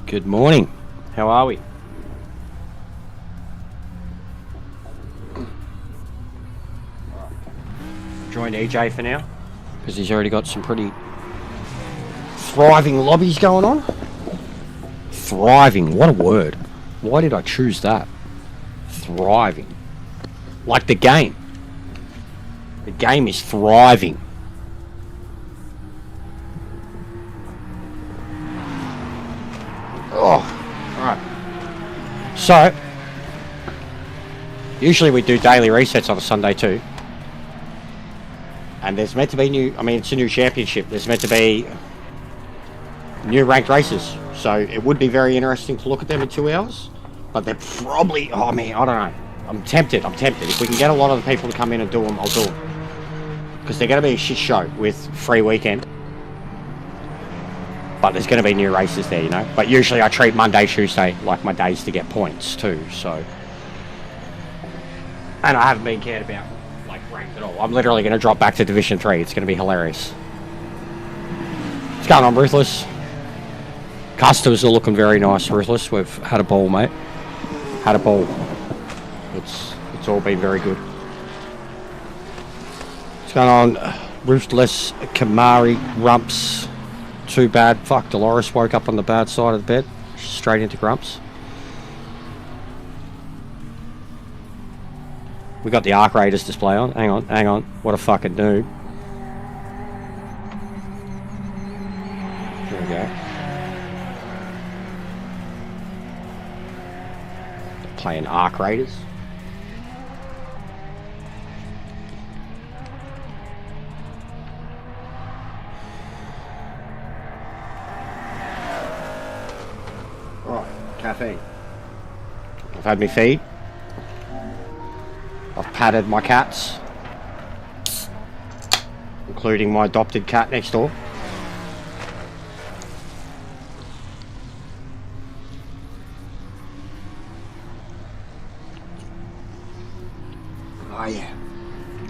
Good morning. How are we? Join EJ for now, because he's already got some pretty thriving lobbies going on. Thriving, what a word. Why did I choose that? Thriving. Like the game. The game is thriving. Oh, alright. So, usually we do daily resets on a Sunday too. And there's meant to be new, I mean, it's a new championship. There's meant to be new ranked races. So it would be very interesting to look at them in 2 hours. But they're probably, oh man, I don't know. I'm tempted. If we can get a lot of the people to come in and do them, I'll do them. Because they're going to be a shit show with free weekend. But there's going to be new races there, you know. But usually I treat Monday, Tuesday like my days to get points too, so. And I haven't been cared about, like, ranked at all. I'm literally going to drop back to Division 3. It's going to be hilarious. What's going on, Ruthless? Customs are looking very nice, Ruthless. We've had a ball, mate. Had a ball. It's all been very good. What's going on? Ruthless, Kamari, Rumps. Too bad. Fuck, Dolores woke up on the bad side of the bed. Straight into Grumps. We got the Arc Raiders display on. Hang on. What a fucking noob. There we go. Playing Arc Raiders. Right, caffeine. I've had my feed. I've patted my cats, including my adopted cat next door. Oh yeah.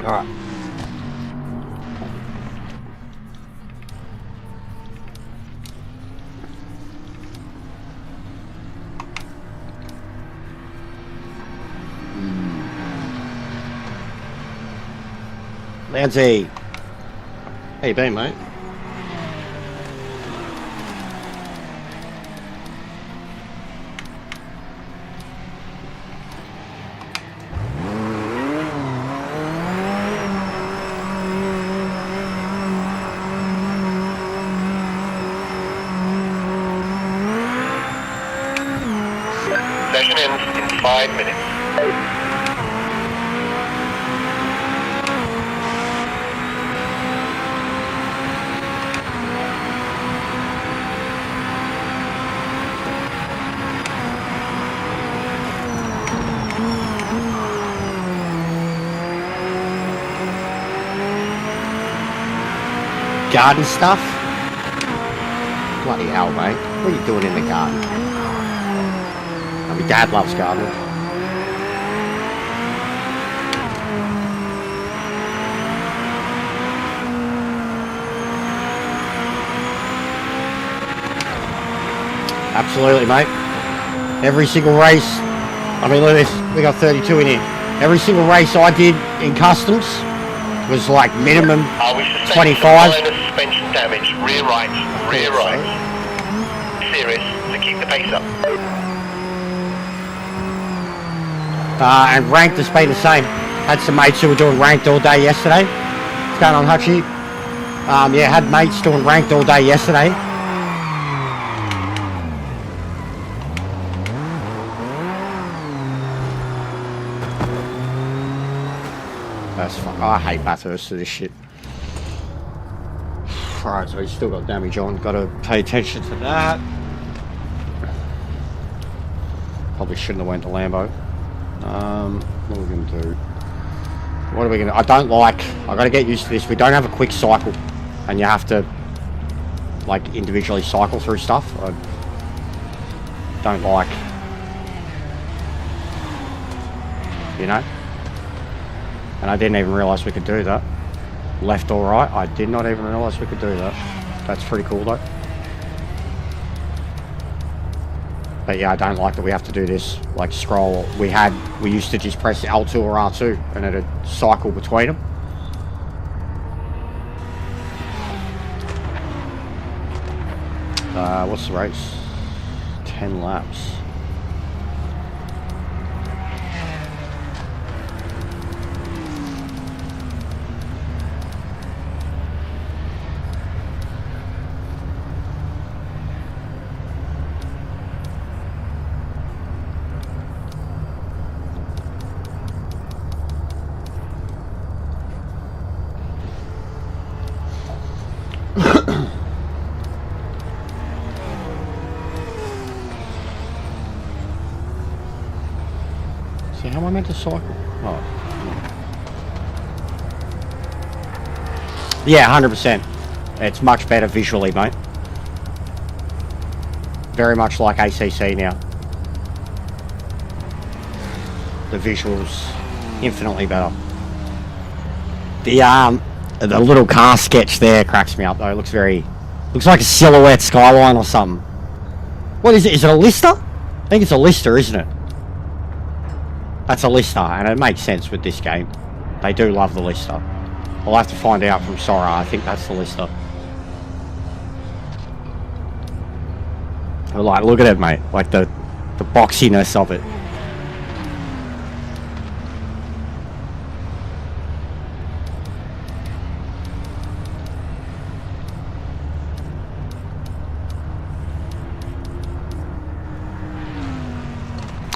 Alright. Lansy. How you been, mate? Session ends in 5 minutes. Garden stuff? Bloody hell, mate. What are you doing in the garden? Oh, my dad loves gardening. Absolutely, mate. Every single race, I mean, look at this. We got 32 in here. Every single race I did in customs was like minimum 25. Suspension damage, rear right. Serious, so keep the pace up. And ranked has been the same. Had some mates who were doing ranked all day yesterday. What's going on, Hutchie? Yeah, had mates doing ranked all day yesterday. That's fun. I hate Bathurst to this shit. Alright, so he's still got damage on. Got to pay attention to that. Probably shouldn't have went to Lambo. What are we going to do? What are we going to... I don't like... I've got to get used to this. We don't have a quick cycle. And you have to, like, individually cycle through stuff. I don't like... You know? And I didn't even realise we could do that. left or right. I did not even realise we could do that. That's pretty cool though. But yeah, I don't like that we have to do this, like scroll. We used to just press L2 or R2 and it'd cycle between them. What's the race? 10 laps. See, how am I meant to cycle? Oh. Yeah, 100%. It's much better visually, mate. Very much like ACC now. The visuals infinitely better. The little car sketch there cracks me up though. It looks like a silhouette skyline or something. What is it? Is it a Lister? I think it's a Lister, isn't it? That's a Lister, and it makes sense with this game. They do love the Lister. I'll have to find out from Sora. I think that's the Lister. But like, look at it, mate. Like the boxiness of it.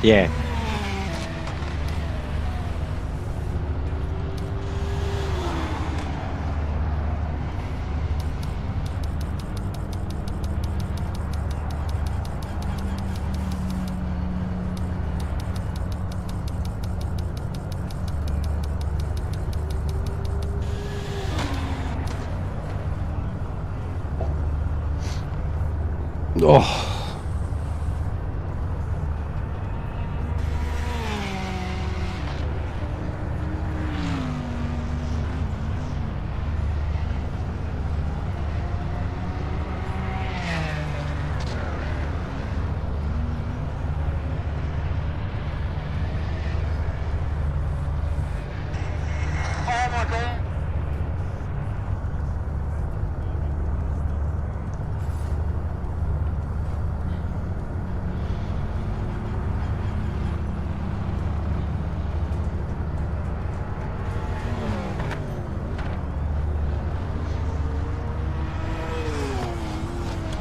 Yeah. Oh.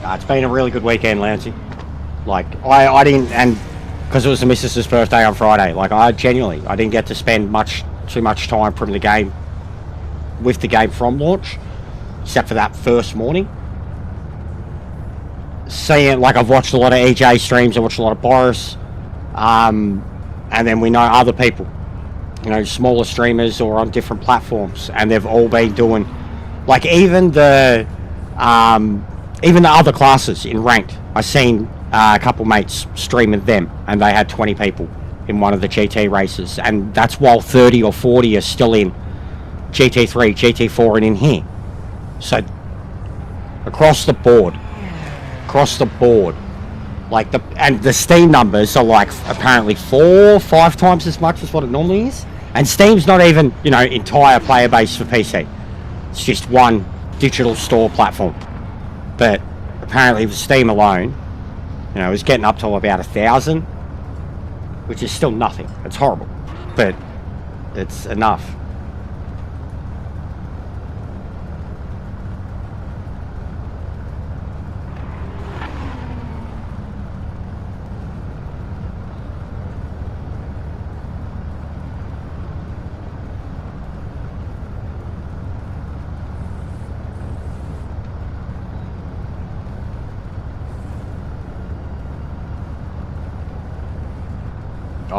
It's been a really good weekend, Lancey. Like, I didn't, and because it was the missus's birthday on Friday, like, I didn't get to spend too much time from the game, with the game from launch, except for that first morning. Like, I've watched a lot of EJ streams, I watched a lot of Boris, and then we know other people, you know, smaller streamers or on different platforms, and they've all been doing, like, even the other classes in ranked. I seen a couple mates streaming them, and they had 20 people in one of the GT races, and that's while 30 or 40 are still in GT3, GT4, and in here. So across the board, like the Steam numbers are like apparently 4-5 times as much as what it normally is, and Steam's not even, you know, entire player base for PC. It's just one digital store platform. But apparently with Steam alone, you know, it's getting up to about 1,000, which is still nothing. It's horrible, but it's enough.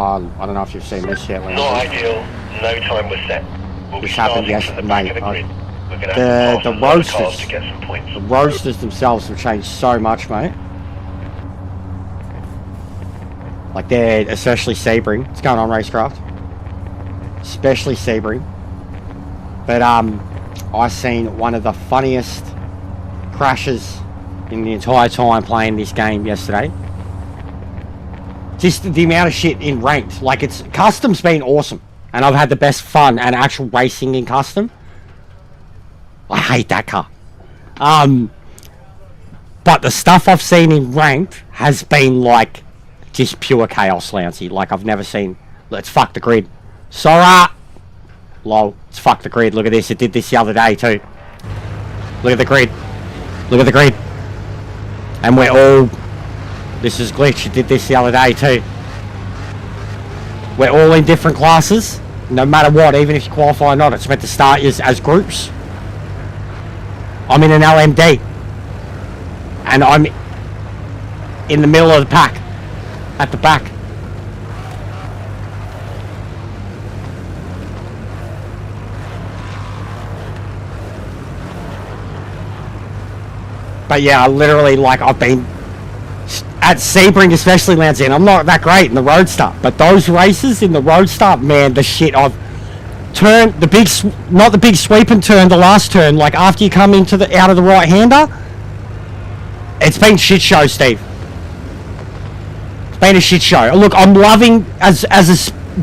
I don't know if you've seen this yet, Leon. Not ideal. No time was set. We'll This be happened starting from the back yesterday, of the mate. grid. We're going to have to The pass some other cars roasters, to get some points. the roasters themselves have changed so much, mate. Like, they're, especially Sebring. What's going on, Racecraft? Especially Sebring. But, I seen one of the funniest crashes in the entire time playing this game yesterday. Just the amount of shit in ranked. Like, it's custom's been awesome, and I've had the best fun and actual racing in custom. I hate that car. But the stuff I've seen in ranked has been like just pure chaos, Lancy. Like, I've never seen. Let's fuck the grid. Sora. Lol. Let's fuck the grid. Look at this. It did this the other day too. Look at the grid. Look at the grid. And we're all... This is glitch. It did this the other day too. We're all in different classes. No matter what, even if you qualify or not, it's meant to start you as groups. I'm in an LMD. And I'm in the middle of the pack. At the back. But yeah, literally, like, I've been at Sebring, especially, Lansing, and I'm not that great in the Roadster, but those races in the Roadster, man, the shit I've turned, the big, not the big sweeping turn, the last turn, like after you come into the out of the right-hander, it's been shit show, Steve. It's been a shit show. Look, I'm loving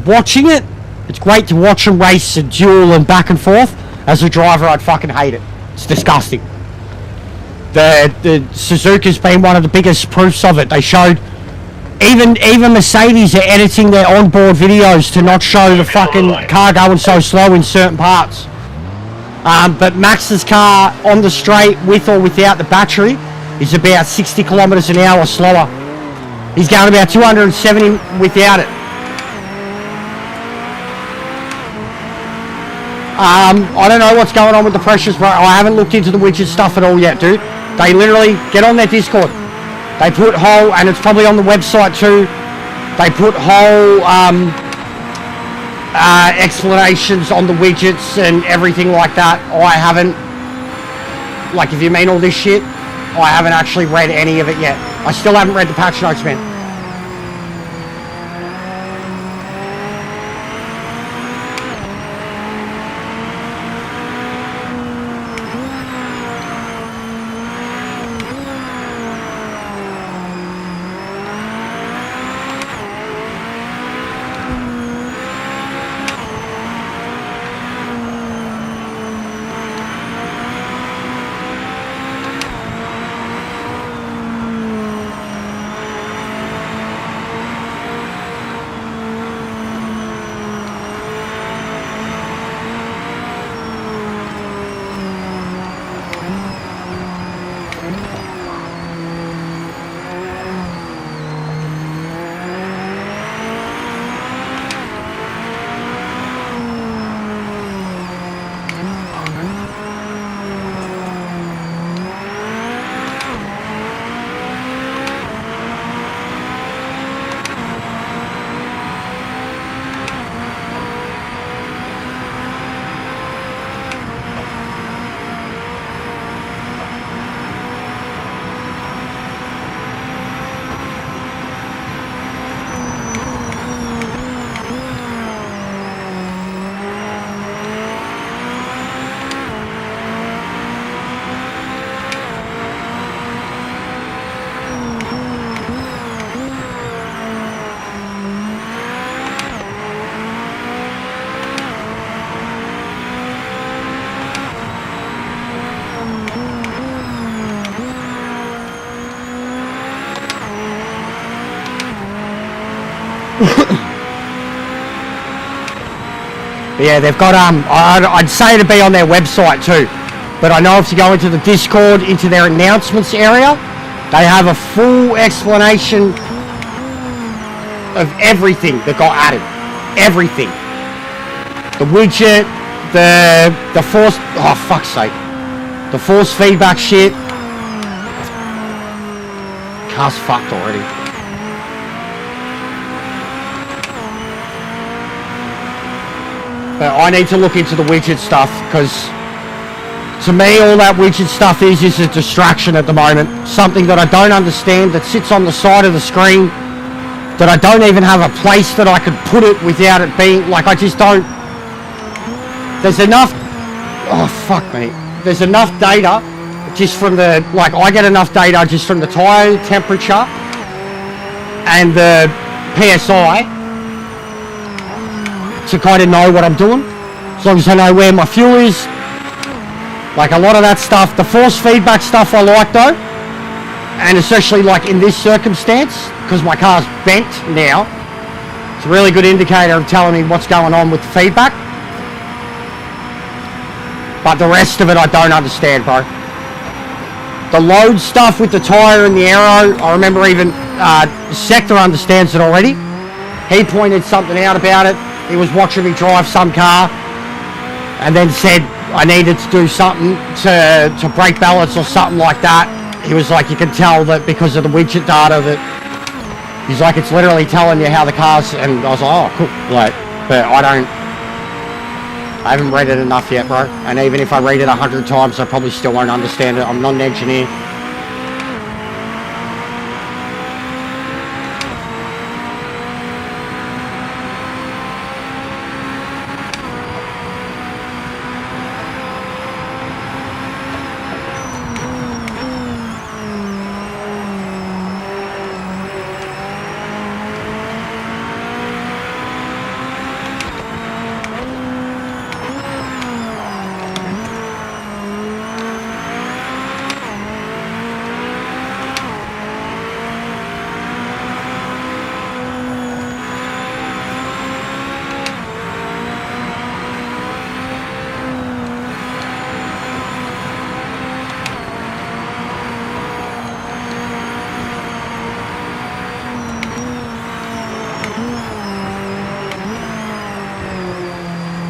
watching it. It's great to watch them race and duel and back and forth. As a driver, I'd fucking hate it. It's disgusting. The Suzuka's been one of the biggest proofs of it. They showed even Mercedes are editing their onboard videos to not show the fucking car going so slow in certain parts. But Max's car on the straight with or without the battery is about 60 kilometers an hour slower. He's going about 270 without it. I don't know what's going on with the pressures, bro. I haven't looked into the widget stuff at all yet, dude. They literally get on their Discord. They put whole, and it's probably on the website too. They put whole explanations on the widgets and everything like that. I haven't, like, if you mean all this shit, I haven't actually read any of it yet. I still haven't read the patch notes, man. Yeah, they've got, I'd say to be on their website too, but I know if you go into the Discord, into their announcements area, they have a full explanation of everything that got added. Everything. The widget, the force, oh fuck's sake, the force feedback shit. Car's fucked already. But I need to look into the widget stuff, because to me all that widget stuff is a distraction at the moment. Something that I don't understand, that sits on the side of the screen, that I don't even have a place that I could put it without it being, like, I just don't. There's enough oh fuck me. There's enough data just from the, like I get enough data just from the tyre temperature and the PSI to kind of know what I'm doing. As long as I know where my fuel is. Like a lot of that stuff, the force feedback stuff I like though. And especially like in this circumstance, because my car's bent now, it's a really good indicator of telling me what's going on with the feedback. But the rest of it I don't understand, bro. The load stuff with the tyre and the aero, I remember even Sector understands it already. He pointed something out about it. He was watching me drive some car and then said I needed to do something to brake balance or something like that. He was like, you can tell that because of the widget data that, he's like, it's literally telling you how the car's, and I was like, oh, cool. Like, but I haven't read it enough yet, bro. And even if I read it 100 times, I probably still won't understand it. I'm not an engineer.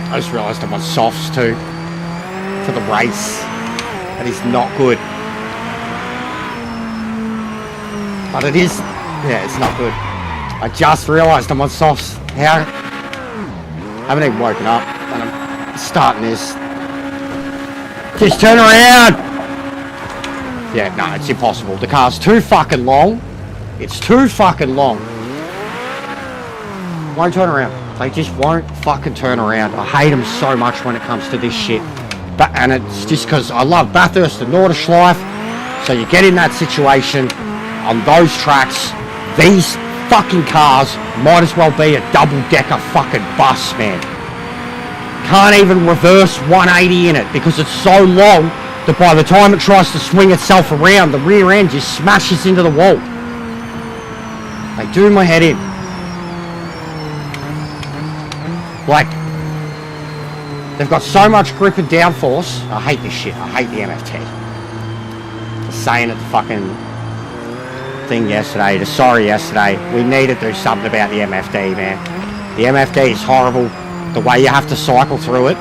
I just realised I'm on softs too for the race. That is not good. But it is, yeah, it's not good. I just realised I'm on softs. How? I haven't even woken up and I'm starting this. Just turn around! Yeah, no, it's impossible. The car's too fucking long. It's too fucking long. Won't turn around. They just won't fucking turn around. I hate them so much when it comes to this shit. And it's just because I love Bathurst and Nordschleife. So you get in that situation on those tracks. These fucking cars might as well be a double-decker fucking bus, man. Can't even reverse 180 in it because it's so long that by the time it tries to swing itself around, the rear end just smashes into the wall. They do my head in. Like, they've got so much grip and downforce. I hate this shit. I hate the MFT. I was saying at the fucking thing yesterday, the sorry yesterday, we need to do something about the MFD, man. The MFD is horrible. The way you have to cycle through it.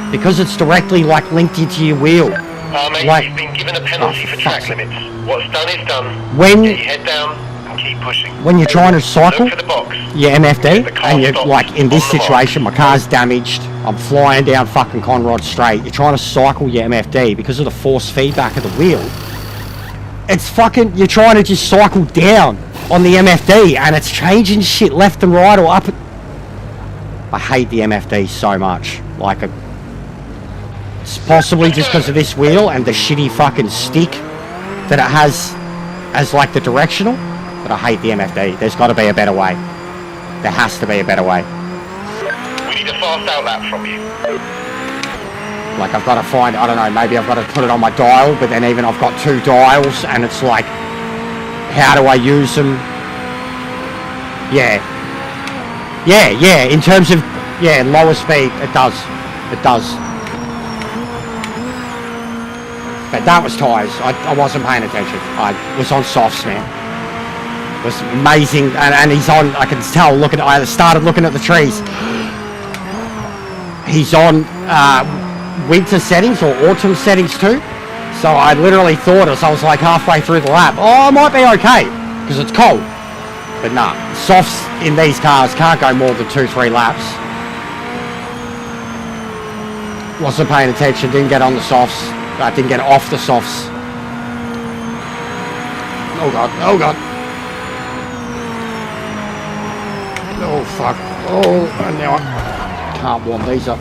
Because it's directly, like, linked into your wheel. Mate, like, you've been given a penalty for track limits. What's done is done. When, get your head down and keep pushing. When you're trying to cycle, look for the box. your MFD, and you're, like, in this situation, my car's damaged, I'm flying down fucking Conrod Straight, you're trying to cycle your MFD because of the force feedback of the wheel. It's fucking, you're trying to just cycle down on the MFD, and it's changing shit left and right or up. I hate the MFD so much. Like, it's possibly just because of this wheel and the shitty fucking stick that it has as like the directional, but I hate the MFD. There's got to be a better way. There has to be a better way. We need a fast outlap from you. Like, I've got to find, I don't know, maybe I've got to put it on my dial, but then even I've got 2 dials and it's like, how do I use them? Yeah, in terms of, lower speed, it does. But that was tyres. I wasn't paying attention. I was on softs, man. It was amazing. And he's on, I can tell, I started looking at the trees. He's on winter settings or autumn settings too. So I literally thought as I was like halfway through the lap, oh, I might be okay, because it's cold. But nah, softs in these cars can't go more than 2-3 laps. Wasn't paying attention, didn't get on the softs. I didn't get off the softs. Oh god. Oh fuck. Oh, and now I can't warm these up.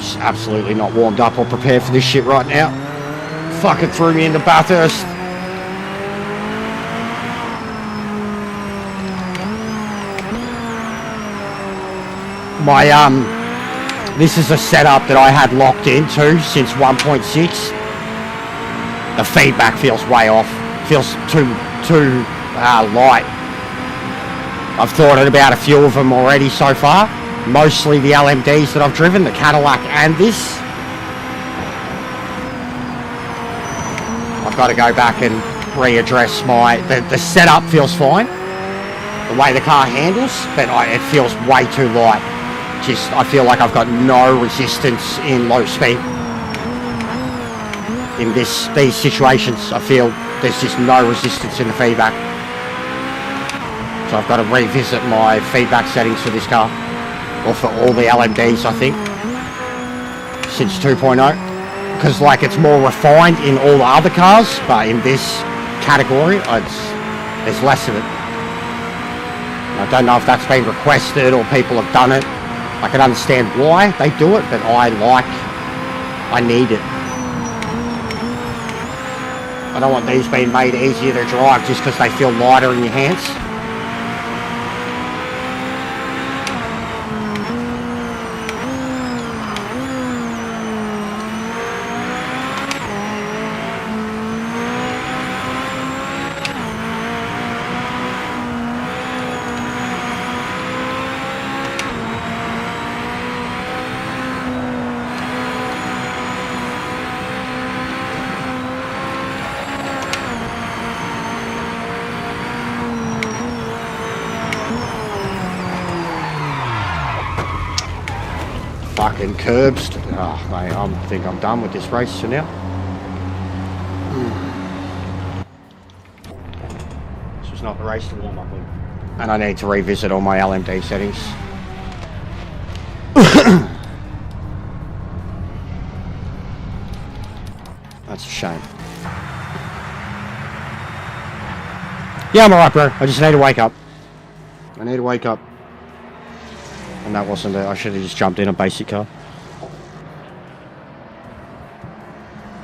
Just absolutely not warmed up or prepared for this shit right now. Fucking threw me into Bathurst. My, this is a setup that I had locked into since 1.6. The feedback feels way off. Feels too light. I've thought about a few of them already so far. Mostly the LMDs that I've driven, the Cadillac and this. I've got to go back and readdress the setup feels fine. The way the car handles, but it feels way too light. Just, I feel like I've got no resistance in low speed. In these situations, I feel there's just no resistance in the feedback. So I've got to revisit my feedback settings for this car. Or for all the LMDs, I think. Since 2.0. Because, like, it's more refined in all the other cars, but in this category, there's less of it. I don't know if that's been requested or people have done it. I can understand why they do it, but I need it. I don't want these being made easier to drive just because they feel lighter in your hands. Fucking curbs. Oh, mate, I think I'm done with this race for now. This was not the race to warm up with. And I need to revisit all my LMD settings. That's a shame. Yeah, I'm alright, bro. I just need to wake up. I need to wake up. And that wasn't it. I should have just jumped in a basic car.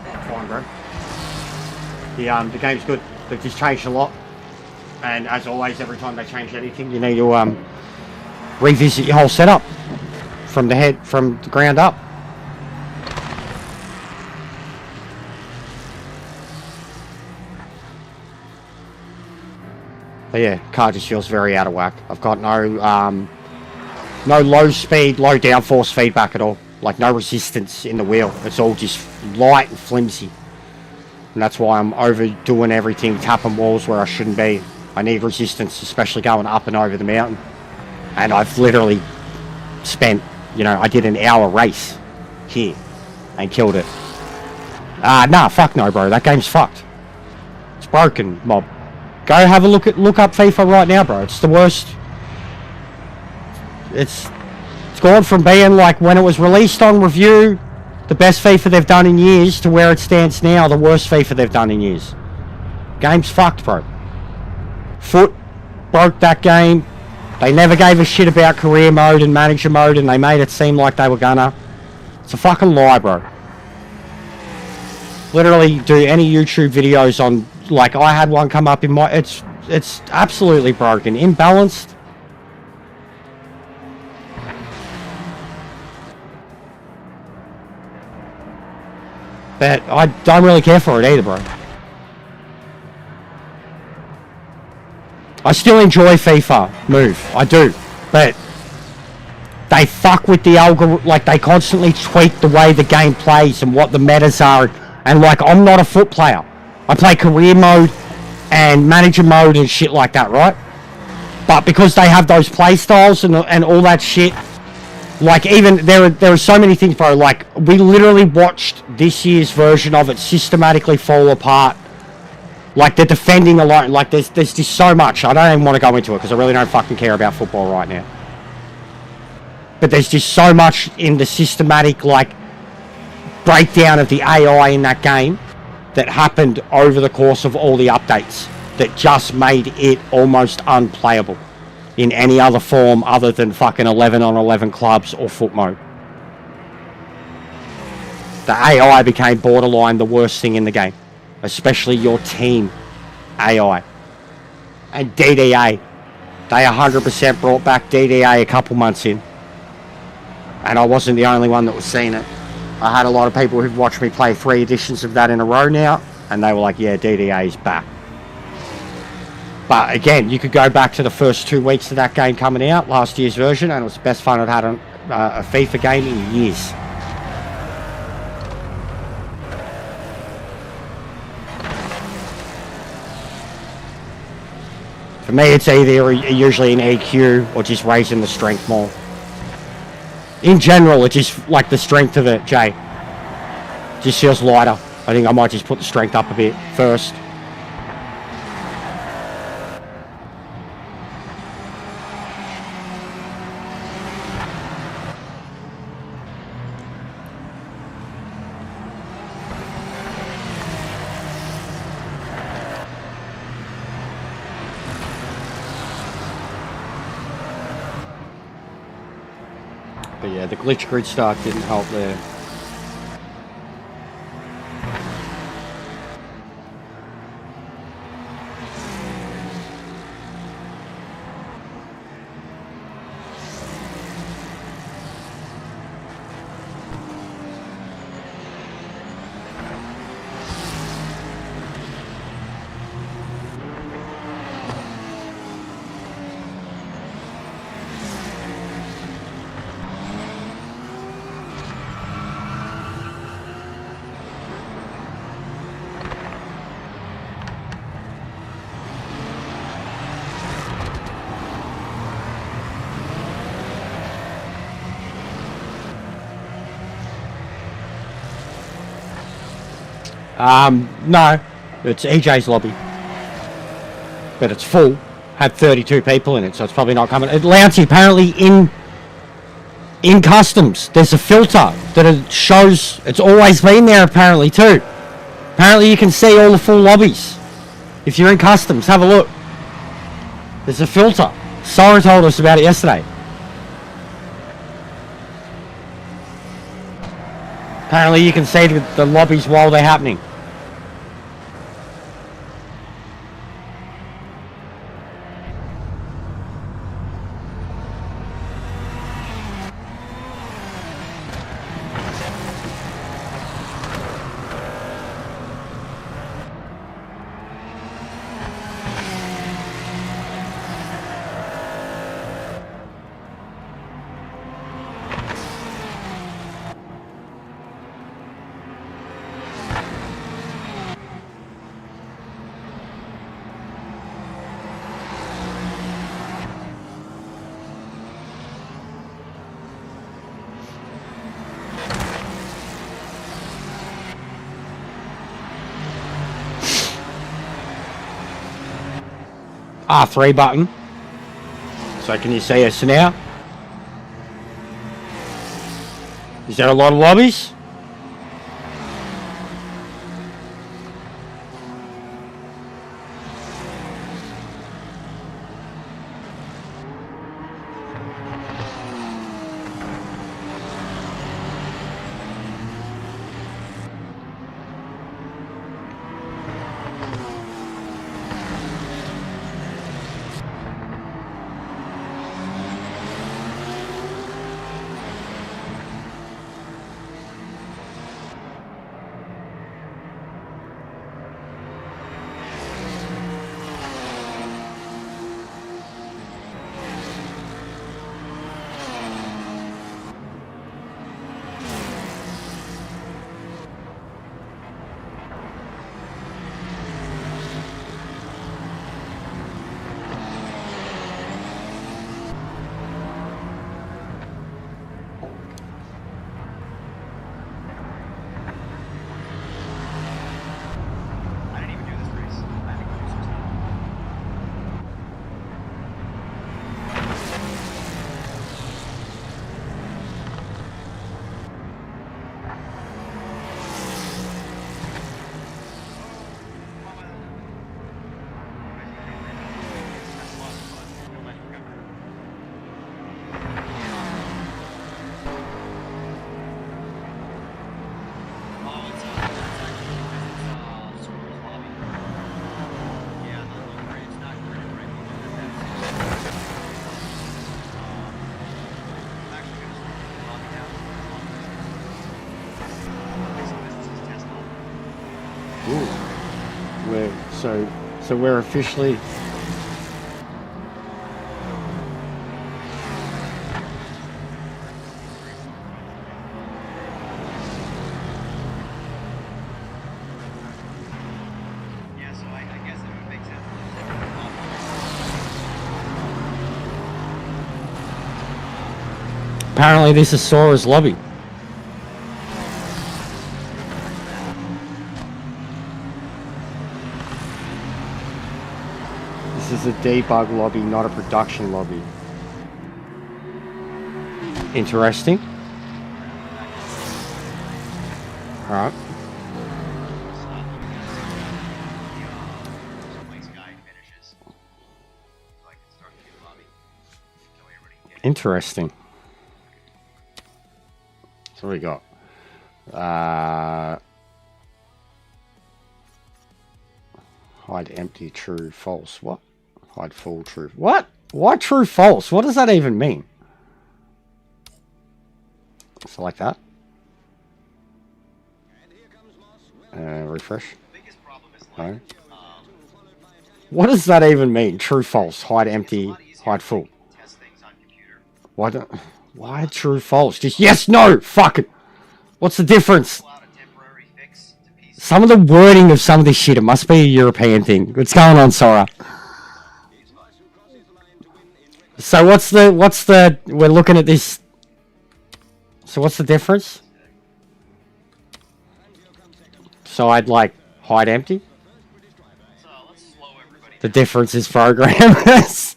Fine, bro. The game's good. They've just changed a lot. And as always, every time they change anything, you need to revisit your whole setup from the ground up. But yeah, car just feels very out of whack. I've got no low speed, low downforce feedback at all. Like no resistance in the wheel. It's all just light and flimsy. And that's why I'm overdoing everything, tapping walls where I shouldn't be. I need resistance, especially going up and over the mountain. And I've literally spent, I did an hour race here and killed it. Nah, fuck no, bro. That game's fucked. It's broken, mob. Go have a look up FIFA right now, bro. It's the worst. It's gone from being like when it was released on review, the best FIFA they've done in years, to where it stands now, the worst FIFA they've done in years. Game's fucked, bro. Foot broke that game. They never gave a shit about career mode and manager mode, and they made it seem like they were gonna. It's a fucking lie, bro. Literally do any YouTube videos on, like I had one come up in my, it's absolutely broken, imbalanced. But I don't really care for it either, bro. I still enjoy FIFA Move, I do, but they fuck with the algorithm, like they constantly tweak the way the game plays and what the metas are, and like I'm not a foot player. I play career mode and manager mode and shit like that, right? But because they have those play styles and all that shit, like even there are so many things, bro. Like we literally watched this year's version of it systematically fall apart. Like the defending alone, like there's just so much. I don't even want to go into it because I really don't fucking care about football right now. But there's just so much in the systematic like breakdown of the AI in that game that happened over the course of all the updates that just made it almost unplayable in any other form other than fucking 11 on 11 clubs or foot mode. The AI became borderline the worst thing in the game, especially your team AI. And DDA, they 100% brought back DDA a couple months in. And I wasn't the only one that was seeing it. I had a lot of people who've watched me play 3 editions of that in a row now, and they were like, yeah, DDA is back. But again, you could go back to the first 2 weeks of that game coming out, last year's version, and it was the best fun I'd had on a FIFA game in years. For me, it's either usually an EQ or just raising the strength more. In general, it's just like the strength of it, Jay. Just feels lighter. I think I might just put the strength up a bit first. But yeah, the glitch grid start didn't help there. No, it's EJ's lobby, but it's full. Had 32 people in it, so it's probably not coming. Louncy, apparently in customs, there's a filter that it shows. It's always been there, apparently too. Apparently, you can see all the full lobbies if you're in customs. Have a look. There's a filter. Sora told us about it yesterday. Apparently, you can see the lobbies while they're happening. R3 button. So can you see us now? Is there a lot of lobbies? Ooh. So we're officially. Yeah, so I guess it would make sense. Apparently, this is Sora's lobby. This is a debug lobby, not a production lobby. Interesting. Alright. Interesting. So what we got? Hide empty, true, false. What? Hide full, true. What? Why true, false? What does that even mean? So like that. Refresh. No. What does that even mean? True, false. Hide empty, hide full. Why true, false? Just yes, no, fuck it. What's the difference? Some of the wording of some of this shit, it must be a European thing. What's going on, Sora? So what's the, we're looking at this. So what's the difference? So I'd like hide empty. The difference is programmers.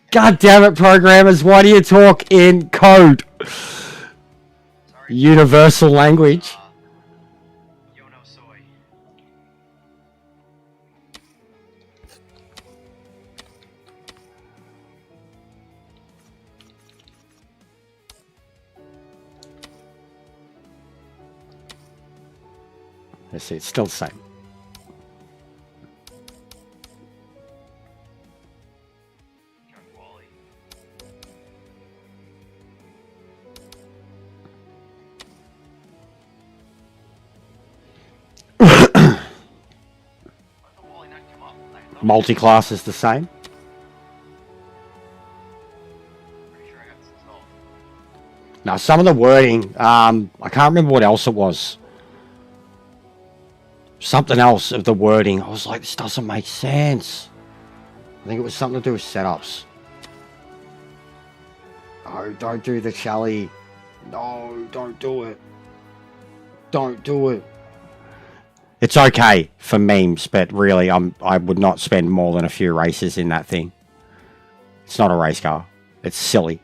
God damn it, programmers. Why do you talk in code? Universal language. Let's see, it's still the same. Multi-class is the same. Now, some of the wording, I can't remember what else it was. Something else of the wording. I was like, this doesn't make sense. I think it was something to do with setups. Oh, don't do the Shelly. No, don't do it. Don't do it. It's okay for memes, but really, I would not spend more than a few races in that thing. It's not a race car. It's silly.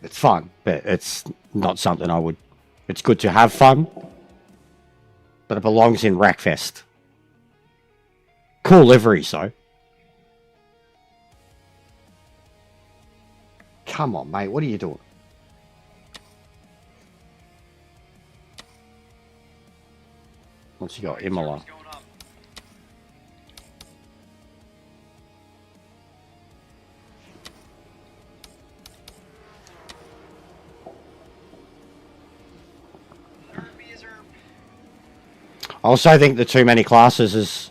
It's fun, but it's not something I would. It's good to have fun, but it belongs in Wreckfest. Cool liveries, though. Come on, mate. What are you doing? What's he got? Imola. I also think the too many classes is...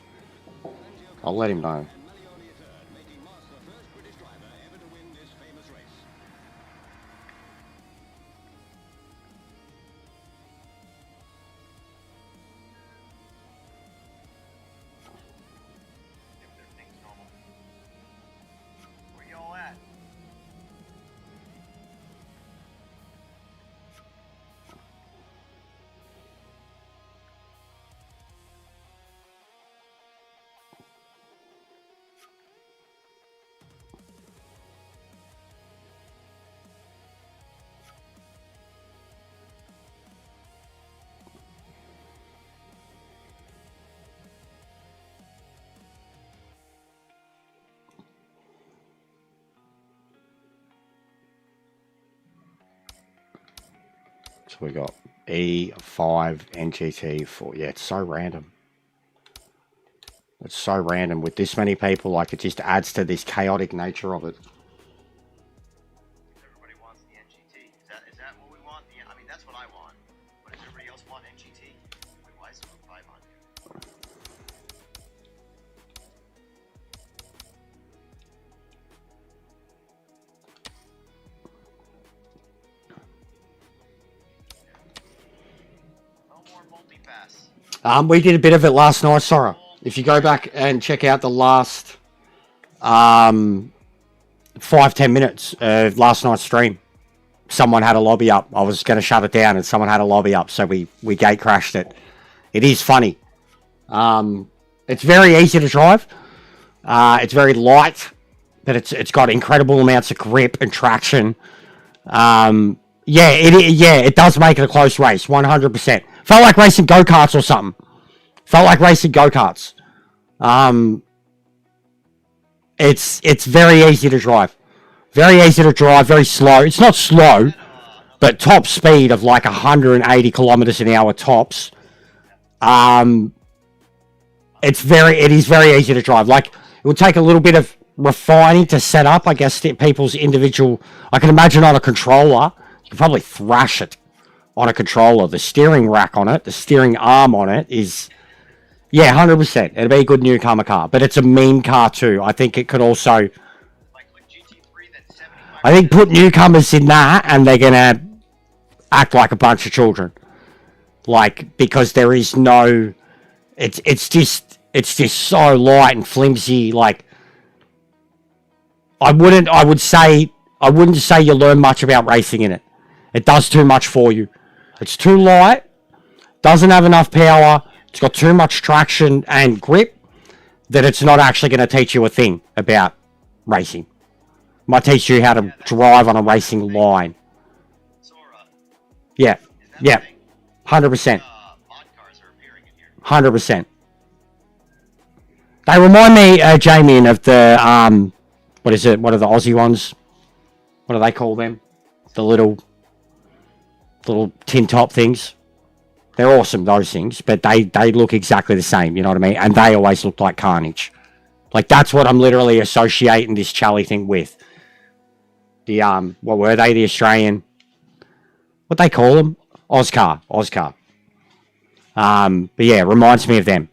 I'll let him know. So we got E5, NGT, 4. Yeah, it's so random. It's so random with this many people. Like, it just adds to this chaotic nature of it. Everybody wants the NGT. Is that what we want? Yeah, I mean, that's what I want. But if everybody else pass? We did a bit of it last night, Sora. If you go back and check out the last 5-10 minutes of last night's stream, someone had a lobby up. I was going to shut it down and someone had a lobby up, so we gate crashed it. It is funny. It's very easy to drive. It's very light, but it's got incredible amounts of grip and traction. It does make it a close race, 100%. Felt like racing go-karts or something. It's very easy to drive. Very slow. It's not slow, but top speed of like 180 kilometers an hour tops. It is very easy to drive. Like, it would take a little bit of refining to set up, I guess, people's individual. I can imagine on a controller, you can probably thrash it on a controller. The steering rack on it, the steering arm on it is, 100%. It'd be a good newcomer car, but it's a mean car too. I think it could also. I think put newcomers in that, and they're gonna act like a bunch of children, like, because there is no. It's just so light and flimsy. Like, I wouldn't say you learn much about racing in it. It does too much for you. It's too light, doesn't have enough power, it's got too much traction and grip that it's not actually going to teach you a thing about racing. Might teach you how to drive on a racing line. Yeah, 100%. 100%. They remind me, Jamie, of the, what is it? What are the Aussie ones? What do they call them? The little tin top things. They're awesome, those things, but they look exactly the same, you know what I mean? And they always look like carnage. Like, that's what I'm literally associating this Charlie thing with. The, what were they? The Australian, what they call them? Oscar. But yeah, it reminds me of them.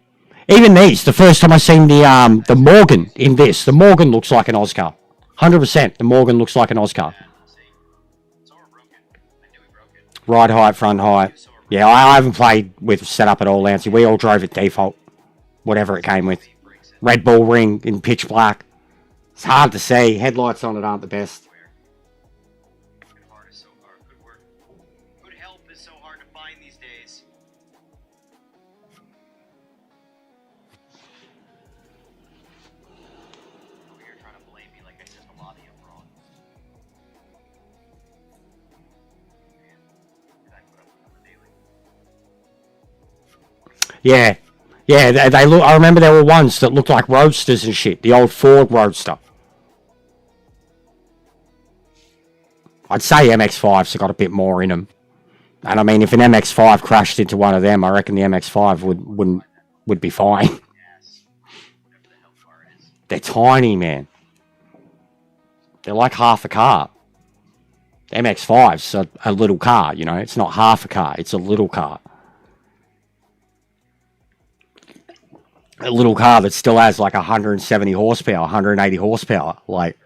Even these, the first time I seen the Morgan in this, the Morgan looks like an Oscar. 100%, the Morgan looks like an Oscar. Right height, front height. Yeah, I haven't played with setup at all, Lancey. We all drove at default. Whatever it came with. Red Bull ring in pitch black. It's hard to see. Headlights on it aren't the best. Good help is so hard to find these days. Over here trying to blame me like I set the lobby up wrong. Man, did I put up with the daily? Yeah, they look. I remember there were ones that looked like roadsters and shit. The old Ford Roadster. I'd say MX-5's got a bit more in them. And I mean, if an MX-5 crashed into one of them, I reckon the MX-5 would be fine. They're tiny, man. They're like half a car. The MX-5's a little car, you know. It's not half a car. It's a little car. A little car that still has like 170 horsepower, 180 horsepower, like,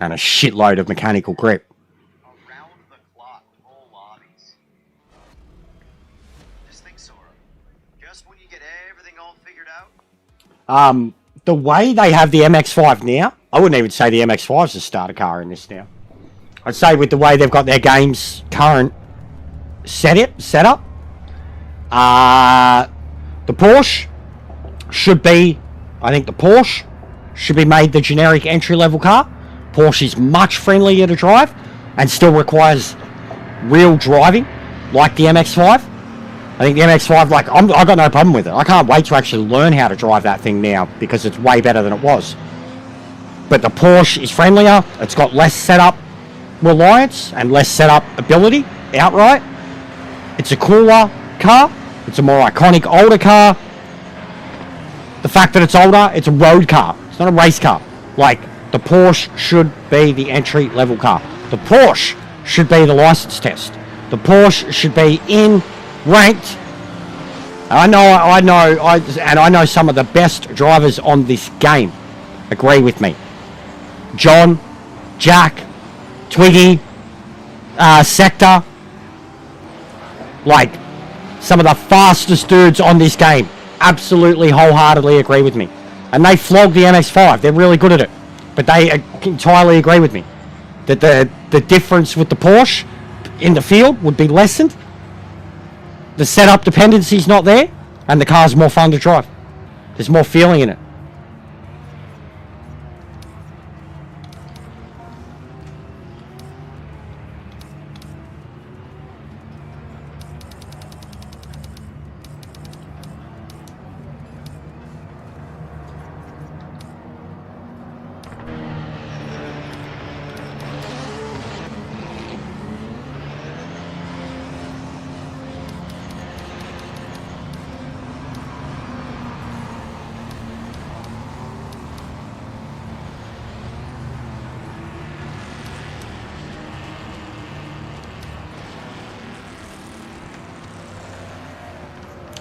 and a shitload of mechanical grip. Around the clock, full lobbies. Just think, Sora. Just when you get everything all figured out. The way they have the MX-5 now, I wouldn't even say the MX-5 is a starter car in this now. I'd say with the way they've got their game's current setup, the Porsche should be, I think the Porsche should be made the generic entry-level car. Porsche is much friendlier to drive and still requires real driving, like the MX-5. I think the MX-5, like, I got no problem with it. I can't wait to actually learn how to drive that thing now because it's way better than it was. But the Porsche is friendlier. It's got less setup reliance and less setup ability outright. It's a cooler car. It's a more iconic, older car. The fact that it's older, it's a road car. It's not a race car. Like, the Porsche should be the entry-level car. The Porsche should be the license test. The Porsche should be in ranked. I know some of the best drivers on this game agree with me. John, Jack, Twiggy, Sector. Like, some of the fastest dudes on this game absolutely wholeheartedly agree with me. And they flog the MX-5. They're really good at it. But they entirely agree with me that the difference with the Porsche in the field would be lessened. The setup dependency's not there, and the car's more fun to drive. There's more feeling in it.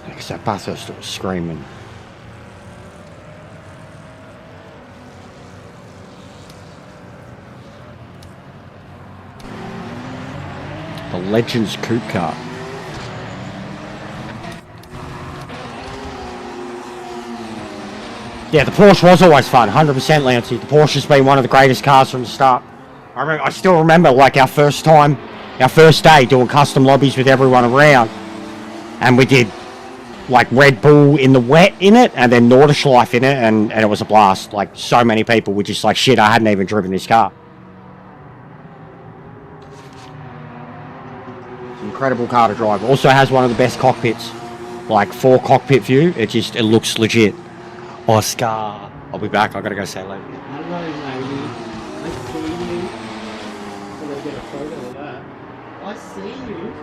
Because that Bathurst was screaming. The Legends Coupe Car. Yeah, the Porsche was always fun, 100% Lancey. The Porsche's been one of the greatest cars from the start. I still remember like our first day doing custom lobbies with everyone around. And we did like Red Bull in the wet in it, and then Nordschleife in it, and it was a blast. Like, so many people were just like, shit, I hadn't even driven this car. Incredible car to drive. Also has one of the best cockpits. Like, for cockpit view, it looks legit. Oscar. I'll be back, I gotta go say hello. Hello, lady. I see you. I'm gonna get a photo of that. I see you.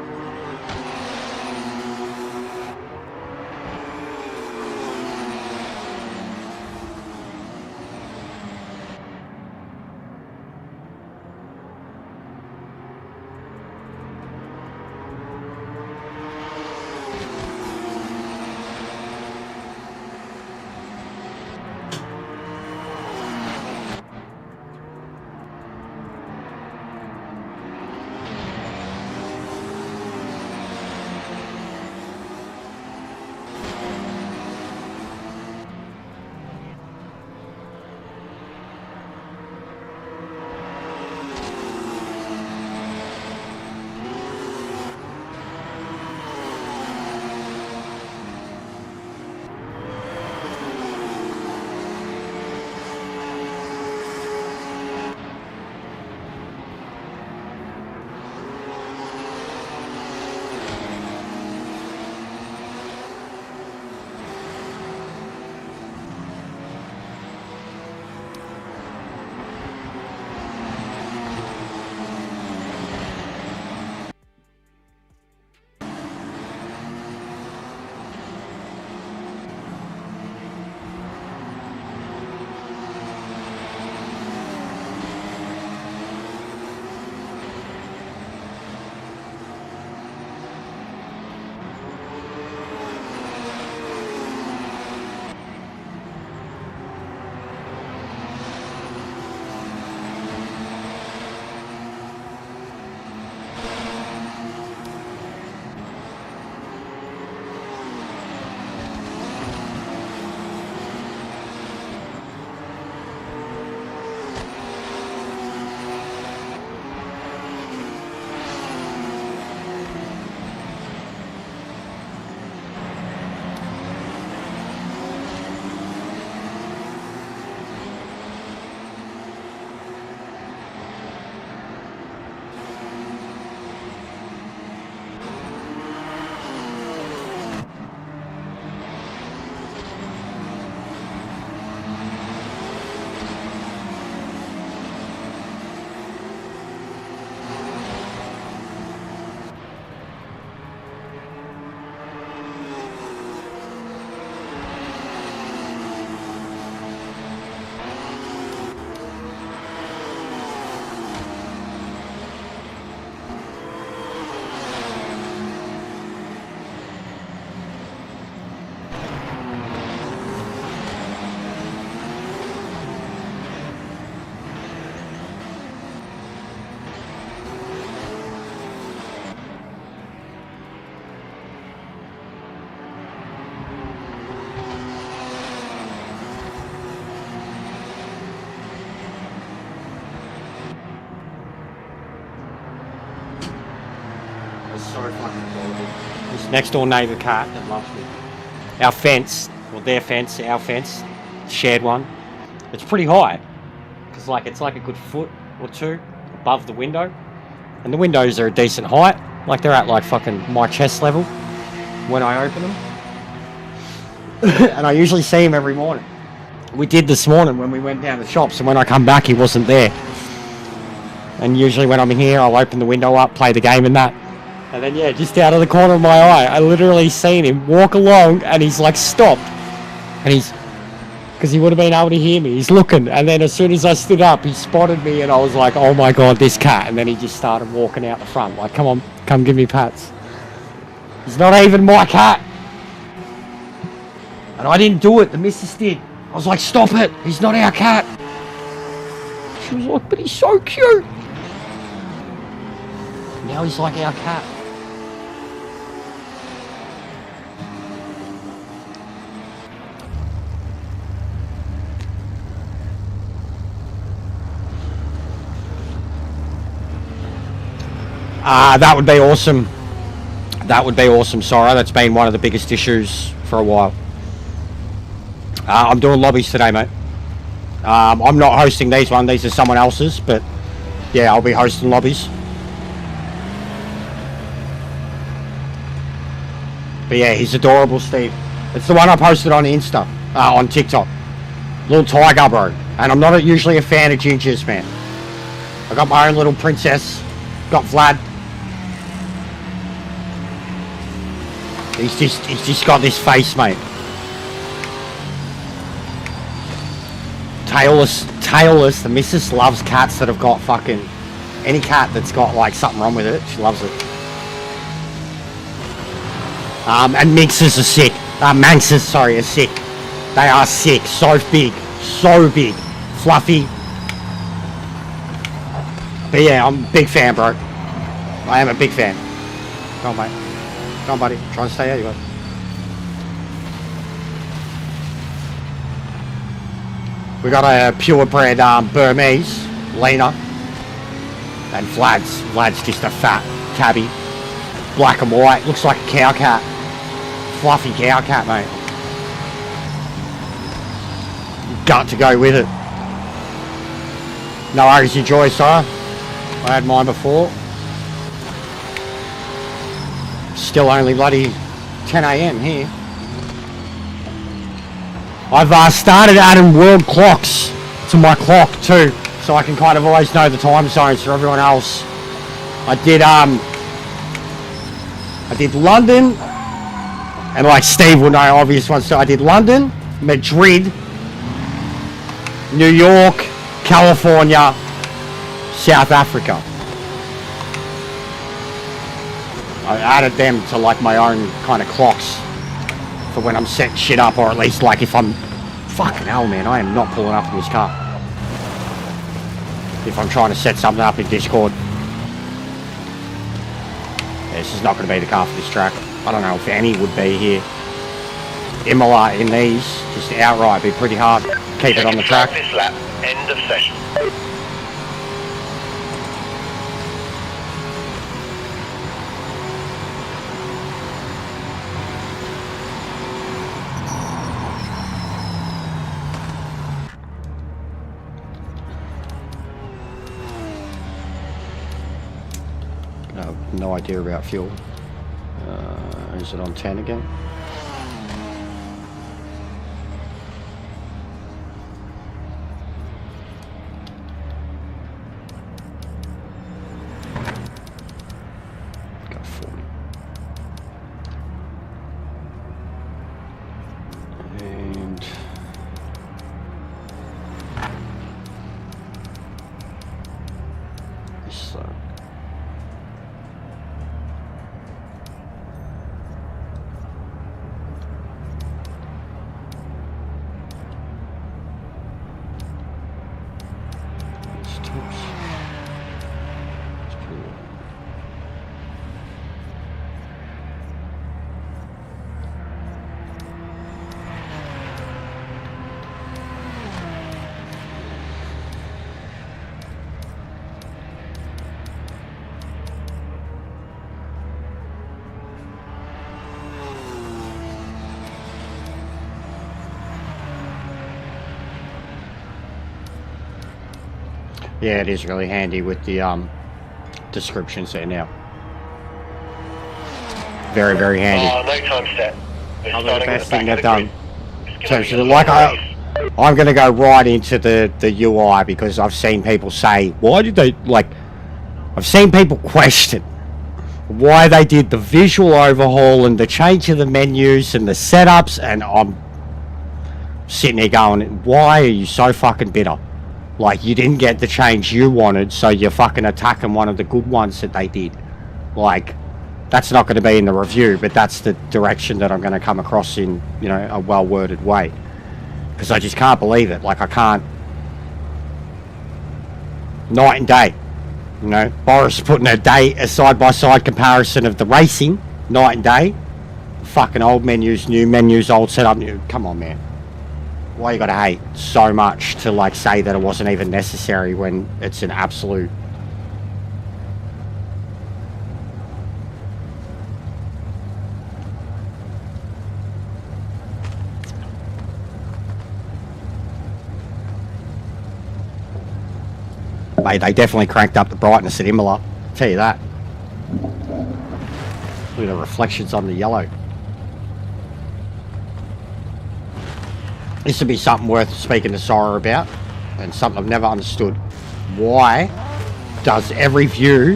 so fucking adorable. This next door neighbour cat that loves me. Our fence, well their fence, our fence, shared one. It's pretty high. Because like it's like a good foot or two above the window. And the windows are a decent height. Like they're at like fucking my chest level when I open them. And I usually see him every morning. We did this morning when we went down the shops, and when I come back he wasn't there. And usually when I'm here I'll open the window up, play the game and that. And then yeah, just out of the corner of my eye I literally seen him walk along and he's like stopped. And he's, because he would have been able to hear me, he's looking, and then as soon as I stood up he spotted me and I was like, oh my god, this cat. And then he just started walking out the front like, come on, come give me pats. He's not even my cat. And I didn't do it, the missus did. I was like, stop it, he's not our cat. She was like, but he's so cute. Now he's like our cat. That would be awesome. That would be awesome, Sora. That's been one of the biggest issues for a while. I'm doing lobbies today, mate. I'm not hosting these ones. These are someone else's, but yeah, I'll be hosting lobbies. But yeah, he's adorable, Steve. It's the one I posted on Insta, on TikTok. Little tiger, bro. And I'm not usually a fan of gingers, man. I got my own little princess. Got Vlad. He's just got this face, mate. Tailless. The missus loves cats that have got fucking, any cat that's got like something wrong with it, she loves it. And minxes are sick. Manxes, sorry, are sick. They are sick. So big, fluffy. But yeah, I'm a big fan, bro. I am a big fan. Come on, mate. Come on, buddy. Try and stay out, you go. We got a purebred Burmese, Lena. And Vlad's just a fat tabby. Black and white. Looks like a cow cat. Fluffy cow cat, mate. Gut to go with it. No worries, enjoy, sir. I had mine before. Still only bloody 10 AM here. I've started adding world clocks to my clock too, so I can kind of always know the time zones for everyone else. I did London, and like Steve will know obvious ones, so I did London, Madrid, New York, California, South Africa. I added them to like my own kind of clocks for when I'm setting shit up, or at least like if I'm, fucking hell man, I am not pulling up in this car. If I'm trying to set something up in Discord. Yeah, this is not going to be the car for this track. I don't know if any would be here. Imola in these, just outright, be pretty hard. Keep it on the track. This lap, end of session. No idea about fuel. Is it on 10 again? Got 40. And so Yeah, it is really handy with the descriptions there now. Very, very handy. Oh, no time set. We're Probably the starting at best the thing back they've of the done. grid. It's So, gonna be so a like long race. I'm going to go right into the UI because I've seen people say, why did they, like, I've seen people question why they did the visual overhaul and the change of the menus and the setups, and I'm sitting there going, why are you so fucking bitter? Like, you didn't get the change you wanted, so you're fucking attacking one of the good ones that they did. Like, that's not going to be in the review, but that's the direction that I'm going to come across in, you know, a well-worded way. Because I just can't believe it. Like, I can't. Night and day. You know, Boris putting a side-by-side comparison of the racing, night and day. Fucking old menus, new menus, old setup, new. Come on, man. Why you gotta hate so much to, like, say that it wasn't even necessary when it's an absolute... Mate, they definitely cranked up the brightness at Imola. I'll tell you that. Look at the reflections on the yellow. This would be something worth speaking to Sora about, and something I've never understood. Why does every view,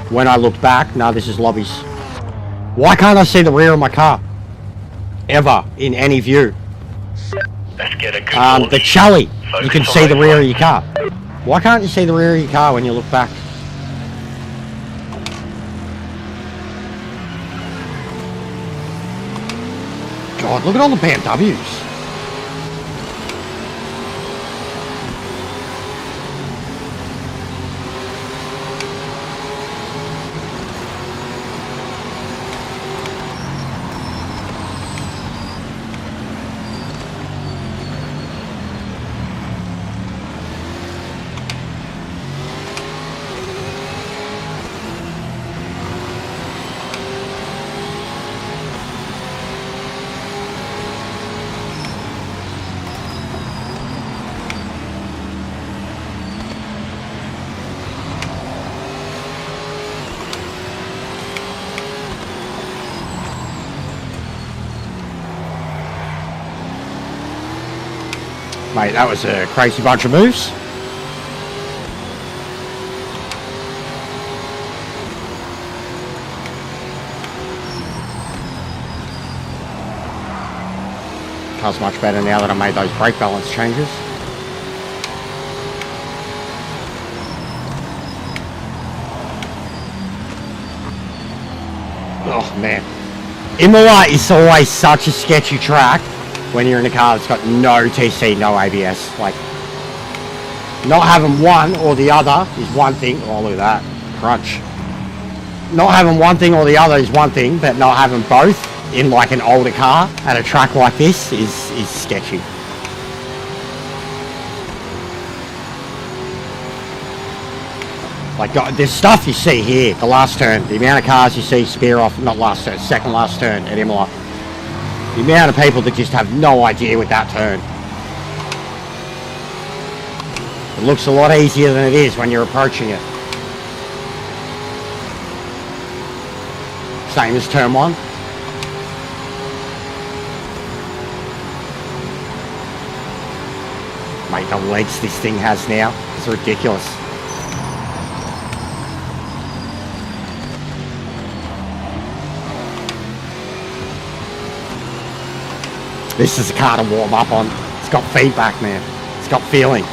when I look back, no, this is Lobbies. Why can't I see the rear of my car? Ever, in any view. Let's get a good The Chally, you can see the rear of your car. Why can't you see the rear of your car when you look back? God, look at all the BMWs. Mate, that was a crazy bunch of moves. Car's much better now that I made those brake balance changes. Oh man, Imola is always such a sketchy track when you're in a car that's got no TC, no ABS. Like, not having one or the other is one thing. Oh, look at that crunch. Not having one thing or the other is one thing, but not having both in like an older car at a track like this is sketchy. Like, there's stuff you see here, the last turn, the amount of cars you see spear off, not last turn, second last turn at Imola. The amount of people that just have no idea with that turn. It looks a lot easier than it is when you're approaching it. Same as turn one. Mate, the legs this thing has now, it's ridiculous. This is a car to warm up on. It's got feedback, man. It's got feeling.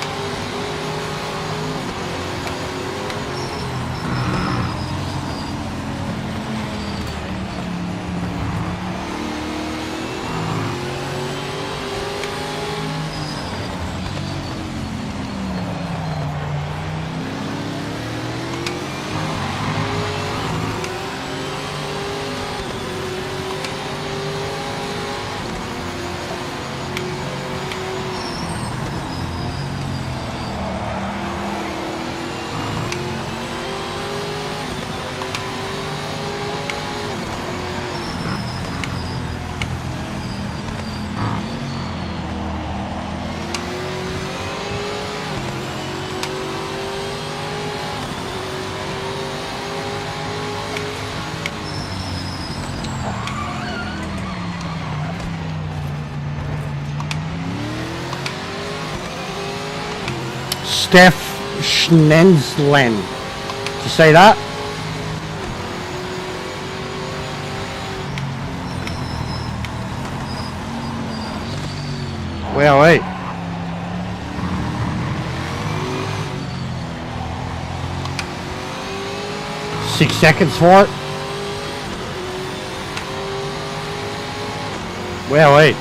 Steph Schnenzlen. Did you see that? Well, hey. Six seconds for it. Well, hey.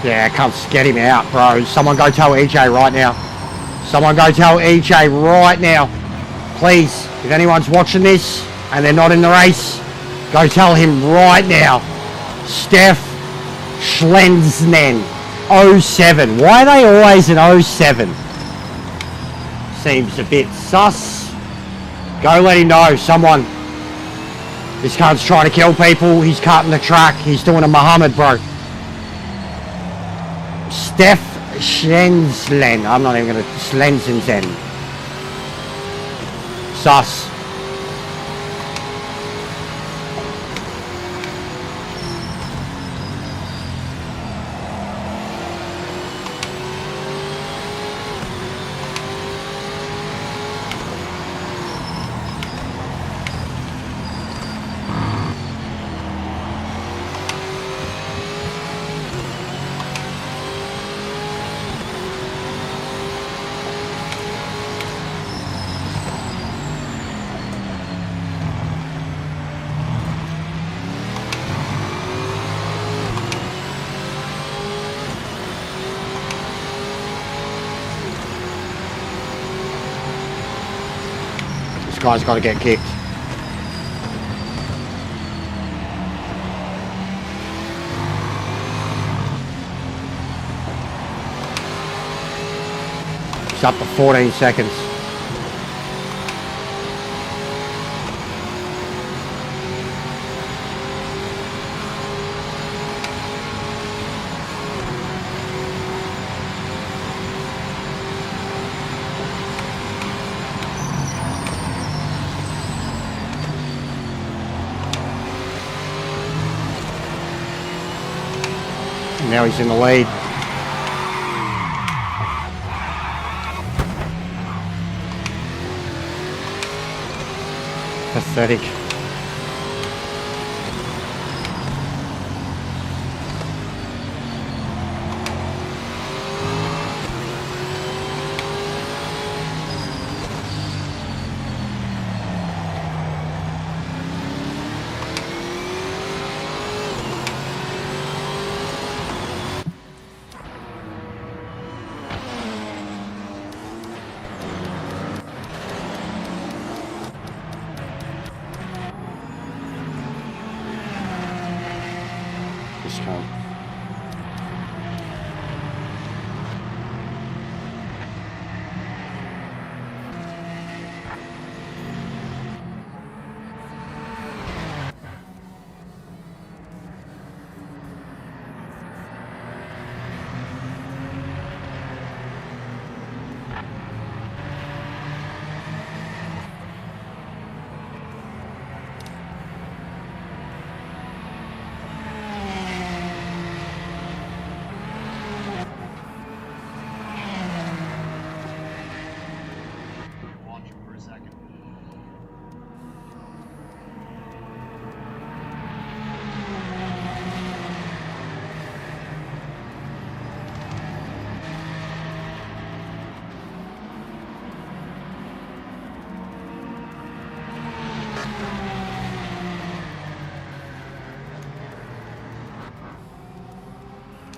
Yeah, can't get him out, bro. Someone go tell EJ right now. Someone go tell EJ right now. Please, if anyone's watching this and they're not in the race, go tell him right now. Steph Schlenznen, 07. Why are they always in 07? Seems a bit sus. Go let him know, someone. This cunt's trying to kill people. He's cutting the track. He's doing a Muhammad, bro. Steph Schlenzlen. I'm not even going to... Schlenzlen. Sus. Guy's got to get kicked. It's up to 14 seconds. Now he's in the lead. Pathetic.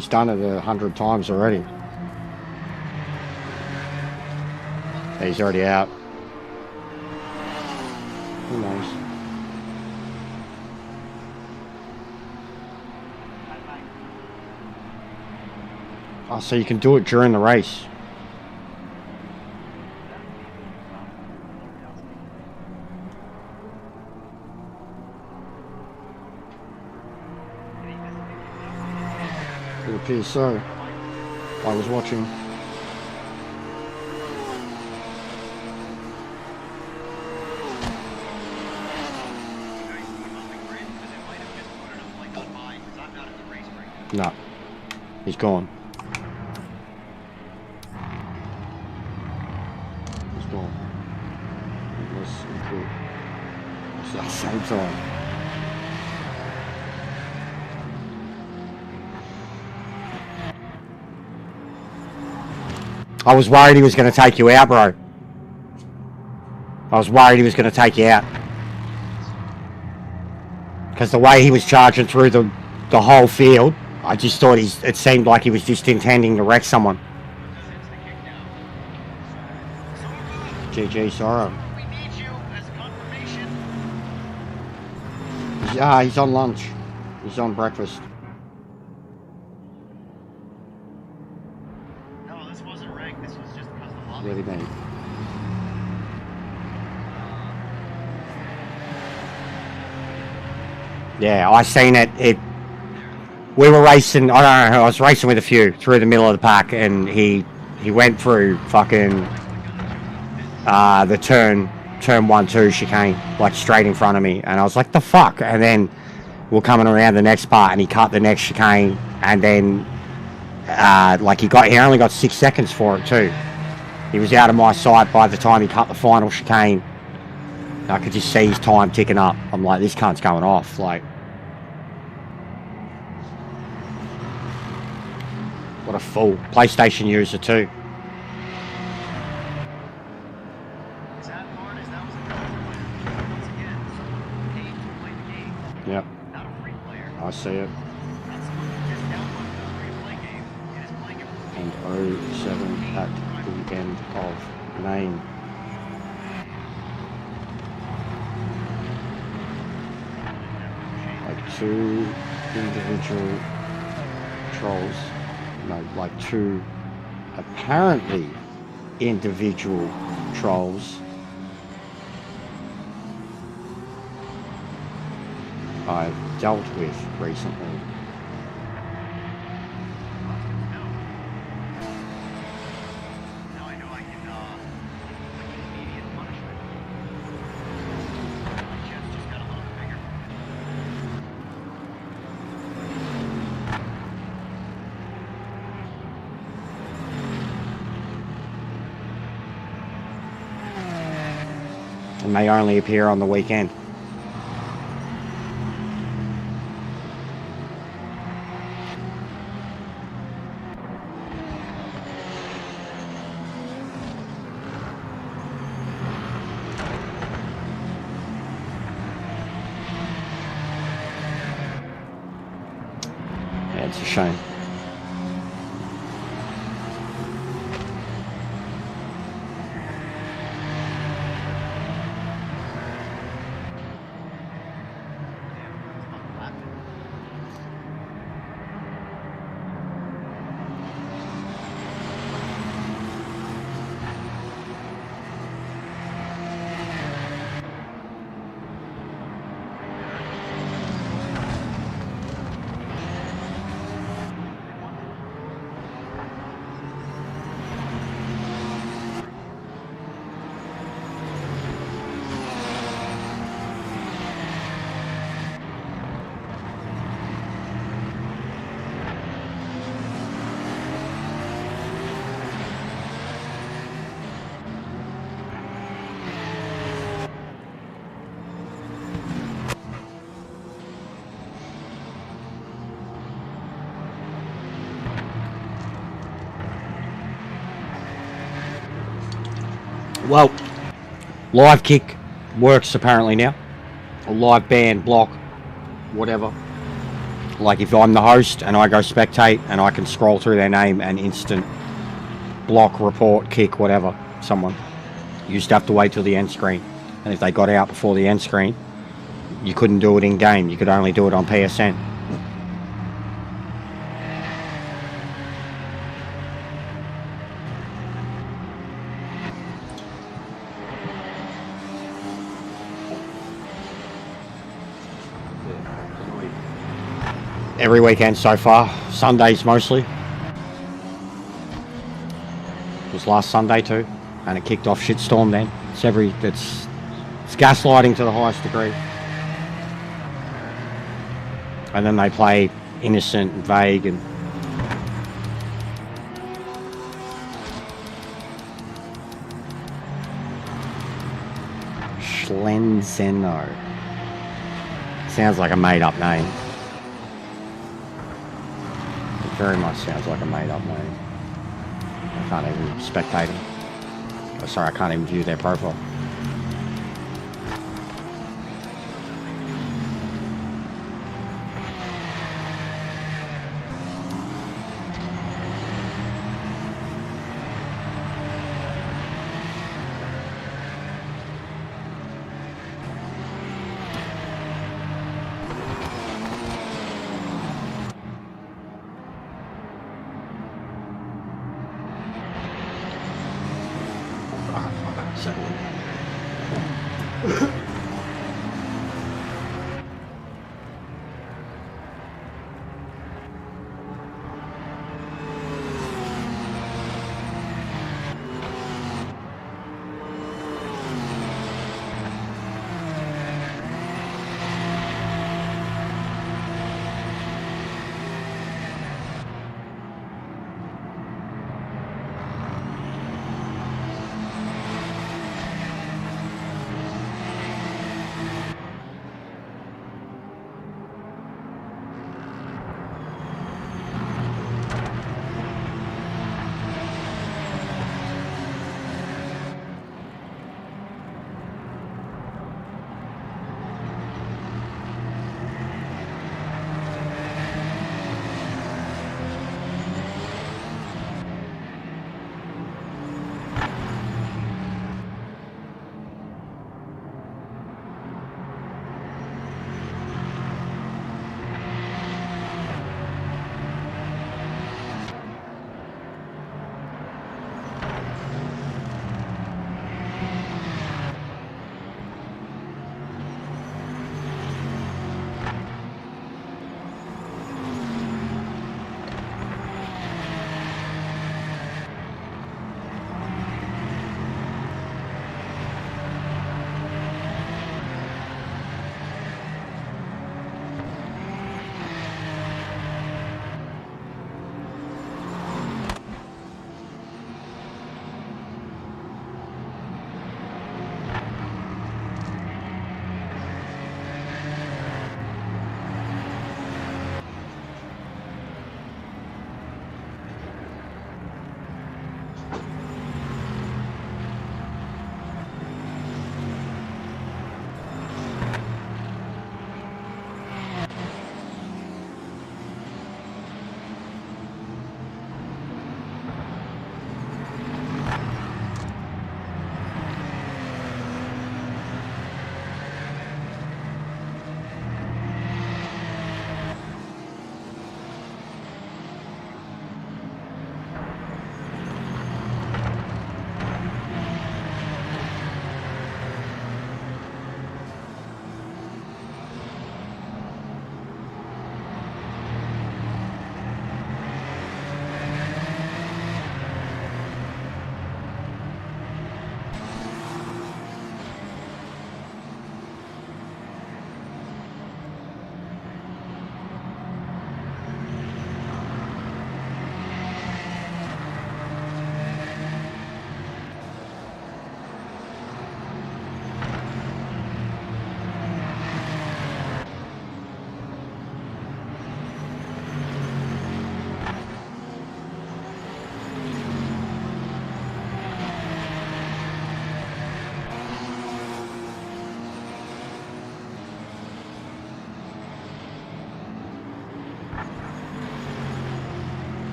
He's done it 100 times already. He's already out. Who knows? Oh, so you can do it during the race. It appears so. I was watching. No. He's gone. He's gone. Unless he could. It's at the same time. I was worried he was going to take you out, bro. I was worried he was going to take you out. Because the way he was charging through the whole field, I just thought it seemed like he was just intending to wreck someone. GG, Sorrow. We need you as confirmation. He's on lunch. He's on breakfast. No, this wasn't ranked. This was just because the lobby. What do you mean? Yeah, I seen it. We were racing. I don't know. I was racing with a few through the middle of the pack, and he went through fucking the turn 1-2 chicane, like straight in front of me, and I was like, the fuck. And then we're coming around the next part, and he cut the next chicane, and then like he only got 6 seconds for it too. He was out of my sight by the time he cut the final chicane. I could just see his time ticking up. I'm like, this cunt's going off. Like, what a fool. PlayStation user too. Is that hard as that was a player? Once again, someone paid to play the game. Yep, Not a free player. I see it. Not someone who just downloaded the free play game. It is playing it for free. And 07 at the end of name. Like two individual trolls. No, like two apparently individual trolls I've dealt with recently. Now I know I can like immediate punishment. My chest just got a little bit bigger. And may only appear on the weekend. Yeah, it's a shame. Well, live kick works apparently now. Or live ban, block, whatever. Like if I'm the host and I go spectate and I can scroll through their name and instant block, report, kick, whatever, someone. You used to have to wait till the end screen. And if they got out before the end screen, you couldn't do it in game. You could only do it on PSN. Every weekend so far, Sundays mostly. It was last Sunday too, and it kicked off shitstorm then. It's gaslighting to the highest degree. And then they play innocent and vague and Schlenzeno. Sounds like a made-up name. It very much sounds like a made-up name. I can't even spectate them. Oh, sorry, I can't even view their profile.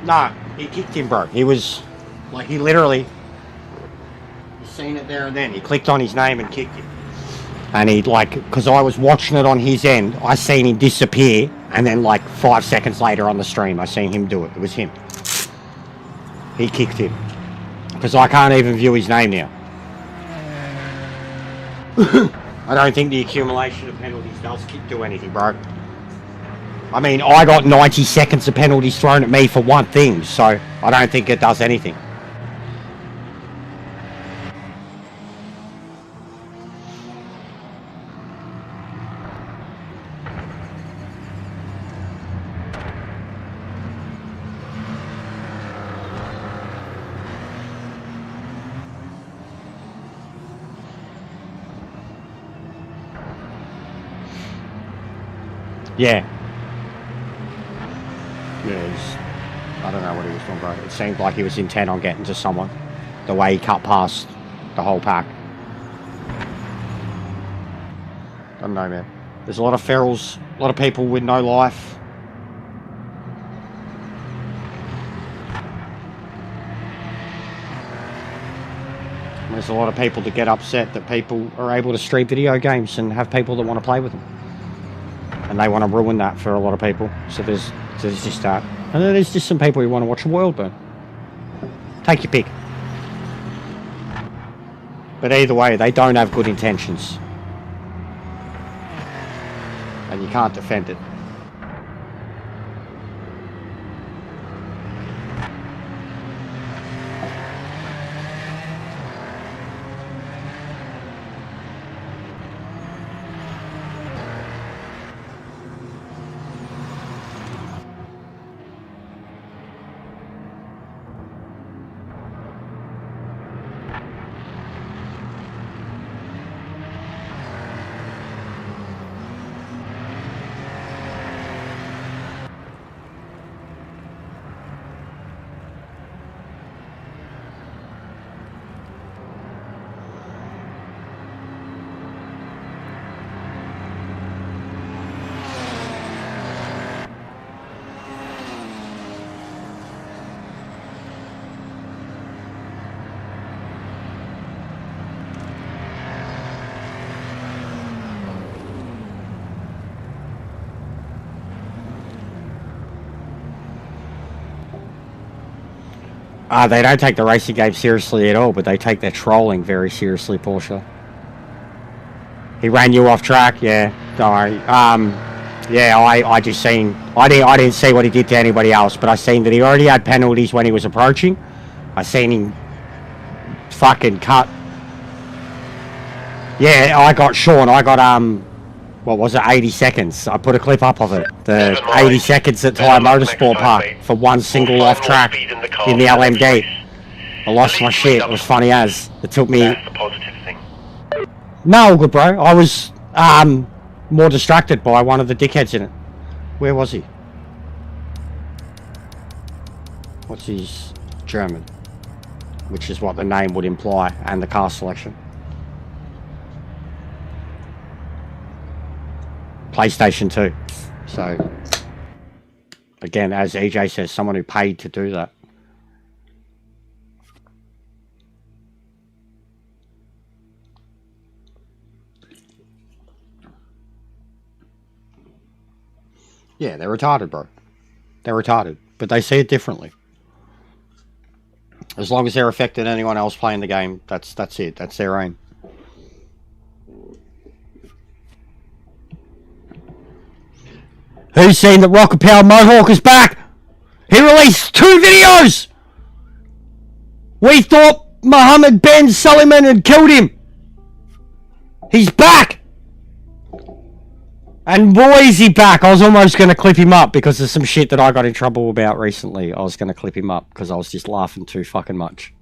No, he kicked him, bro. He was, like, he literally, you seen it there and then. He clicked on his name and kicked him. And he, like, because I was watching it on his end, I seen him disappear, and then, like, 5 seconds later on the stream, I seen him do it. It was him. He kicked him. Because I can't even view his name now. I don't think the accumulation of penalties does do anything, bro. I mean, I got 90 seconds of penalties thrown at me for one thing, so I don't think it does anything. Yeah. I don't know what he was doing, bro. It seemed like he was intent on getting to someone. The way he cut past the whole pack. I don't know, man. There's a lot of ferals, a lot of people with no life. There's a lot of people that get upset that people are able to stream video games and have people that want to play with them. And they want to ruin that for a lot of people. So there's just that. And then there's just some people who want to watch the world burn. Take your pick. But either way, they don't have good intentions. And you can't defend it. They don't take the racing game seriously at all, but they take their trolling very seriously, Porsche. He ran you off track, yeah. Don't worry. Yeah, I just seen. I didn't see what he did to anybody else, but I seen that he already had penalties when he was approaching. I seen him fucking cut. Yeah, I got Sean. I got what was it? 80 seconds. I put a clip up of it. The 80 seconds at Thai Motorsport Park for one single off track in the LMD. I lost my shit. It was funny as. It took me. That's the positive thing. No, good bro. I was more distracted by one of the dickheads in it. Where was he? What's his German? Which is what the name would imply, and the car selection. PlayStation 2. So, again, as EJ says, someone who paid to do that. Yeah, they're retarded, bro. They're retarded, but they see it differently. As long as they're affecting anyone else playing the game, that's it. That's their aim. Who's seen that Rocket Power Mohawk is back? He released 2 videos! We thought Mohammed Ben Suleiman had killed him. He's back! And boy is he back. I was almost going to clip him up because of some shit that I got in trouble about recently. I was going to clip him up because I was just laughing too fucking much.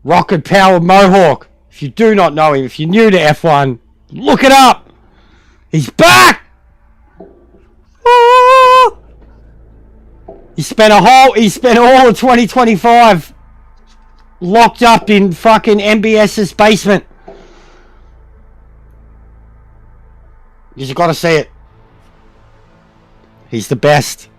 Rocket Power Mohawk. If you do not know him, if you're new to F1, look it up. He's back! He spent all of 2025 locked up in fucking MBS's basement. You just gotta see it. He's the best.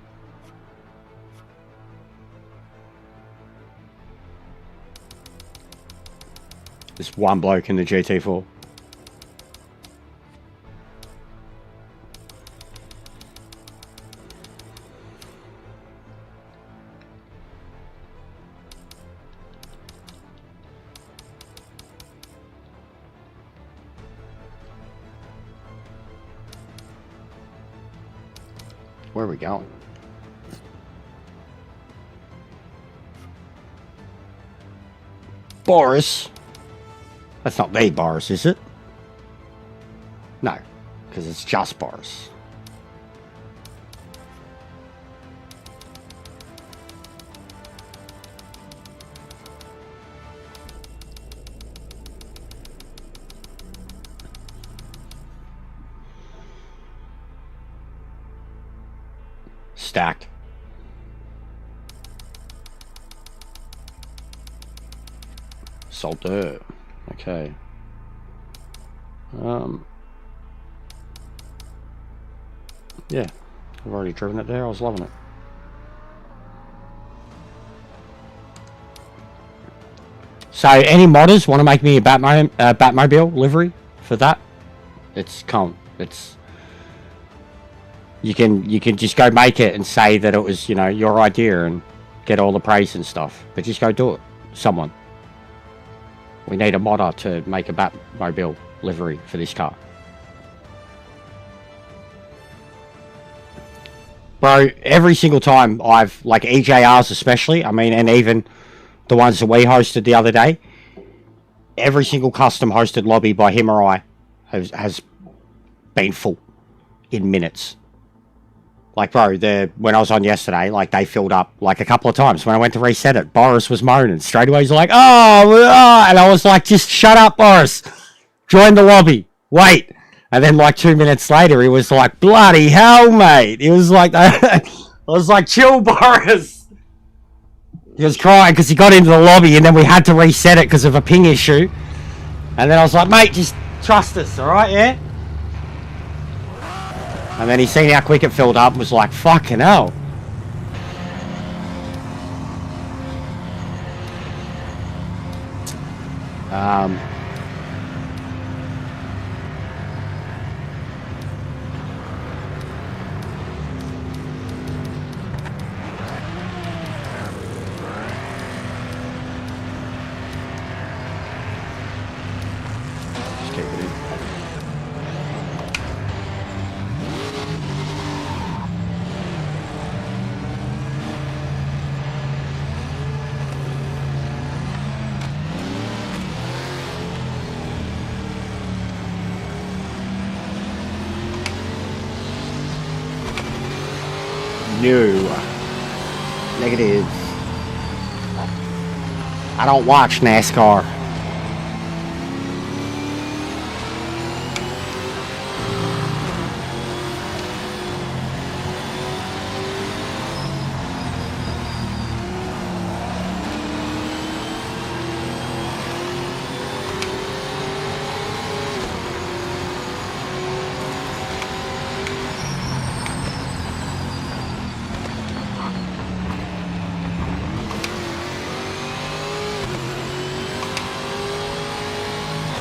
There's one bloke in the GT4. Where are we going? Boris. That's not the Boris, is it? No, because it's just Boris. Stacked. Soldier. Okay. Yeah, I've already driven it there. I was loving it. So, any modders want to make me a Batmobile livery for that? It's you can just go make it and say that it was, you know, your idea and get all the praise and stuff. But just go do it. Someone. We need a modder to make a Batmobile livery for this car. Bro, every single time I've, like EJRs especially, I mean, and even the ones that we hosted the other day, every single custom hosted lobby by him or I has been full in minutes. Like, bro, when I was on yesterday, like, they filled up, like, a couple of times. When I went to reset it, Boris was moaning. Straight away, he's like, oh, and I was like, just shut up, Boris. Join the lobby. Wait. And then, like, 2 minutes later, he was like, bloody hell, mate. He was like, I was like, chill, Boris. He was crying because he got into the lobby, and then we had to reset it because of a ping issue. And then I was like, mate, just trust us, all right, yeah? And then he seen how quick it filled up and was like, fucking hell. Just keep it in. No. Negative. I don't watch NASCAR.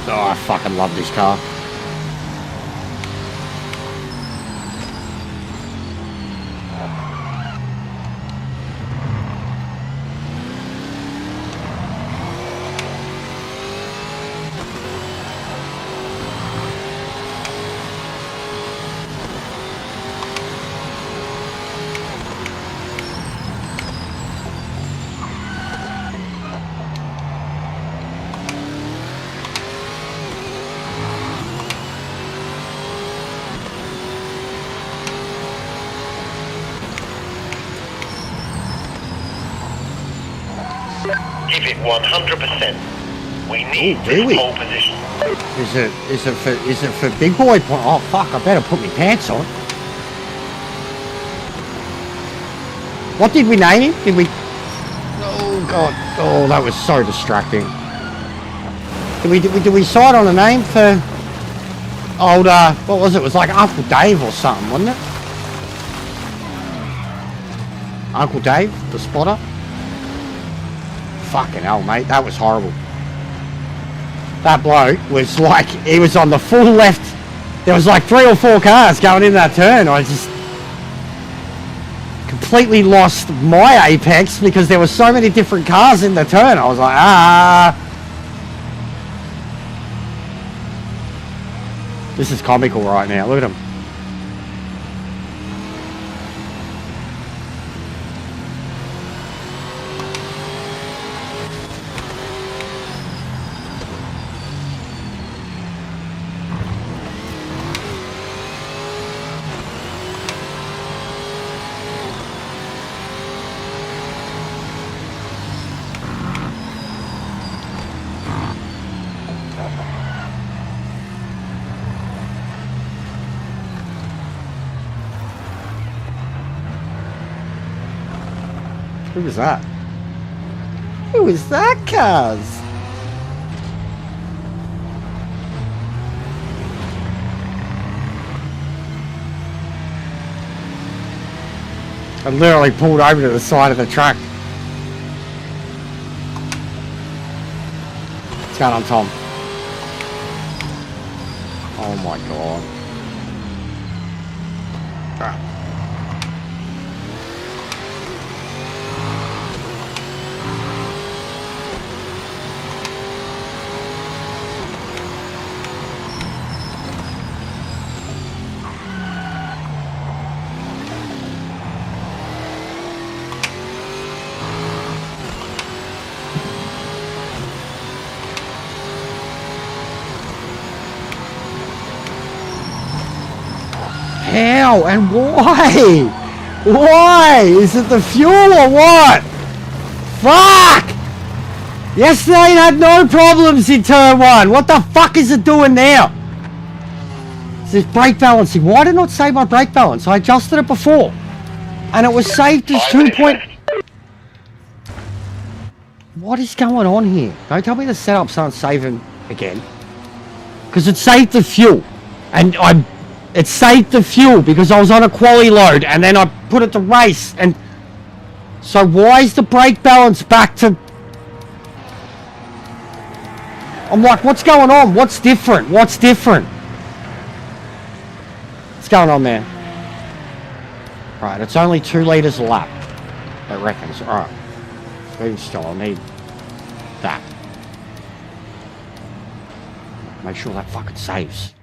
Oh, I fucking love this car. Give it 100%. We need do we? this pole position. Is it for big boy? Oh fuck! I better put my pants on. What did we name him? Did we? Oh god! Oh, that was so distracting. Did we decide on a name for old? What was it? It was like Uncle Dave or something, wasn't it? Uncle Dave, the spotter. Fucking hell, mate, that was horrible. That bloke was like, he was on the full left. There was like 3 or 4 cars going in that turn. I just completely lost my apex because there were so many different cars in the turn. I was like, This is comical right now. Look at him. Who was that? Who was that, cuz? I literally pulled over to the side of the truck. What's going on, Tom? Oh my god. Ah. How and why? Why? Is it the fuel or what? Fuck! Yesterday it had no problems in turn 1. What the fuck is it doing now? It's this brake balancing. Why did it not save my brake balance? I adjusted it before. And it was saved as 2 point... What is going on here? Don't tell me the setup's not saving again. Because it saved the fuel. And it saved the fuel because I was on a quali load and then I put it to race and so why is the brake balance back to... I'm like, what's going on? What's different? What's different? What's going on there? Right, it's only 2 litres a lap. It reckons. Alright. Even still, I'll need that. Make sure that fucking saves.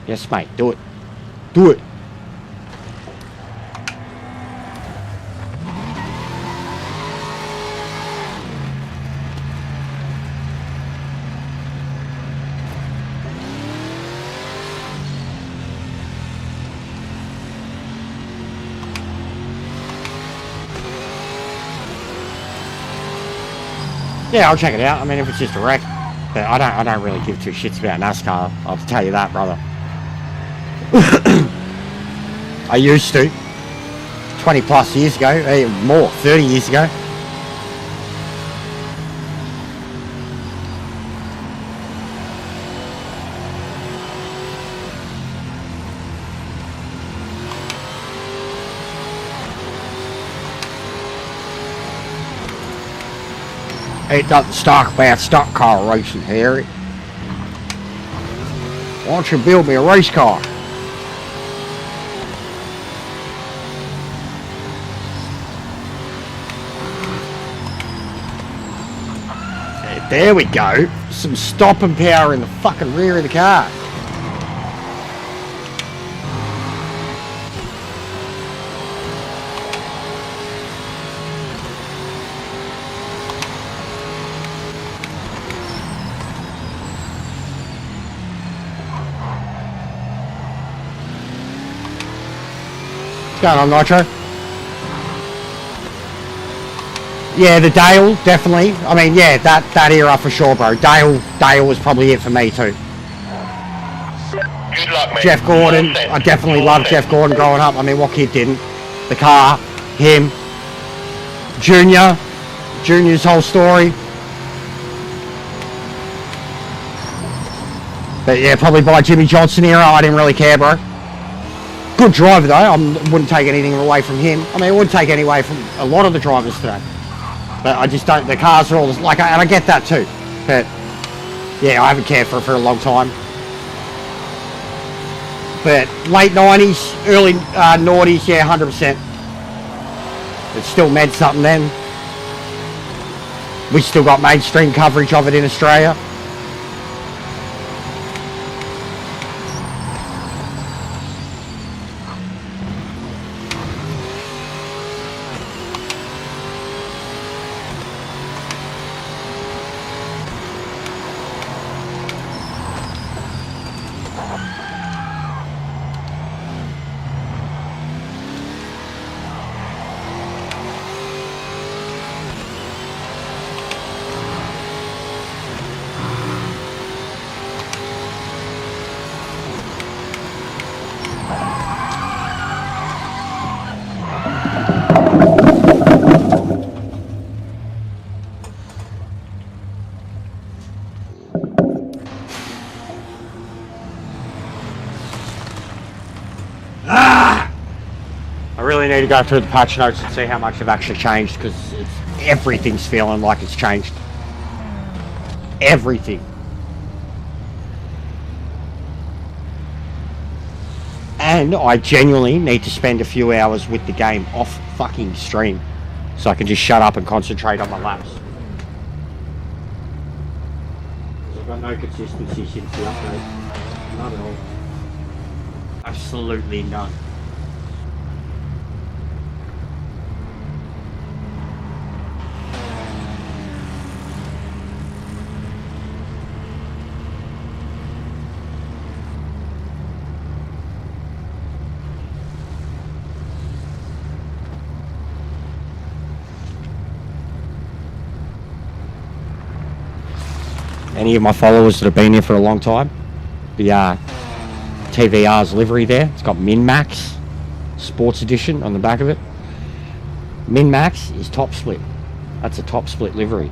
Yes, mate. Do it. Do it. Yeah, I'll check it out. I mean, if it's just a wreck, but I don't really give 2 shits about NASCAR. I'll tell you that, brother. I used to 20 plus years ago, more 30 years ago. It doesn't talk about stock car racing, Harry. Why don't you build me a race car? There we go. Some stopping power in the fucking rear of the car. What's going on, Nitro? Yeah, the Dale, definitely. I mean, yeah, that era for sure, bro. Dale was probably it for me too. Good luck, mate. Jeff Gordon, I definitely loved Jeff Gordon growing up. I mean, what kid didn't? The car, him, Junior's whole story. But yeah, probably by Jimmy Johnson era, I didn't really care, bro. Good driver though, I wouldn't take anything away from him. I mean, I wouldn't take any away from a lot of the drivers today. But I just don't, the cars are all, like, and I get that too. But, yeah, I haven't cared for it for a long time. But late 90s, early noughties, yeah, 100%. It still meant something then. We still got mainstream coverage of it in Australia. really need to go through the patch notes and see how much have actually changed, because everything's feeling like it's changed. Everything. And I genuinely need to spend a few hours with the game off fucking stream, so I can just shut up and concentrate on my laps. I've got no consistency since the update. None at all. Absolutely none. Any of my followers that have been here for a long time, the TVR's livery there, it's got Min-Max Sports Edition on the back of it. Min-Max is top split. That's a top split livery.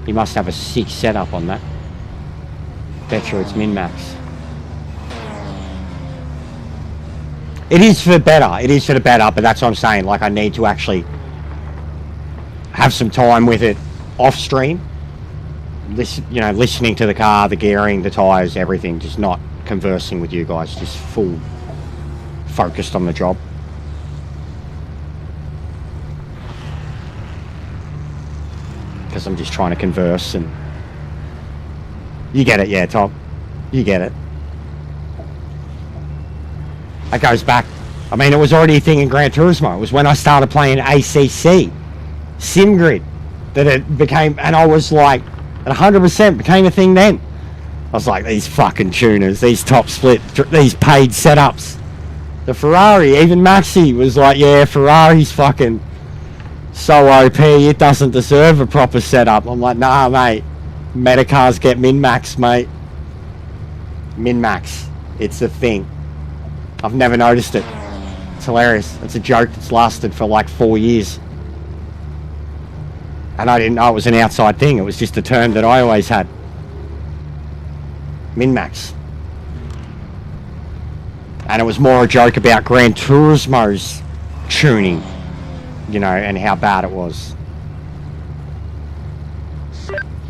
You must have a sick setup on that. Bet you it's Min-Max. It is for the better. It is for the better, but that's what I'm saying. Like, I need to actually have some time with it off stream. Listening to the car, the gearing, the tyres, everything, just not conversing with you guys, just full focused on the job. Because I'm just trying to converse, and you get it, yeah, Tom, you get it. That goes back, I mean, it was already a thing in Gran Turismo. It was when I started playing ACC SimGrid that it became, and I was like, at 100% became a thing then. I was like, these fucking tuners, these top split, these paid setups. The Ferrari, even Maxi was like, yeah, Ferrari's fucking so OP, it doesn't deserve a proper setup. I'm like, nah, mate. Metacars get Min-Max, mate. Min-Max. It's a thing. I've never noticed it. It's hilarious. It's a joke that's lasted for like 4 years. And I didn't know it was an outside thing. It was just a term that I always had. Min-Max. And it was more a joke about Gran Turismo's tuning, and how bad it was.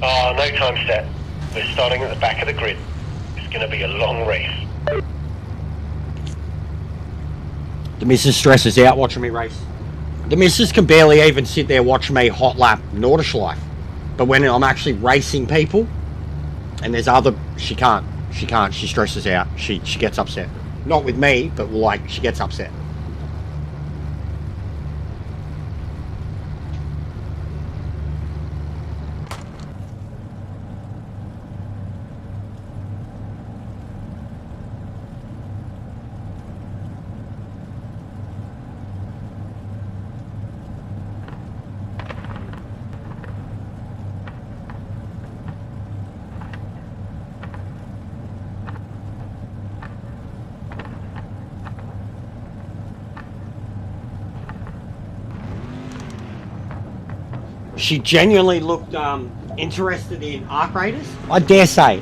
Oh, no time set. We're starting at the back of the grid. It's going to be a long race. The missus stresses out watching me race. The missus can barely even sit there watching me hot lap Nordschleife. But when I'm actually racing people, and there's other, she can't, she stresses out, she gets upset. Not with me, but like, she gets upset. She genuinely looked interested in Arc Raiders. I dare say,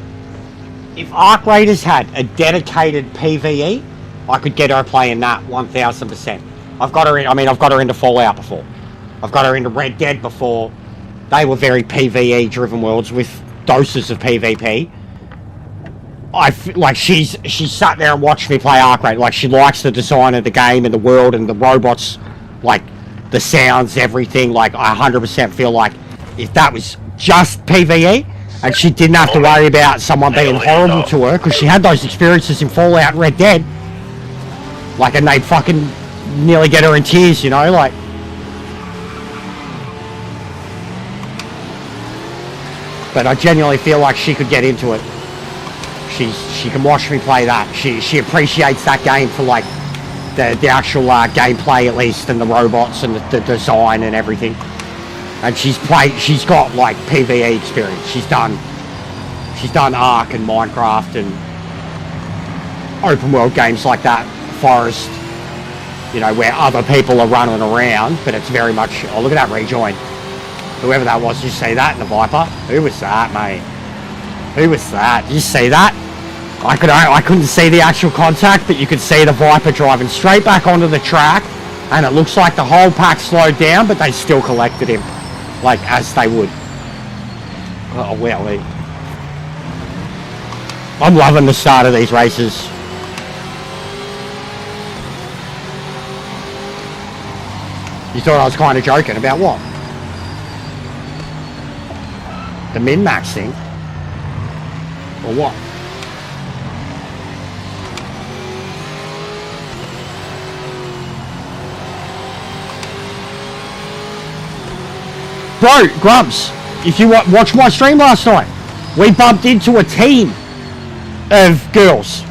if Arc Raiders had a dedicated PvE, I could get her playing that 1000%. I've got her into Fallout before. I've got her into Red Dead before. They were very PvE driven worlds with doses of PvP. She's sat there and watched me play Arc Raiders. Like, she likes the design of the game and the world and the robots, like the sounds, everything. Like, I 100% feel like if that was just PvE and she didn't have to worry about someone being horrible to her, because she had those experiences in Fallout and Red Dead, like, and they'd fucking nearly get her in tears, like. But I genuinely feel like she could get into it. She can watch me play that. She appreciates that game for, like, the actual gameplay, at least, and the robots and the design and everything. And she's got like PvE experience. She's done Ark and Minecraft and open world games like that, Forest, where other people are running around, but it's very much, oh, look at that rejoin. Whoever that was, did you see that in the Viper? Who was that, mate? Who was that? Did you see that? I couldn't see the actual contact, but you could see the Viper driving straight back onto the track And it looks like the whole pack slowed down, but they still collected him, like as they would. Oh, well, I'm loving the start of these races. You thought I was kind of joking about what? The min-max thing? Or what? Bro, Grumps, if you watch my stream last night, we bumped into a team of girls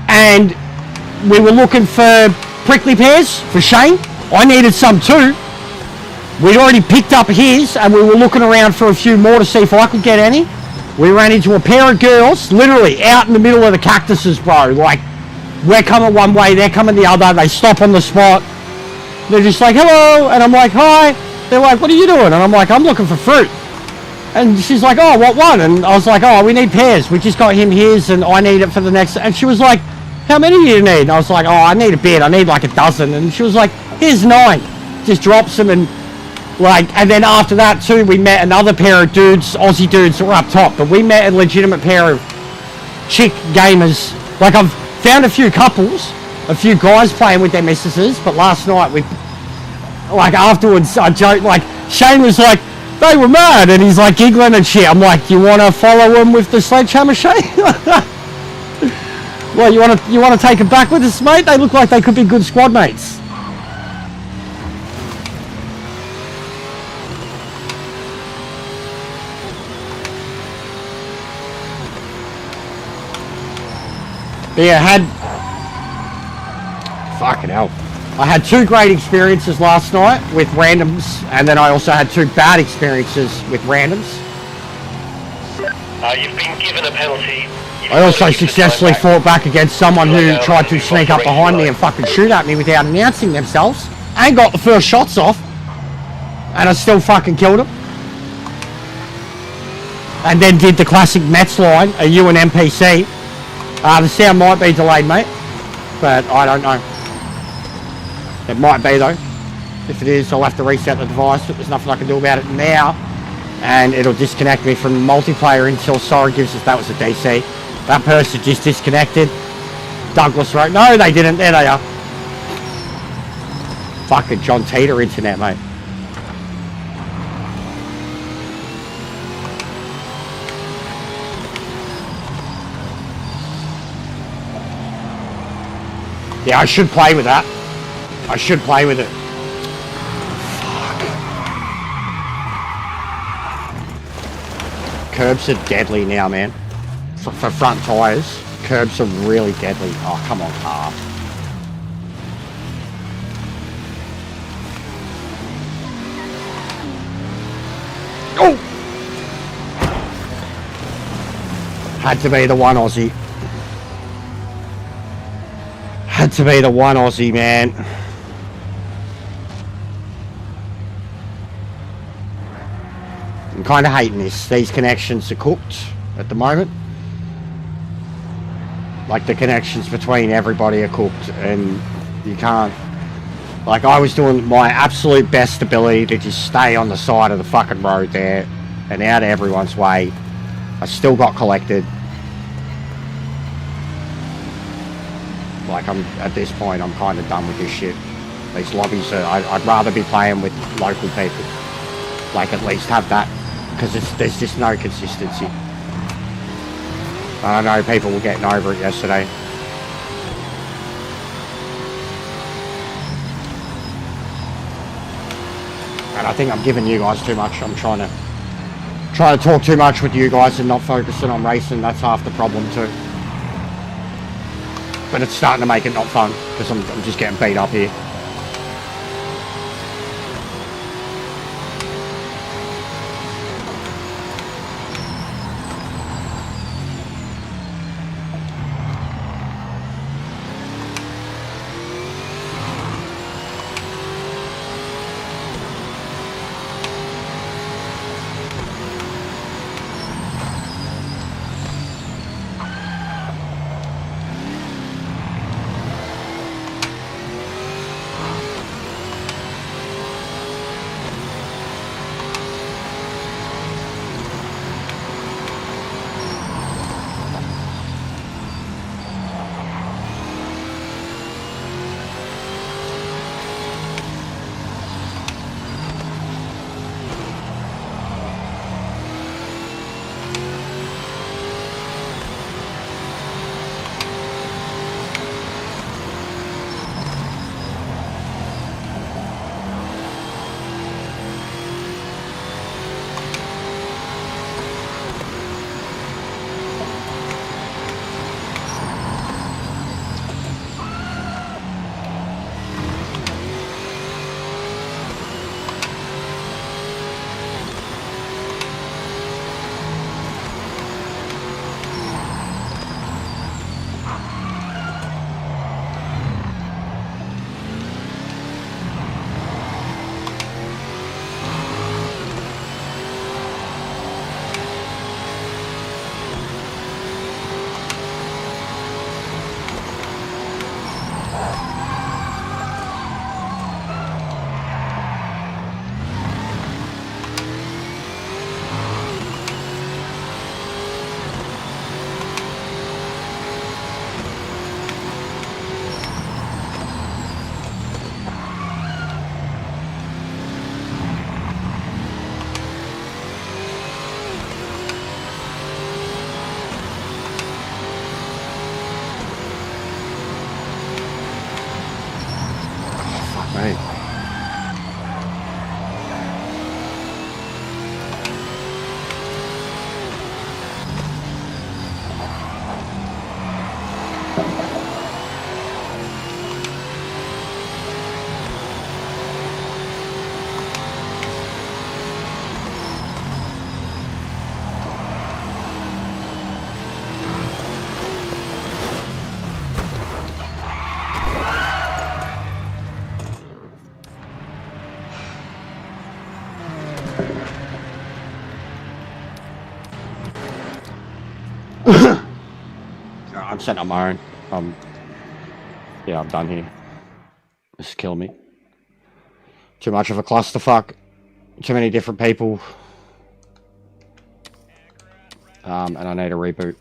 and we were looking for prickly pears for Shane. I needed some too. We'd already picked up his and we were looking around for a few more to see if I could get any. We ran into a pair of girls literally out in the middle of the cactuses, bro. Like, we're coming one way, they're coming the other. They stop on the spot. They're just like, hello. And I'm like, hi. They're like, what are you doing? And I'm like, I'm looking for fruit. And she's like, oh, what one? And I was like, oh, we need pears. We just got him his and I need it for the next. And she was like, how many do you need? And I was like, oh, I need a bit. I need like a dozen. And she was like, here's 9. Just drops them and like, and then after that too, we met another pair of dudes, Aussie dudes that were up top. But we met a legitimate pair of chick gamers. Like, I've found a few couples, a few guys playing with their missuses. But last night we, like afterwards, I joked, like Shane was like, they were mad, and he's like giggling and shit. I'm like, do you want to follow him with the sledgehammer, Shane? Well, you want to take them back with us, mate? They look like they could be good squad mates. But yeah, fucking hell. I had 2 great experiences last night with randoms, and then I also had 2 bad experiences with randoms. You've been given a penalty. I also successfully fought back against someone who tried to sneak up behind me and fucking shoot at me without announcing themselves, and got the first shots off, and I still fucking killed him. And then did the classic Mets line, are you an NPC? The sound might be delayed, mate, but I don't know. It might be though. If it is, I'll have to reset the device, but there's nothing I can do about it now. And it'll disconnect me from multiplayer until Sora gives us, that was a DC. That person just disconnected. Douglas wrote, no they didn't, there they are. Fucking John Teeter internet, mate. Yeah, I should play with that. I should play with it. Fuck. Curbs are deadly now, man. For front tyres, curbs are really deadly. Oh, come on, car. Oh! Had to be the one Aussie. Had to be the one Aussie, man. I'm kind of hating this. These connections are cooked at the moment. Like, the connections between everybody are cooked and you can't. Like, I was doing my absolute best ability to just stay on the side of the fucking road there and out of everyone's way. I still got collected. Like, I'm at this point, I'm kind of done with this shit. These lobbies are, I'd rather be playing with local people. Like, at least have that, because there's just no consistency. I know people were getting over it yesterday. And I think I'm giving you guys too much. I'm trying to talk too much with you guys and not focusing on racing. That's half the problem too. But it's starting to make it not fun, because I'm just getting beat up here. I'm setting up my own. Yeah, I'm done here. This is killing me. Too much of a clusterfuck. Too many different people. And I need a reboot.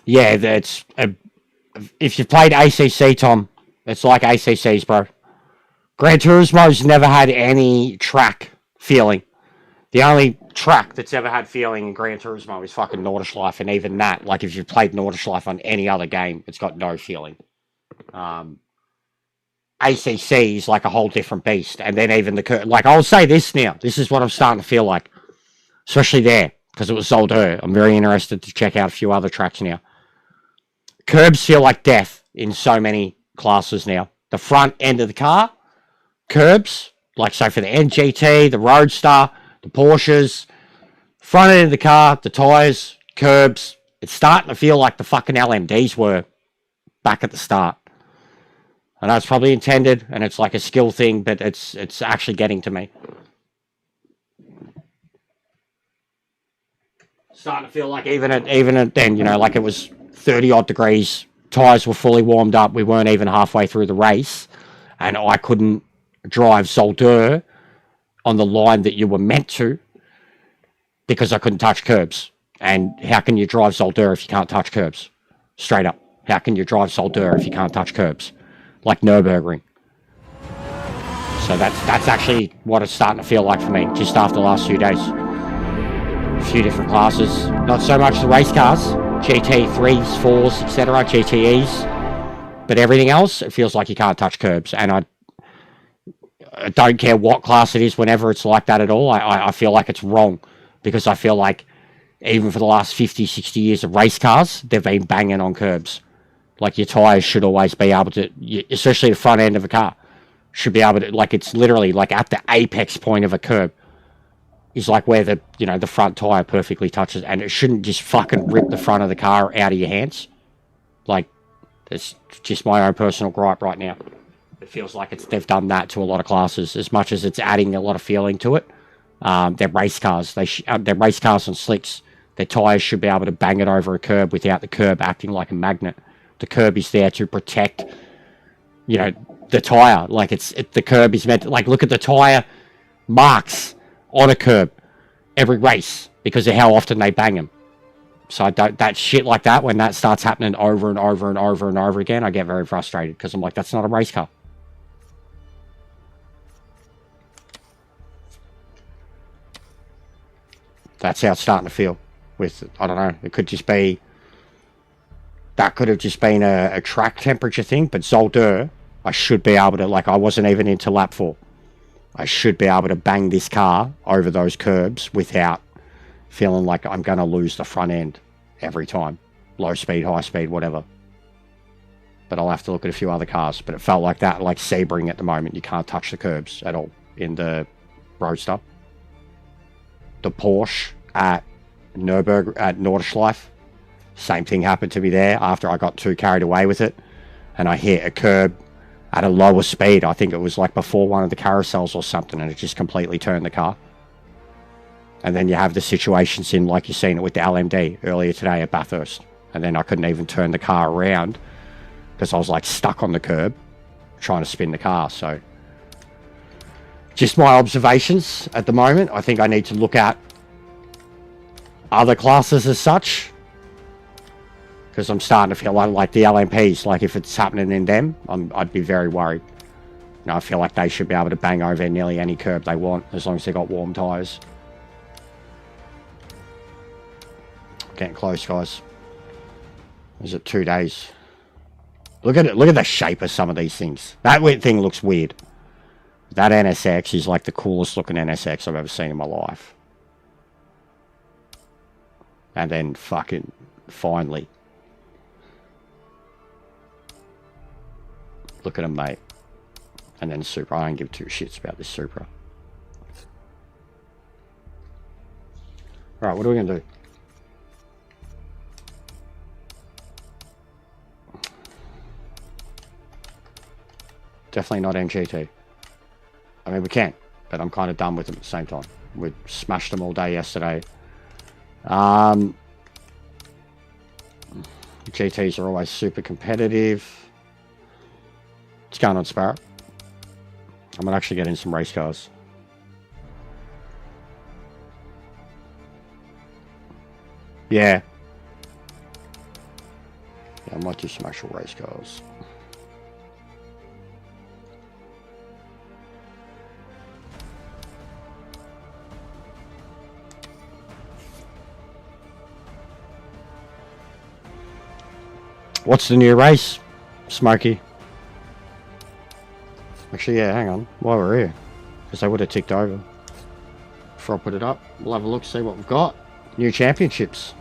Yeah, it's... if you've played ACC, Tom, it's like ACCs, bro. Gran Turismo's never had any track feeling. The only track that's ever had feeling in Gran Turismo is fucking Nordschleife, and even that, like if you've played Nordschleife on any other game, it's got no feeling. ACC is like a whole different beast, and then even the like I'll say this now, this is what I'm starting to feel like, especially there because it was Zolder. I'm very interested to check out a few other tracks now. Curbs feel like death in so many classes now. The front end of the car, curbs, like so for the NGT, the Roadster, the Porsches, front end of the car, the tyres, curbs. It's starting to feel like the fucking LMDs were back at the start. I know it's probably intended, and it's like a skill thing, but it's actually getting to me. Starting to feel like even at then, you know, like it was 30 odd degrees, tyres were fully warmed up, we weren't even halfway through the race, and I couldn't drive Zolder on the line that you were meant to because I couldn't touch curbs. And how can you drive Zolder if you can't touch curbs? Straight up. How can you drive Zolder if you can't touch curbs? Like Nürburgring. So that's actually what it's starting to feel like for me, just after the last few days. A few different classes. Not so much the race cars, GT3s, 4s, etc., GTEs. But everything else, it feels like you can't touch curbs. And I don't care what class it is whenever it's like that at all. I feel like it's wrong. Because I feel like even for the last 50, 60 years of race cars, they've been banging on curbs. Like your tyres should always be able to, especially the front end of a car, should be able to, like it's literally like at the apex point of a curb is like where the, you know, the front tyre perfectly touches, and it shouldn't just fucking rip the front of the car out of your hands. Like, it's just my own personal gripe right now. It feels like they've done that to a lot of classes, as much as it's adding a lot of feeling to it. They're race cars. They're race cars on slicks. Their tyres should be able to bang it over a curb without the curb acting like a magnet. The curb is there to protect, you know, the tyre. Like the curb is meant to, like, look at the tyre marks on a curb every race because of how often they bang them. So I don't, that shit like that, when that starts happening over and over and over and over again, I get very frustrated because I'm like, that's not a race car. That's how it's starting to feel with, I don't know, it could just be, that could have just been a track temperature thing, but Zolder, I should be able to, like, I wasn't even into lap 4. I should be able to bang this car over those curbs without feeling like I'm going to lose the front end every time. Low speed, high speed, whatever. But I'll have to look at a few other cars. But it felt like that, like Sebring at the moment. You can't touch the curbs at all in the Roadster. The Porsche at Nordschleife. Same thing happened to me there after I got too carried away with it. And I hit a curb at a lower speed. I think it was like before one of the carousels or something, and it just completely turned the car. And then you have the situations in, like you've seen it with the LMD earlier today at Bathurst. And then I couldn't even turn the car around because I was like stuck on the curb trying to spin the car. So just my observations at the moment. I think I need to look at other classes as such, because I'm starting to feel like the LMPs, like if it's happening in them, I'd be very worried. You know, I feel like they should be able to bang over nearly any curb they want as long as they got warm tyres. Getting close, guys. Is it 2 days? Look at it. Look at the shape of some of these things. That thing looks weird. That NSX is like the coolest looking NSX I've ever seen in my life. And then fucking finally. Look at him, mate. And then Supra. I don't give two shits about this Supra. Alright, what are we going to do? Definitely not MGT. I mean, we can. but I'm kind of done with them at the same time. We smashed them all day yesterday. GTs are always super competitive. What's going on, Sparrow? I'm gonna actually get in some race cars. Yeah. I might do some actual race cars. What's the new race, Smokey? Actually, yeah, hang on. While we're here, because they would have ticked over. Before I put it up, we'll have a look, see what we've got. New championships.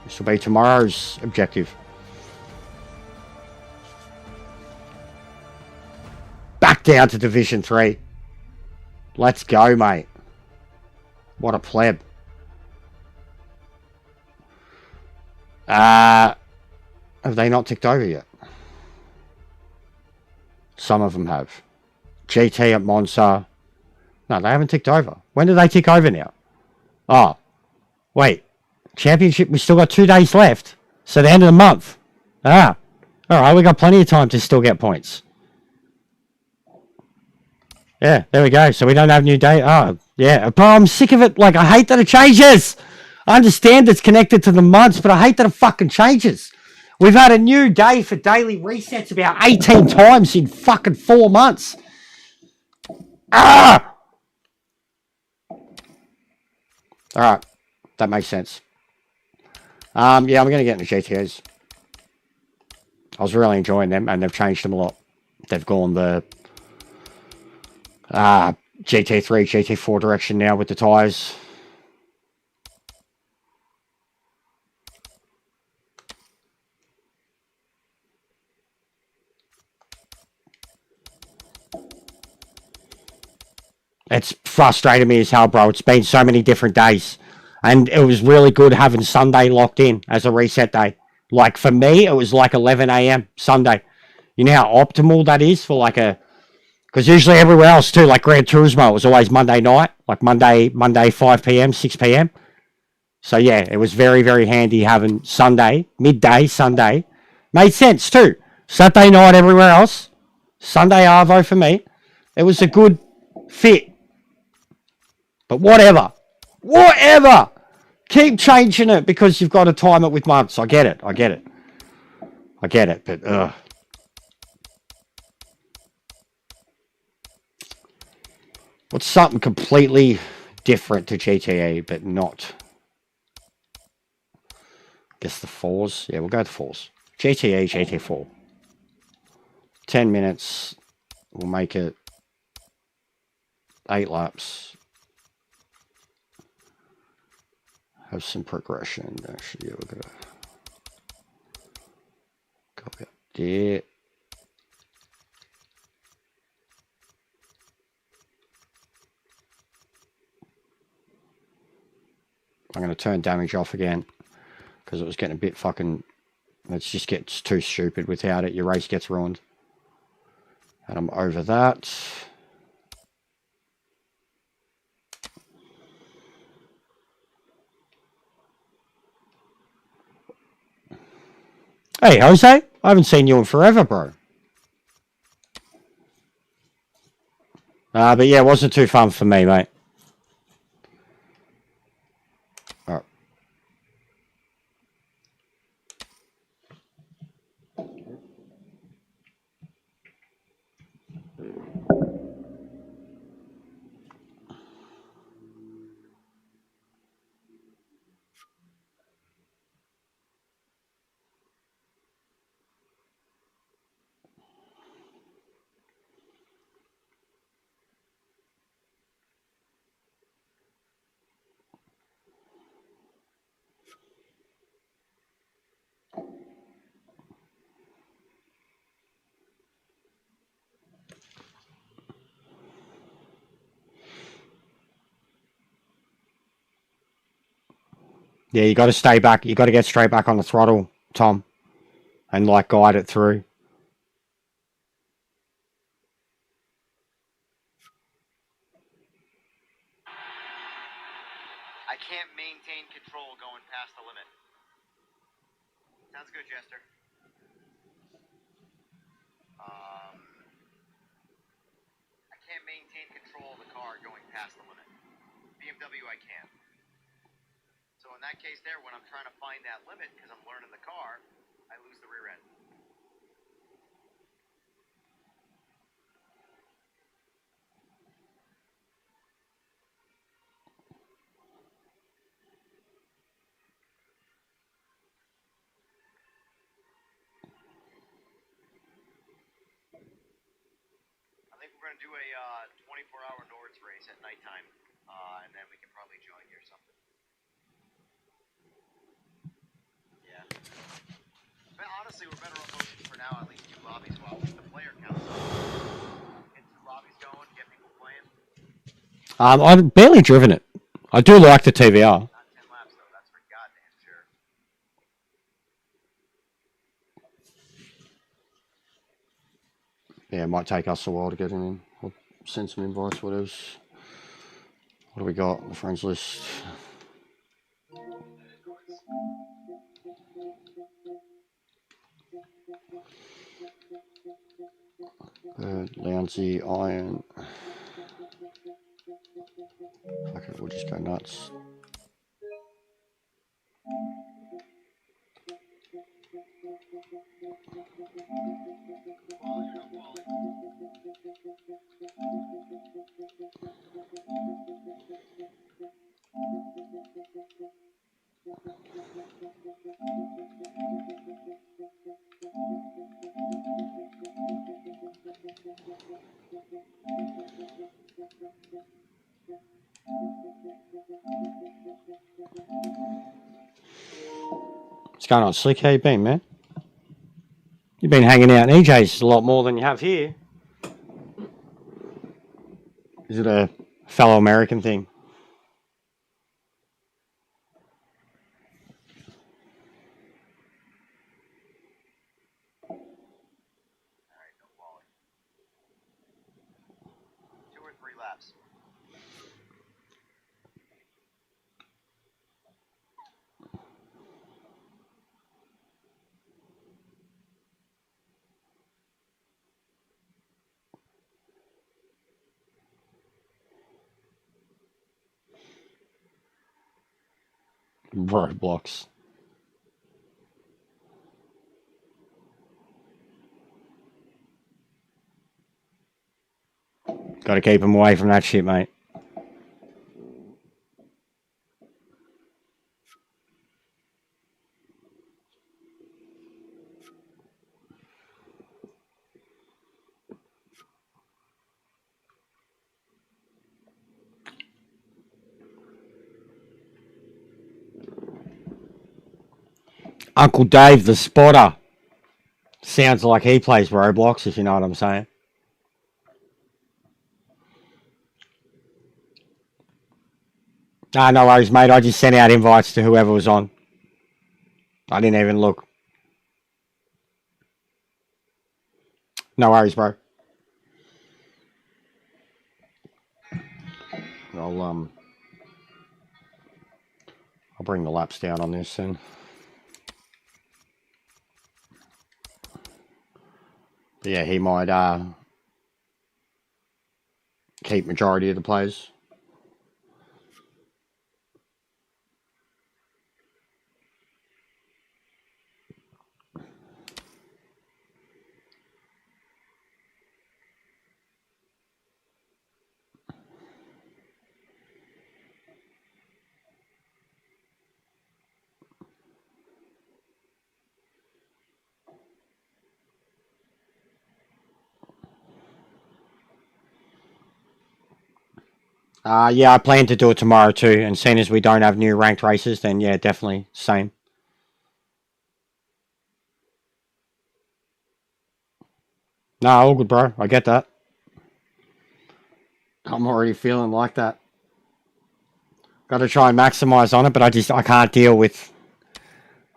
This will be tomorrow's objective. Back down to Division 3. Let's go, mate. What a pleb. Have they not ticked over yet? Some of them have. GT at Monza. No, they haven't ticked over. When do they tick over now? Oh, wait. Championship, we still got 2 days left. So the end of the month. Ah, all right, we got plenty of time to still get points. Yeah, there we go. So we don't have new day. Oh, yeah. But I'm sick of it. Like, I hate that it changes. I understand it's connected to the months, but I hate that it fucking changes. We've had a new day for daily resets about 18 times in fucking 4 months. Ah! All right. That makes sense. Yeah, I'm going to get into GTAs. I was really enjoying them, and they've changed them a lot. They've gone the GT3, GT4 direction now with the tyres. It's frustrated me as hell, bro. It's been so many different days. And it was really good having Sunday locked in as a reset day. Like, for me, it was like 11 a.m. Sunday. You know how optimal that is for like a... Because usually everywhere else too, like Gran Turismo, it was always Monday night. Like Monday 5 p.m., 6 p.m. So yeah, it was very, very handy having Sunday, midday Sunday. Made sense too. Saturday night everywhere else. Sunday Arvo for me. It was a good fit. But whatever. Whatever. Keep changing it because you've got to time it with months. I get it. I get it. I get it. But, what's something completely different to GTA, but not... I guess the 4s. Yeah, we'll go with the 4s. GTA, GT4. 10 minutes. We'll make it 8 laps. Have some progression. Actually, yeah, we're gonna copy up there. I'm going to turn damage off again because it was getting a bit fucking... It just gets too stupid without it. Your race gets ruined. And I'm over that. Hey, Jose. I haven't seen you in forever, bro. But yeah, it wasn't too fun for me, mate. All right. Yeah, you got to stay back. You got to get straight back on the throttle, Tom, and like guide it through. I can't maintain control going past the limit. Sounds good, Jester. I can't maintain control of the car going past the limit. BMW, I can. So in that case there, when I'm trying to find that limit, because I'm learning the car, I lose the rear end. I think we're going to do a 24-hour Nords race at nighttime, and then we can probably join you or something. Yeah. But honestly, we're better off hosting for now, at least 2 lobbies while the player counts up. Get 2 lobbies going, get people playing. I've barely driven it. I do like the TVR. Not 10 laps, though. That's for goddamn sure. Yeah, it might take us a while to get him in. We'll send some invites, whatever. What do we got on the friends list? Lounsey, Iron. Okay, we'll just go nuts. What's going on, Slick? How you been, man? You've been hanging out in EJ's a lot more than you have here. Is it a fellow American thing? Alright, no Wally. 2 or 3 laps. Roadblocks. Got to keep them away from that shit, mate. Uncle Dave the Spotter. Sounds like he plays Roblox, if you know what I'm saying. Nah, no worries, mate. I just sent out invites to whoever was on. I didn't even look. No worries, bro. I'll bring the laps down on this then. But yeah, he might keep majority of the players. Yeah, I plan to do it tomorrow too. And seeing as we don't have new ranked races, then yeah, definitely same. No, all good, bro. I get that. I'm already feeling like that. Got to try and maximize on it, but I can't deal with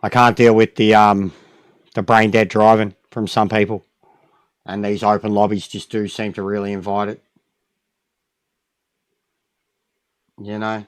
the brain dead driving from some people, and these open lobbies just do seem to really invite it. You know.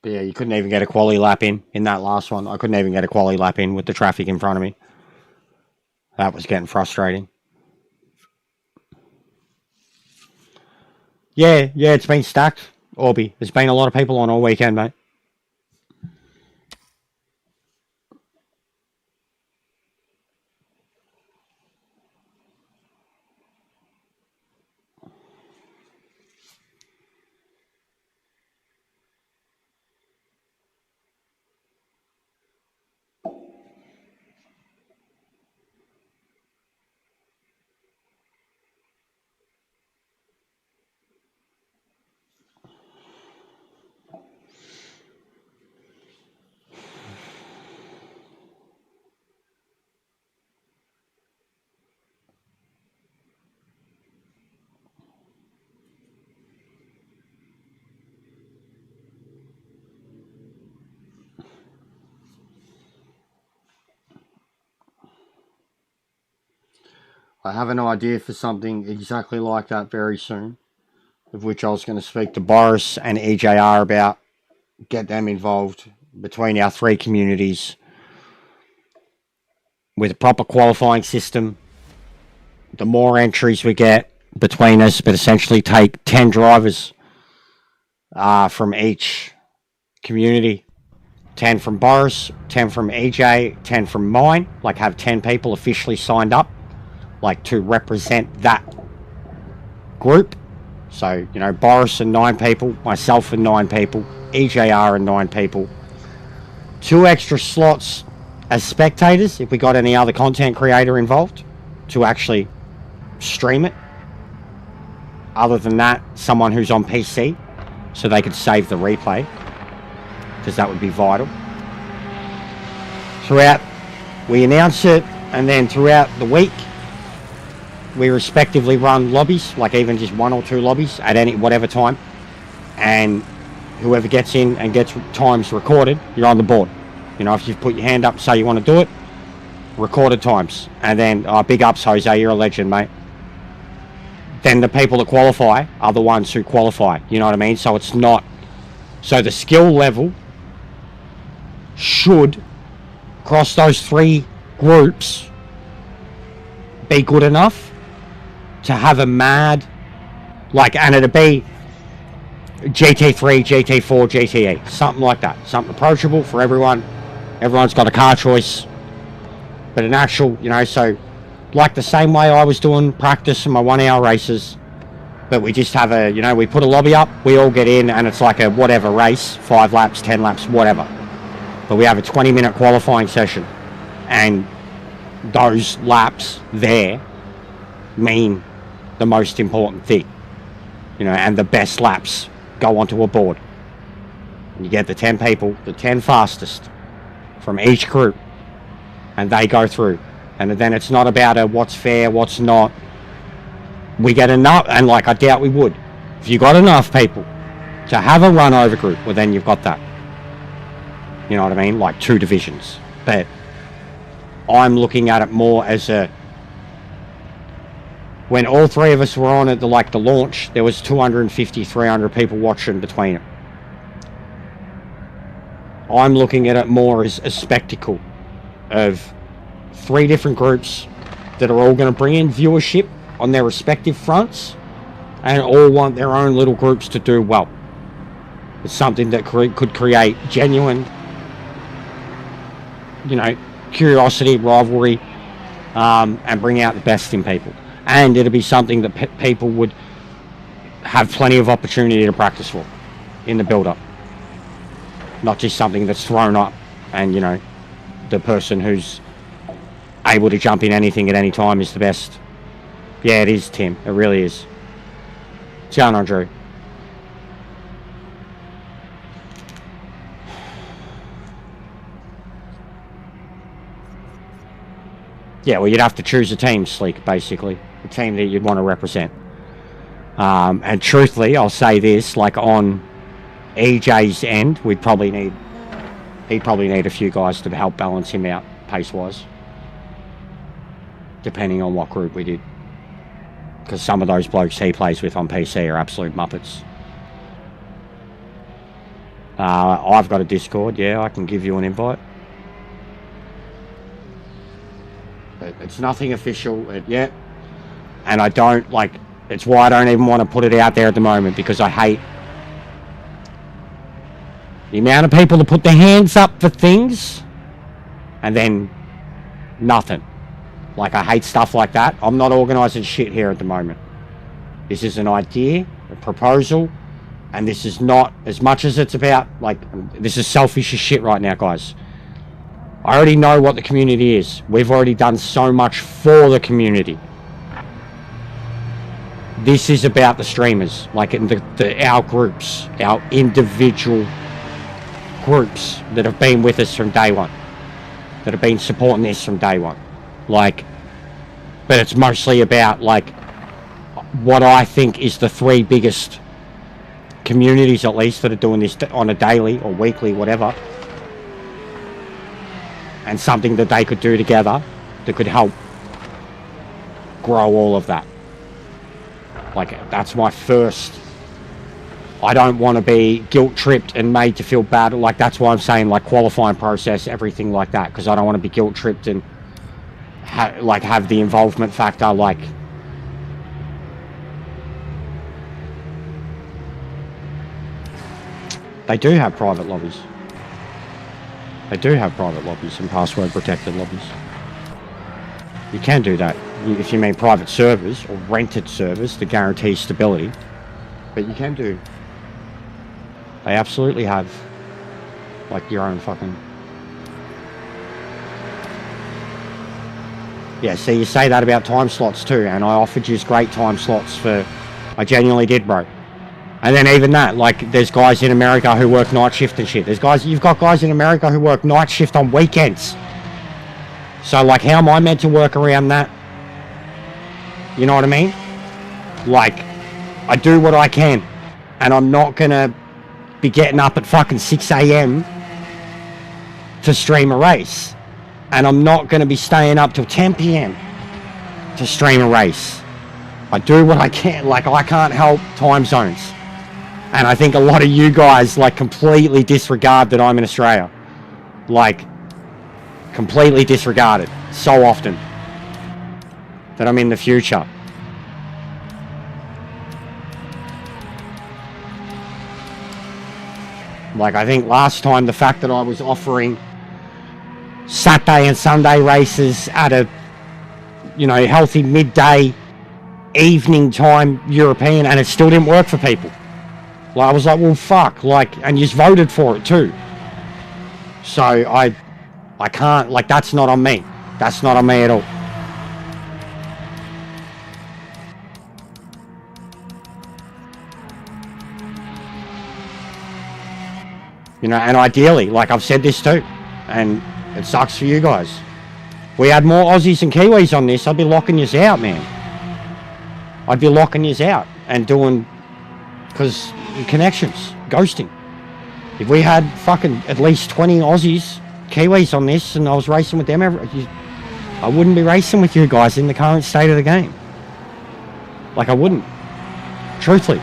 But yeah, you couldn't even get a quali lap in that last one. I couldn't even get a quali lap in with the traffic in front of me. That was getting frustrating. Yeah, it's been stacked, Orby. There's been a lot of people on all weekend, mate. I have an idea for something exactly like that very soon, of which I was going to speak to Boris and EJR about, get them involved between our three communities with a proper qualifying system. The more entries we get between us, but essentially take 10 drivers from each community. 10 from Boris, 10 from EJ, 10 from mine, like have 10 people officially signed up, like to represent that group. So, you know, Boris and 9 people, myself and 9 people, EJR and 9 people. 2 extra slots as spectators if we got any other content creator involved to actually stream it. Other than that, someone who's on PC so they could save the replay, because that would be vital. Throughout, we announce it, and then throughout the week we respectively run lobbies, like even just 1 or 2 lobbies at any whatever time, and whoever gets in and gets times recorded, you're on the board. You know, if you've put your hand up, say you want to do it, recorded times. And then big ups, Jose, you're a legend, mate. Then the people that qualify are the ones who qualify, you know what I mean? So it's not, so the skill level should across those 3 groups be good enough to have a mad, like, and it'd be GT3, GT4, GTE, something like that, something approachable for everyone. Everyone's got a car choice, but an actual, you know, so like the same way I was doing practice in my 1-hour races, but we just have a, you know, we put a lobby up, we all get in, and it's like a whatever race, 5 laps, 10 laps, whatever. But we have a 20-minute qualifying session, and those laps there mean the most important thing, you know, and the best laps go onto a board. And you get the 10 people, the 10 fastest from each group, and they go through. And then it's not about what's fair, what's not. We get enough, and like I doubt we would. If you got enough people to have a run over group, well then you've got that. You know what I mean? Like 2 divisions. But I'm looking at it more as a, when all 3 of us were on at the launch, there was 250, 300 people watching between them. I'm looking at it more as a spectacle of 3 different groups that are all going to bring in viewership on their respective fronts, and all want their own little groups to do well. It's something that could create genuine, you know, curiosity, rivalry, and bring out the best in people. And it'll be something that people would have plenty of opportunity to practice for in the build-up. Not just something that's thrown up and, you know, the person who's able to jump in anything at any time is the best. Yeah, it is, Tim. It really is. What's going on, Drew? Yeah, well, you'd have to choose a team, Sleek, basically. The team that you'd want to represent. And truthfully, I'll say this, like on EJ's end, he'd probably need a few guys to help balance him out pace-wise. Depending on what group we did. Because some of those blokes he plays with on PC are absolute muppets. I've got a Discord, yeah, I can give you an invite. But it's nothing official yet. And I don't, like, it's why I don't even want to put it out there at the moment, because I hate the amount of people that put their hands up for things and then nothing. Like, I hate stuff like that. I'm not organising shit here at the moment. This is an idea, a proposal, and this is not, as much as it's about, like, this is selfish as shit right now, guys. I already know what the community is. We've already done so much for the community. This is about the streamers, like in our groups, our individual groups that have been with us from day one, that have been supporting this from day one. Like, but it's mostly about, like, what I think is the 3 biggest communities, at least, that are doing this on a daily or weekly, whatever, and something that they could do together that could help grow all of that. Like, that's my first. I don't want to be guilt-tripped and made to feel bad. Like, that's why I'm saying, like, qualifying process, everything like that, because I don't want to be guilt-tripped and have the involvement factor. Like, they do have private lobbies. They do have private lobbies and password protected lobbies. You can do that if you mean private servers or rented servers to guarantee stability. But you can do. They absolutely have, like, your own fucking. Yeah, see, you say that about time slots too, and I offered you great time slots for. I genuinely did, bro. And then even that, like, there's guys in America who work night shift and shit. You've got guys in America who work night shift on weekends. So, like, how am I meant to work around that? You know what I mean? Like, I do what I can. And I'm not gonna be getting up at fucking 6 a.m. to stream a race. And I'm not gonna be staying up till 10 p.m. to stream a race. I do what I can. Like, I can't help time zones. And I think a lot of you guys, like, completely disregard that I'm in Australia. Like, completely disregard it so often that I'm in the future. Like, I think last time, the fact that I was offering Saturday and Sunday races at a, you know, healthy midday, evening time European, and it still didn't work for people. Like, I was like, well, fuck, like, and you just voted for it too. So I can't, like, that's not on me. That's not on me at all. You know, and ideally, like, I've said this too, and it sucks for you guys. If we had more Aussies and Kiwis on this, I'd be locking yous out, man. I'd be locking yous out and doing, because connections, ghosting. If we had fucking at least 20 Aussies, Kiwis on this, and I was racing with them, I wouldn't be racing with you guys in the current state of the game. Like, I wouldn't. Truthfully.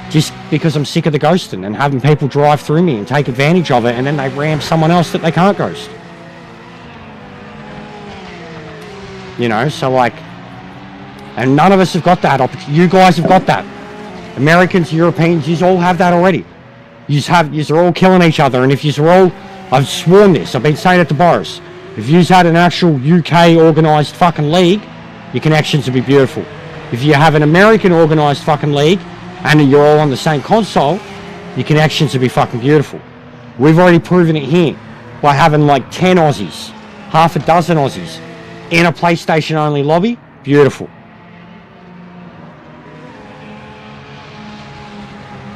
Just because I'm sick of the ghosting and having people drive through me and take advantage of it, and then they ram someone else that they can't ghost. You know, so, like, and none of us have got that opportunity. You guys have got that. Americans, Europeans, you all have that already. You are all killing each other, and if you are all, I've sworn this, I've been saying it to Boris, if you had an actual UK organised fucking league, your connections would be beautiful. If you have an American organised fucking league, and you're all on the same console, your connections would be fucking beautiful. We've already proven it here by having like 10 Aussies, half a dozen Aussies, in a PlayStation only lobby. Beautiful.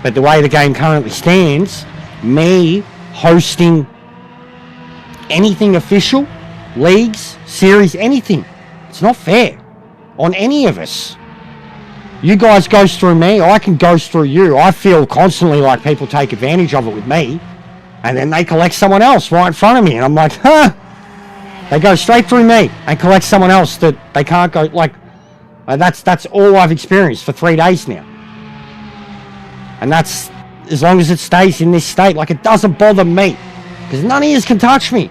But the way the game currently stands, me hosting anything official, leagues, series, anything, it's not fair on any of us. You guys ghost through me, I can ghost through you. I feel constantly like people take advantage of it with me, and then they collect someone else right in front of me, and I'm like, huh? They go straight through me and collect someone else that they can't go, like, that's all I've experienced for 3 days now. And that's as long as it stays in this state. Like, it doesn't bother me, because none of you can touch me.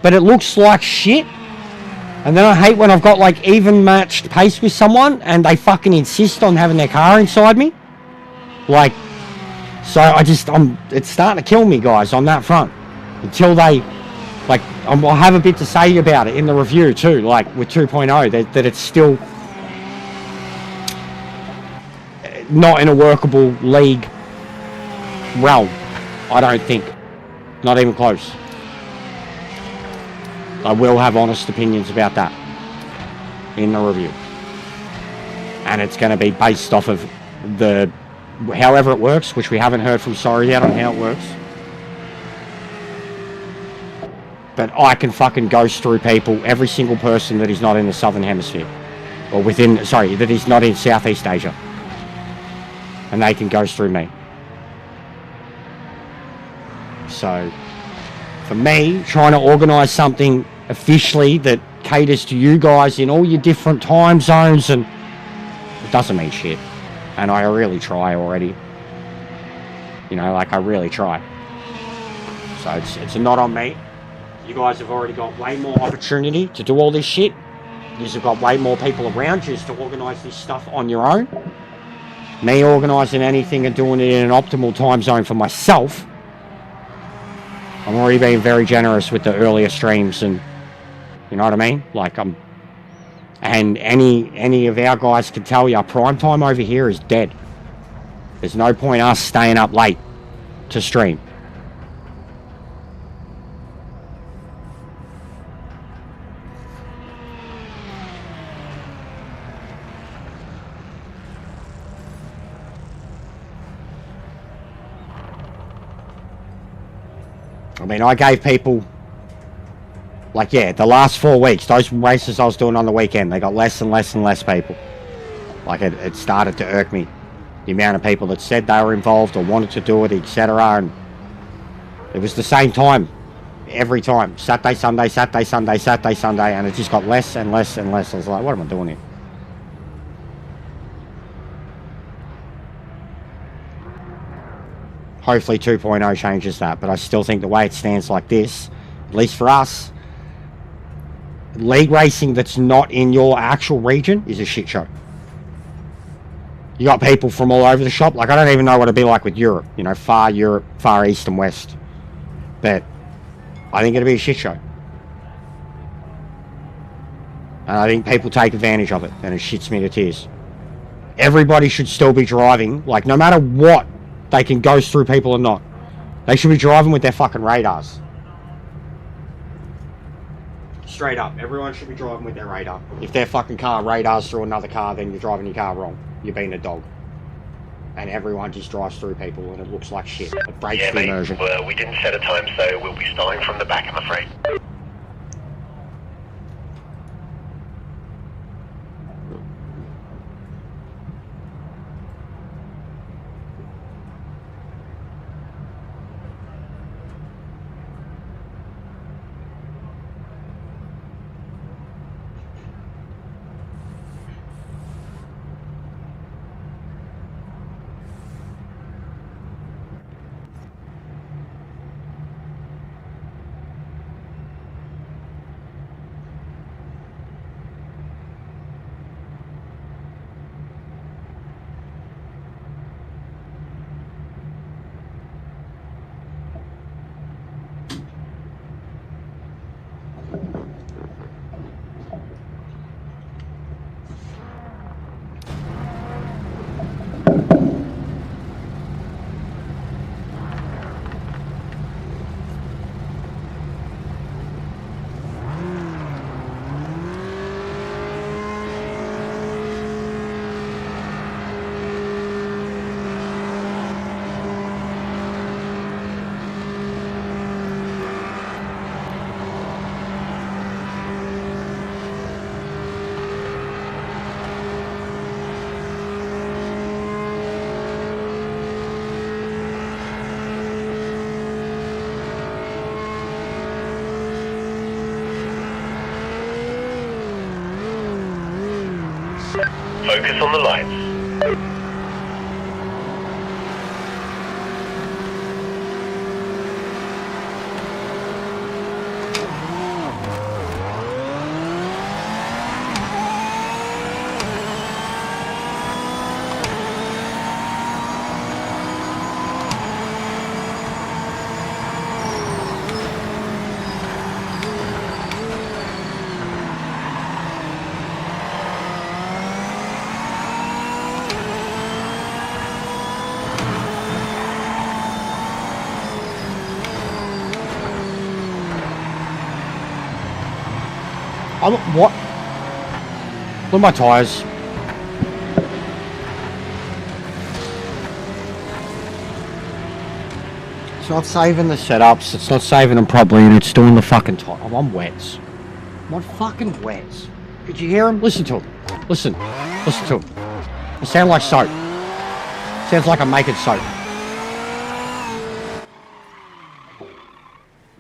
But it looks like shit. And then I hate when I've got, like, even matched pace with someone, and they fucking insist on having their car inside me. Like, so it's starting to kill me, guys, on that front. Until they, like, I'll have a bit to say about it in the review, too, like, with 2.0, that it's still not in a workable league realm, I don't think. Not even close. I will have honest opinions about that in the review. And it's going to be based off of however it works, which we haven't heard from Sorry yet on how it works. But I can fucking ghost through people, every single person that is not in the Southern Hemisphere. Or that is not in Southeast Asia. And they can ghost through me. So, for me, trying to organise something officially that caters to you guys in all your different time zones, and it doesn't mean shit. And I really try already. You know, like, I really try. So it's not on me. You guys have already got way more opportunity to do all this shit. You have got way more people around you to organise this stuff on your own. Me organising anything and doing it in an optimal time zone for myself, I'm already being very generous with the earlier streams, and you know what I mean? Like, and any of our guys can tell you, prime time over here is dead. There's no point us staying up late to stream. I mean, I gave people, like, yeah, the last 4 weeks, those races I was doing on the weekend, they got less and less and less people. Like, it started to irk me. The amount of people that said they were involved or wanted to do it, etc. And it was the same time every time. Saturday, Sunday, Saturday, Sunday, Saturday, Sunday, and it just got less and less and less. I was like, what am I doing here? Hopefully 2.0 changes that, but I still think the way it stands like this, at least for us, league racing that's not in your actual region is a shit show. You got people from all over the shop. Like, I don't even know what it'd be like with Europe. You know, far Europe, far east and west. But I think it'd be a shit show. And I think people take advantage of it, and it shits me to tears. Everybody should still be driving, like, no matter what, they can ghost through people or not. They should be driving with their fucking radars. Straight up, everyone should be driving with their radar. If their fucking car radars through another car, then you're driving your car wrong. You're being a dog. And everyone just drives through people, and it looks like shit. It breaks the immersion. Well, we didn't set a time, so we'll be starting from the back, I'm afraid. Focus on the lights. What? Look at my tyres. It's not saving the setups, it's not saving them properly, and it's doing the fucking tyre. I'm on wets. I'm on fucking wets. Could you hear him? Listen to him. Listen. Listen to him. I sound like soap. Sounds like I'm making soap.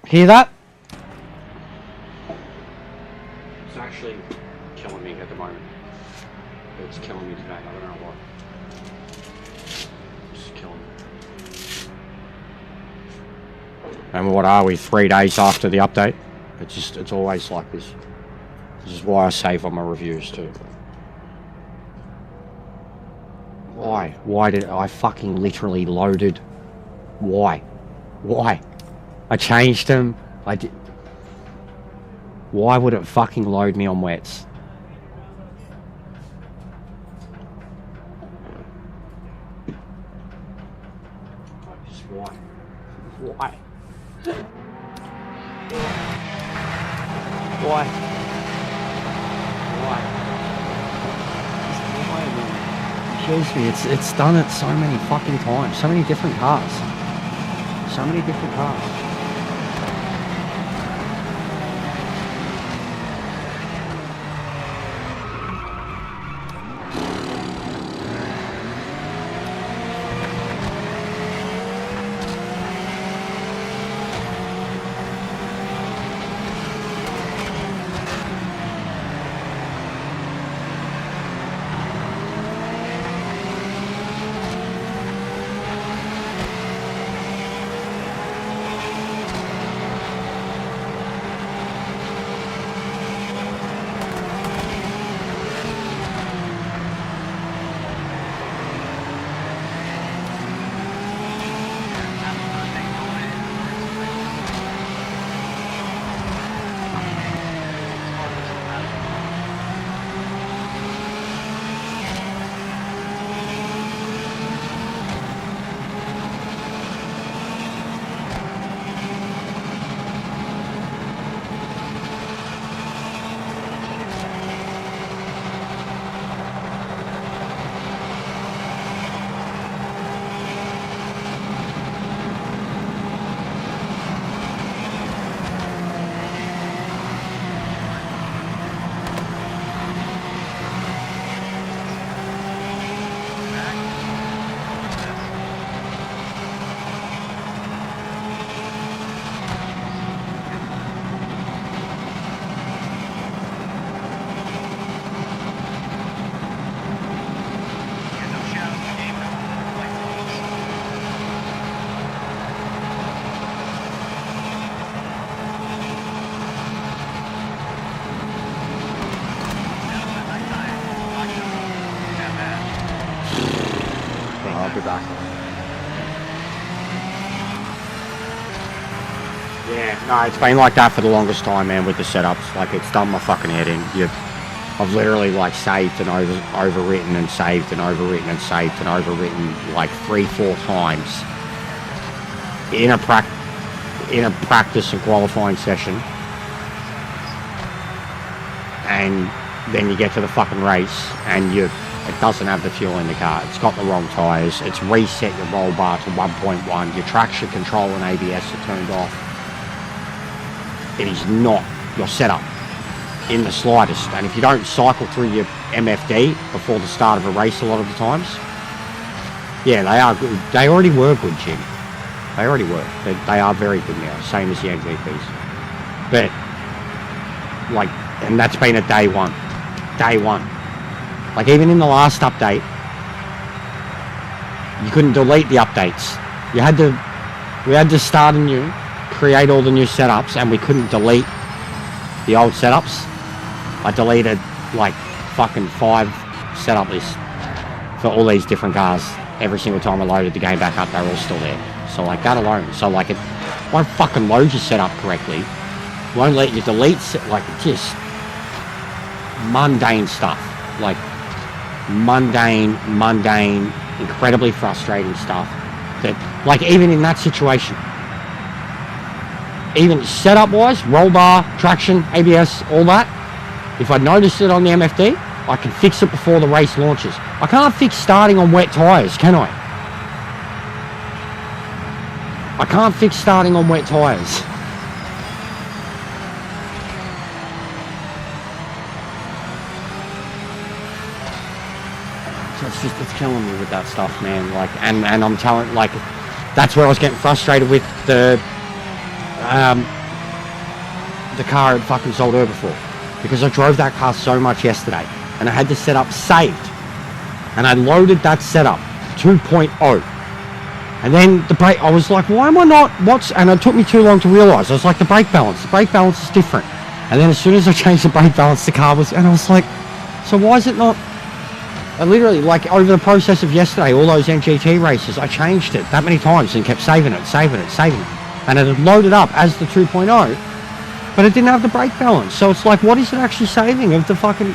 Hear that? It's actually killing me at the moment. It's killing me today. I don't know why. It's killing me. And what are we? 3 days after the update? It's always like this. This is why I save on my reviews too. Why? Why did I fucking literally loaded? Why? Why? I changed them. I did. Why would it fucking load me on wets? Just why? Why? Why? Why? Just why, man? It kills me. It's done it so many fucking times. So many different cars. So many different cars. Yeah, no, it's been like that for the longest time, man, with the setups. Like, it's done my fucking head in. I've literally, like, saved and overwritten and saved and overwritten and saved and overwritten, like, 3-4 times in a practice and qualifying session. And then you get to the fucking race, and it doesn't have the fuel in the car. It's got the wrong tyres. It's reset your roll bar to 1.1. Your traction control and ABS are turned off. It is not your setup in the slightest. And if you don't cycle through your MFD before the start of a race a lot of the times, yeah, they are good. They already were good, Jim. They already were. They are very good now, same as the MGPs. But, like, and that's been at day one. Day one. Like, even in the last update, you couldn't delete the updates. We had to start anew, create all the new setups, and we couldn't delete the old setups. I deleted, like, fucking 5 setup lists for all these different cars. Every single time I loaded the game back up, they're all still there. So, like, that alone. So, like, it won't fucking load your setup correctly. Won't let you delete, like, just mundane stuff. Like, mundane, incredibly frustrating stuff. That, like, even in that situation, even setup-wise, roll bar, traction, ABS, all that, If I noticed it on the MFD, I can fix it before the race launches. I can't fix starting on wet tyres, can I? I can't fix starting on wet tyres. So it's killing me with that stuff, man. Like, and I'm telling, like, that's where I was getting frustrated with the car at fucking Sold Her before, because I drove that car so much yesterday, and I had the setup saved, and I loaded that setup 2.0, and then the brake, I was like, why am I not, and it took me too long to realise. I was like, the brake balance is different, and then as soon as I changed the brake balance, the car was, and I was like, so why is it not? I literally, like, over the process of yesterday, all those NGT races, I changed it that many times and kept saving it, and it had loaded up as the 2.0, but it didn't have the brake balance. So it's like, what is it actually saving of the fucking...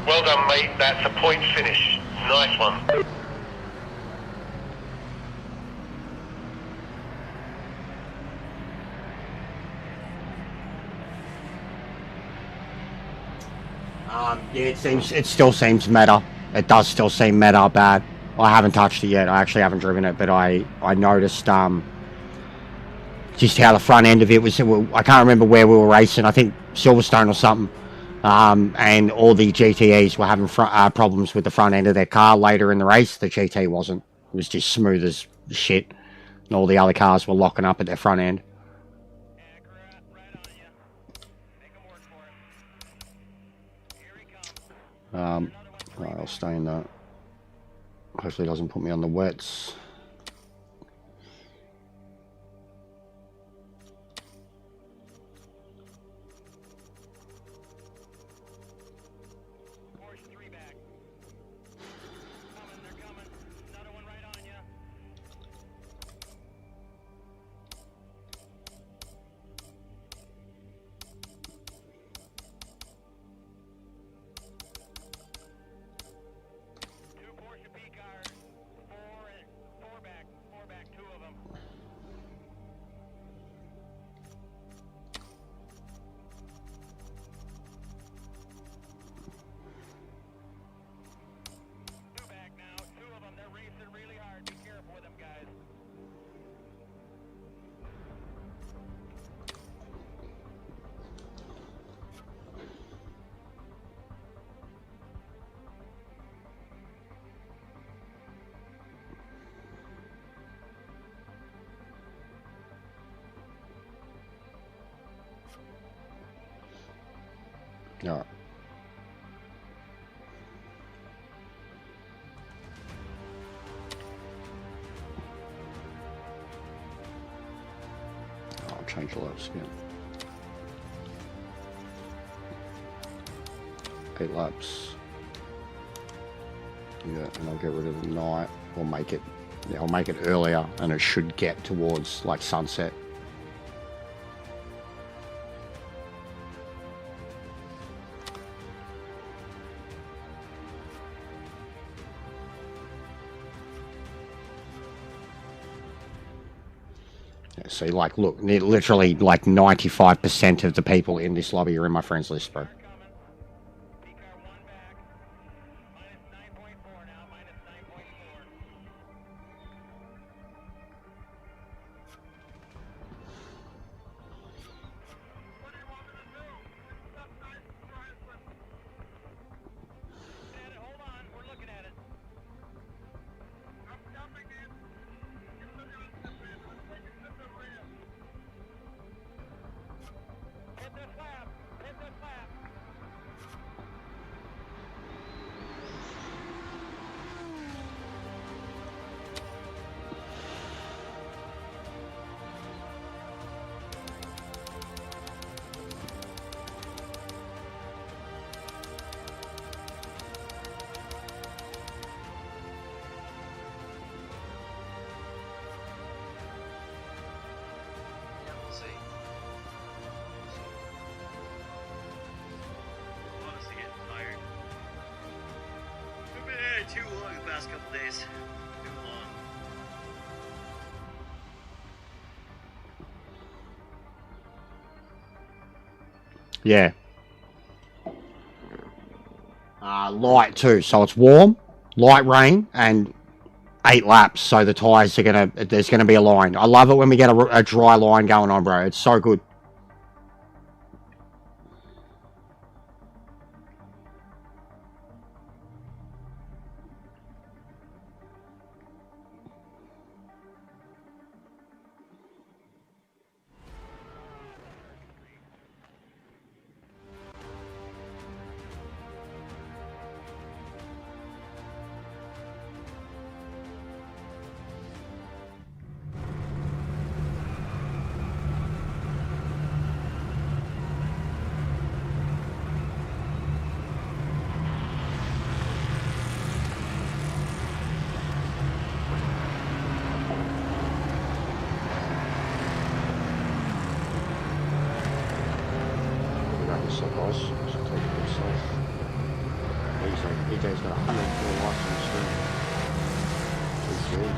Well done, mate. That's a point finish. Nice one. Yeah, it still seems meta. It does still seem meta bad. I haven't touched it yet. I actually haven't driven it, but I noticed just how the front end of it was. I can't remember where we were racing. I think Silverstone or something. And all the GTEs were having problems with the front end of their car later in the race. The GT wasn't. It was just smooth as shit. And all the other cars were locking up at their front end. Right, I'll stay in that. Hopefully it doesn't put me on the wets. Alright. I'll change the laps again. 8 laps. Yeah, and I'll get rid of the night, or make it, yeah, I'll make it earlier, and it should get towards like sunset. See, like, look, literally, like 95% of the people in this lobby are in my friends list, bro. Too long the past couple days. Too long. Yeah. Light too, so it's warm, light rain, and 8 laps, so the tyres are there's gonna be a line. I love it when we get a dry line going on, bro. It's so good. EJ's got 104 likes on the screen.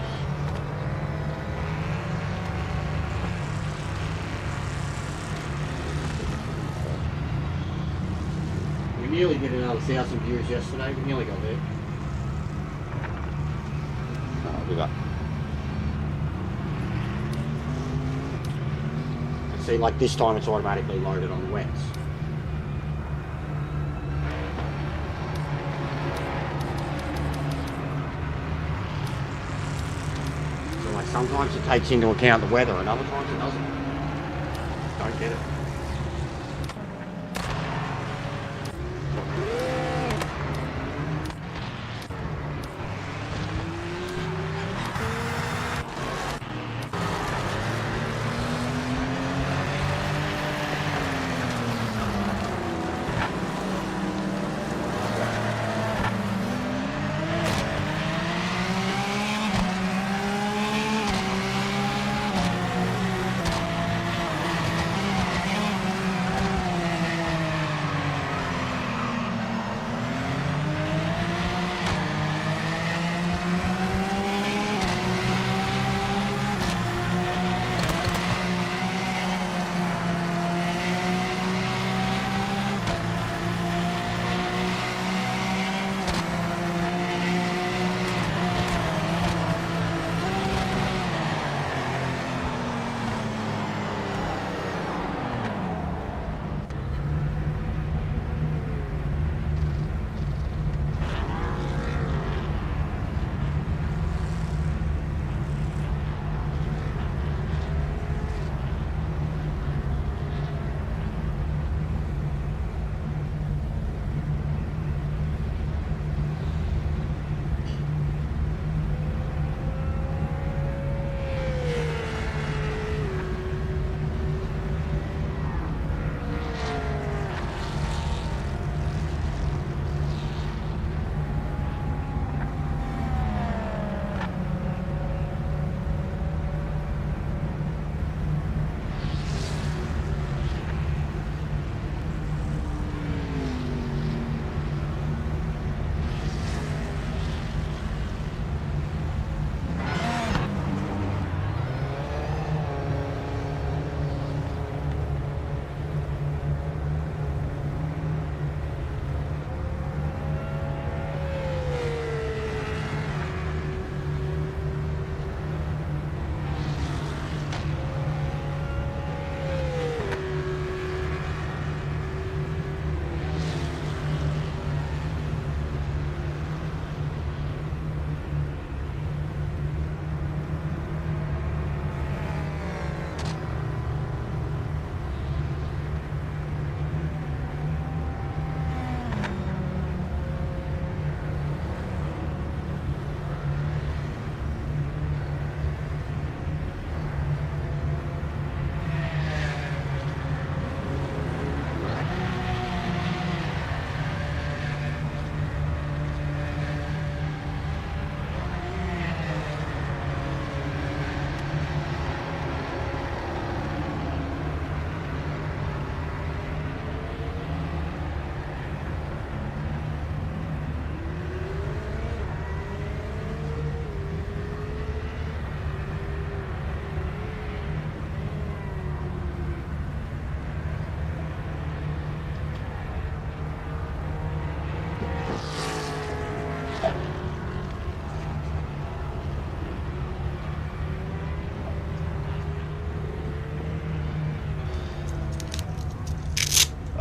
We nearly did another 1,000 views yesterday. We nearly got there. Oh, we got. See, like this time it's automatically loaded on the wets. Sometimes it takes into account the weather and other times it doesn't. Don't get it.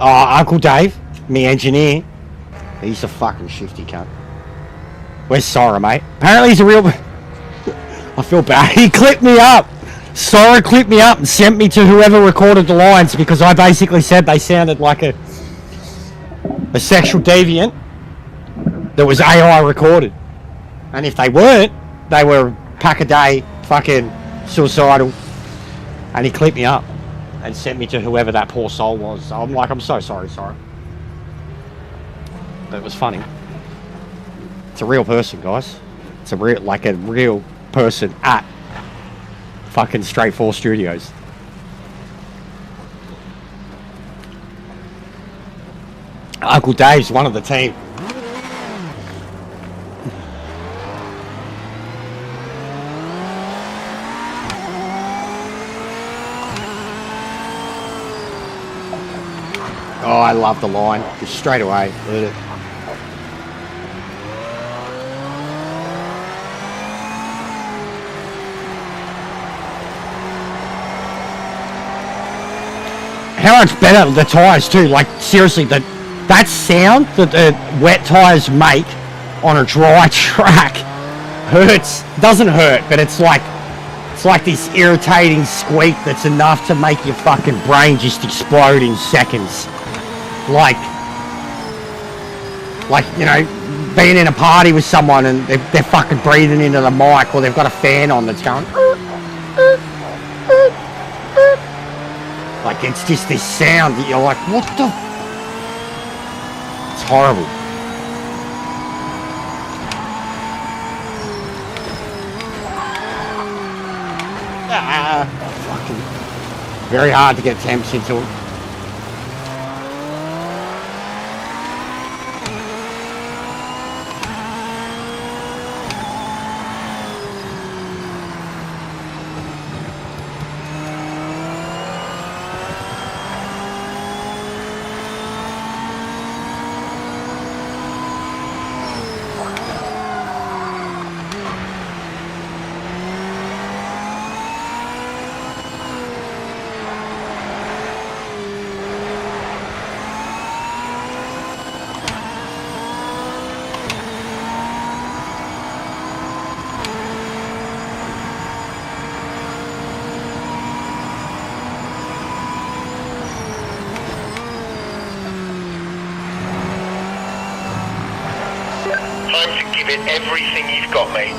Uncle Dave, me engineer, he's a fucking shifty cunt. Where's Sora, mate? Apparently he's a real... I feel bad. He clipped me up. Sora clipped me up and sent me to whoever recorded the lines because I basically said they sounded like a sexual deviant that was AI recorded. And if they weren't, they were pack-a-day fucking suicidal. And he clipped me up and sent me to whoever that poor soul was. I'm like, I'm so sorry, Sora. But it was funny. It's a real person, guys. It's a real person at fucking Straight 4 Studios. Uncle Dave's one of the team. Oh, I love the line. Just straight away. Heard it. How much better the tyres too. Like seriously, that sound that the wet tyres make on a dry track hurts. Doesn't hurt, but it's like It's like this irritating squeak that's enough to make your fucking brain just explode in seconds. Like, you know, being in a party with someone and they're fucking breathing into the mic, or they've got a fan on that's going. Like, it's just this sound that you're like, what the? It's horrible. Fucking very hard to get temps into it. Time to give it everything you've got, mate.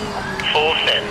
Full send.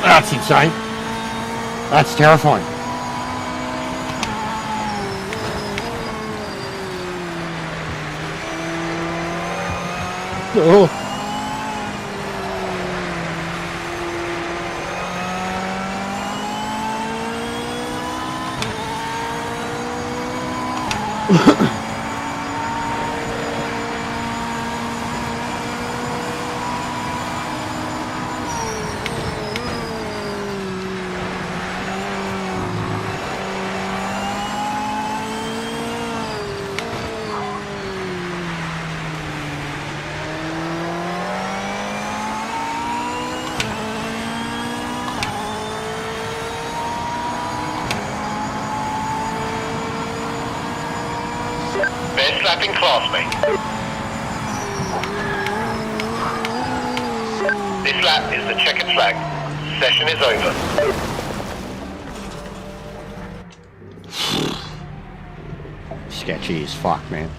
That's insane. That's terrifying. Oh. Best lap in class, mate. This lap is the checkered flag. Session is over. Sketchy as fuck, man.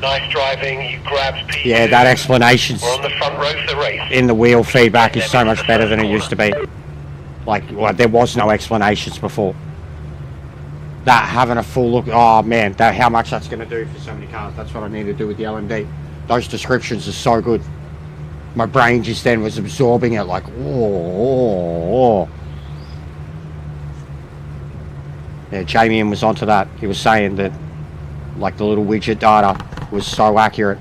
Nice driving, you grabbed P2. Yeah, that explanation's We're on the front row for the race. in the wheel feedback is so much better than it used to be. Like, well, there was no explanations before. That, having a full look, oh man, that how much that's going to do for so many cars. That's what I need to do with the LMD. Those descriptions are so good. My brain just then was absorbing it like, oh. Yeah, Jamie was onto that. He was saying that, like, the little widget data was so accurate.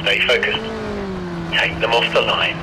Stay focused. Take them off the line.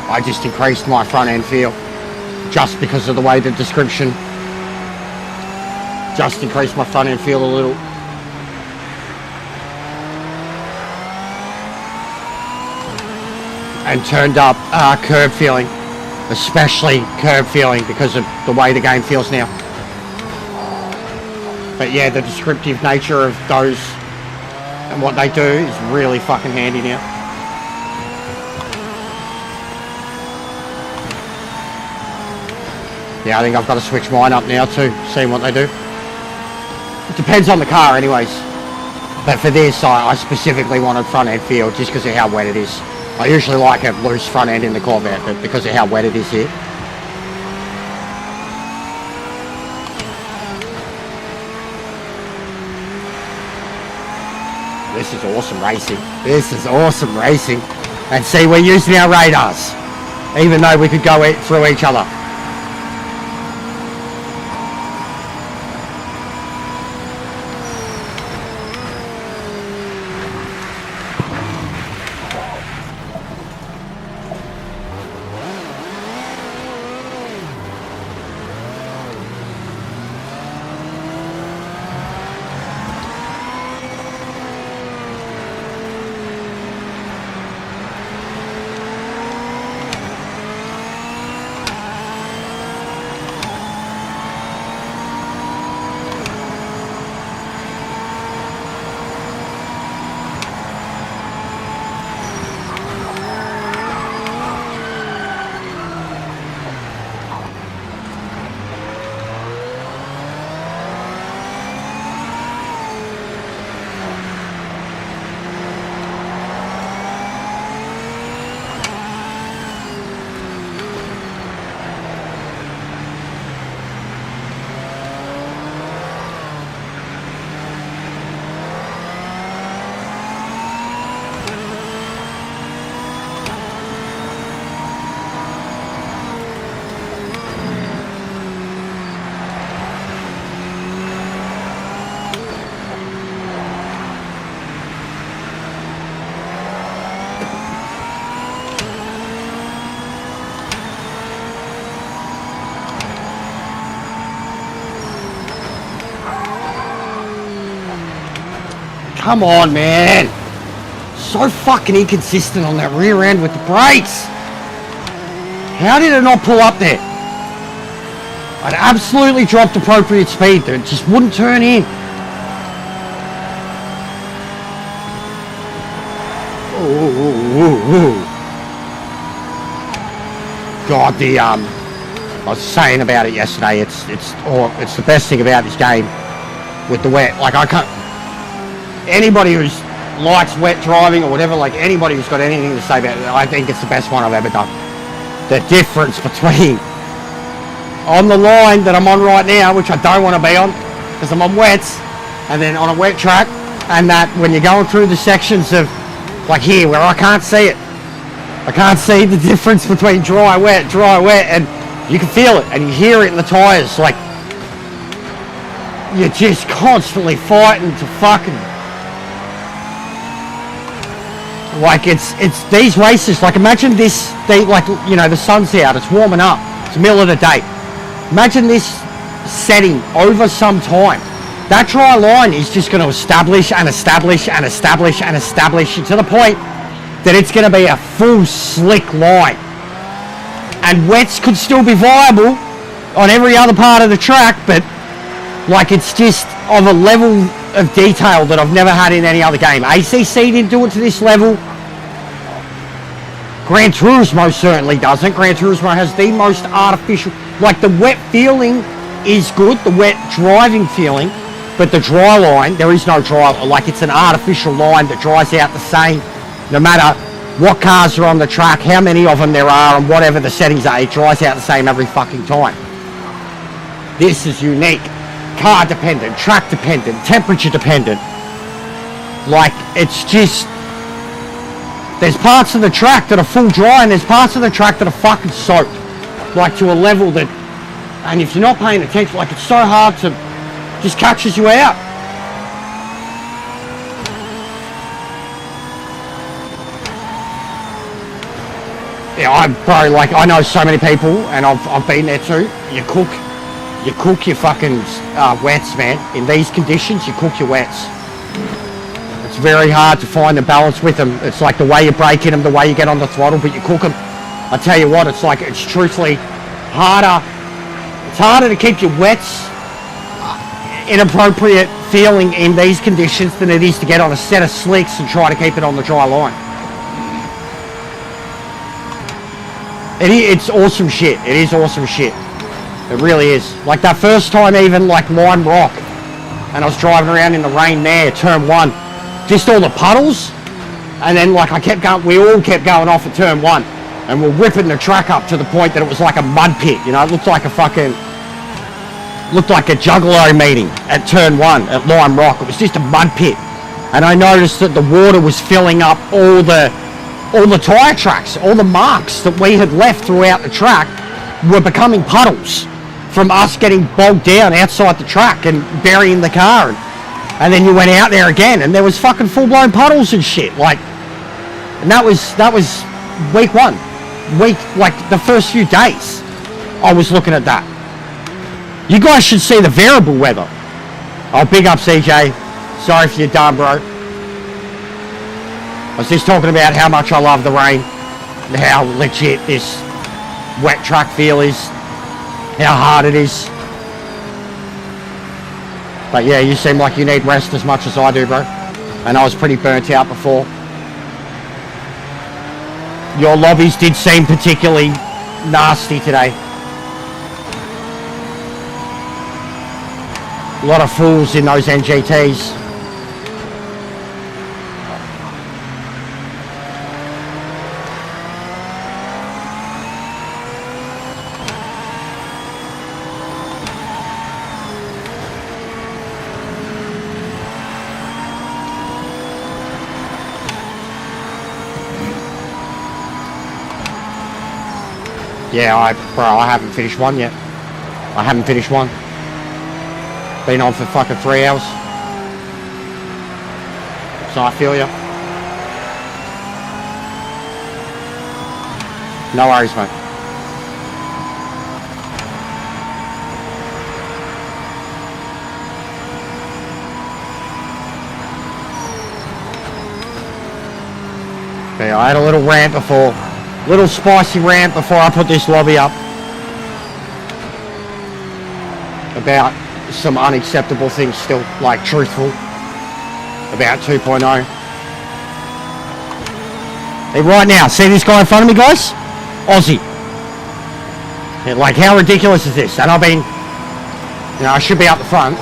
I just increased my front end feel just because of the way the description just increased my front end feel a little. And turned up curb feeling, especially curb feeling because of the way the game feels now. But yeah, the descriptive nature of those and what they do is really fucking handy now. Yeah, I think I've got to switch mine up now too, seeing what they do. It depends on the car anyways. But for this, I specifically wanted front end feel just because of how wet it is. I usually like a loose front end in the Corvette, but because of how wet it is here. This is awesome racing. This is awesome racing. And see, we're using our radars, even though we could go through each other. Come on, man. So fucking inconsistent on that rear end with the brakes. How did it not pull up there? I'd absolutely dropped appropriate speed there. It just wouldn't turn in. Ooh. God, I was saying about it yesterday. It's the best thing about this game with the wet. Like, I can't. Anybody who's likes wet driving or whatever, like anybody who's got anything to say about it, I think it's the best one I've ever done. The difference between on the line that I'm on right now, which I don't want to be on because I'm on wets, and then on a wet track, and that when you're going through the sections of like here where I can't see it. I can't see the difference between dry, wet, and you can feel it and you hear it in the tyres. Like, you're just constantly fighting to fucking... Like, it's these races, like imagine this, like, you know, the sun's out, it's warming up, it's the middle of the day. Imagine this setting over some time. That dry line is just going to establish and establish and establish and establish to the point that it's going to be a full slick line. And wets could still be viable on every other part of the track, but like it's just of a level of detail that I've never had in any other game. ACC didn't do it to this level. Gran Turismo certainly doesn't. Gran Turismo has the most artificial, like the wet feeling is good, the wet driving feeling, but the dry line, there is no dry, like it's an artificial line that dries out the same, no matter what cars are on the track, how many of them there are, and whatever the settings are, it dries out the same every fucking time. This is unique. Car dependent, track dependent, temperature dependent. Like, it's just... There's parts of the track that are full dry, and there's parts of the track that are fucking soaked. Like, to a level that... And if you're not paying attention, like, it's so hard to... Just catches you out. Yeah, I know so many people, and I've been there too. You cook your fucking wets, man. In these conditions, you cook your wets. It's very hard to find the balance with them. It's like the way you brake in them, the way you get on the throttle, but you cook them. I tell you what, it's like, it's truthfully harder. It's harder to keep your wets inappropriate feeling in these conditions than it is to get on a set of slicks and try to keep it on the dry line. It's awesome shit. It is awesome shit. It really is. Like that first time even, like Lime Rock, and I was driving around in the rain there, turn one, just all the puddles, and then like we all kept going off at turn one, and we're whipping the track up to the point that it was like a mud pit, you know, it looked like a juggalo meeting at turn one at Lime Rock. It was just a mud pit, and I noticed that the water was filling up all the tyre tracks, all the marks that we had left throughout the track were becoming puddles from us getting bogged down outside the track and burying the car. And then you went out there again and there was fucking full-blown puddles and shit. Like, and that was week one. Like the first few days I was looking at that. You guys should see the variable weather. Oh, big up CJ. Sorry for your done, bro. I was just talking about how much I love the rain, and how legit this wet track feel is, how hard it is. But yeah, you seem like you need rest as much as I do, bro. And I was pretty burnt out before. Your lobbies did seem particularly nasty today. A lot of fools in those NGTs. Yeah, I haven't finished one yet. I haven't finished one. Been on for fucking 3 hours. So I feel ya. No worries, mate. Okay, I had a little rant before. Little spicy rant before I put this lobby up about some unacceptable things still, like truthful, about 2.0. Hey, right now, see this guy in front of me, guys? Aussie. Yeah, like, how ridiculous is this? And I've been, you know, I should be up the front.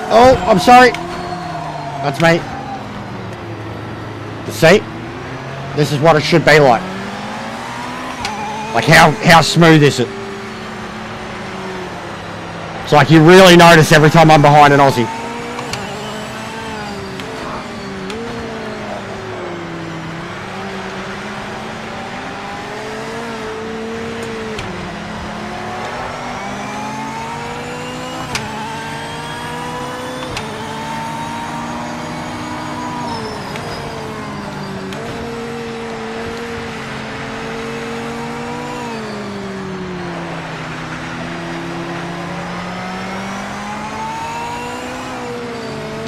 Oh, I'm sorry. That's me. You see? This is what it should be like. Like, how smooth is it? It's like you really notice every time I'm behind an Aussie.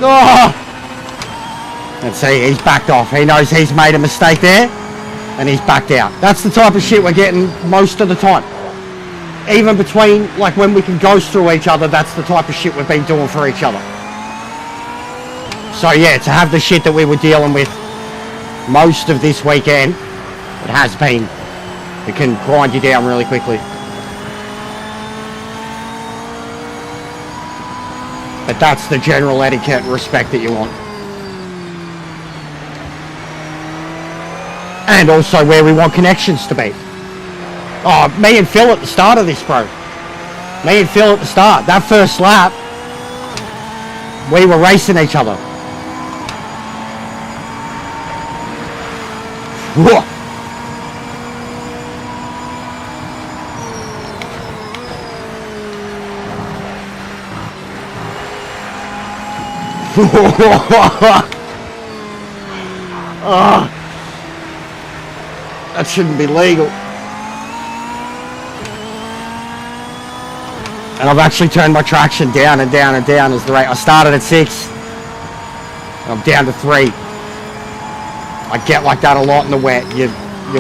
Oh! And see, he's backed off. He knows he's made a mistake there, and he's backed out. That's the type of shit we're getting most of the time. Even between, like, when we can ghost through each other, that's the type of shit we've been doing for each other. So yeah, to have the shit that we were dealing with most of this weekend, it has been, it can grind you down really quickly. But that's the general etiquette and respect that you want. And also where we want connections to be. Oh, me and Phil at the start of this, bro. Me and Phil at the start. That first lap, we were racing each other. Whoa. Oh, that shouldn't be legal. And I've actually turned my traction down and down and down as the rate. I started at 6. I'm down to 3. I get like that a lot in the wet. You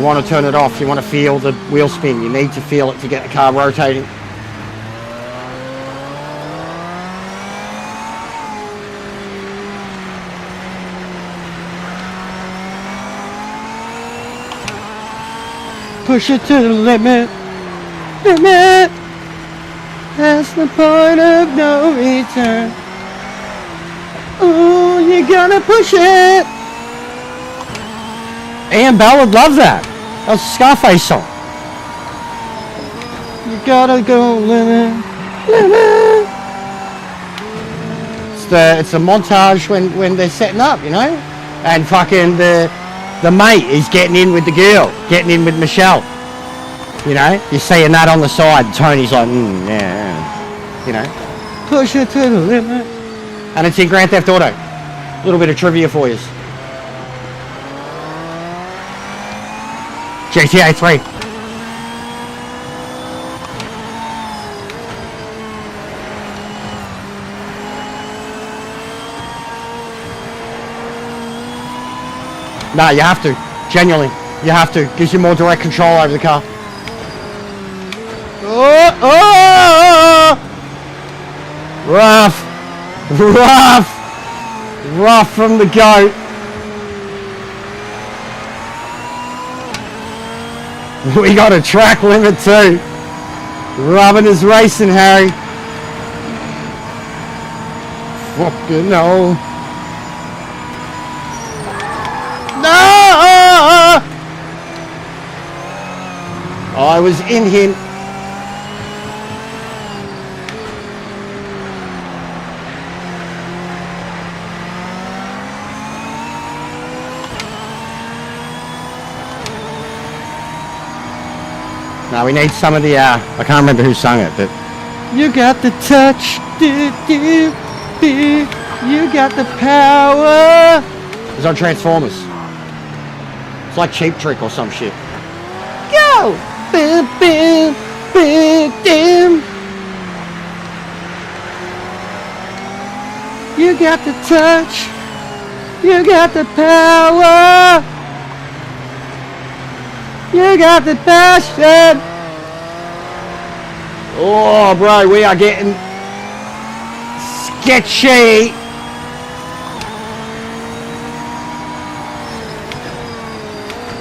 want to turn it off. You want to feel the wheel spin. You need to feel it to get the car rotating. Push it to the limit, limit. That's the point of no return. Oh, you gotta push it. Ian Bell would love that. That was a Scarface song. You gotta go limit, limit. It's a montage when they're setting up, you know, and fucking the mate is getting in with the girl, getting in with Michelle. You know, you're seeing that on the side. Tony's like, yeah, you know, push it to the limit. And it's in Grand Theft Auto. A little bit of trivia for you. GTA 3. No, you have to. Genuinely. You have to. Gives you more direct control over the car. Oh, oh! Rough. Rough. Rough from the goat. We got a track limit too. Rubbing is racing, Harry. Fucking no. No! I was in him. Now we need some of the, I can't remember who sung it, but you got the touch, you got the power. It's on Transformers. It's like Cheap Trick or some shit. Go! Bim, bim, bim, dim. You got the touch, you got the power. You got the passion. Oh, bro, we are getting sketchy.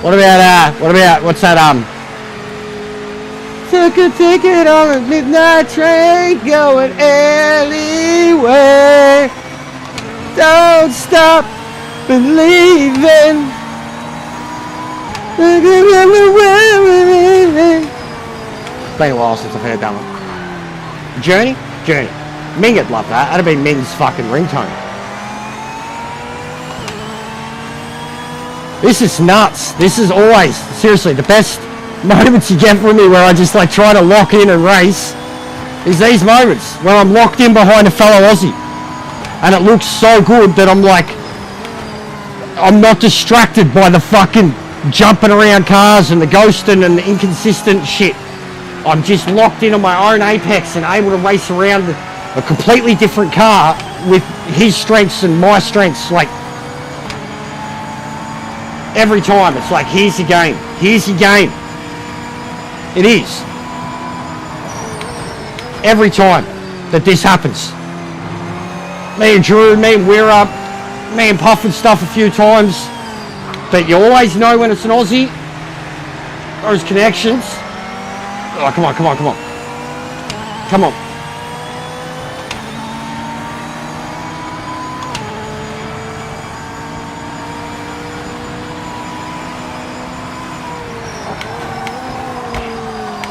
what's that, took a ticket on a midnight train going anywhere. Don't stop believing. It's been a while since I've heard that one. Journey? Ming would love that. That'd be Ming's fucking ringtone. This is nuts. This is always, seriously, the best moments you get from me where I just like try to lock in and race is these moments where I'm locked in behind a fellow Aussie. And it looks so good that I'm like, I'm not distracted by the fucking jumping around cars and the ghosting and the inconsistent shit. I'm just locked in on my own apex and able to race around a completely different car with his strengths and my strengths. Like, every time it's like, here's your game. It is. Every time that this happens. Me and Drew, me and Weir up, me and Puff and stuff a few times. But you always know when it's an Aussie. Those connections. Oh, come on.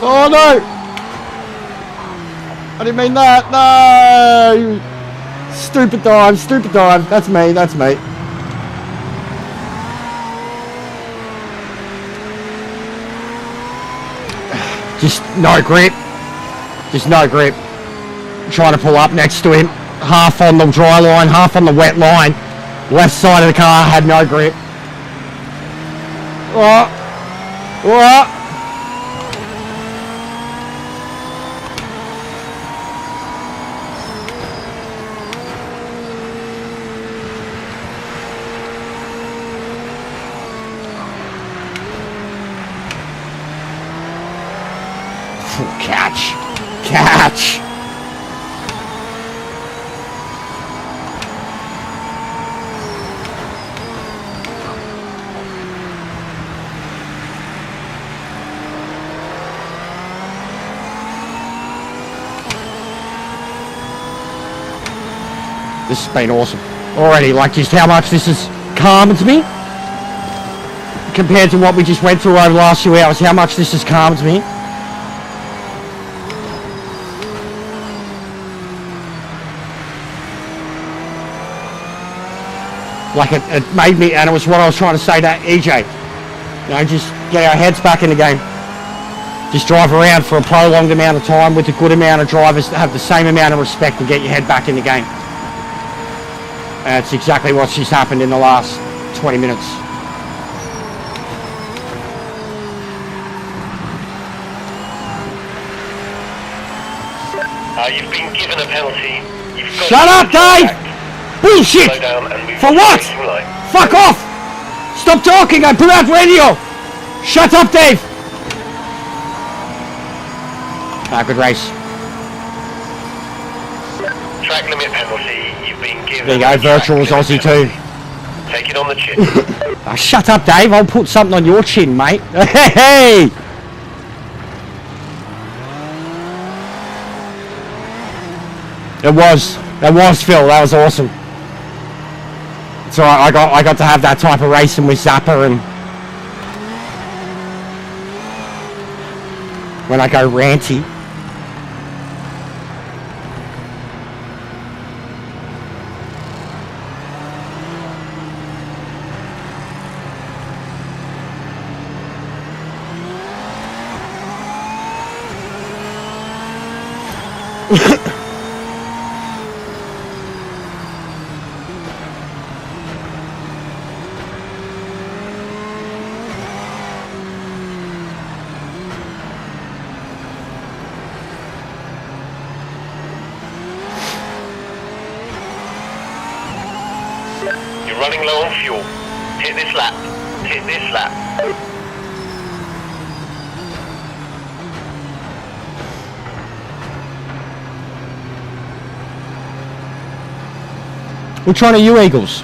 Oh no! I didn't mean that, no! Stupid dive. That's me. Just no grip. Trying to pull up next to him. Half on the dry line, half on the wet line. Left side of the car had no grip. Oh. Catch! This has been awesome. Already, like just how much this has calmed me compared to what we just went through over the last few hours, how much this has calmed me. Like it made me, and it was what I was trying to say to EJ. You know, just get our heads back in the game. Just drive around for a prolonged amount of time with a good amount of drivers that have the same amount of respect and get your head back in the game. And it's exactly what's just happened in the last 20 minutes. You've been given a penalty. Shut up, Dave! Bullshit! For what? Fuck off! Stop talking, I put out radio! Shut up, Dave! Good race. Track limit penalty, you've been given. There you go, virtual's Aussie too. Take it on the chin. Oh, shut up, Dave, I'll put something on your chin, mate. Hey! It was Phil, that was awesome. It's alright, I got to have that type of racing with Zappa, and when I go ranty. Running low on fuel. Hit this lap. Which one are you, Eagles?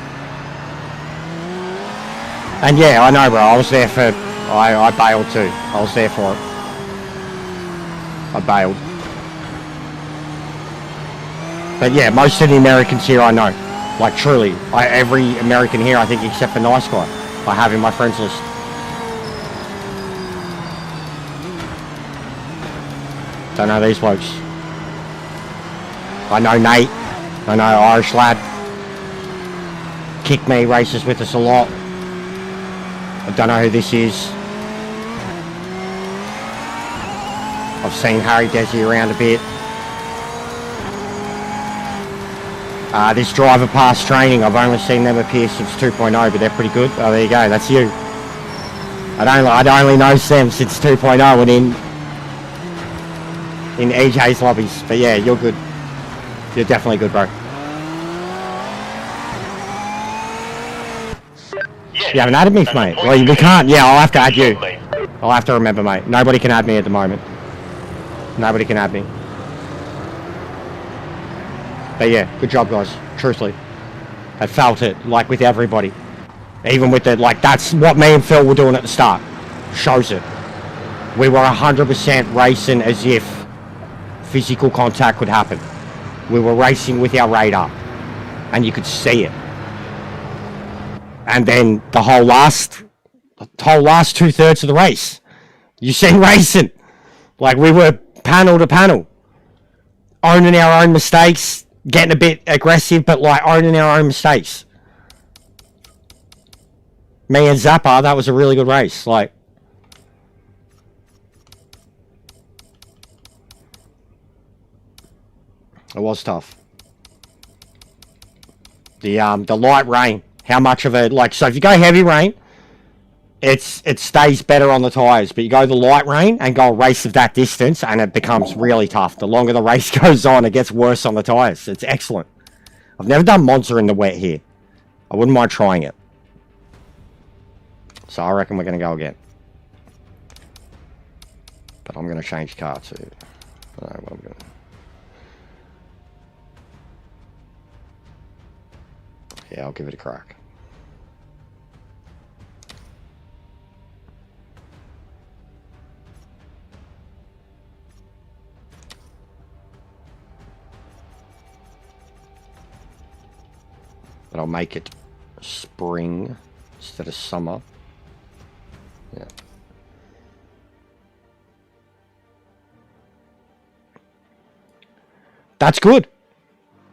And yeah, I know, bro. I was there for. I bailed too. I was there for it. I bailed. But yeah, most of the Americans here I know. Like truly, every American here, I think, except for Nice Guy, I have in my friends list. Don't know these blokes. I know Nate. I know Irish lad. Kick me, races with us a lot. I don't know who this is. I've seen Harry Desi around a bit. This driver pass training, I've only seen them appear since 2.0, but they're pretty good. Oh, there you go, that's you. I'd only know Sam since 2.0 and in EJ's lobbies. But yeah, you're good. You're definitely good, bro. You haven't added me, mate. Well, we can't. Yeah, I'll have to add you. I'll have to remember, mate. Nobody can add me at the moment. Nobody can add me. But yeah, good job, guys. Truthfully. I felt it, like, with everybody. Even with the, like, that's what me and Phil were doing at the start. Shows it. We were 100% racing as if physical contact could happen. We were racing with our radar. And you could see it. And then the whole last 2/3 of the race, you seen racing. Like, we were panel to panel. Owning our own mistakes. Getting a bit aggressive, but like owning our own mistakes. Me and Zappa, that was a really good race. Like, it was tough. The light rain, how much of it, like, so if you go heavy rain, it stays better on the tyres, but you go the light rain and go a race of that distance and it becomes really tough. The longer the race goes on, it gets worse on the tyres. It's excellent. I've never done Monza in the wet here. I wouldn't mind trying it. So I reckon we're going to go again. But I'm going to change car to... I don't know what I'm going to... Yeah, I'll give it a crack. But I'll make it spring instead of summer. Yeah. That's good.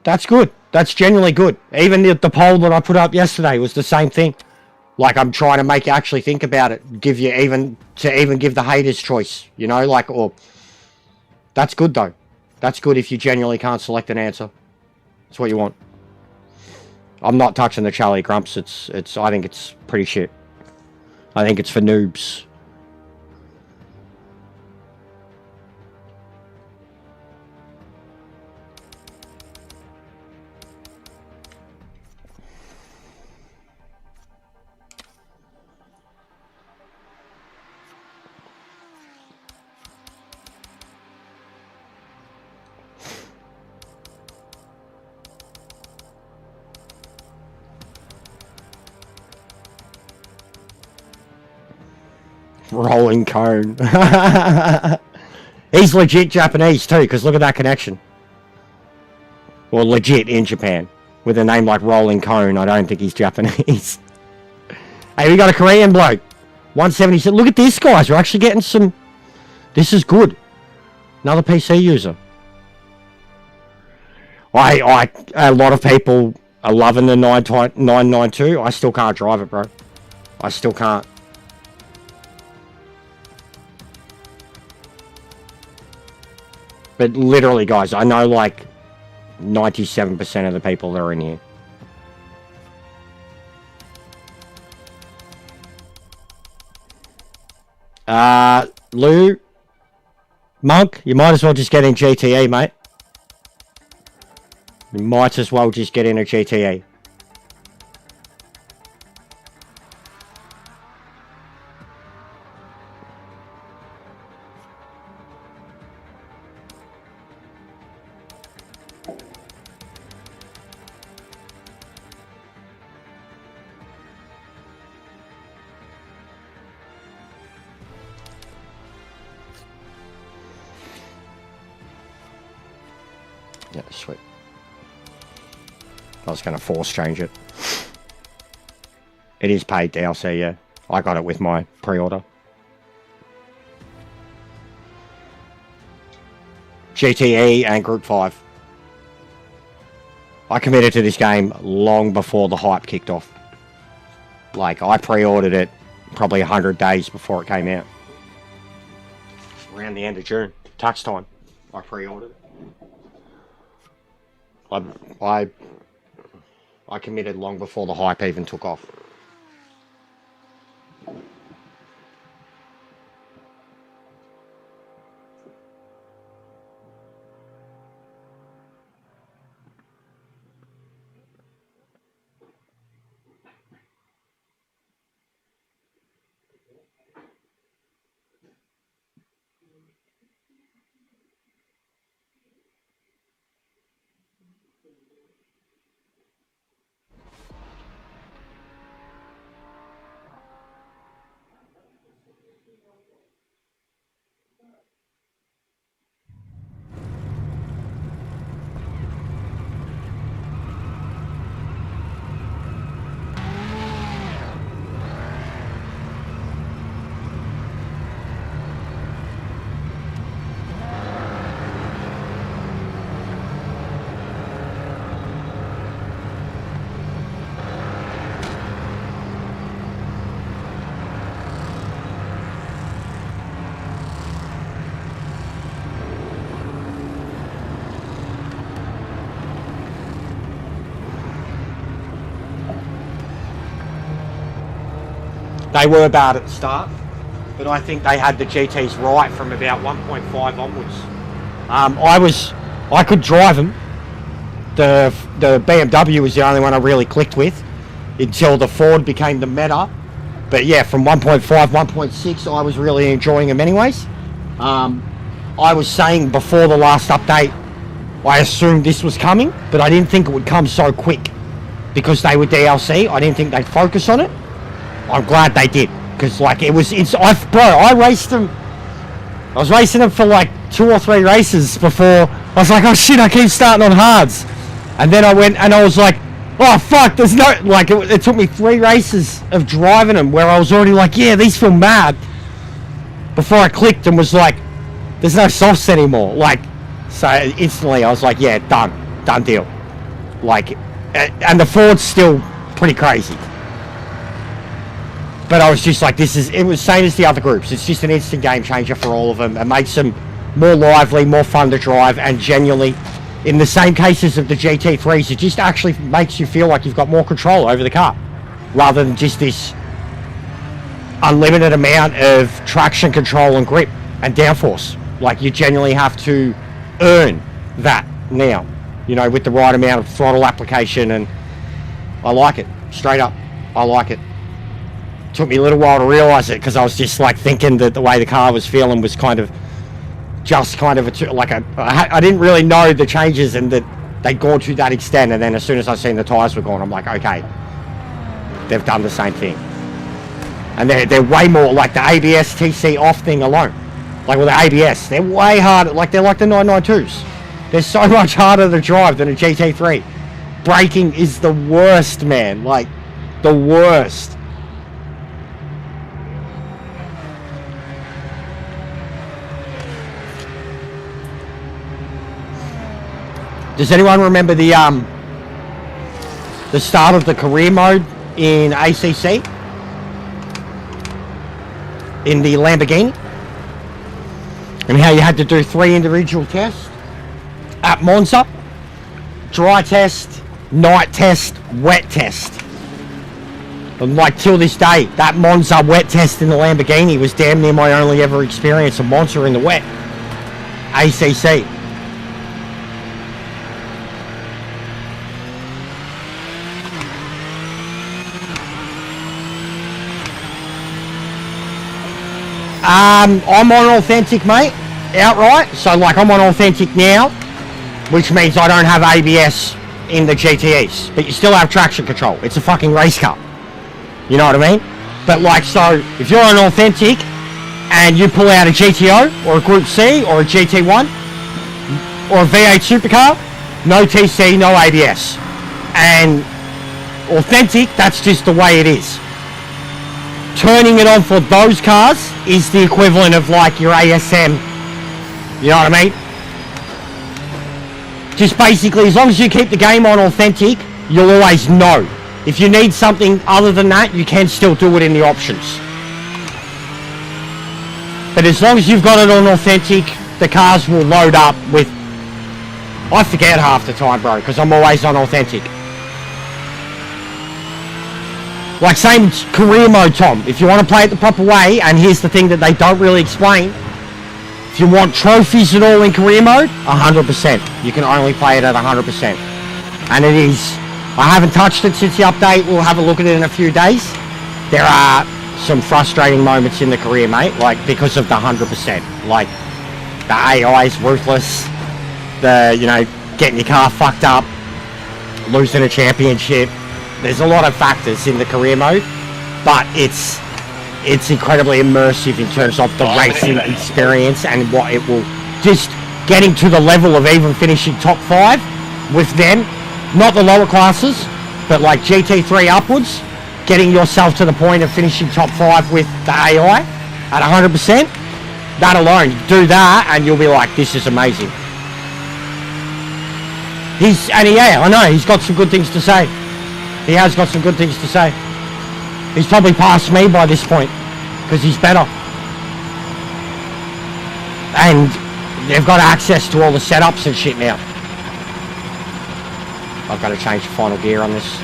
That's good. That's genuinely good. Even the poll that I put up yesterday was the same thing. Like, I'm trying to make you actually think about it. Give you even give the haters choice. You know, like, or... That's good, though. That's good if you genuinely can't select an answer. That's what you want. I'm not touching the Charlie Grumps. I think it's pretty shit. I think it's for noobs. Rolling cone. He's legit Japanese too, because look at that connection. Or legit in Japan. With a name like Rolling Cone, I don't think he's Japanese. Hey, we got a Korean bloke. 176. Look at this, guys. We're actually getting some... This is good. Another PC user. A lot of people are loving the 992. I still can't drive it, bro. I still can't. But literally, guys, I know like 97% of the people that are in here. Lou, Monk, you might as well just get in GTE, mate. You might as well just get in a GTE. Yeah, sweet. I was going to force change it. It is paid DLC, yeah. I got it with my pre-order. GTE and Group 5. I committed to this game long before the hype kicked off. Like, I pre-ordered it probably 100 days before it came out. Around the end of June. Tax time. I pre-ordered it. I committed long before the hype even took off. They were bad at the start, but I think they had the GTs right from about 1.5 onwards. I could drive them. The BMW was the only one I really clicked with until the Ford became the meta. But yeah, from 1.5, 1.6, I was really enjoying them anyways. I was saying before the last update, I assumed this was coming, but I didn't think it would come so quick because they were DLC. I didn't think they'd focus on it. I'm glad they did, because like I raced them. I was racing them for like 2 or 3 races before I was like, oh shit, I keep starting on hards, and then I went and I was like, oh fuck, there's no, like it took me 3 races of driving them where I was already like, yeah, these feel mad, before I clicked and was like, there's no softs anymore. Like, so instantly I was like, yeah, done deal. Like, and the Ford's still pretty crazy. But I was just like, it was same as the other groups. It's just an instant game changer for all of them. It makes them more lively, more fun to drive, and genuinely, in the same cases of the GT3s, it just actually makes you feel like you've got more control over the car, rather than just this unlimited amount of traction control and grip and downforce. Like, you genuinely have to earn that now, you know, with the right amount of throttle application, and I like it. Straight up, I like it. Took me a little while to realise it, because I was just like thinking that the way the car was feeling was kind of I didn't really know the changes and that they'd gone to that extent, and then as soon as I seen the tyres were gone, I'm like, okay, they've done the same thing. And they're way more, like the ABS TC off thing alone, like with the ABS, they're way harder, like they're like the 992s. They're so much harder to drive than a GT3. Braking is the worst, man, like the worst. Does anyone remember the start of the career mode in ACC? In the Lamborghini? And how you had to do 3 individual tests at Monza? Dry test, night test, wet test. And like till this day, that Monza wet test in the Lamborghini was damn near my only ever experience of Monza in the wet. ACC. I'm on authentic, mate, outright. So like I'm on authentic now, which means I don't have ABS in the GTEs, but you still have traction control. It's a fucking race car. You know what I mean? But like, so if you're on authentic and you pull out a GTO or a Group C or a GT1 or a V8 supercar, no TC, no ABS. And authentic, that's just the way it is. Turning it on for those cars is the equivalent of like your ASM. You know what I mean? Just basically, as long as you keep the game on authentic, you'll always know. If you need something other than that, you can still do it in the options. But as long as you've got it on authentic, the cars will load up with... I forget half the time, bro, because I'm always on authentic. Like same career mode, Tom. If you want to play it the proper way, and here's the thing that they don't really explain, if you want trophies at all in career mode, 100%. You can only play it at 100%. And it is... I haven't touched it since the update. We'll have a look at it in a few days. There are some frustrating moments in the career, mate, like because of the 100%. Like the AI is ruthless. The, you know, getting your car fucked up, losing a championship. There's a lot of factors in the career mode, but it's incredibly immersive in terms of the racing experience and what it will, just getting to the level of even finishing top 5 with them, not the lower classes, but like GT3 upwards, getting yourself to the point of finishing top 5 with the AI at 100%, that alone, do that and you'll be like, this is amazing. I know, he's got some good things to say. He has got some good things to say. He's probably passed me by this point, because he's better. And they've got access to all the setups and shit now. I've got to change the final gear on this.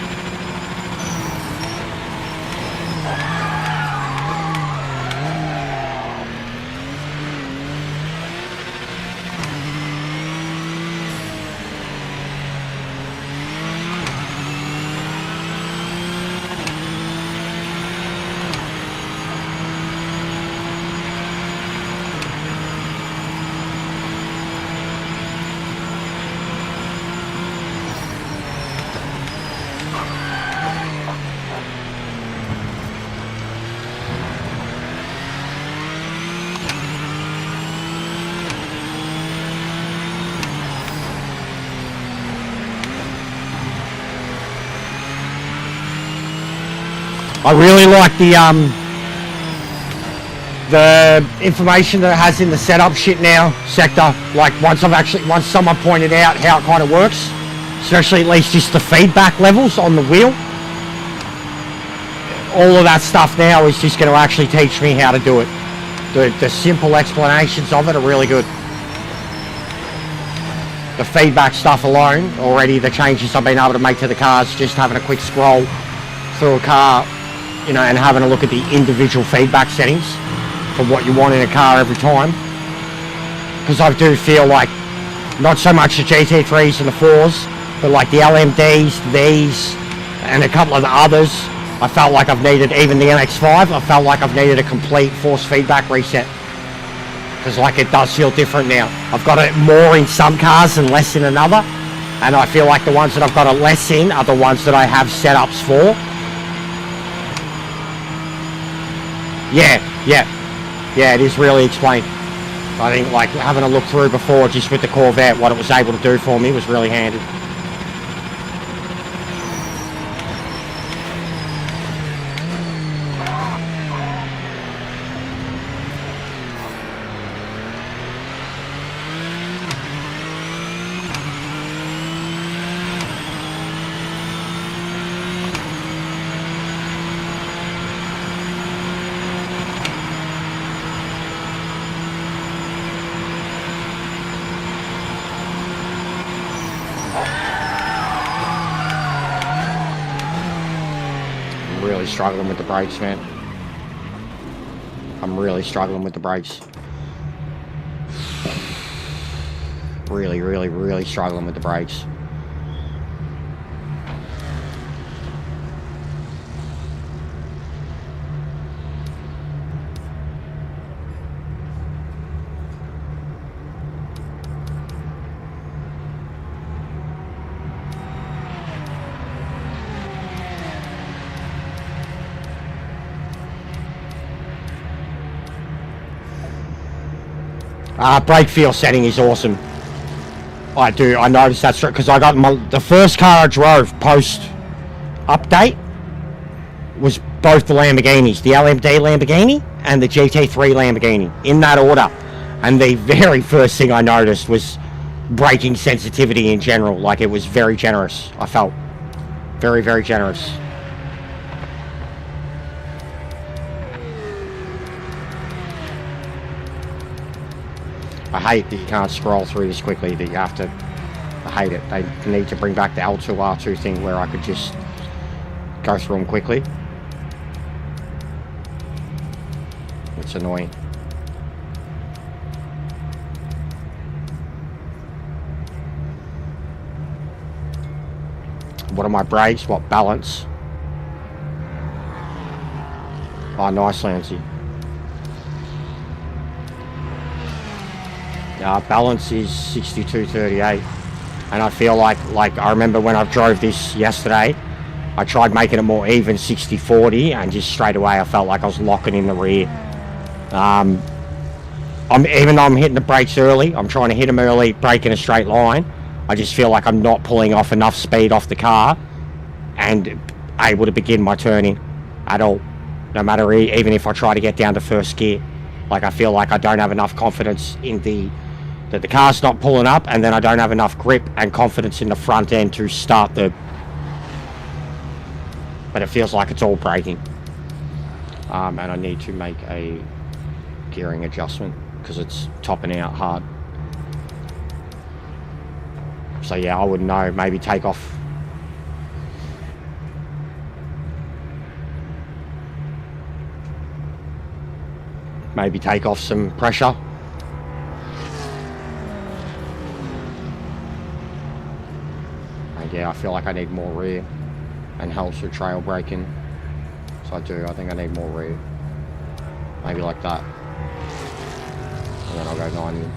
I really like the information that it has in the setup shit now sector. Like once someone pointed out how it kind of works, especially at least just the feedback levels on the wheel. All of that stuff now is just going to actually teach me how to do it. The simple explanations of it are really good. The feedback stuff alone, already the changes I've been able to make to the cars, just having a quick scroll through a car, you know, and having a look at the individual feedback settings for what you want in a car every time. Because I do feel like, not so much the GT3s and the 4s, but like the LMDs, these, and a couple of the others, I felt like I've needed, even the MX-5, I felt like I've needed a complete force feedback reset. Because like it does feel different now. I've got it more in some cars and less in another. And I feel like the ones that I've got it less in are the ones that I have setups for. Yeah, it is really explained. I think like having a look through before just with the Corvette, what it was able to do for me was really handy. Struggling with the brakes, man. I'm really struggling with the brakes. Really struggling with the brakes. Brake feel setting is awesome. I do. I noticed that's right because I got the first car I drove post update was both the Lamborghinis, the LMD Lamborghini and the GT3 Lamborghini, in that order. And the very first thing I noticed was braking sensitivity in general. Like, it was very generous. I felt very, very generous. I hate that you can't scroll through this quickly, that you have to... I hate it. They need to bring back the L2, R2 thing where I could just go through them quickly. It's annoying. What are my brakes? What, balance? Oh, nice, Lancy. Balance is 62.38, and I feel like I remember when I drove this yesterday, I tried making it more even, 60-40, and just straight away I felt like I was locking in the rear. Even though I'm hitting the brakes early, I'm trying to hit them early, brake in a straight line, I just feel like I'm not pulling off enough speed off the car and able to begin my turning at all, no matter even if I try to get down to first gear. Like, I feel like I don't have enough confidence in that the car's not pulling up, and then I don't have enough grip and confidence in the front end to start the... But it feels like it's all braking. And I need to make a gearing adjustment because it's topping out hard. So yeah, I wouldn't know. Maybe take off... Maybe take off some pressure. And yeah, I feel like I need more rear, and helps with trail braking. So I do. I think I need more rear. Maybe like that. And then I'll go 90.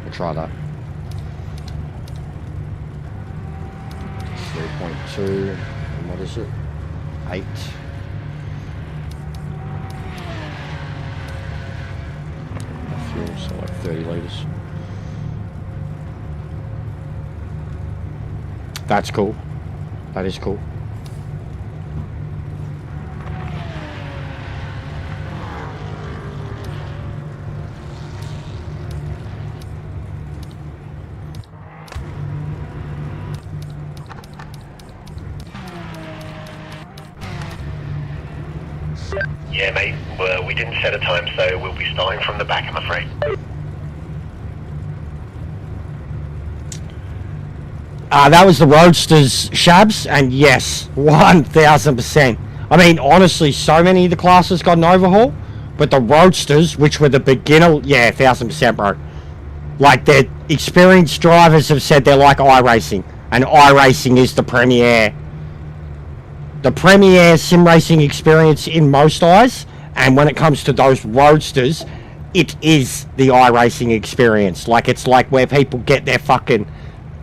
We'll try that. 3.2, and what is it? 8. Fuel, so like 30 litres. That's cool. That is cool. Yeah, mate. Well, we didn't set a time, so we'll be starting from the back, I'm afraid. That was the Roadsters, Shabs, and yes, 1000%. I mean, honestly, so many of the classes got an overhaul, but the Roadsters, which were the beginner, yeah, 1000%, bro. Like, the experienced drivers have said they're like iRacing, and iRacing is the premier sim racing experience in most eyes, and when it comes to those Roadsters, it is the iRacing experience. Like, it's like where people get their fucking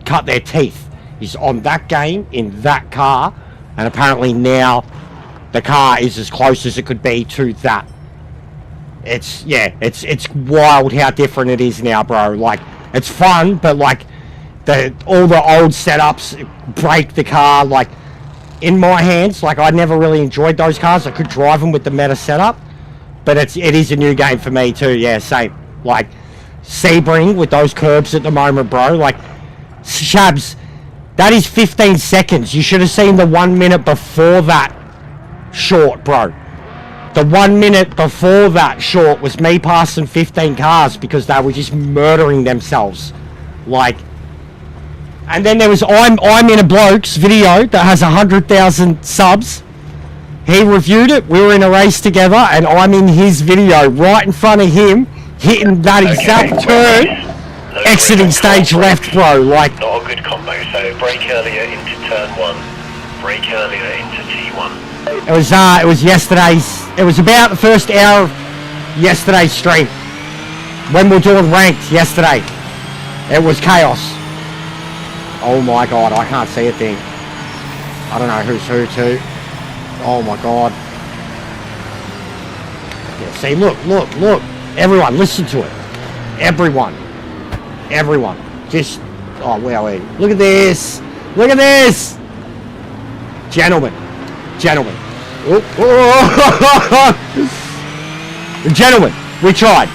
cut their teeth is on that game in that car, and apparently now the car is as close as it could be to that. It's wild how different it is now, bro. Like, it's fun, but like all the old setups break the car. Like, in my hands, like, I never really enjoyed those cars. I could drive them with the meta setup, but it is a new game for me too. Yeah, same. Like, Sebring with those curbs at the moment, bro. Like, Shabs, that is 15 seconds. You should have seen the 1 minute before that short, bro. The 1 minute before that short was me passing 15 cars because they were just murdering themselves. Like, and then there was I'm in a bloke's video that has 100,000 subs. He reviewed it. We were in a race together, and I'm in his video right in front of him, hitting that exact turn. Exiting stage left, bro. Like, not a good combo. So brake earlier into turn 1, brake earlier into T1. It was yesterday's. It was about the first hour of yesterday's stream when we were doing ranked yesterday. It was chaos. Oh my god, I can't see a thing. I don't know who's who too. Oh my god. Yeah, see, look. Everyone, listen to it. Everyone. Just, oh, wow, look at this. Gentlemen. Oh. Gentlemen, we tried.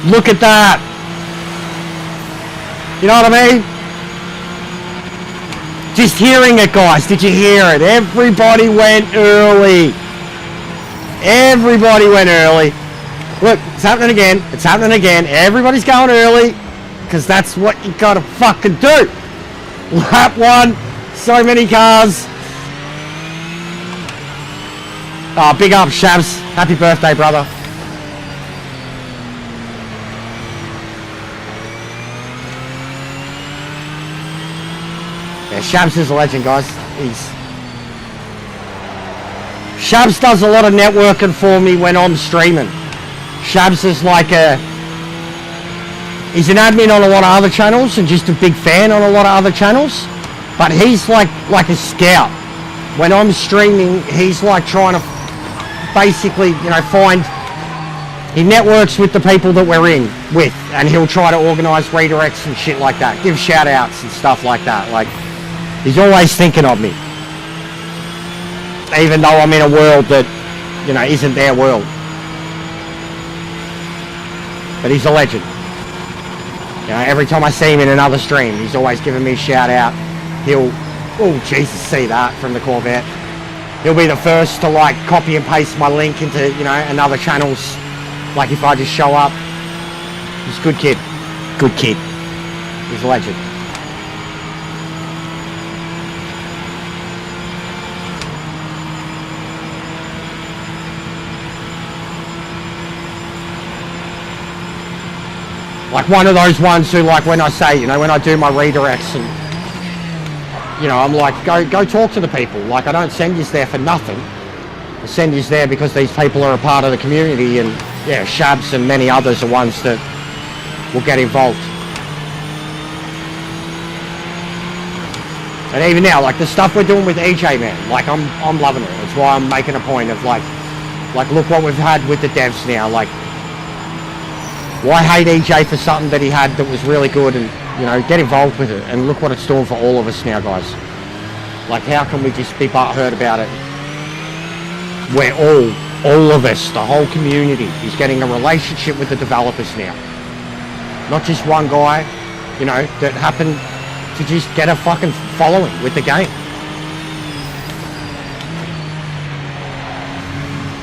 Look at that. You know what I mean? Just hearing it, guys. Did you hear it? Everybody went early. Look, it's happening again. Everybody's going early. Because that's what you gotta fucking do. Lap 1. So many cars. Oh, big up, Shabs. Happy birthday, brother. Yeah, Shabs is a legend, guys. Shabs does a lot of networking for me when I'm streaming. Shabs is like he's an admin on a lot of other channels and just a big fan on a lot of other channels. But he's like a scout. When I'm streaming, he's like trying to basically, you know, he networks with the people that we're in with, and he'll try to organise redirects and shit like that. Give shout outs and stuff like that. Like, he's always thinking of me. Even though I'm in a world that, you know, isn't their world. But he's a legend. You know, every time I see him in another stream, he's always giving me a shout out. Oh Jesus, see that from the Corvette. He'll be the first to like copy and paste my link into, you know, another channel's, like if I just show up. He's a good kid. He's a legend. Like one of those ones who, like, when I say, you know, when I do my redirects and, you know, I'm like, go talk to the people. Like, I don't send you there for nothing. I send you there because these people are a part of the community, and yeah, Shabs and many others are ones that will get involved. And even now, like the stuff we're doing with EJ, man, like I'm loving it. That's why I'm making a point of like look what we've had with the devs now. Like, why hate EJ for something that he had that was really good, and, you know, get involved with it, and look what it's doing for all of us now, guys. Like, how can we just be butthurt about it? We're all of us, the whole community is getting a relationship with the developers now. Not just one guy, you know, that happened to just get a fucking following with the game.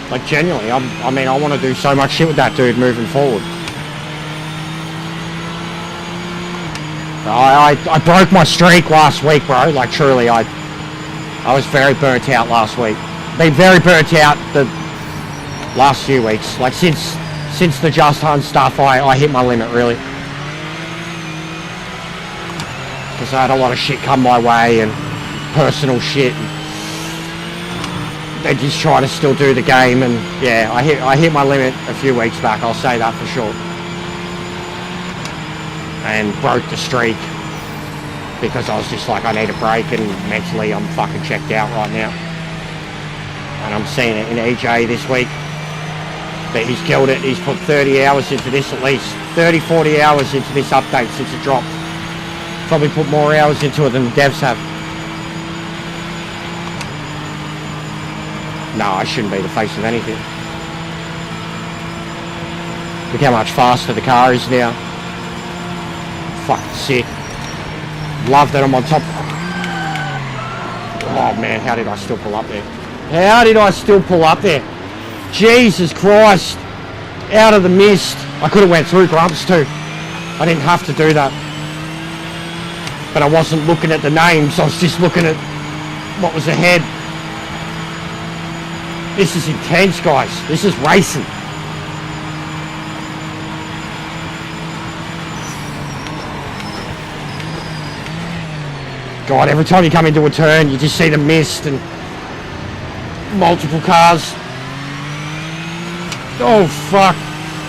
Like, genuinely, I mean, I want to do so much shit with that dude moving forward. I broke my streak last week, bro. Like, truly, I was very burnt out last week. Been very burnt out the last few weeks. Like, since the Just Hunt stuff, I hit my limit, really. Because I had a lot of shit come my way, and personal shit. They just try to still do the game, and yeah, I hit my limit a few weeks back, I'll say that for sure. And broke the streak because I was just like, I need a break, and mentally I'm fucking checked out right now. And I'm seeing it in EJ this week that he's killed it. He's put 30 hours into this, at least 30, 40 hours into this update since it dropped. Probably put more hours into it than the devs have. No, I shouldn't be the face of anything. Look how much faster the car is now. Fucking sick. Love that I'm on top. Oh man, how did I still pull up there? Jesus Christ. Out of the mist. I could have went through Grumps too. I didn't have to do that. But I wasn't looking at the names. I was just looking at what was ahead. This is intense, guys. This is racing. God, every time you come into a turn, you just see the mist and multiple cars. Oh, fuck.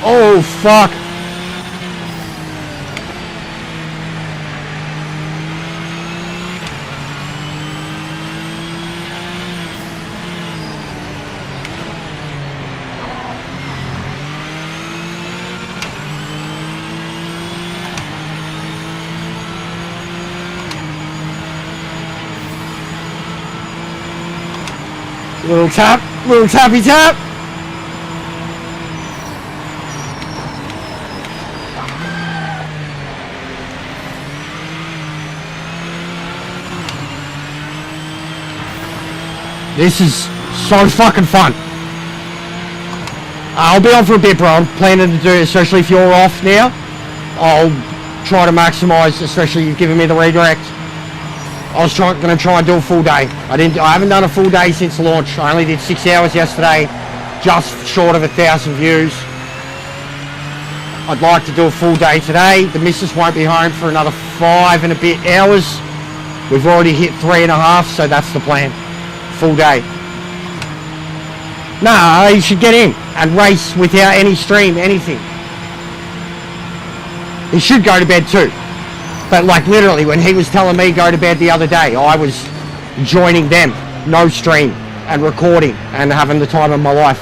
Oh, fuck. Little tap, little tappy tap. This is so fucking fun. I'll be on for a bit, bro. I'm planning to do it, especially if you're off now. I'll try to maximise, especially you've given me the redirect. I was going to try and do a full day. I haven't done a full day since launch. I only did 6 hours yesterday, just short of 1,000 views. I'd like to do a full day today. The missus won't be home for another 5 and a bit hours. We've already hit 3.5, so that's the plan. Full day. No, you should get in and race without any stream, anything. He should go to bed too. But like literally when he was telling me go to bed the other day, I was joining them, no stream, and recording and having the time of my life,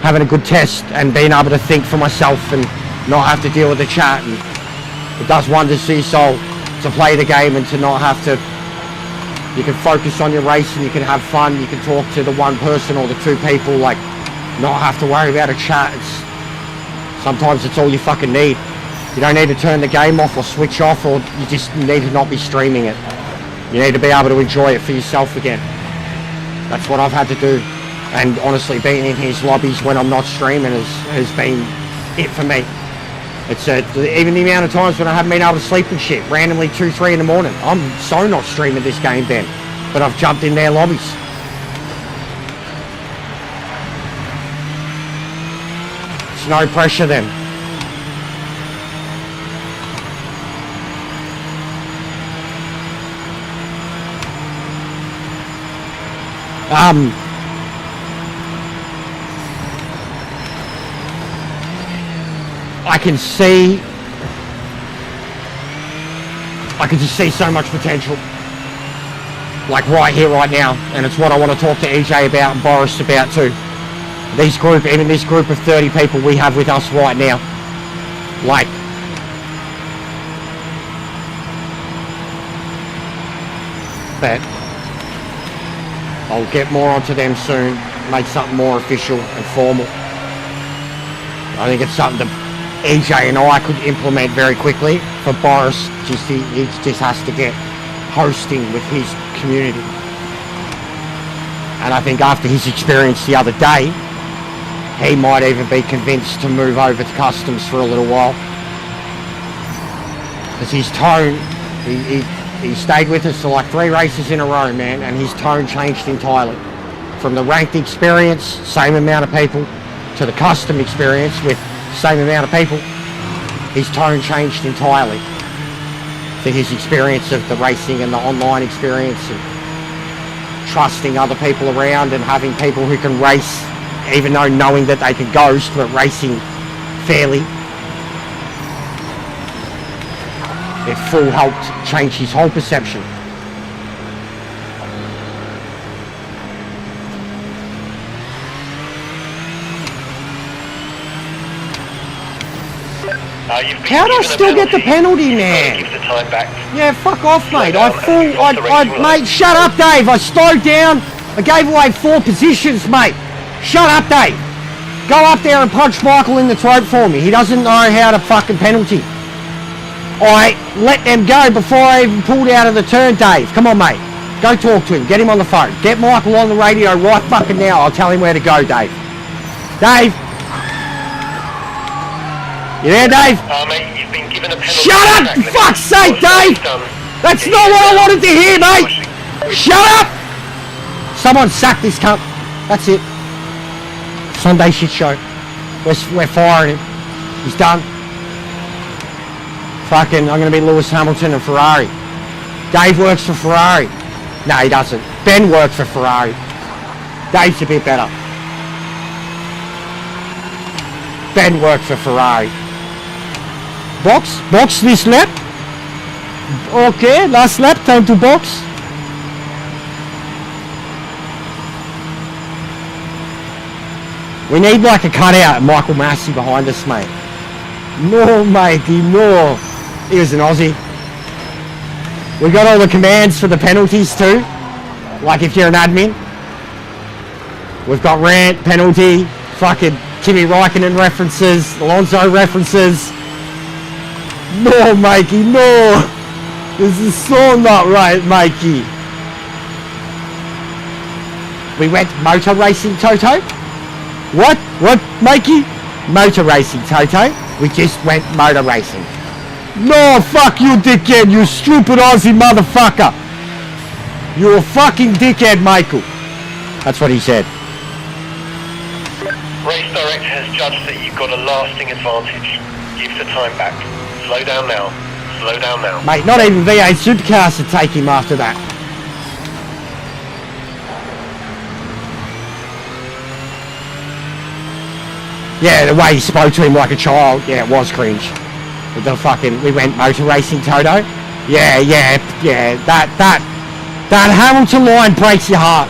having a good test and being able to think for myself and not have to deal with the chat. And it does wonders to your soul to play the game and to not have to. You can focus on your race and you can have fun. You can talk to the one person or the two people, like not have to worry about a chat. Sometimes it's all you fucking need. You don't need to turn the game off or switch off, or you just need to not be streaming it. You need to be able to enjoy it for yourself again. That's what I've had to do. And honestly, being in his lobbies when I'm not streaming has been it for me. It's even the amount of times when I haven't been able to sleep and shit, randomly 2, 3 in the morning. I'm so not streaming this game then, but I've jumped in their lobbies. It's no pressure then. I can just see so much potential, like right here, right now, and it's what I want to talk to EJ about and Boris about too. Even this group of 30 people we have with us right now, like, but I'll get more onto them soon, make something more official and formal. I think it's something that EJ and I could implement very quickly. For Boris, he just has to get hosting with his community. And I think after his experience the other day, he might even be convinced to move over to customs for a little while. Because his tone, he stayed with us for like 3 races in a row, man, and his tone changed entirely. From the ranked experience, same amount of people, to the custom experience with same amount of people, his tone changed entirely. To his experience of the racing and the online experience and trusting other people around and having people who can race, even though knowing that they can ghost, but racing fairly. It full helped change his whole perception. How do I still get the penalty, man? Give the time back. Yeah, fuck off, mate. Mate, shut up, Dave. I slowed down. I gave away 4 positions, mate. Shut up, Dave. Go up there and punch Michael in the throat for me. He doesn't know how to fucking penalty. I let them go before I even pulled out of the turn, Dave. Come on, mate. Go talk to him. Get him on the phone. Get Michael on the radio right fucking now. I'll tell him where to go, Dave. Dave. You there, Dave? Mate, you've been given a penalty. Shut up! For fuck's sake, Dave! That's not what I wanted to hear, mate! Shut up! Someone sack this cunt. That's it. Sunday shit show. We're firing him. He's done. Fucking, I'm going to be Lewis Hamilton and Ferrari. Dave works for Ferrari. No, he doesn't. Ben works for Ferrari. Dave's a bit better. Ben worked for Ferrari. Box this lap. Okay, last lap, time to box. We need like a cutout of Michael Massey behind us, mate. No, matey, no. He was an Aussie. We got all the commands for the penalties too. Like if you're an admin. We've got rant, penalty, fucking Kimi Räikkönen references, Alonso references. No, Mikey, no. This is so not right, Mikey. We went motor racing, Toto? What? What, Mikey? Motor racing, Toto. We just went motor racing. No, fuck you, dickhead, you stupid Aussie motherfucker. You're a fucking dickhead, Michael. That's what he said. Race Director has judged that you've got a lasting advantage. Give the time back. Slow down now. Slow down now. Mate, not even V8 Supercars to take him after that. Yeah, the way he spoke to him like a child, yeah, it was cringe. With the fucking, we went motor racing, Toto. Yeah, that Hamilton line breaks your heart.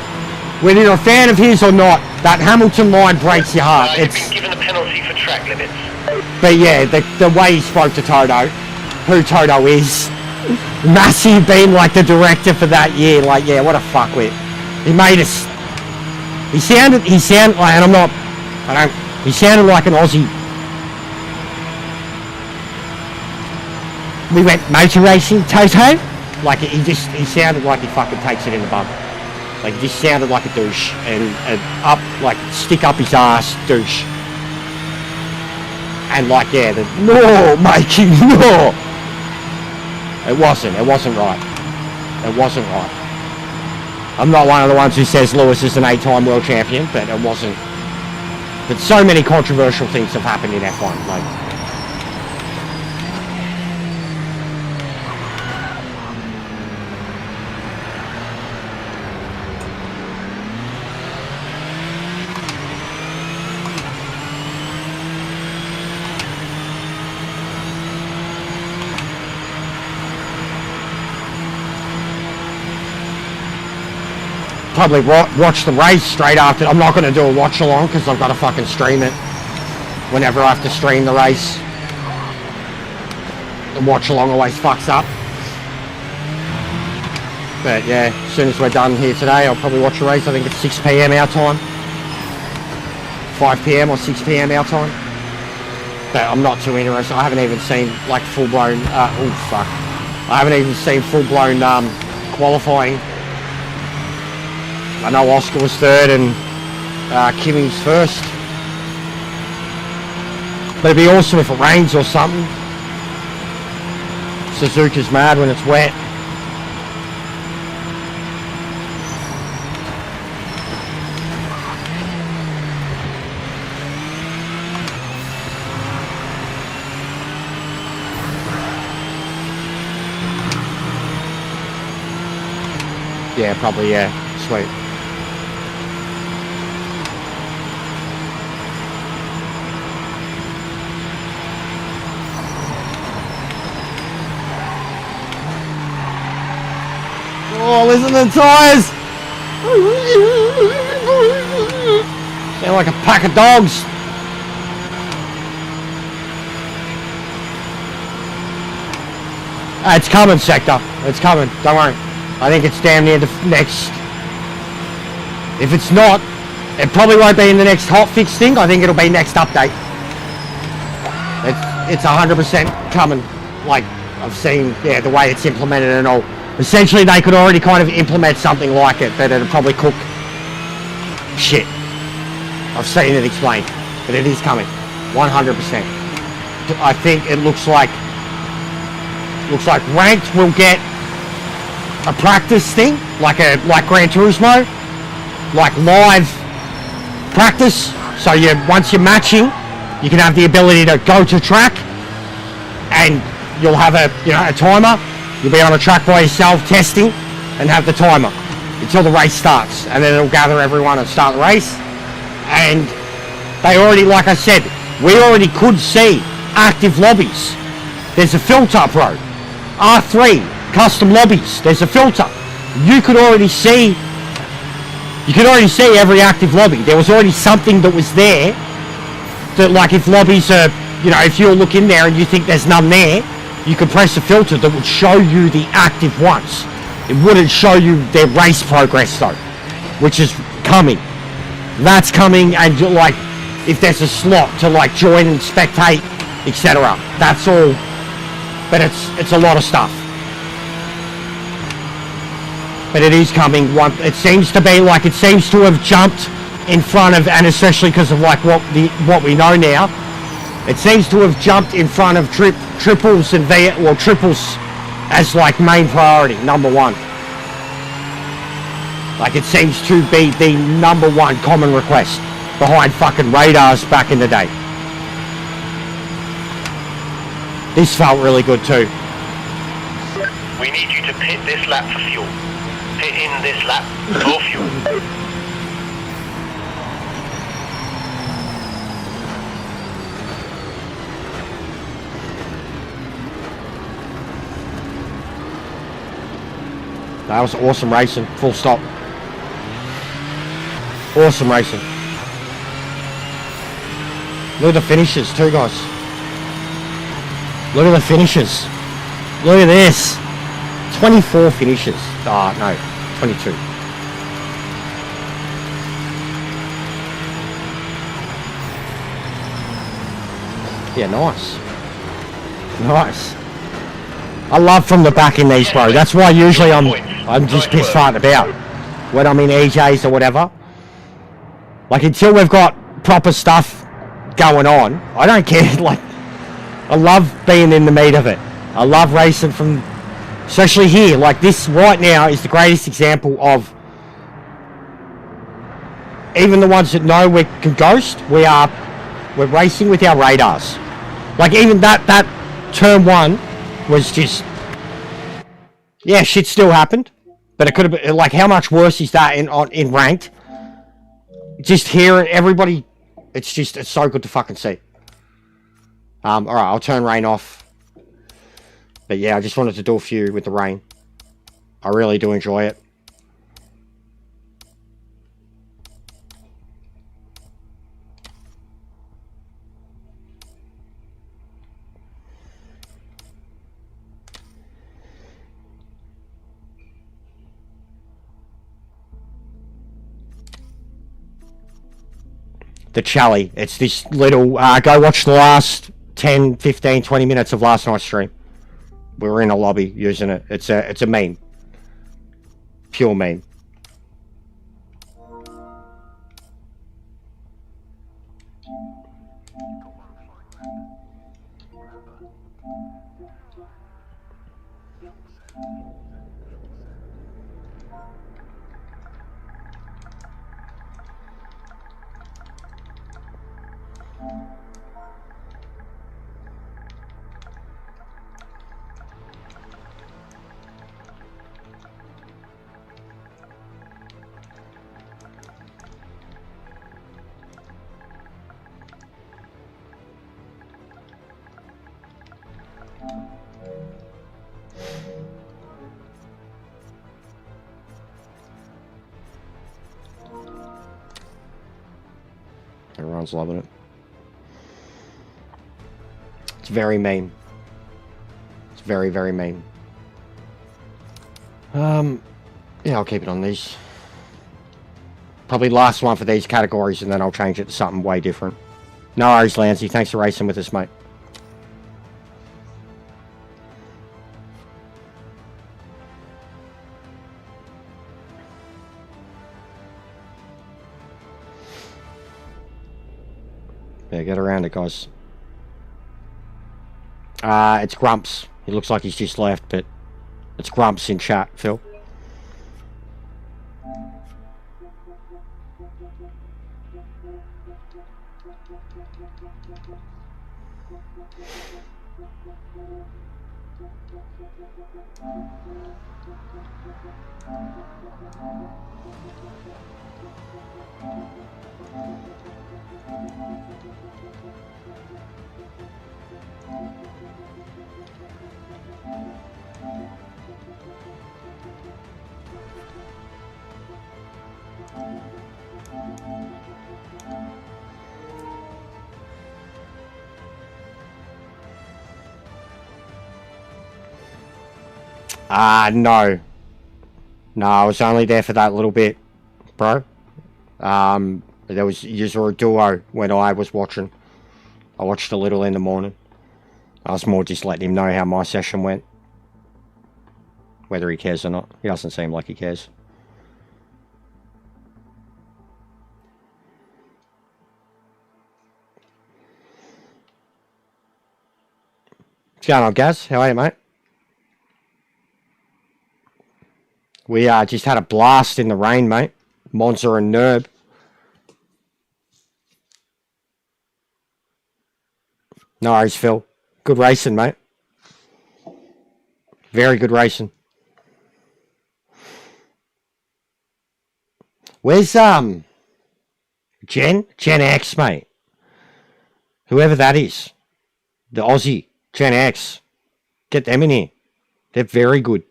Whether you're a fan of his or not, that Hamilton line breaks your heart. You've been given a penalty for track limits. But yeah, the way he spoke to Toto, who Toto is, Massey being like the director for that year, like, yeah, what a fuckwit. He made us, he sounded like, and he sounded like an Aussie. We went motor racing, Toto. Like, he sounded like he fucking takes it in the bum. Like, he just sounded like a douche. And up, like, stick up his ass douche. And like, yeah, no, Mikey, no. It wasn't right. It wasn't right. I'm not one of the ones who says Lewis is an 8-time world champion, but it wasn't. But so many controversial things have happened in F1, like. Probably watch the race straight after. I'm not going to do a watch along because I've got to fucking stream it whenever I have to stream the race. The watch along always fucks up. But yeah, as soon as we're done here today, I'll probably watch the race. I think it's 6 p.m. our time, 5 p.m. or 6 p.m. our time. But I'm not too interested. I haven't even seen like full blown. Oh fuck! I haven't even seen full blown qualifying. I know Oscar was third and Kimi's first. But it'd be awesome if it rains or something. Suzuka's mad when it's wet. Yeah, probably, yeah. Sweet. Oh, listen to the tyres! Sound like a pack of dogs. It's coming, Sector. It's coming. Don't worry. I think it's damn near the next. If it's not, it probably won't be in the next hotfix thing. I think it'll be next update. It's 100% coming. Like, I've seen, yeah, the way it's implemented and all. Essentially, they could already kind of implement something like it, that it'd probably cook shit. I've seen it explained, but it is coming, 100%. I think it looks like ranked will get a practice thing, like Gran Turismo, like live practice. So once you're matching, you can have the ability to go to track, and you'll have a timer. You'll be on a track by yourself testing and have the timer until the race starts, and then it'll gather everyone and start the race. And they already, like I said, we already could see active lobbies. There's a filter, bro. R3 custom lobbies. There's a filter. You could already see every active lobby. There was already something that was there that, like, if lobbies are, if you look in there and you think there's none there, you could press a filter that would show you the active ones. It wouldn't show you their race progress though, which is coming. That's coming, and like, if there's a slot to like join and spectate, etc. That's all. But it's a lot of stuff. But it is coming. It seems to be like it seems to have jumped in front of, and especially because of like what we know now, it seems to have jumped in front of triples and triples as like main priority, number one. Like it seems to be the number one common request behind fucking radars back in the day. This felt really good too. We need you to pit this lap for fuel. Pit in this lap for fuel. That was awesome racing, full stop. Awesome racing. Look at the finishes too, guys. Look at the finishes. Look at this. 24 finishes. Ah, no, 22. Yeah, nice. Nice. I love from the back in these, bro. That's why usually I'm just piss farting about when I'm in EJs or whatever. Like until we've got proper stuff going on, I don't care. Like I love being in the meat of it. I love racing from, especially here. Like this right now is the greatest example of even the ones that know we can ghost. We're racing with our radars. Like even that turn one was just, yeah, shit still happened, but it could have been like, how much worse is that in ranked? Just hear it, everybody. It's so good to fucking see. All right, I'll turn rain off. But yeah, I just wanted to do a few with the rain. I really do enjoy it. The Chally. It's this little, go watch the last 10, 15, 20 minutes of last night's stream. We were in a lobby using it. It's a meme. Pure meme. Everyone's loving it. It's very meme. It's very, very meme. Yeah, I'll keep it on these. Probably last one for these categories, and then I'll change it to something way different. No worries, Lancey. Thanks for racing with us, mate. Yeah, get around it, guys. It's Grumps. He looks like he's just left, but it's Grumps in chat, Phil. No. No, I was only there for that little bit, bro. There was usually a duo when I was watching. I watched a little in the morning. I was more just letting him know how my session went. Whether he cares or not. He doesn't seem like he cares. What's going on, Gaz? How are you, mate? We just had a blast in the rain, mate. Monza and Nerb. No worries, Phil. Good racing, mate. Very good racing. Where's Gen X, mate? Whoever that is. The Aussie Gen X. Get them in here. They're very good.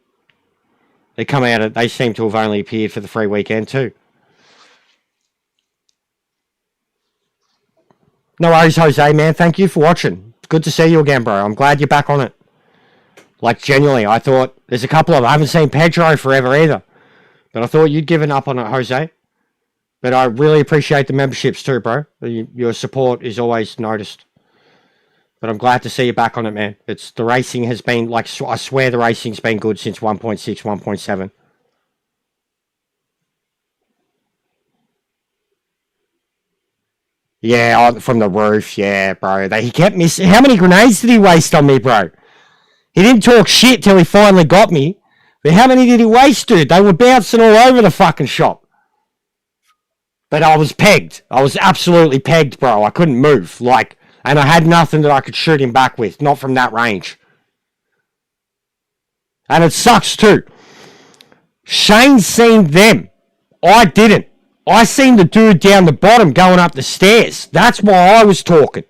They come out, they seem to have only appeared for the free weekend too. No worries, Jose, man. Thank you for watching. It's good to see you again, bro. I'm glad you're back on it. Like, genuinely, I thought, there's a couple of them. I haven't seen Pedro forever either. But I thought you'd given up on it, Jose. But I really appreciate the memberships too, bro. Your support is always noticed. But I'm glad to see you back on it, man. The racing has been, like, I swear the racing's been good since 1.6, 1.7. Yeah, from the roof, yeah, bro. He kept missing. How many grenades did he waste on me, bro? He didn't talk shit till he finally got me. But how many did he waste, dude? They were bouncing all over the fucking shop. But I was pegged. I was absolutely pegged, bro. I couldn't move. Like, and I had nothing that I could shoot him back with. Not from that range. And it sucks, too. Shane seen them. I didn't. I seen the dude down the bottom going up the stairs. That's why I was talking.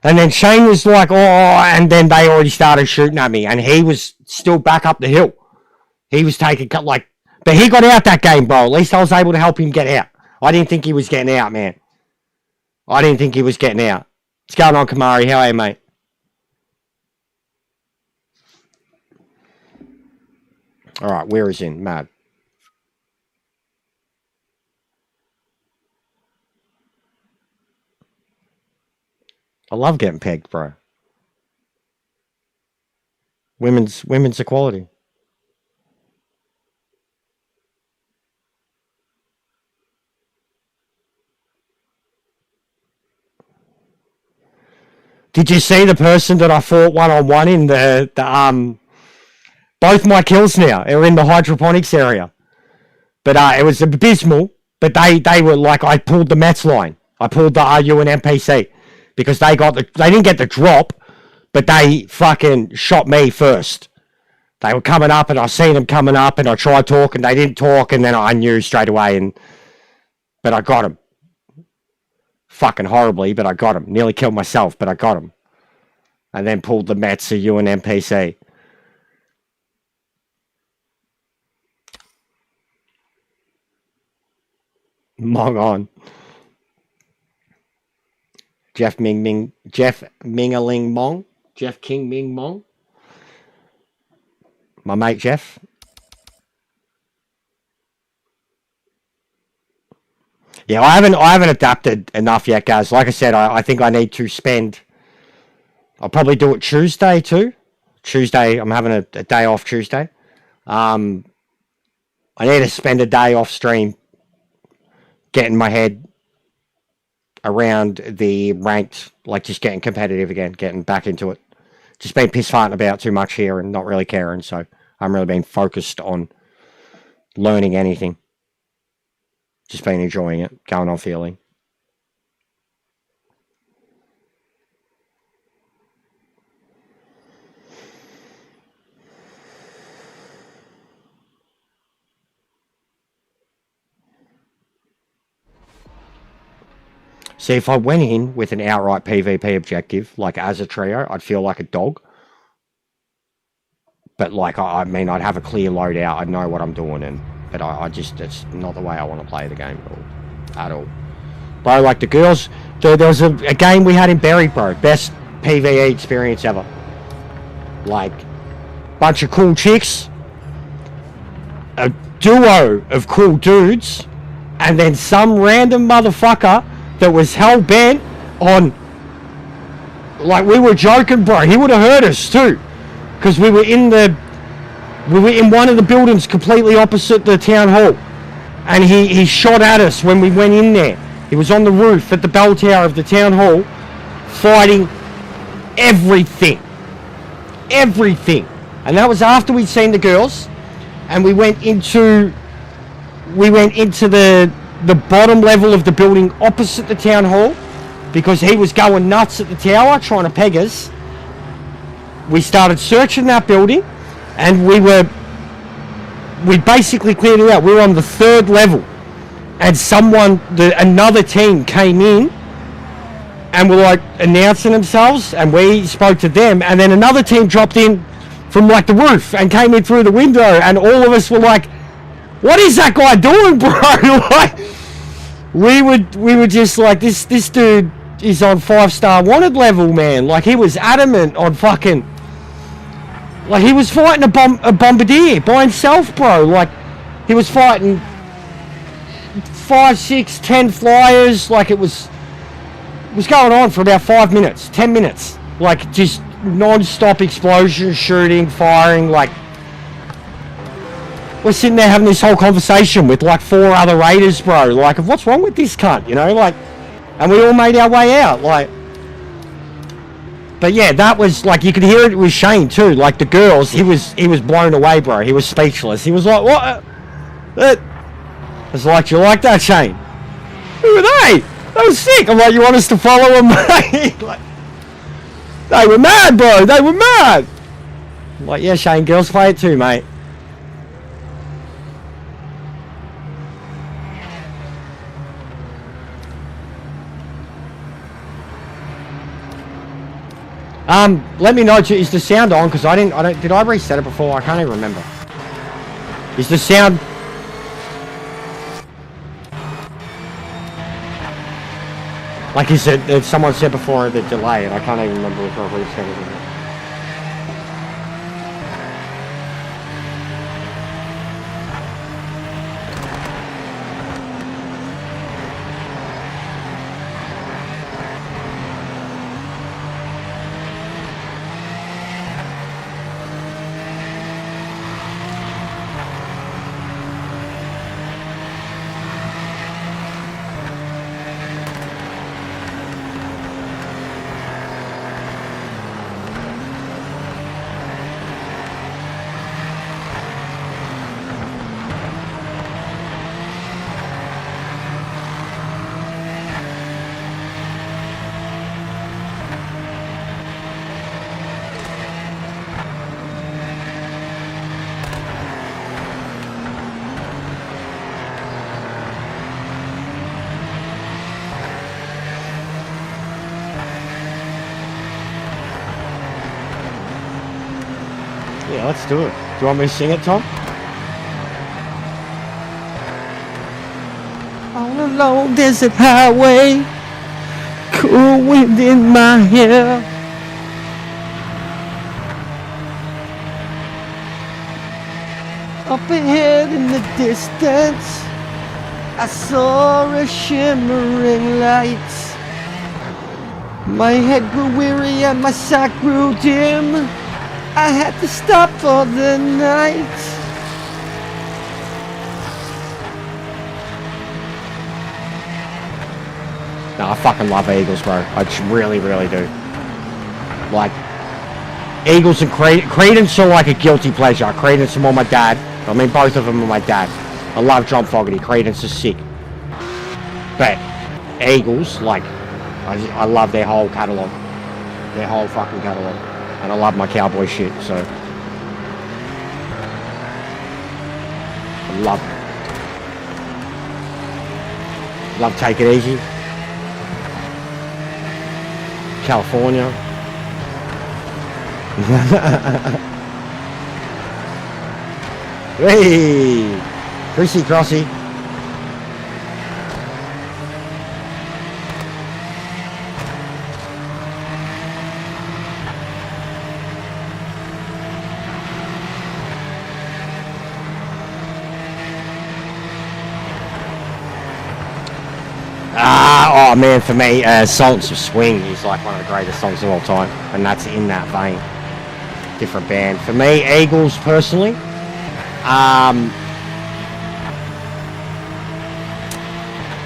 And then Shane was like, oh, and then they already started shooting at me. And he was still back up the hill. He was taking, like, but he got out that game, bro. At least I was able to help him get out. I didn't think he was getting out, man. I didn't think he was getting out. What's going on, Kamari? How are you, mate? All right, where is in? Mad. I love getting pegged, bro. Women's equality. Did you see the person that I fought one-on-one in the both my kills now are in the hydroponics area. But it was abysmal. But they were like, I pulled the Mets line. I pulled the RU and NPC. Because they didn't get the drop, but they fucking shot me first. They were coming up, and I seen them coming up, and I tried talking. They didn't talk, and then I knew straight away. But I got him. Fucking horribly, but I got him. Nearly killed myself, but I got him. And then pulled the Mets, RU and NPC. Mong on. Jeff Mingaling Mong. Jeff King Ming Mong. My mate Jeff. Yeah, I haven't adapted enough yet, guys. Like I said, I think I need to spend. I'll probably do it Tuesday too. Tuesday, I'm having a day off Tuesday. I need to spend a day off stream getting my head around the ranked, like just getting competitive again, getting back into it. Just been piss farting about too much here and not really caring, so I'm really being focused on learning anything. Just been enjoying it, going on feeling. See, if I went in with an outright PvP objective, like as a trio, I'd feel like a dog. But like, I mean, I'd have a clear loadout. I'd know what I'm doing, but I just, it's not the way I want to play the game at all. Bro, like the girls, there was a game we had in Berry, bro. Best PvE experience ever. Like, bunch of cool chicks, a duo of cool dudes, and then some random motherfucker that was hell-bent on, like, we were joking, bro, he would have heard us too, because we were in one of the buildings completely opposite the town hall, and he shot at us when we went in there. He was on the roof at the bell tower of the town hall, fighting everything, and that was after we'd seen the girls, and we went into the bottom level of the building opposite the town hall, because he was going nuts at the tower trying to peg us. We started searching that building, and we basically cleared it out. We were on the 3rd level, and another team came in and were like announcing themselves, and we spoke to them, and then another team dropped in from like the roof and came in through the window, and all of us were like, what is that guy doing, bro? Like, we were just like, this dude is on 5-star wanted level, man. Like, he was adamant on fucking, like, he was fighting a bombardier by himself, bro. Like, he was fighting 5, 6, 10 flyers. Like, it was going on for about 5 minutes, 10 minutes. Like, just non-stop explosions, shooting, firing. Like, we're sitting there having this whole conversation with like 4 other raiders, bro. Like, what's wrong with this cunt, you know? Like, and we all made our way out. Like, but yeah, that was like, you could hear it with Shane too. Like, the girls, he was blown away, bro. He was speechless. He was like, what? I was like, do you like that, Shane? Who were they? That was sick. I'm like, you want us to follow them, mate? Like, they were mad, bro. They were mad. I'm like, yeah, Shane, girls play it too, mate. Let me know, is the sound on? Because did I reset it before? I can't even remember. Is the sound... Like someone said before, the delay, and I can't even remember if I reset it or not. Yeah, let's do it. Do you want me to sing it, Tom? On a long desert highway, cool wind in my hair. Up ahead in the distance, I saw a shimmering light. My head grew weary and my sight grew dim. I had to stop for the night. No, I fucking love Eagles, bro. I just really, really do. Like, Eagles and Credence are like a guilty pleasure. Credence are more my dad. I mean, both of them are my dad. I love John Fogerty. Credence is sick. But Eagles, like, I love their whole catalogue. Their whole fucking catalogue. And I love my cowboy shit, so. I love it. Love Take It Easy. California. Hey! Chrissy Crossy. Oh man, for me, Sultans of Swing is like one of the greatest songs of all time, and that's in that vein. Different band. For me, Eagles personally.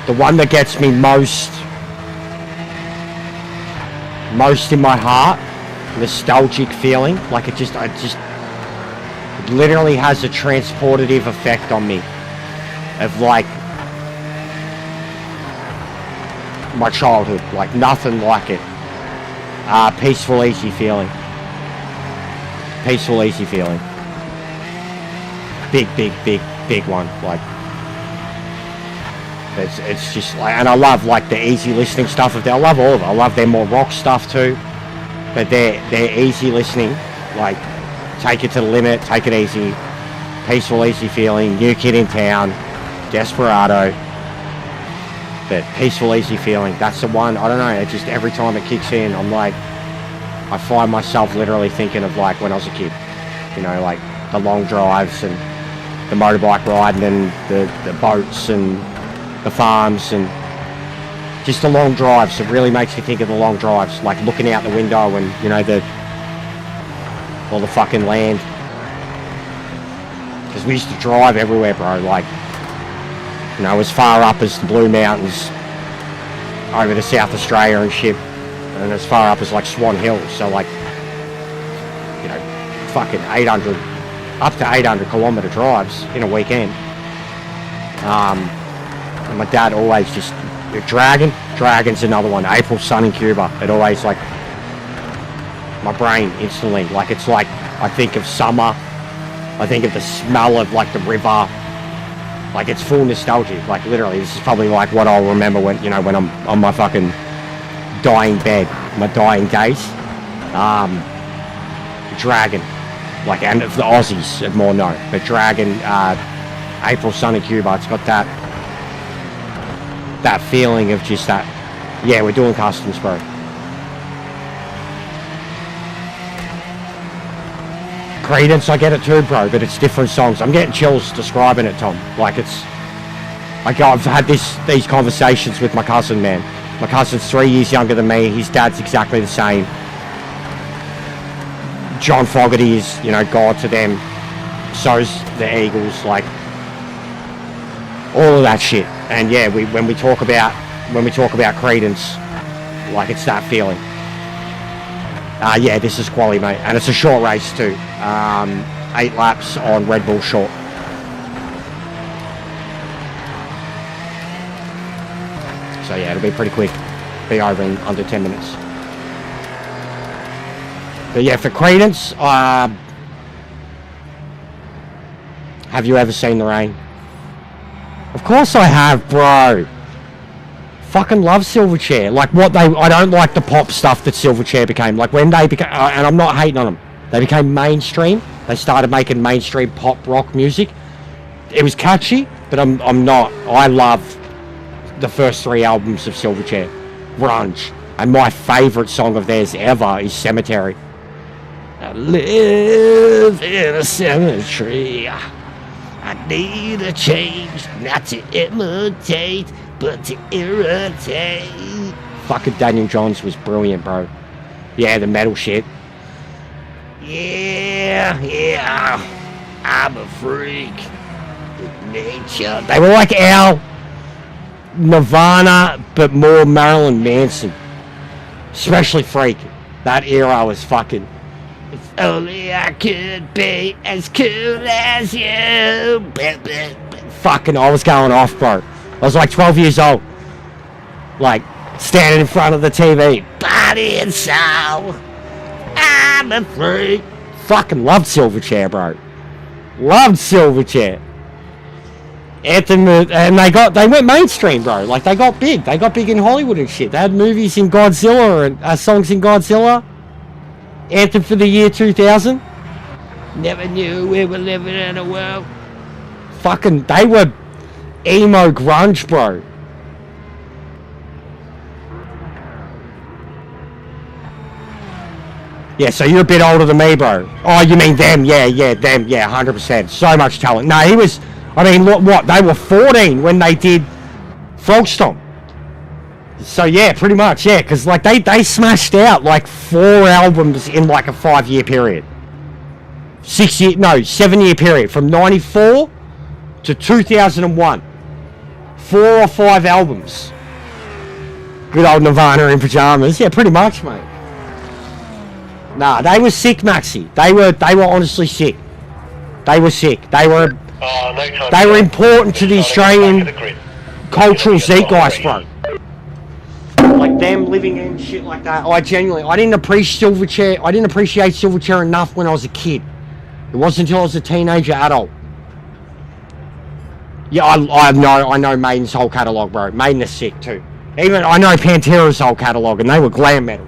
The one that gets me most in my heart, nostalgic feeling, like it literally has a transportative effect on me of like my childhood, like nothing like it. Peaceful, easy feeling. Peaceful, easy feeling. Big one. Like it's just like, and I love like the easy listening stuff of that. I love all of it. I love their more rock stuff too, but they're easy listening. Like Take It to the Limit, Take It Easy, Peaceful, Easy Feeling, New Kid in Town, Desperado. But Peaceful, Easy Feeling, that's the one. I don't know, it just every time it kicks in, I'm like, I find myself literally thinking of like when I was a kid, you know, like the long drives and the motorbike riding and the boats and the farms and just the long drives. It really makes me think of the long drives, like looking out the window and, you know, all the fucking land. Because we used to drive everywhere, bro, like, you know, as far up as the Blue Mountains over to South Australia and shit, and as far up as like Swan Hill. So like, you know, fucking 800 up to 800 kilometre drives in a weekend. And my dad always just, Dragon's another one. April Sun in Cuba. It always like, my brain instantly, like it's like, I think of summer, I think of the smell of like the river, like it's full nostalgia. Like literally, this is probably like what I'll remember when, you know, when I'm on my fucking dying bed, my dying days. Dragon, like, and the Aussies are more known, but Dragon, April Sun in Cuba, it's got that feeling of just that, yeah, we're doing customs, bro. Credence, I get it too, bro, but it's different songs. I'm getting chills describing it, Tom. Like it's, like I've had these conversations with my cousin, man. My cousin's 3 years younger than me. His dad's exactly the same. John Fogerty is, you know, God to them. So's the Eagles, like all of that shit. And yeah, when we talk about Credence, like it's that feeling. Yeah, this is quality, mate, and it's a short race too. 8 laps on Red Bull short. So yeah, it'll be pretty quick. Be over in under 10 minutes. But yeah, for Credence, have you ever seen the rain? Of course I have, bro. Fucking love Silverchair. Like I don't like the pop stuff that Silverchair became. Like when they became, and I'm not hating on them, they became mainstream. They started making mainstream pop rock music. It was catchy, but I'm not. I love the first 3 albums of Silverchair, grunge, and my favourite song of theirs ever is Cemetery. I live in a cemetery. I need a change, not to imitate, but to irritate. Fucking Daniel Johns was brilliant, bro. Yeah, the metal shit. Yeah, I'm a freak. Nature. They were like our Nirvana, but more Marilyn Manson. Especially Freak. That era was fucking... If only I could be as cool as you. Fucking, I was going off, bro. I was like 12 years old. Like, standing in front of the TV. Body and soul. I'm a freak. Fucking loved Silverchair, bro. Loved Silverchair. Anthem, and they went mainstream, bro. Like, they got big. They got big in Hollywood and shit. They had movies in Godzilla and songs in Godzilla. Anthem for the year 2000. Never knew we were living in a world. Fucking, they were emo grunge, bro. Yeah, so you're a bit older than me, bro. Oh, you mean them? Yeah, them. Yeah, 100%. So much talent. No, he was... I mean, look, what? They were 14 when they did Frogstomp. So yeah, pretty much, yeah, because like they smashed out like 4 albums in like a 5-year period. 7-year period from 94 to 2001. 4 or 5 albums. Good old Nirvana in pajamas. Yeah, pretty much, mate. Nah, they were sick, Maxi. They were honestly sick. They were sick. They were important to the Australian cultural zeitgeist, bro. Like them living in shit like that. I didn't appreciate Silverchair enough when I was a kid. It wasn't until I was a teenager adult. Yeah, I know Maiden's whole catalogue, bro. Maiden is sick too. Even I know Pantera's whole catalogue, and they were glam metal.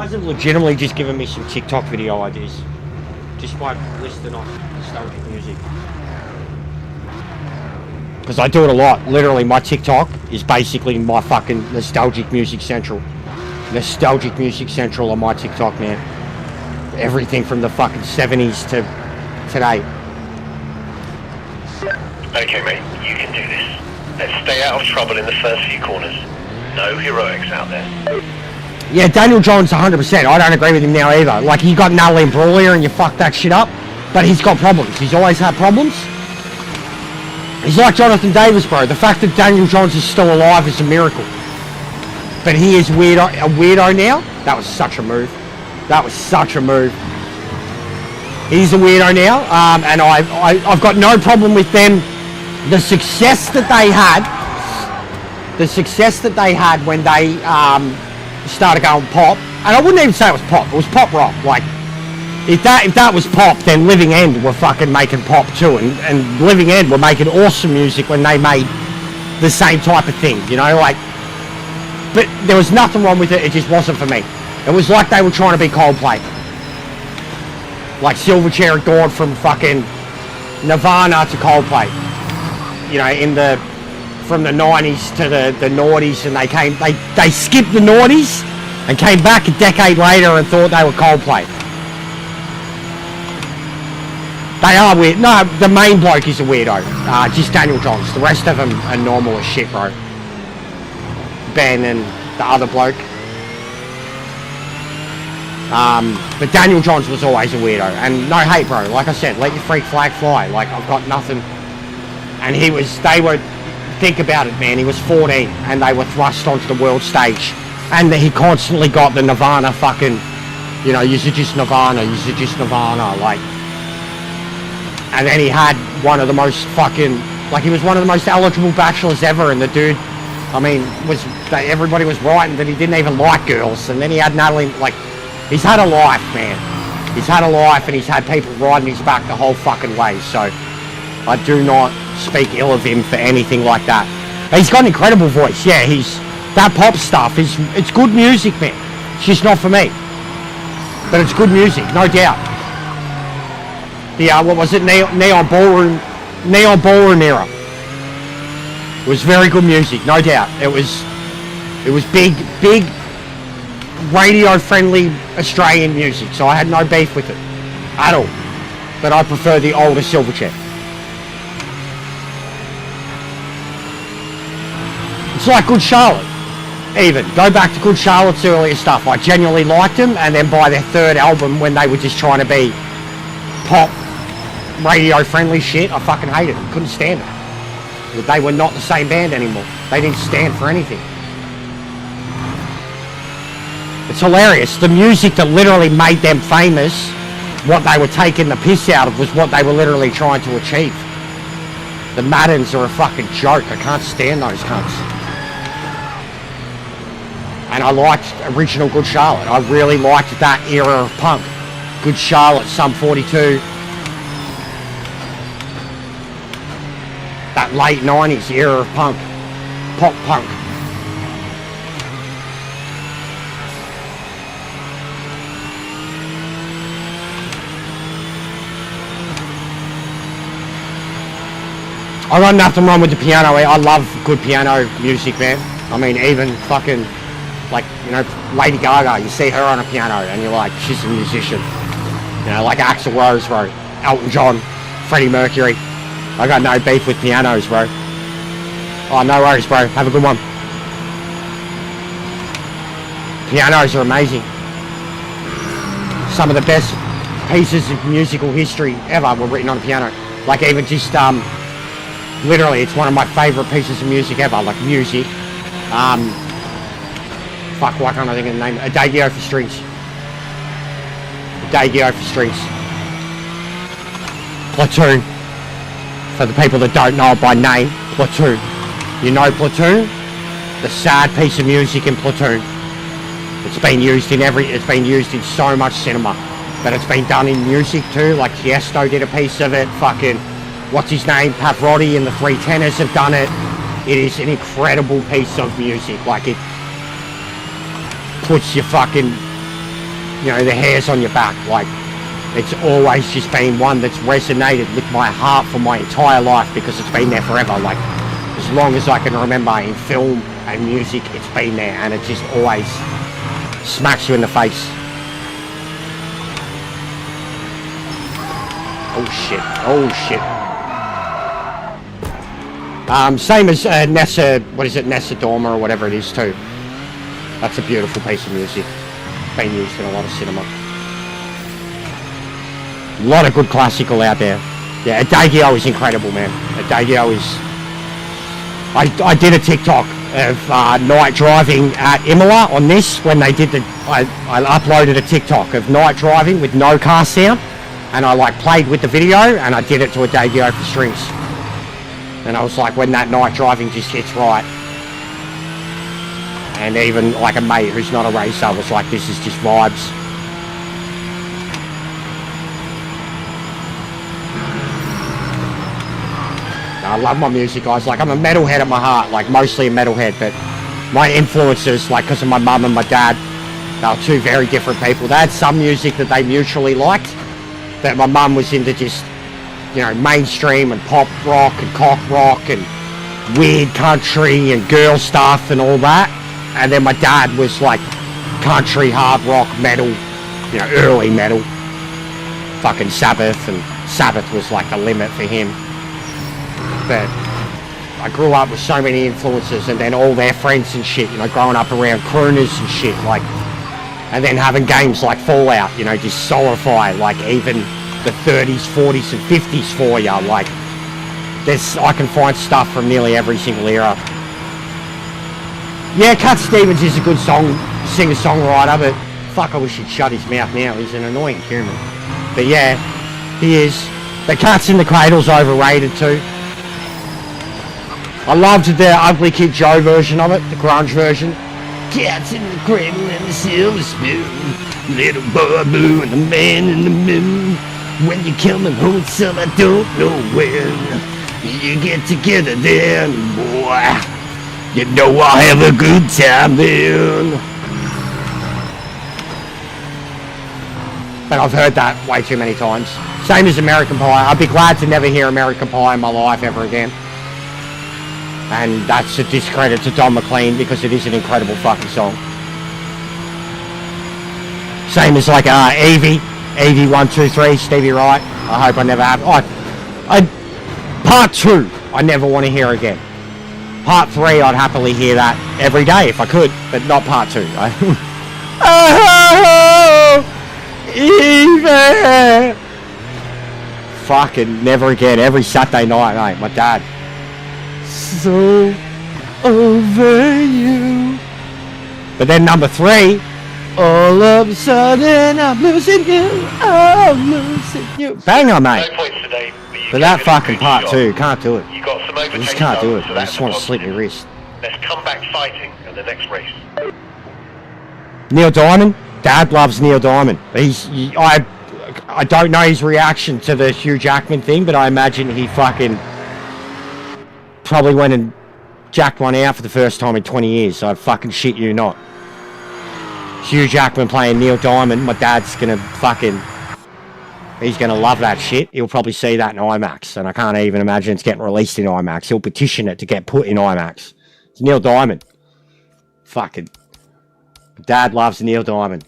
Guys have legitimately just given me some TikTok video ideas just by listening off nostalgic music. Because I do it a lot. Literally, my TikTok is basically my fucking nostalgic music central. Nostalgic music central on my TikTok, man. Everything from the fucking 70s to today. Okay, mate, you can do this. Let's stay out of trouble in the first few corners. No heroics out there. Yeah, Daniel Johns 100%. I don't agree with him now either. Like, you got Natalie Imbruglia and you fucked that shit up, but he's got problems. He's always had problems. He's like Jonathan Davis, bro. The fact that Daniel Johns is still alive is a miracle. But he is a weirdo now. That was such a move. That was such a move. He's a weirdo now, and I've got no problem with them. The success that they had when they started going pop, and I wouldn't even say it was pop. It was pop rock. Like, if that was pop, then Living End were fucking making pop too, and Living End were making awesome music when they made the same type of thing, you know, like. But there was nothing wrong with it. It just wasn't for me. It was like they were trying to be Coldplay. Like Silverchair had gone from fucking Nirvana to Coldplay. You know, from the 90s to the noughties, and they skipped the noughties and came back a decade later and thought they were Coldplay. They are weird. No, the main bloke is a weirdo. Just Daniel Johns. The rest of them are normal as shit, bro. Ben and the other bloke. But Daniel Johns was always a weirdo. And no hate, bro. Like I said, let your freak flag fly. Like, I've got nothing. And think about it, man. He was 14 and they were thrust onto the world stage. And he constantly got the Nirvana fucking, you know, you're just Nirvana, like. And then he had one of the most fucking, like, he was one of the most eligible bachelors ever, and the dude, I mean, everybody was writing that he didn't even like girls, and then he had Natalie, like, he's had a life, man. He's had a life, and he's had people riding his back the whole fucking way, so I do not speak ill of him for anything like that. He's got an incredible voice, yeah, that pop stuff, it's good music, man. It's just not for me. But it's good music, no doubt. What was it, Neon Ballroom era. It was very good music, no doubt. It was big radio-friendly Australian music, so I had no beef with it at all. But I prefer the older Silverchair. It's like Good Charlotte, even. Go back to Good Charlotte's earlier stuff. I genuinely liked them, and then by their third album, when they were just trying to be pop, radio-friendly shit, I fucking hated them. Couldn't stand it. They were not the same band anymore. They didn't stand for anything. It's hilarious. The music that literally made them famous, what they were taking the piss out of, was what they were literally trying to achieve. The Maddens are a fucking joke. I can't stand those cunts. And I liked original Good Charlotte. I really liked that era of punk. Good Charlotte, Sum 42. That late 90s era of punk. Pop punk. I got nothing wrong with the piano. I love good piano music, man. I mean, even fucking, like, you know, Lady Gaga, you see her on a piano and you're like, she's a musician. You know, like Axl Rose, bro. Elton John, Freddie Mercury. I got no beef with pianos, bro. Oh, no worries, bro. Have a good one. Pianos are amazing. Some of the best pieces of musical history ever were written on a piano. Like even just, literally, it's one of my favourite pieces of music ever. Like music. Fuck, why can't I think of the name? Adagio for strings. Adagio for strings. Platoon. For the people that don't know it by name, Platoon. You know Platoon? The sad piece of music in Platoon. It's been used in so much cinema. But it's been done in music too. Like Tiesto did a piece of it. Fucking, what's his name? Pavarotti and the Three Tenors have done it. It is an incredible piece of music. Like it puts your fucking, you know, the hairs on your back. Like it's always just been one that's resonated with my heart for my entire life because it's been there forever. Like as long as I can remember in film and music, it's been there and it just always smacks you in the face. Oh shit, oh shit. Same as Nessa, what is it, Nessa Dorma or whatever it is too. That's a beautiful piece of music. Been used in a lot of cinema. A lot of good classical out there. Yeah, Adagio is incredible, man. Adagio is... I did a TikTok of night driving at Imola on this when they did the... I uploaded a TikTok of night driving with no car sound. And I like played with the video and I did it to Adagio for strings. And I was like, when that night driving just hits right. And even like a mate who's not a racer was like, this is just vibes. I love my music, guys. Like, I'm a metalhead at my heart, like mostly a metalhead, but my influences, like because of my mum and my dad, they were two very different people. They had some music that they mutually liked, but my mum was into just, you know, mainstream and pop rock and cock rock and weird country and girl stuff and all that. And then my dad was like country, hard rock, metal, you know, early metal. Fucking Sabbath, and Sabbath was like the limit for him. But I grew up with so many influences and then all their friends and shit, you know, growing up around crooners and shit, like, and then having games like Fallout, you know, just solidify, like, even the 30s, 40s and 50s for you. Like, I can find stuff from nearly every single era. Yeah, Cat Stevens is a good singer-songwriter, but fuck, I wish he'd shut his mouth now. He's an annoying human. But yeah, he is. The Cats in the Cradle's overrated too. I loved the Ugly Kid Joe version of it, the grunge version. Cats in the cradle and the silver spoon, little boy blue and the man in the moon. When you're coming home, some I don't know when. You get together then, boy. You know I'll have a good time then. But I've heard that way too many times. Same as American Pie. I'd be glad to never hear American Pie in my life ever again. And that's a discredit to Don McLean because it is an incredible fucking song. Same as like Evie 123, Stevie Wright. I hope I never have. Part 2, I never want to hear again. Part 3, I'd happily hear that every day if I could, but not part 2. Oh, Evie! Fucking never again. Every Saturday night, mate, my dad. So over you. But then number 3, all of a sudden I'm losing you. I'm losing you. Bang on, mate. No points today, but that fucking part 2, can't do it. You got some I just can't do it. I just want to slip my wrist. Let's come back fighting at the next race. Neil Diamond. Dad loves Neil Diamond. I don't know his reaction to the Hugh Jackman thing, but I imagine he fucking probably went and jacked one out for the first time in 20 years. So I fucking shit you not. Hugh Jackman playing Neil Diamond. My dad's gonna fucking... He's gonna love that shit. He'll probably see that in IMAX, and I can't even imagine it's getting released in IMAX. He'll petition it to get put in IMAX. It's Neil Diamond. Fucking... Dad loves Neil Diamond.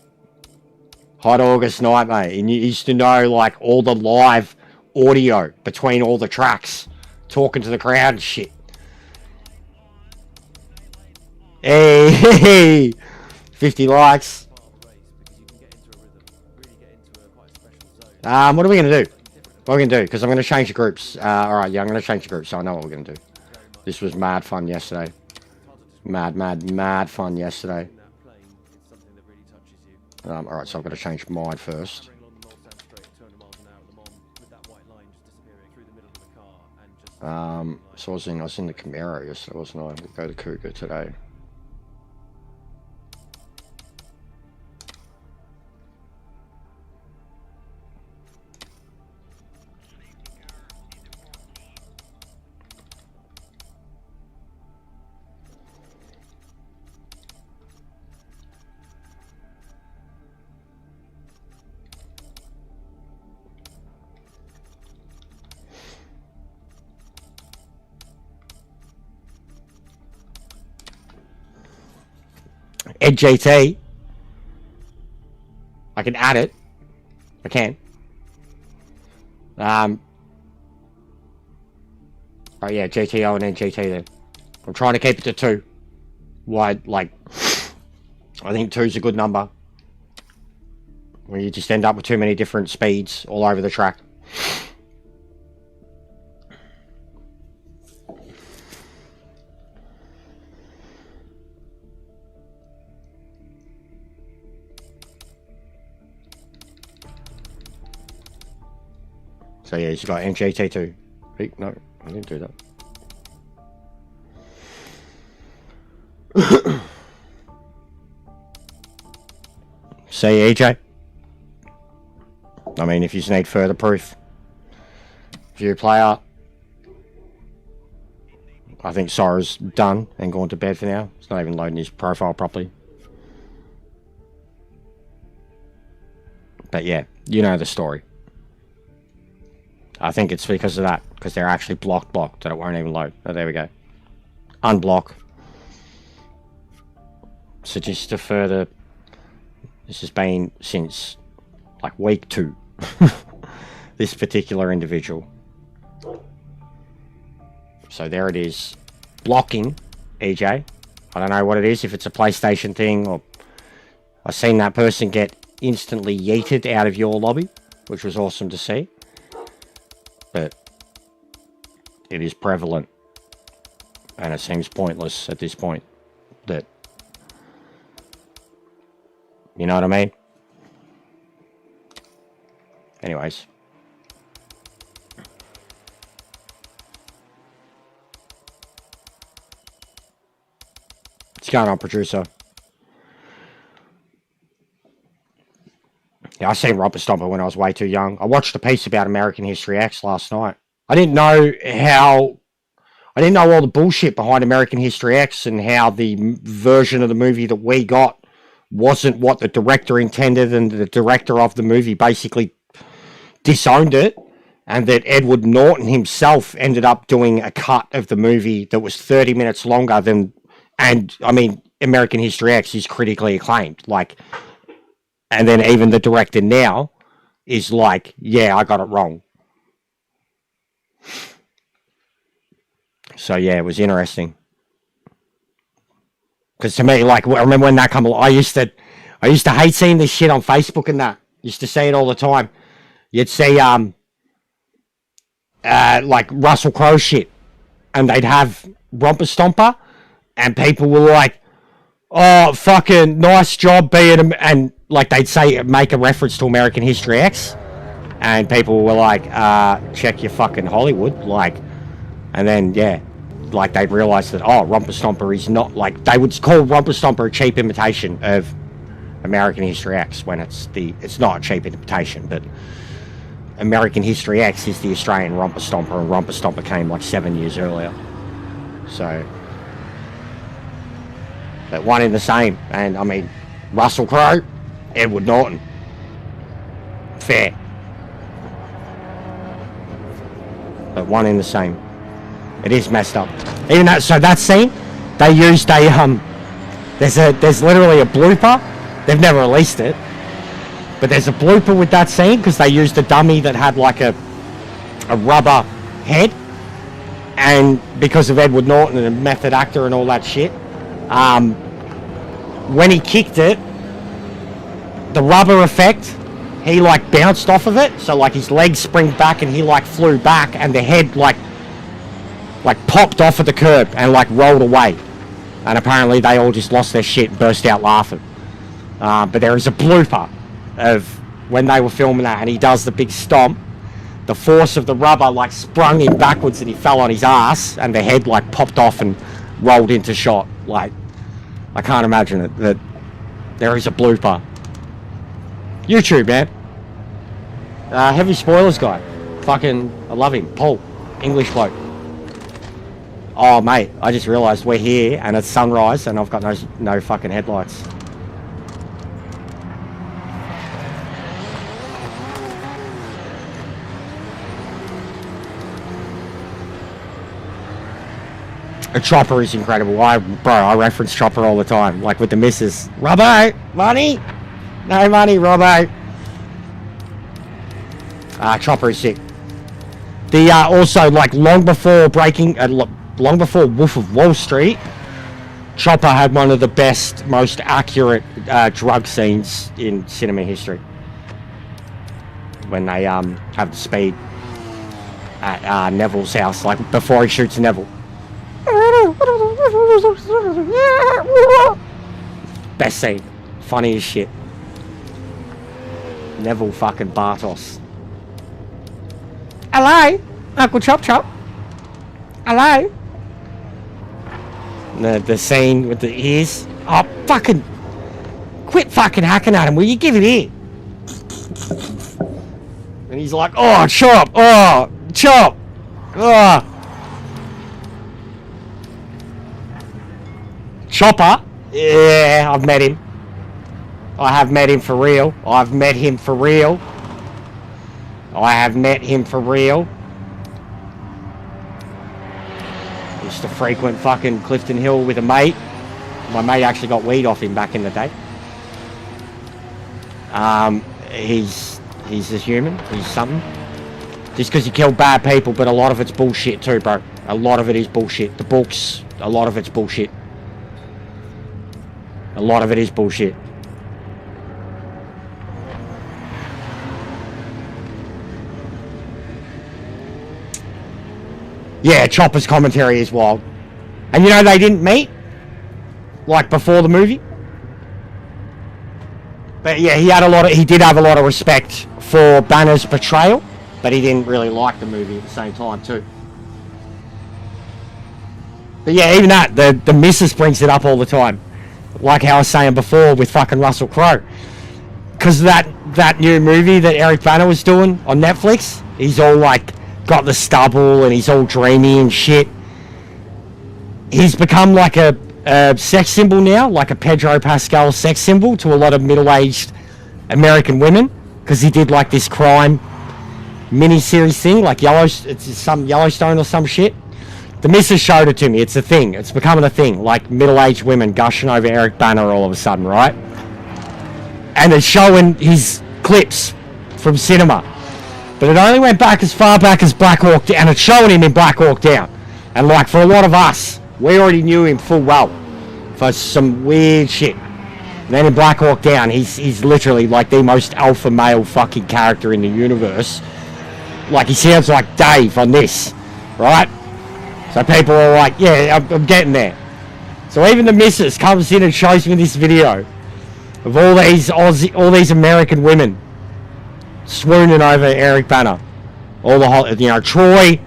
Hot August Night, mate. And you used to know, like, all the live audio between all the tracks. Talking to the crowd and shit. Hey! 50 likes. What are we going to do? What are we going to do? Because I'm going to change the groups. Alright, yeah, I'm going to change the groups, so I know what we're going to do. This was mad fun yesterday. Mad fun yesterday. Alright, so I've got to change mine first. So I was in the Camaro yesterday, wasn't I? We'll go to Cougar today. Ed JT. I can add it. I can. Oh yeah, JTO and then JT then. I'm trying to keep it to 2. Why, like, I think 2's a good number. Where you just end up with too many different speeds all over the track. So yeah, he's got MJT2. Hey, no, I didn't do that. Say EJ. I mean, if you just need further proof. View player. I think Sora's done and gone to bed for now. It's not even loading his profile properly. But yeah, you know the story. I think it's because of that, because they're actually blocked that it won't even load. Oh, there we go. Unblock. So just to further, this has been since like week 2. This particular individual. So there it is. Blocking EJ. I don't know what it is, if it's a PlayStation thing, or I've seen that person get instantly yeeted out of your lobby, which was awesome to see. But it is prevalent, and it seems pointless at this point. That, you know what I mean? Anyways. What's going on, producer? Yeah, I seen Romper Stomper when I was way too young. I watched a piece about American History X last night. I didn't know all the bullshit behind American History X, and how the version of the movie that we got wasn't what the director intended, and the director of the movie basically disowned it, and that Edward Norton himself ended up doing a cut of the movie that was 30 minutes longer than, and I mean, American History X is critically acclaimed, like, and then even the director now is like, yeah, I got it wrong. So yeah, it was interesting. Because to me, like, I remember when that came along, I used to hate seeing this shit on Facebook and that. Used to see it all the time. You'd see, like, Russell Crowe shit. And they'd have Romper Stomper. And people were like, oh, fucking nice job being... And, like, they'd say, make a reference to American History X. And people were like, check your fucking Hollywood. Like, and then, yeah. Like, they'd realise that, oh, Romper Stomper is not, like, they would call Romper Stomper a cheap imitation of American History X, when it's not a cheap interpretation, but American History X is the Australian Romper Stomper, and Romper Stomper came like 7 years earlier. So, but one in the same. And I mean, Russell Crowe, Edward Norton, fair, but one in the same. It is messed up. Even that, so that scene, they used a there's literally a blooper. They've never released it, but there's a blooper with that scene because they used a dummy that had like a rubber head, and because of Edward Norton and a method actor and all that shit, when he kicked it, the rubber effect, he like bounced off of it, so like his legs springed back and he like flew back, and the head like popped off of the curb and like rolled away, and apparently they all just lost their shit and burst out laughing. But there is a blooper of when they were filming that, and he does the big stomp. The force of the rubber like sprung him backwards, and he fell on his ass, and the head like popped off and rolled into shot. Like, I can't imagine it. That there is a blooper. YouTube, man. Heavy spoilers guy. Fucking, I love him. Paul, English bloke. Oh mate, I just realised we're here and it's sunrise and I've got no fucking headlights. A Chopper is incredible. I reference Chopper all the time, like with the missus. Robbo, money? No money, Robbo. Chopper is sick. The also like long before Wolf of Wall Street, Chopper had one of the best, most accurate drug scenes in cinema history. When they have the speed at Neville's house, like before he shoots Neville. Best scene. Funny as shit. Neville fucking Bartos. Hello, Uncle Chop Chop. Hello. The scene with the ears. Oh, fucking... Quit fucking hacking at him, will you? Give it here. And he's like, oh, Chop. Oh, Chop. Oh. Chopper? Yeah, I've met him. I have met him for real. I've met him for real. I have met him for real. Used to frequent fucking Clifton Hill with a mate. My mate actually got weed off him back in the day. He's a human. He's something. Just because he killed bad people, but a lot of it's bullshit too, bro. A lot of it is bullshit. The books, a lot of it's bullshit. A lot of it is bullshit. Yeah, Chopper's commentary is wild. And you know they didn't meet? Like before the movie? But yeah, he did have a lot of respect for Banner's portrayal, but he didn't really like the movie at the same time too. But yeah, even that, the missus brings it up all the time. Like how I was saying before with fucking Russell Crowe. Because that new movie that Eric Banner was doing on Netflix, he's all like got the stubble and he's all dreamy and shit. He's become like a sex symbol now, like a Pedro Pascal sex symbol to a lot of middle-aged American women, because he did like this crime mini-series thing, like it's some Yellowstone or some shit. The missus showed it to me. It's a thing. It's becoming a thing, like middle-aged women gushing over Eric Banner all of a sudden, right? And it's showing his clips from cinema. But it only went back as far back as Black Hawk Down, and it's showing him in Black Hawk Down. And like for a lot of us, we already knew him full well for some weird shit. And then in Black Hawk Down, he's literally like the most alpha male fucking character in the universe. Like he sounds like Dave on this, right? So people are like, yeah, I'm getting there. So even the missus comes in and shows me this video of all these American women swooning over Eric Banner. All the whole, Troy,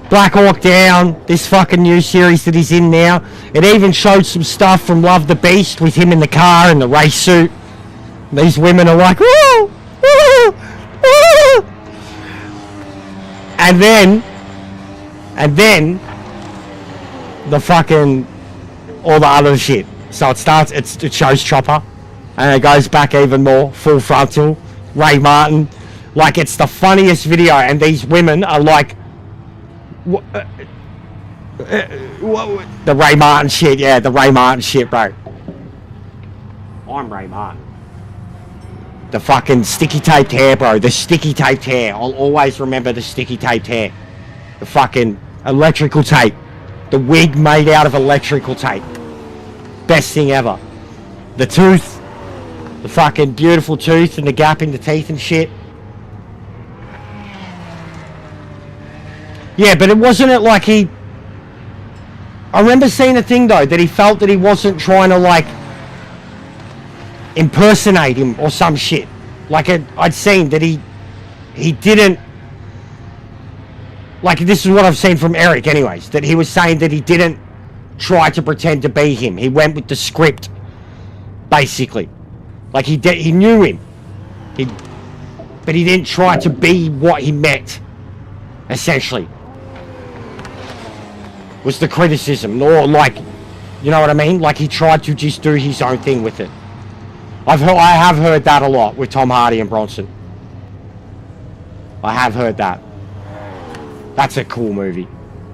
Black Hawk Down, this fucking new series that he's in now. It even showed some stuff from Love the Beast with him in the car in the race suit. These women are like, woo, woo, woo. And then the fucking all the other shit. So it shows Chopper, and it goes back even more, full frontal, Ray Martin. Like, it's the funniest video, and these women are like, the Ray Martin shit, yeah, the Ray Martin shit, bro. I'm Ray Martin. The fucking sticky taped hair, bro, the sticky taped hair. I'll always remember the sticky taped hair. The fucking electrical tape. The wig made out of electrical tape. Best thing ever. The tooth. The fucking beautiful tooth and the gap in the teeth and shit. Yeah, but it wasn't it like he... I remember seeing a thing, though, that he felt that he wasn't trying to, like, impersonate him or some shit. Like, I'd seen that he didn't... Like, this is what I've seen from Eric, anyways, that he was saying that he didn't try to pretend to be him. He went with the script, basically. Like, he knew him. But he didn't try to be what he meant, essentially. Was the criticism, or like, you know what I mean? Like, he tried to just do his own thing with it. I have heard that a lot with Tom Hardy and Bronson. I have heard that. That's a cool movie.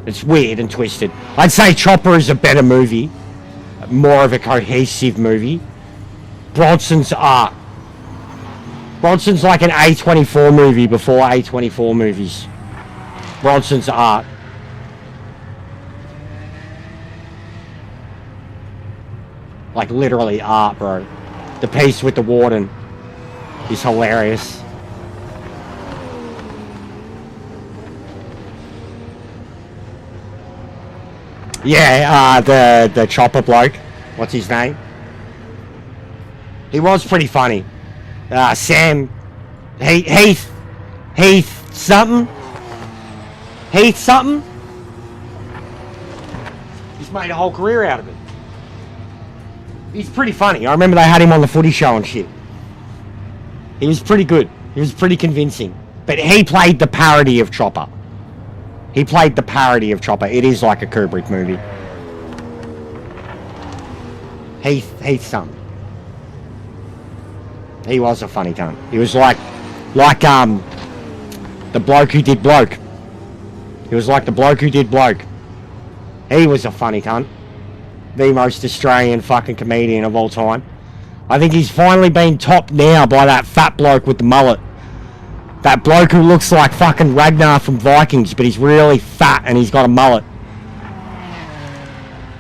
It's weird and twisted. I'd say Chopper is a better movie, more of a cohesive movie. Bronson's art. Bronson's like an A24 movie before A24 movies. Bronson's art. Like, literally art, bro. The piece with the warden is hilarious. Yeah, the Chopper bloke. What's his name? He was pretty funny. Sam... Heath something? Heath something? He's made a whole career out of it. He's pretty funny. I remember they had him on the Footy Show and shit. He was pretty good. He was pretty convincing. But he played the parody of Chopper. He played the parody of Chopper. It is like a Kubrick movie. Heath something. He was a funny cunt. He was like the bloke who did Bloke. He was like the bloke who did Bloke. He was a funny cunt. The most Australian fucking comedian of all time. I think he's finally been topped now by that fat bloke with the mullet. That bloke who looks like fucking Ragnar from Vikings, but he's really fat and he's got a mullet.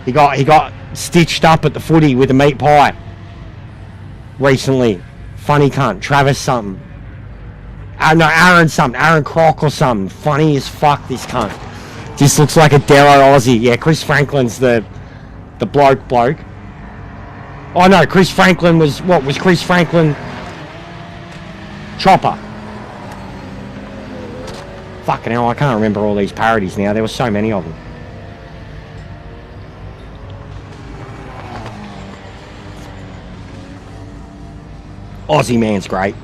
He got stitched up at the footy with a meat pie recently. Funny cunt. Travis something. No, Aaron something. Aaron Croc or something. Funny as fuck, this cunt. Just looks like a Dero Aussie. Yeah, Chris Franklin's the bloke. Oh no, Chris Franklin was... What was Chris Franklin? Chopper. Fucking hell, I can't remember all these parodies now. There were so many of them. Aussie Man's great.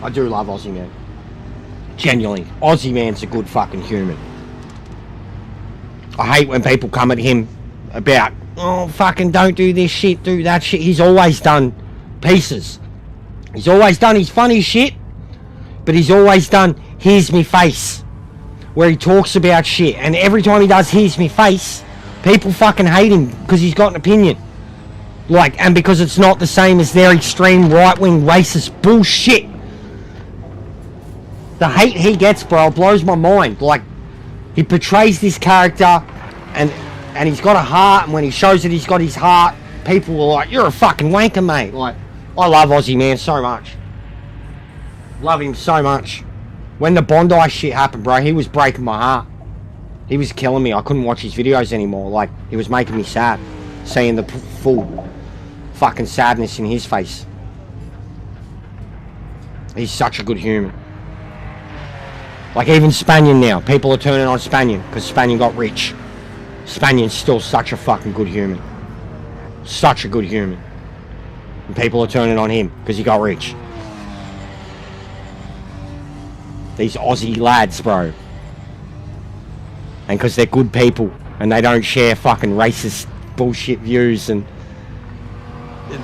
I do love Aussie Man. Genuinely. Aussie Man's a good fucking human. I hate when people come at him about, oh, fucking don't do this shit, do that shit. He's always done pieces. He's always done his funny shit, but he's always done Here's Me Face, where he talks about shit. And every time he does Here's Me Face, people fucking hate him because he's got an opinion. Like, and because it's not the same as their extreme right-wing racist bullshit. The hate he gets, bro, blows my mind. Like, he portrays this character, and he's got a heart, and when he shows that he's got his heart, people are like, you're a fucking wanker, mate. Like, I love Aussie Man so much. Love him so much. When the Bondi shit happened, bro, he was breaking my heart. He was killing me. I couldn't watch his videos anymore. Like, he was making me sad. Seeing the full fucking sadness in his face. He's such a good human. Like even Spanion now, people are turning on Spanion because Spanion got rich. Spanion's still such a fucking good human. Such a good human. And people are turning on him because he got rich. These Aussie lads, bro. And because they're good people and they don't share fucking racist bullshit views, and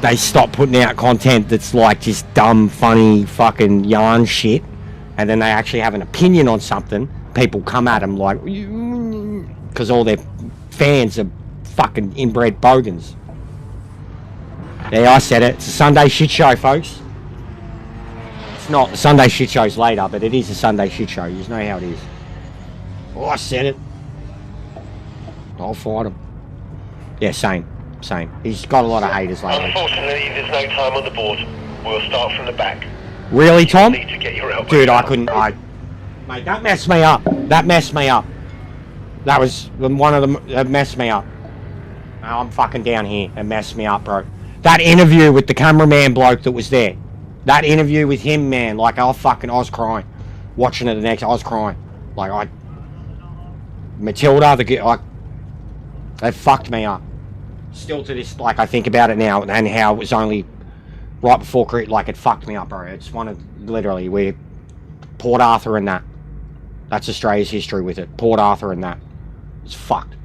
they stop putting out content that's like just dumb, funny fucking yarn shit, and then they actually have an opinion on something, people come at them like, because all their fans are fucking inbred bogans. Yeah, I said it. It's a Sunday shit show, folks. It's not. The Sunday shit show's later, but it is a Sunday shit show. You just know how it is. Oh, I said it. I'll fight him. Yeah, same. He's got a lot of haters lately. Unfortunately, there's no time on the board. We'll start from the back. Really, Tom? Need to get your elbow Dude, I down. couldn't. Mate, that messed me up. That was one of them that messed me up. Now I'm fucking down here. It messed me up, bro. That interview with the cameraman bloke that was there. That interview with him, man. Like, I was crying. Watching it the next, I was crying. Like, Matilda, they fucked me up. Still to this, like, I think about it now and how it was only right before, like, it fucked me up, bro. It's one of, literally, we're Port Arthur and that. That's Australia's history with it. Port Arthur and that. It's fucked.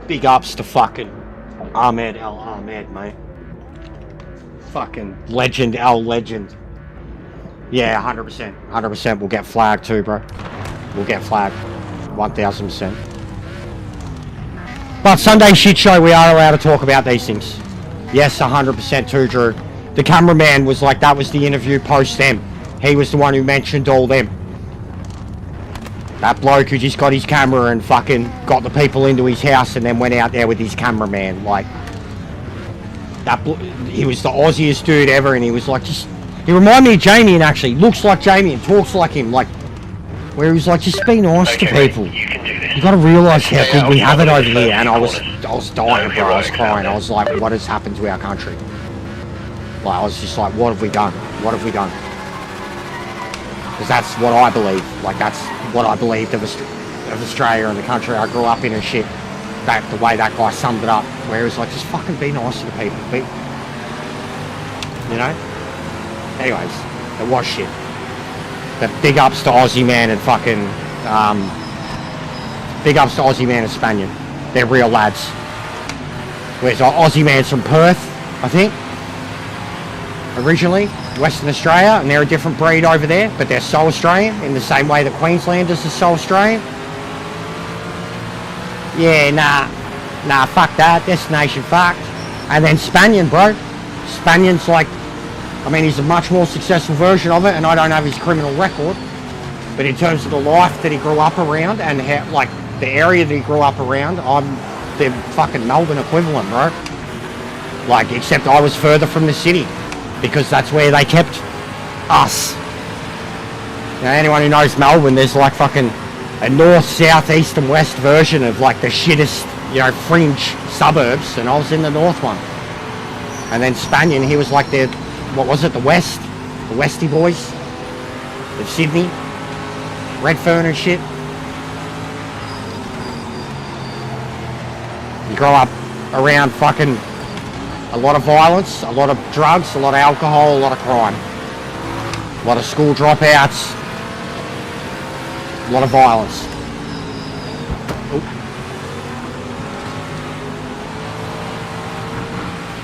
Big ups to fucking Ahmed El Ahmed, mate. Fucking legend, El Legend. Yeah, 100%. 100% we'll get flagged too, bro. We'll get flagged. 1000%. But Sunday shit show, we are allowed to talk about these things. Yes, 100% too, Drew. The cameraman was like, that was the interview post them. He was the one who mentioned all them. That bloke who just got his camera and fucking got the people into his house and then went out there with his cameraman, like, he was the Aussiest dude ever, and he was like, he reminded me of Jamie, and actually looks like Jamie and talks like him, like, where he was like, just be nice to people. You gotta realise how good we have it over here. And I was dying, bro. I was crying. I was like, what has happened to our country? Like, I was just like, what have we done? What have we done? Because that's what I believe. Like, that's what I believed of Australia and the country I grew up in and shit. That the way that guy summed it up, where he was like, just fucking be nice to the people. You know? Anyways, it was shit. But big ups to Aussie Man and fucking, big ups to Aussie Man and Spaniard. They're real lads. Whereas Aussie Man's from Perth, I think, originally, Western Australia, and they're a different breed over there, but they're so Australian, in the same way that Queenslanders are so Australian. Yeah, nah, fuck that, destination fucked. And then Spaniard, bro. Spanion's like, I mean, he's a much more successful version of it, and I don't have his criminal record. But in terms of the life that he grew up around, and how, like, the area that he grew up around, I'm the fucking Melbourne equivalent, bro. Like, except I was further from the city, because that's where they kept us. Now, anyone who knows Melbourne, there's like fucking a north, south, east and west version of like the shittest, you know, fringe suburbs, and I was in the north one. And then Spaniard, he was like the, what was it, the west? The Westie boys of Sydney, Redfern and shit. You grow up around fucking a lot of violence, a lot of drugs, a lot of alcohol, a lot of crime. A lot of school dropouts. A lot of violence. Nope.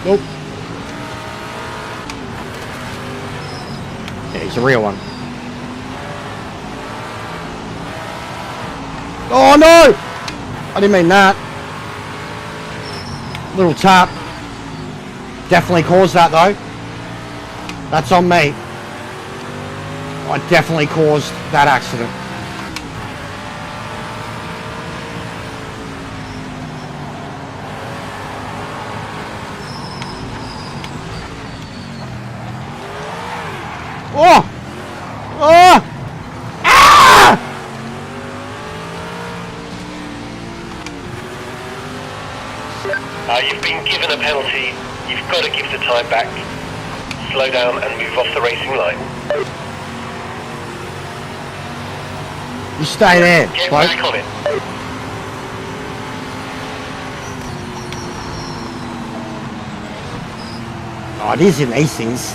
Nope. Yeah, he's a real one. Oh no! I didn't mean that. Little tap. Definitely caused that though. That's on me. I definitely caused that accident. Oh! Oh! Ah! You've been given a penalty. You've got to give the time back. Slow down and move off the racing line. You stay there, Get bloke. back on it. Oh, it is in these things.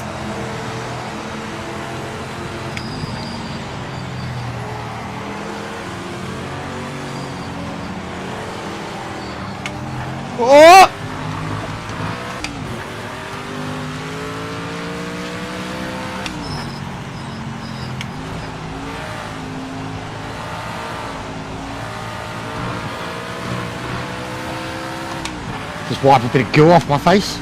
Oh! Just wipe a bit of goo off my face.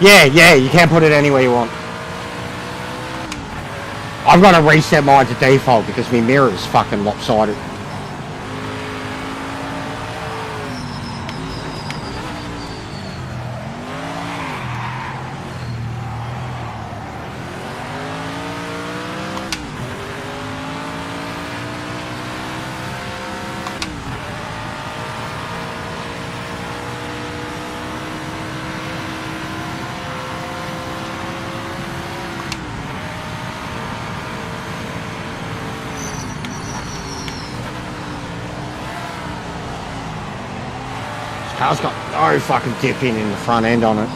Yeah, you can put it anywhere you want. I've got to reset mine to default because my mirror is fucking lopsided. Car's got no fucking dip in the front end on it.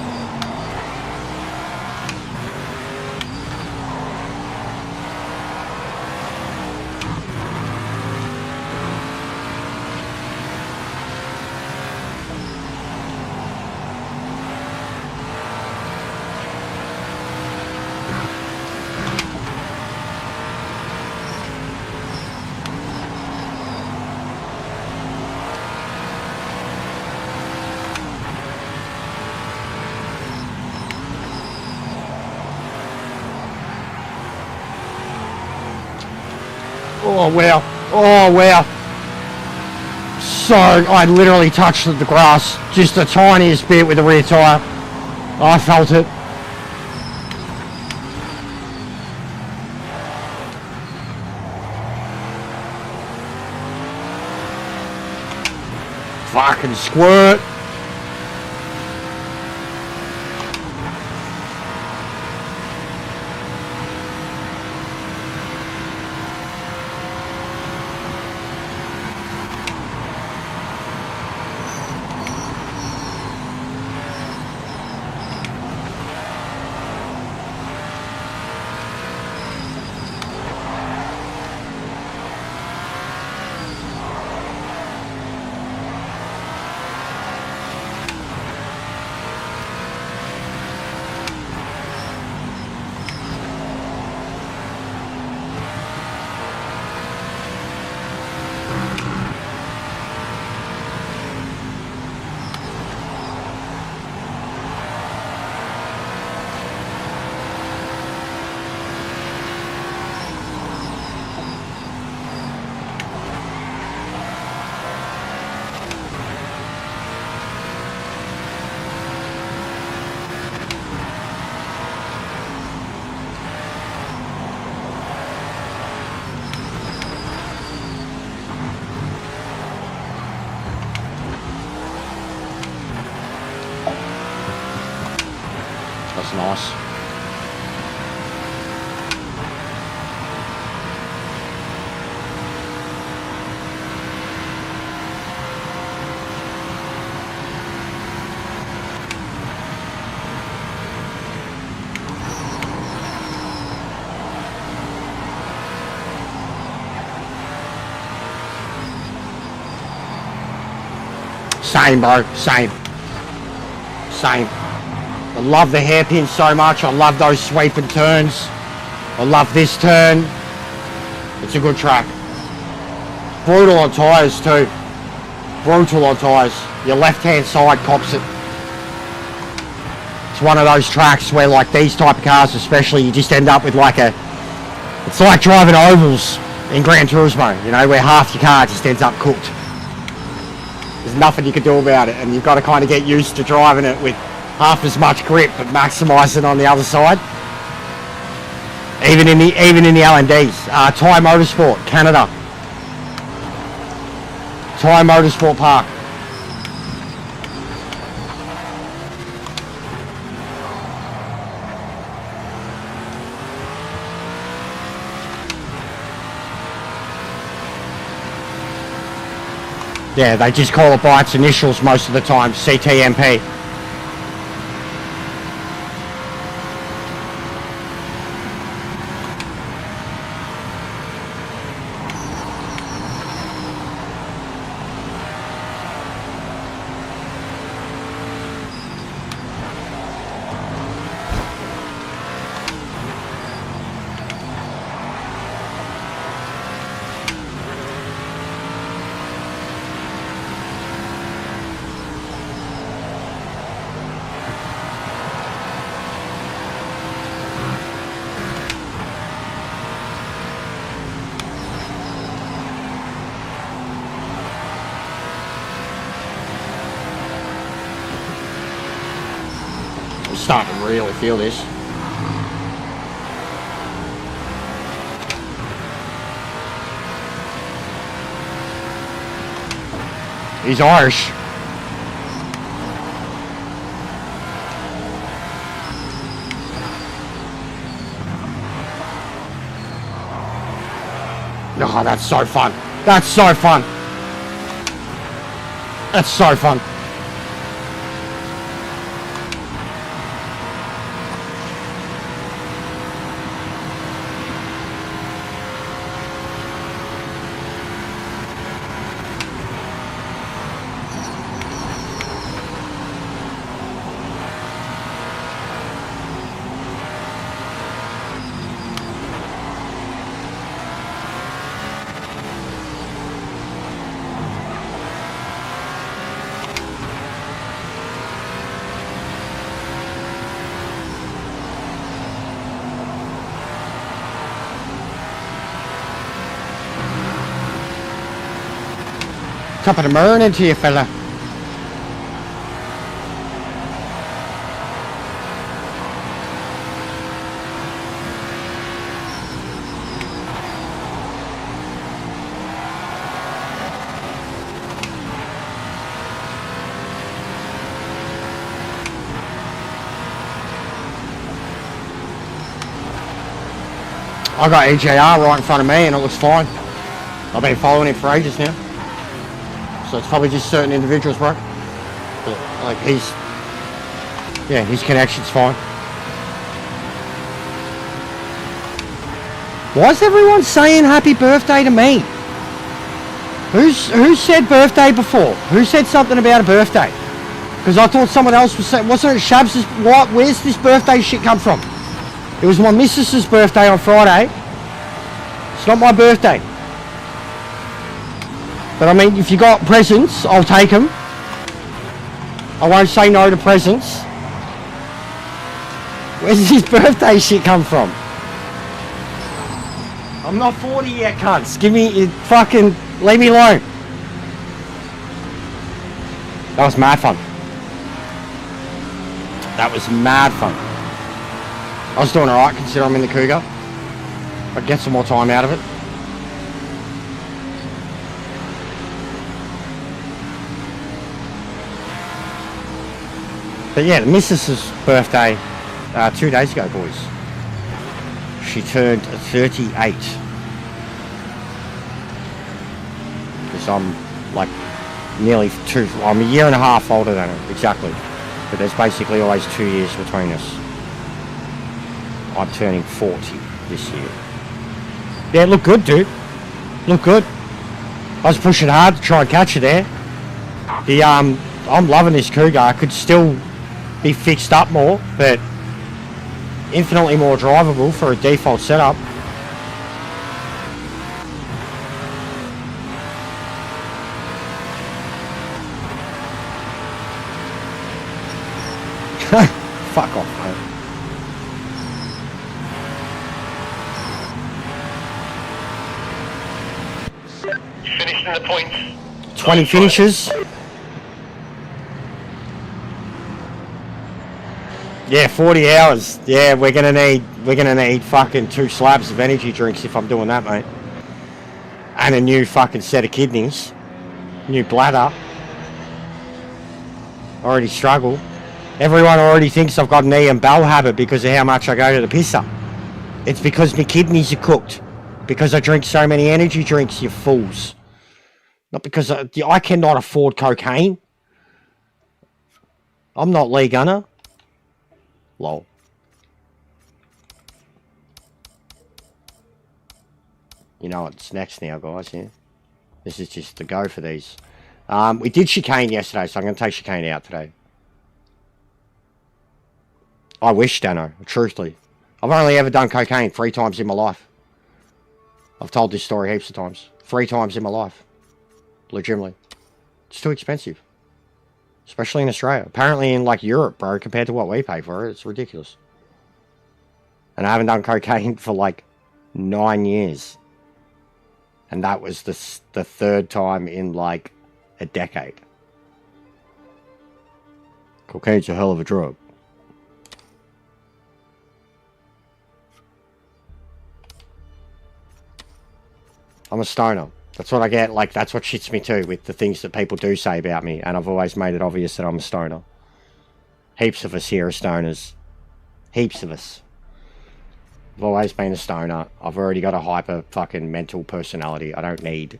Oh wow, oh wow. So, I literally touched the grass just the tiniest bit with the rear tyre. I felt it. Fucking squirt. That's nice. Same, bro. Same. I love the hairpin so much. I love those sweeping turns. I love this turn. It's a good track. Brutal on tyres too. Brutal on tyres. Your left-hand side cops it. It's one of those tracks where, like, these type of cars especially, you just end up with like a... It's like driving ovals in Gran Turismo, you know, where half your car just ends up cooked. There's nothing you can do about it, and you've got to kind of get used to driving it with half as much grip but maximising on the other side. Even in the LNDs. Thai Motorsport, Canada. Thai Motorsport Park. Yeah, they just call it by its initials most of the time, CTMP. I'm starting to really feel this. He's Irish. Oh, that's so fun. That's so fun. That's so fun. Top of the morning to you, fella. I got EJR right in front of me and it looks fine. I've been following him for ages now. So it's probably just certain individuals, bro. But, like, his connection's fine. Why is everyone saying happy birthday to me? Who said birthday before? Who said something about a birthday? Because I thought someone else was saying, wasn't it Shabs'? What? Where's this birthday shit come from? It was my missus's birthday on Friday. It's not my birthday. But I mean, if you got presents, I'll take them. I won't say no to presents. Where's this birthday shit come from? I'm not 40 yet, cunts. Give me, fucking, leave me alone. That was mad fun. That was mad fun. I was doing alright considering I'm in the Cougar. I'd get some more time out of it. But yeah, the missus's birthday 2 days ago, boys. She turned 38. Because I'm like nearly I'm a year and a half older than her, exactly. But there's basically always 2 years between us. I'm turning 40 this year. Yeah, look good, dude. Look good. I was pushing hard to try and catch her there. I'm loving this Cougar. I could still be fixed up more, but infinitely more drivable for a default setup. Fuck off, mate. You finished in the points. 20 finishes. Yeah, 40 hours. Yeah, we're gonna need fucking 2 slabs of energy drinks if I'm doing that, mate. And a new fucking set of kidneys. New bladder. Already struggle. Everyone already thinks I've got an E and bowel habit because of how much I go to the pisser. It's because my kidneys are cooked. Because I drink so many energy drinks, you fools. Not because I cannot afford cocaine. I'm not Lee Gunner. Lol. You know what's next now, guys, yeah? This is just the go for these. We did chicane yesterday, so I'm going to take chicane out today. I wish, Dano, truthfully. I've only ever done cocaine 3 times in my life. I've told this story heaps of times. 3 times in my life. Legitimately. It's too expensive. Especially in Australia. Apparently in, like, Europe, bro, compared to what we pay for it, it's ridiculous. And I haven't done cocaine for, like, 9 years. And that was the 3rd time in, like, a decade. Cocaine's a hell of a drug. I'm a stoner. That's what I get. Like, that's what shits me too with the things that people do say about me. And I've always made it obvious that I'm a stoner. Heaps of us here are stoners. Heaps of us. I've always been a stoner. I've already got a hyper fucking mental personality. I don't need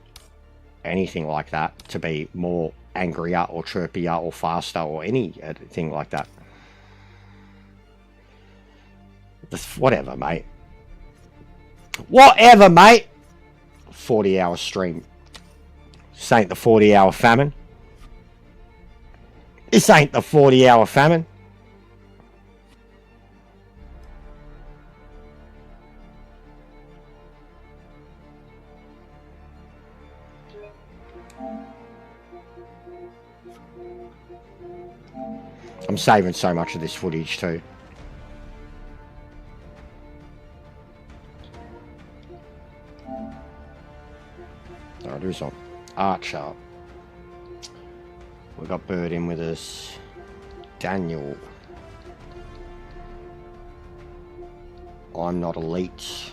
anything like that to be more angrier or chirpier or faster or anything like that. Whatever, mate. Whatever, mate. 40-hour stream. This ain't the 40-hour famine. This ain't the 40-hour famine. I'm saving so much of this footage too. Alright, who's on? Archer. We got Bird in with us. Daniel. I'm not elite.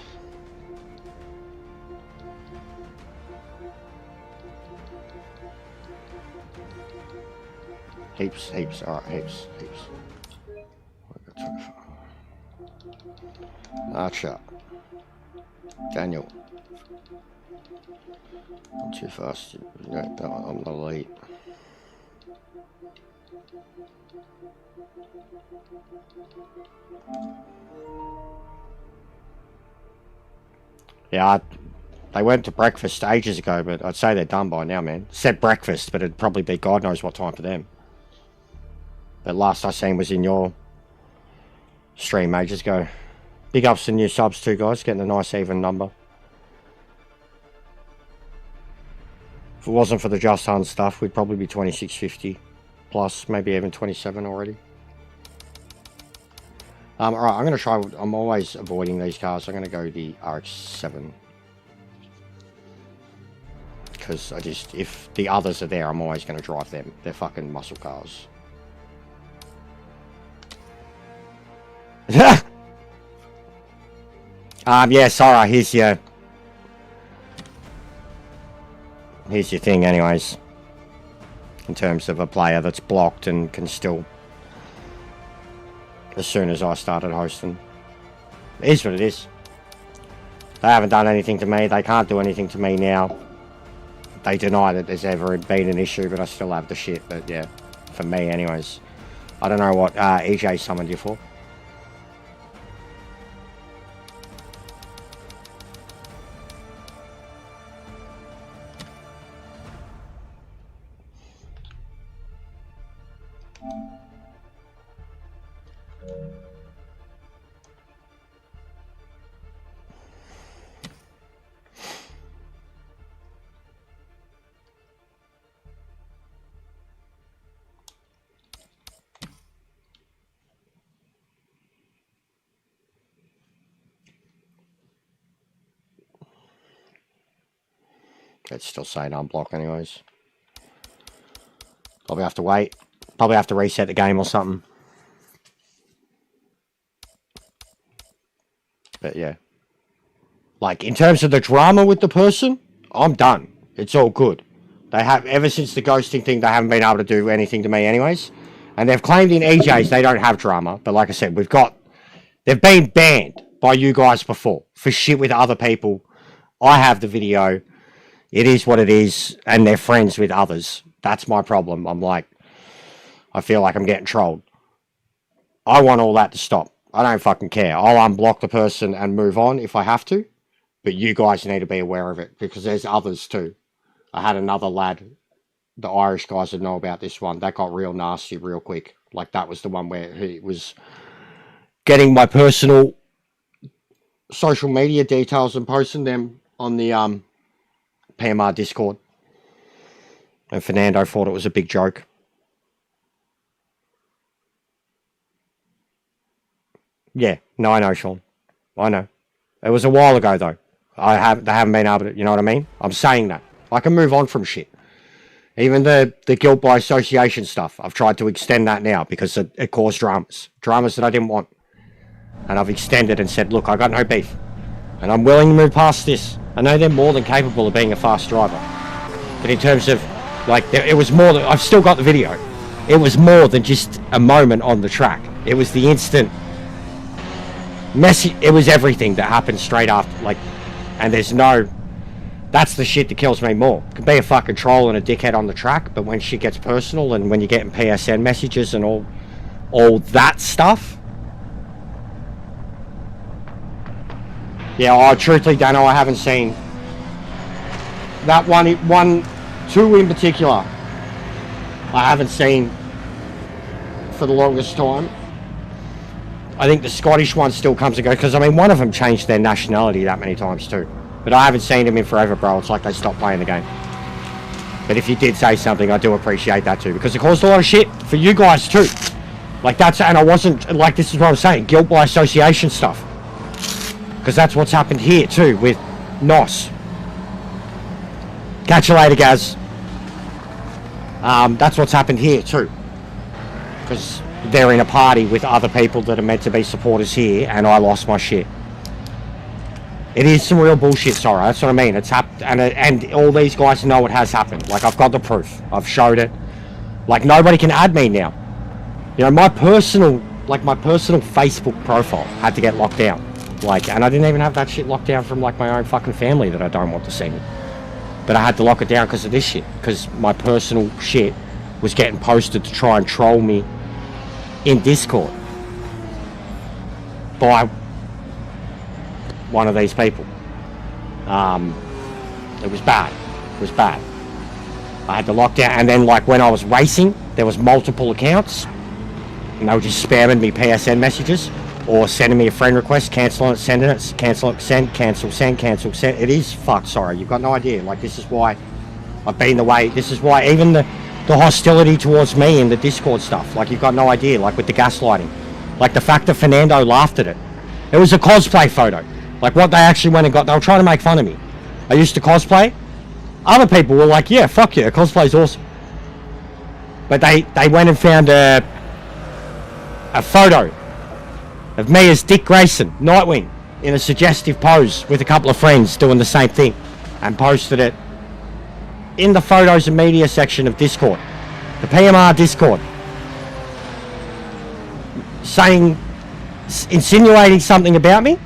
Heaps. Alright, heaps. Archer. Daniel. Not too fast. No, I'm not late. Yeah, they went to breakfast ages ago, but I'd say they're done by now, man. Said breakfast, but it'd probably be God knows what time for them. But last I seen was in your stream ages ago. Big ups to new subs too, guys. Getting a nice even number. If it wasn't for the Just Hunt stuff, we'd probably be 2650 plus, maybe even 27 already. Alright, I'm going to try, I'm always avoiding these cars. I'm going to go the RX-7. Because if the others are there, I'm always going to drive them. They're fucking muscle cars. Yeah, Sarah, here's your thing anyways. In terms of a player that's blocked and can still, as soon as I started hosting. It is what it is. They haven't done anything to me. They can't do anything to me now. They deny that there's ever been an issue, but I still have the shit. But yeah, for me anyways. I don't know what EJ summoned you for. It's still saying unblock anyways. Probably have to wait. Probably have to reset the game or something. But yeah. Like, in terms of the drama with the person, I'm done. It's all good. They have, ever since the ghosting thing, they haven't been able to do anything to me anyways. And they've claimed in EJs they don't have drama. But like I said, they've been banned by you guys before for shit with other people. I have the video. It is what it is. And they're friends with others. That's my problem. I'm like, I feel like I'm getting trolled. I want all that to stop. I don't fucking care. I'll unblock the person and move on if I have to. But you guys need to be aware of it, because there's others too. I had another lad, the Irish guys would know about this one. That got real nasty real quick. Like, that was the one where he was getting my personal social media details and posting them on the PMR Discord. And Fernando thought it was a big joke. Yeah, no, I know, Sean. I know. It was a while ago, though. They haven't been able to, you know what I mean? I'm saying that. I can move on from shit. Even the guilt by association stuff, I've tried to extend that now because it caused dramas. Dramas that I didn't want. And I've extended and said, look, I got no beef. And I'm willing to move past this. I know they're more than capable of being a fast driver. But in terms of, like, it was more than, I've still got the video. It was more than just a moment on the track. It was the instant messy. It was everything that happened straight after, like, and there's no, that's the shit that kills me more. It can be a fucking troll and a dickhead on the track, but when shit gets personal and when you're getting PSN messages and all that stuff. Yeah, I truthfully don't know. I haven't seen that two in particular. I haven't seen for the longest time. I think the Scottish one still comes and goes, because I mean, one of them changed their nationality that many times too. But I haven't seen them in forever, bro. It's like they stopped playing the game. But if you did say something, I do appreciate that too, because it caused a lot of shit for you guys too. Like, that's, and I wasn't, like, this is what I'm saying, guilt by association stuff. Because that's what's happened here too with NOS. Catch you later, Gaz. That's what's happened here too. Because they're in a party with other people that are meant to be supporters here, and I lost my shit. It is some real bullshit, sorry. That's what I mean. It's happened, and all these guys know it has happened. Like, I've got the proof. I've showed it. Like, nobody can add me now. You know, my personal Facebook profile had to get locked down. Like, and I didn't even have that shit locked down from, like, my own fucking family that I don't want to see me. But I had to lock it down because of this shit. Because my personal shit was getting posted to try and troll me in Discord by one of these people. It was bad. It was bad. I had to lock down, and then, like, when I was racing, there was multiple accounts, and they were just spamming me PSN messages or sending me a friend request, cancelling it, sending it, cancel it, send, cancel, send, cancel, send. It is fucked, sorry. You've got no idea. Like, this is why I've been the way. This is why even the hostility towards me in the Discord stuff, like, you've got no idea, like with the gaslighting, like the fact that Fernando laughed at it. It was a cosplay photo. Like, what they actually went and got, they were trying to make fun of me. I used to cosplay. Other people were like, yeah, fuck yeah, cosplay's awesome. But they went and found a photo of me as Dick Grayson, Nightwing, in a suggestive pose with a couple of friends doing the same thing, and posted it in the photos and media section of Discord, the PMR Discord, saying, insinuating something about me,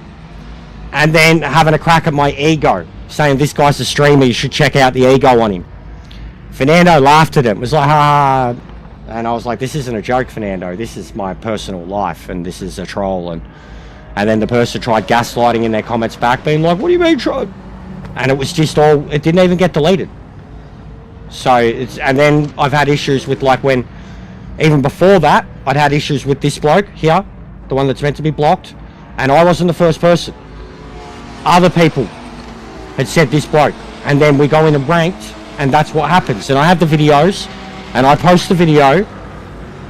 and then having a crack at my ego, saying this guy's a streamer, you should check out the ego on him. Fernando laughed at it, was like, ah, and I was like, this isn't a joke, Fernando, this is my personal life, and this is a troll. And then the person tried gaslighting in their comments back, being like, what do you mean troll? And it was just all, it didn't even get deleted. So it's, and then I've had issues with, like, when, even before that, I'd had issues with this bloke here, the one that's meant to be blocked, and I wasn't the first person. Other people had said this bloke, and then we go in and ranked, and that's what happens. And I have the videos, and I post the video,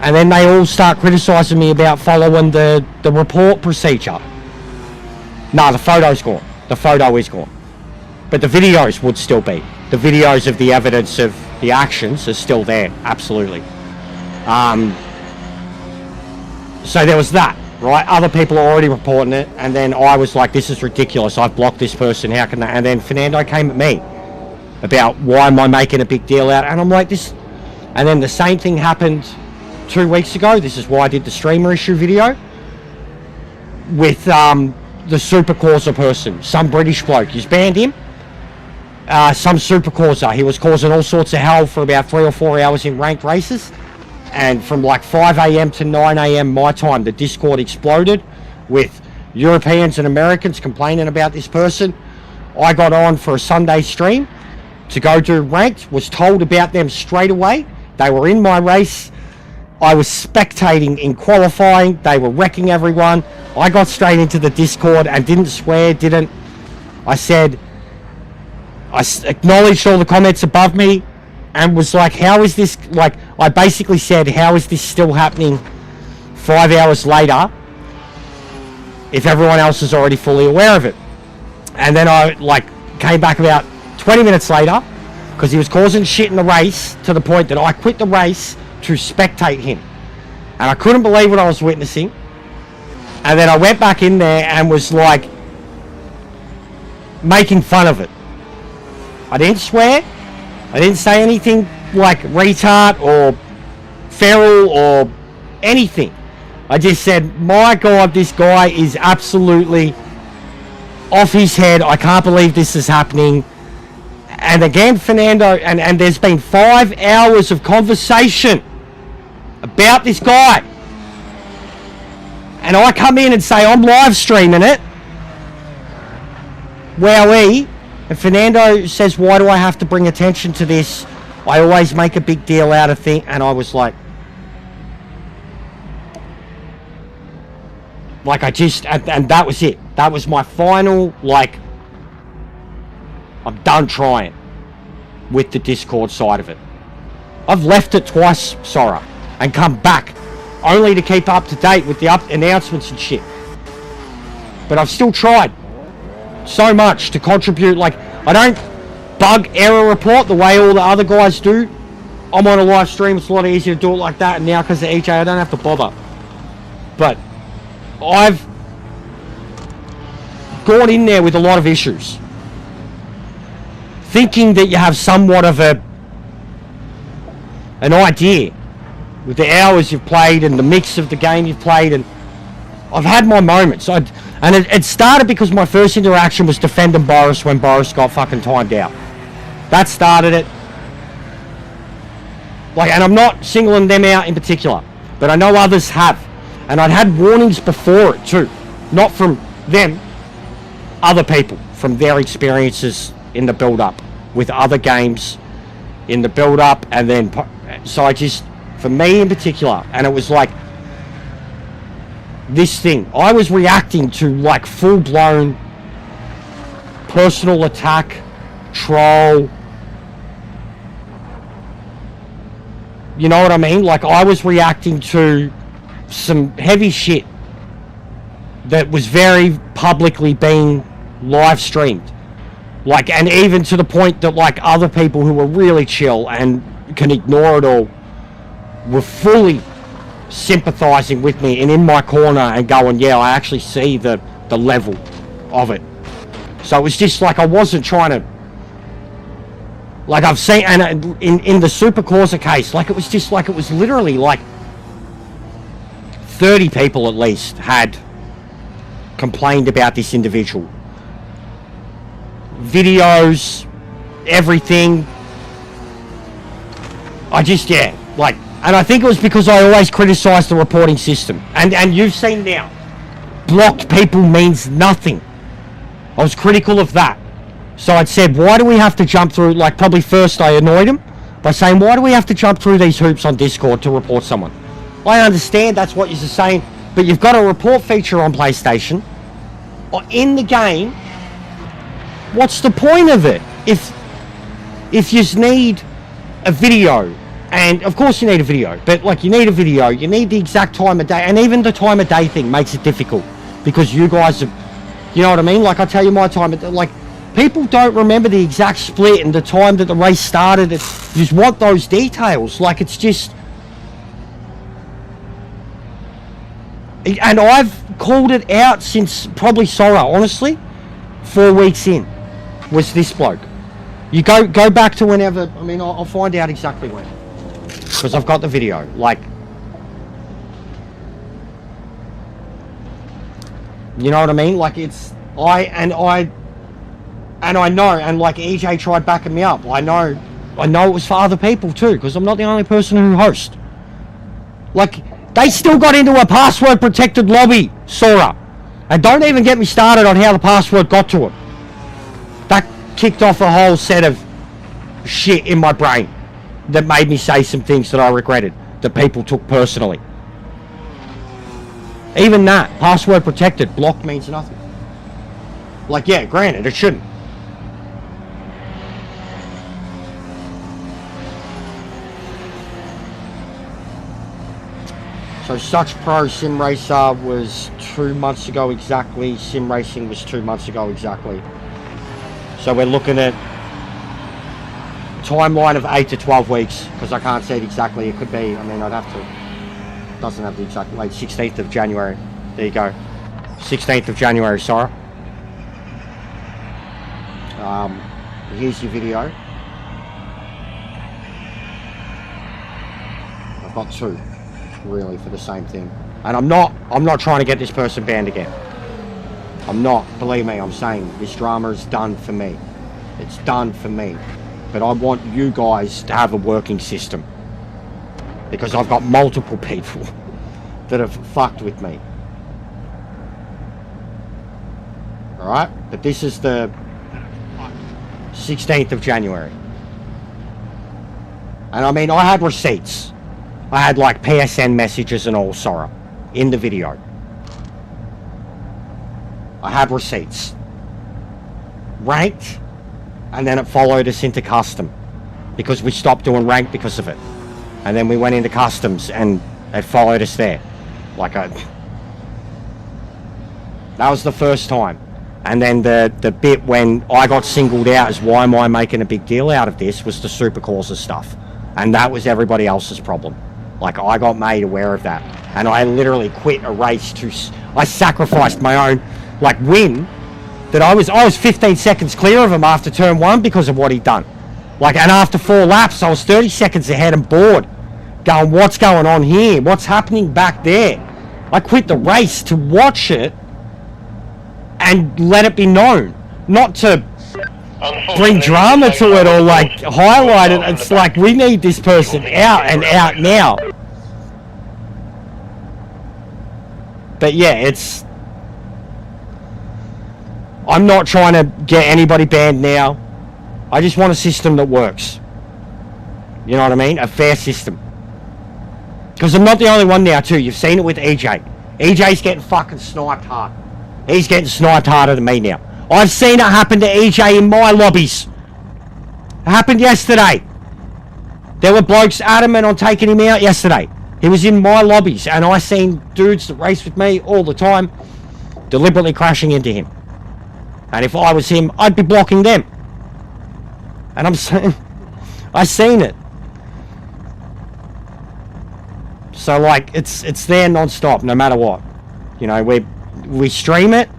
and then they all start criticising me about following the report procedure. No, the photo's gone. The photo is gone. But the videos would still be. the videos of the evidence of the actions are still there, absolutely. So there was that, right? Other people are already reporting it, and then I was like, this is ridiculous, I've blocked this person, how can they? And then Fernando came at me about why am I making a big deal out, and I'm like, this. And then the same thing happened 2 weeks ago. This is why I did the streamer issue video with the super causer person, some British bloke. He's banned him. Some super causer. He was causing all sorts of hell for about 3 or 4 hours in ranked races. And from like 5 a.m. to 9 a.m. my time, the Discord exploded with Europeans and Americans complaining about this person. I got on for a Sunday stream to go do ranked, was told about them straight away. They were in my race. I was spectating in qualifying. They were wrecking everyone. I got straight into the Discord and didn't swear, I said, I acknowledged all the comments above me and was like, how is this, like, I basically said, how is this still happening 5 hours later if everyone else is already fully aware of it? And then I, like, came back about 20 minutes later because he was causing shit in the race to the point that I quit the race to spectate him. And I couldn't believe what I was witnessing. And then I went back in there and was like making fun of it. I didn't swear. I didn't say anything like retard or feral or anything. I just said, my God, this guy is absolutely off his head. I can't believe this is happening. And again, Fernando, and there's been 5 hours of conversation about this guy. And I come in and say, I'm live streaming it. Wowee. And Fernando says, why do I have to bring attention to this? I always make a big deal out of things. And I was like I just, and that was it. That was my final, like, I'm done trying with the Discord side of it. I've left it twice, Sora, and come back only to keep up to date with the announcements and shit. But I've still tried so much to contribute. Like, I don't bug error report the way all the other guys do. I'm on a live stream, it's a lot easier to do it like that, and now because of EJ I don't have to bother. But I've gone in there with a lot of issues, thinking that you have somewhat of an idea with the hours you've played and the mix of the game you've played, and I've had my moments. And it started because my first interaction was defending Boris when Boris got fucking timed out. That started it. Like, and I'm not singling them out in particular, but I know others have. And I'd had warnings before it too. Not from them, other people, from their experiences in the build-up with other games in the build-up, and then, so I just, for me in particular, and it was like this thing, I was reacting to like full-blown personal attack, troll, you know what I mean? Like, I was reacting to some heavy shit that was very publicly being live streamed. Like, and even to the point that like other people who were really chill and can ignore it all were fully sympathizing with me and in my corner and going, yeah, I actually see the level of it. So it was just like, I wasn't trying to, like, I've seen, and in the Super Causa case, like, it was just like, it was literally like 30 people at least had complained about this individual. Videos, everything. I just, yeah, like, and I think it was because I always criticised the reporting system. And you've seen now, blocked people means nothing. I was critical of that. So I'd said, why do we have to jump through, like, probably first I annoyed him by saying, why do we have to jump through these hoops on Discord to report someone? I understand that's what you're saying, but you've got a report feature on PlayStation or in the game. What's the point of it? If you need a video, and of course you need a video, but like, you need a video, you need the exact time of day, and even the time of day thing makes it difficult because you guys are, you know what I mean? Like, I tell you my time, like, People don't remember the exact split and the time that the race started. You just want those details. Like, it's just... And I've called it out since probably Sora, honestly. 4 weeks in was this bloke. You go back to whenever... I mean, I'll find out exactly when. Because I've got the video. Like... You know what I mean? Like, it's... I know, and like EJ tried backing me up. I know it was for other people too, because I'm not the only person who hosts. Like, they still got into a password protected lobby, Sora. And don't even get me started on how the password got to it. That kicked off a whole set of shit in my brain that made me say some things that I regretted, that people took personally. Even that, password protected, blocked means nothing. Like, yeah, granted, it shouldn't. So Such Pro Sim Racer was 2 months ago exactly. Sim Racing was 2 months ago exactly. So we're looking at timeline of 8 to 12 weeks, because I can't say it exactly. It could be, I mean, I'd have to, doesn't have the exact date, 16th of January. There you go. 16th of January, sorry. Here's your video. I've got 2, really, for the same thing. And I'm not trying to get this person banned again. I'm not, believe me, I'm saying this drama is done for me. It's done for me. But I want you guys to have a working system. Because I've got multiple people that have fucked with me. Alright? But this is the 16th of January. And I mean, I had receipts. I had like PSN messages and all, Sora, in the video. I had receipts. Ranked, and then it followed us into custom. Because we stopped doing ranked because of it. And then we went into customs and it followed us there. Like that was the first time. And then the bit when I got singled out as why am I making a big deal out of this was the super causes stuff. And that was everybody else's problem. Like, I got made aware of that. And I literally quit a race I sacrificed my own, like, win. That I was 15 seconds clear of him after turn 1 because of what he'd done. Like, and after 4 laps, I was 30 seconds ahead and bored. Going, what's going on here? What's happening back there? I quit the race to watch it and let it be known. Not to bring drama to it or like highlight it. It's like, we need this person out and out now. But yeah, I'm not trying to get anybody banned now. I just want a system that works. You know what I mean? A fair system. Because I'm not the only one now too. You've seen it with EJ. EJ's getting fucking sniped hard. He's getting sniped harder than me now. I've seen it happen to EJ in my lobbies. It happened yesterday. There were blokes adamant on taking him out yesterday. He was in my lobbies, and I seen dudes that race with me all the time deliberately crashing into him. And if I was him, I'd be blocking them. And I'm saying, I seen it. So like, it's there non-stop, no matter what. You know, we stream it,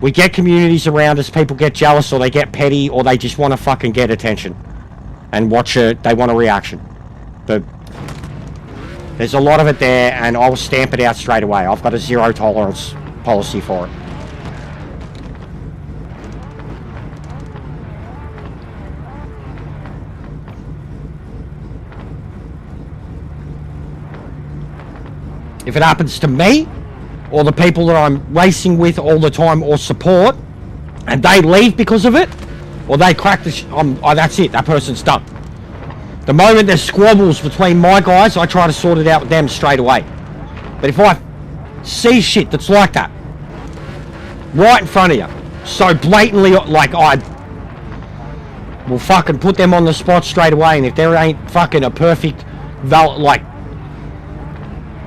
we get communities around us, people get jealous or they get petty or they just want to fucking get attention and watch it, they want a reaction. But there's a lot of it there, and I'll stamp it out straight away. I've got a zero tolerance policy for it. If it happens to me, or the people that I'm racing with all the time or support, and they leave because of it, or they crack the that's it, that person's done. The moment there's squabbles between my guys, I try to sort it out with them straight away. But if I see shit that's like that, right in front of you, so blatantly, like, I will fucking put them on the spot straight away, and if there ain't fucking a perfect, like,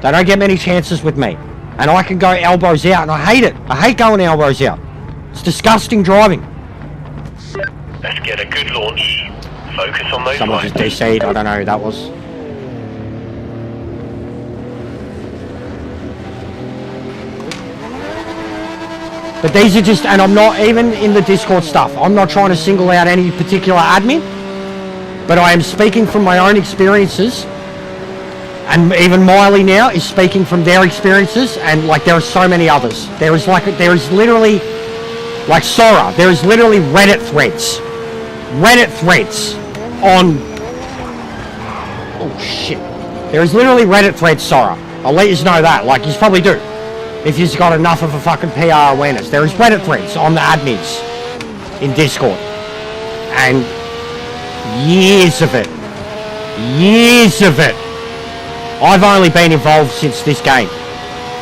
they don't get many chances with me. And I can go elbows out, and I hate it. I hate going elbows out. It's disgusting driving. Let's get a good launch. Focus on those Someone lights. just DC'd, I don't know who that was. But these are just, and I'm not even in the Discord stuff, I'm not trying to single out any particular admin, but I am speaking from my own experiences, and even Miley now is speaking from their experiences, and like there are so many others. There is literally, like Sora, there is literally Reddit threads on, oh shit, there is literally Reddit threads, Sora, I'll let you know that, like you probably do. If you've got enough of a fucking PR awareness. There is Reddit threads on the admins in Discord. And years of it. I've only been involved since this game.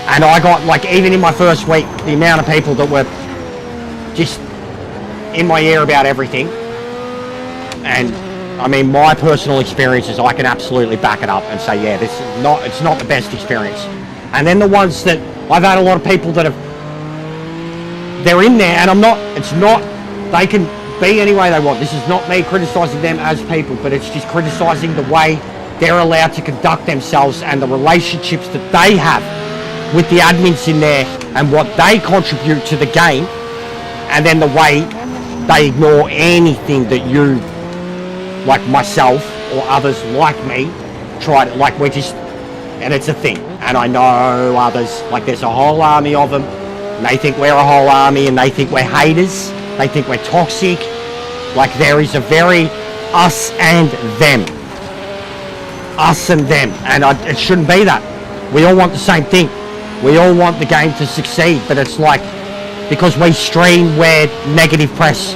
And I got, like, even in my first week, the amount of people that were just in my ear about everything. And, I mean, my personal experiences, I can absolutely back it up and say, yeah, it's not the best experience. And then the ones that I've had a lot of people that they're in there, and they can be any way they want. This is not me criticising them as people, but it's just criticising the way they're allowed to conduct themselves and the relationships that they have with the admins in there and what they contribute to the game, and then the way they ignore anything that you, like myself or others like me, try to, like, we're just, and it's a thing. And I know others, like there's a whole army of them, and they think we're a whole army, and they think we're haters, they think we're toxic. Like there is a very us and them, and it shouldn't be that. We all want the same thing. We all want the game to succeed, but it's like, because we stream, we're negative press,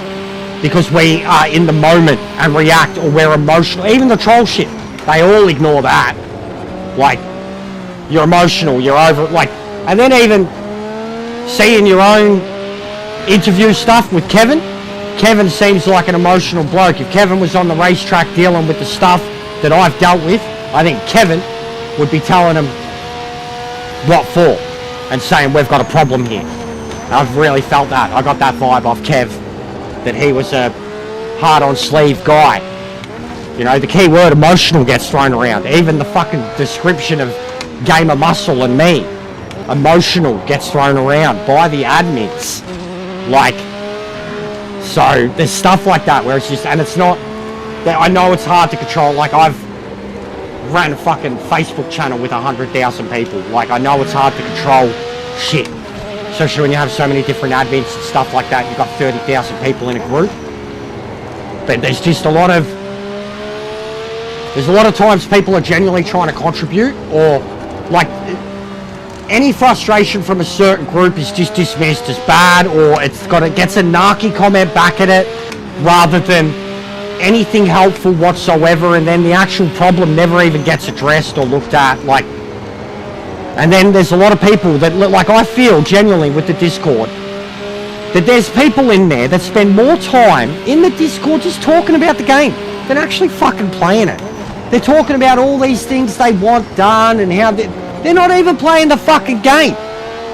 because we are in the moment and react, or we're emotional. Even the troll shit, they all ignore that. Like, you're emotional, you're over, like, and then even seeing your own interview stuff with Kevin seems like an emotional bloke. If Kevin was on the racetrack dealing with the stuff that I've dealt with, I think Kevin would be telling him what for and saying we've got a problem here. I've really felt that. I got that vibe off Kev, that he was a hard on sleeve guy. You know, the key word emotional gets thrown around. Even the fucking description of Gamer Muscle and me, emotional, gets thrown around by the admins. Like, so there's stuff like that where it's just, and it's not, I know it's hard to control. Like, I've ran a fucking Facebook channel with 100,000 people. Like, I know it's hard to control shit, especially when you have so many different admins and stuff like that. You've got 30,000 people in a group, but there's just a lot of times people are genuinely trying to contribute, or like any frustration from a certain group is just dismissed as bad, or it gets a narky comment back at it rather than anything helpful whatsoever, and then the actual problem never even gets addressed or looked at. Like, and then there's a lot of people that, like, I feel genuinely with the Discord that there's people in there that spend more time in the Discord just talking about the game than actually fucking playing it. They're talking about all these things they want done and how they're not even playing the fucking game.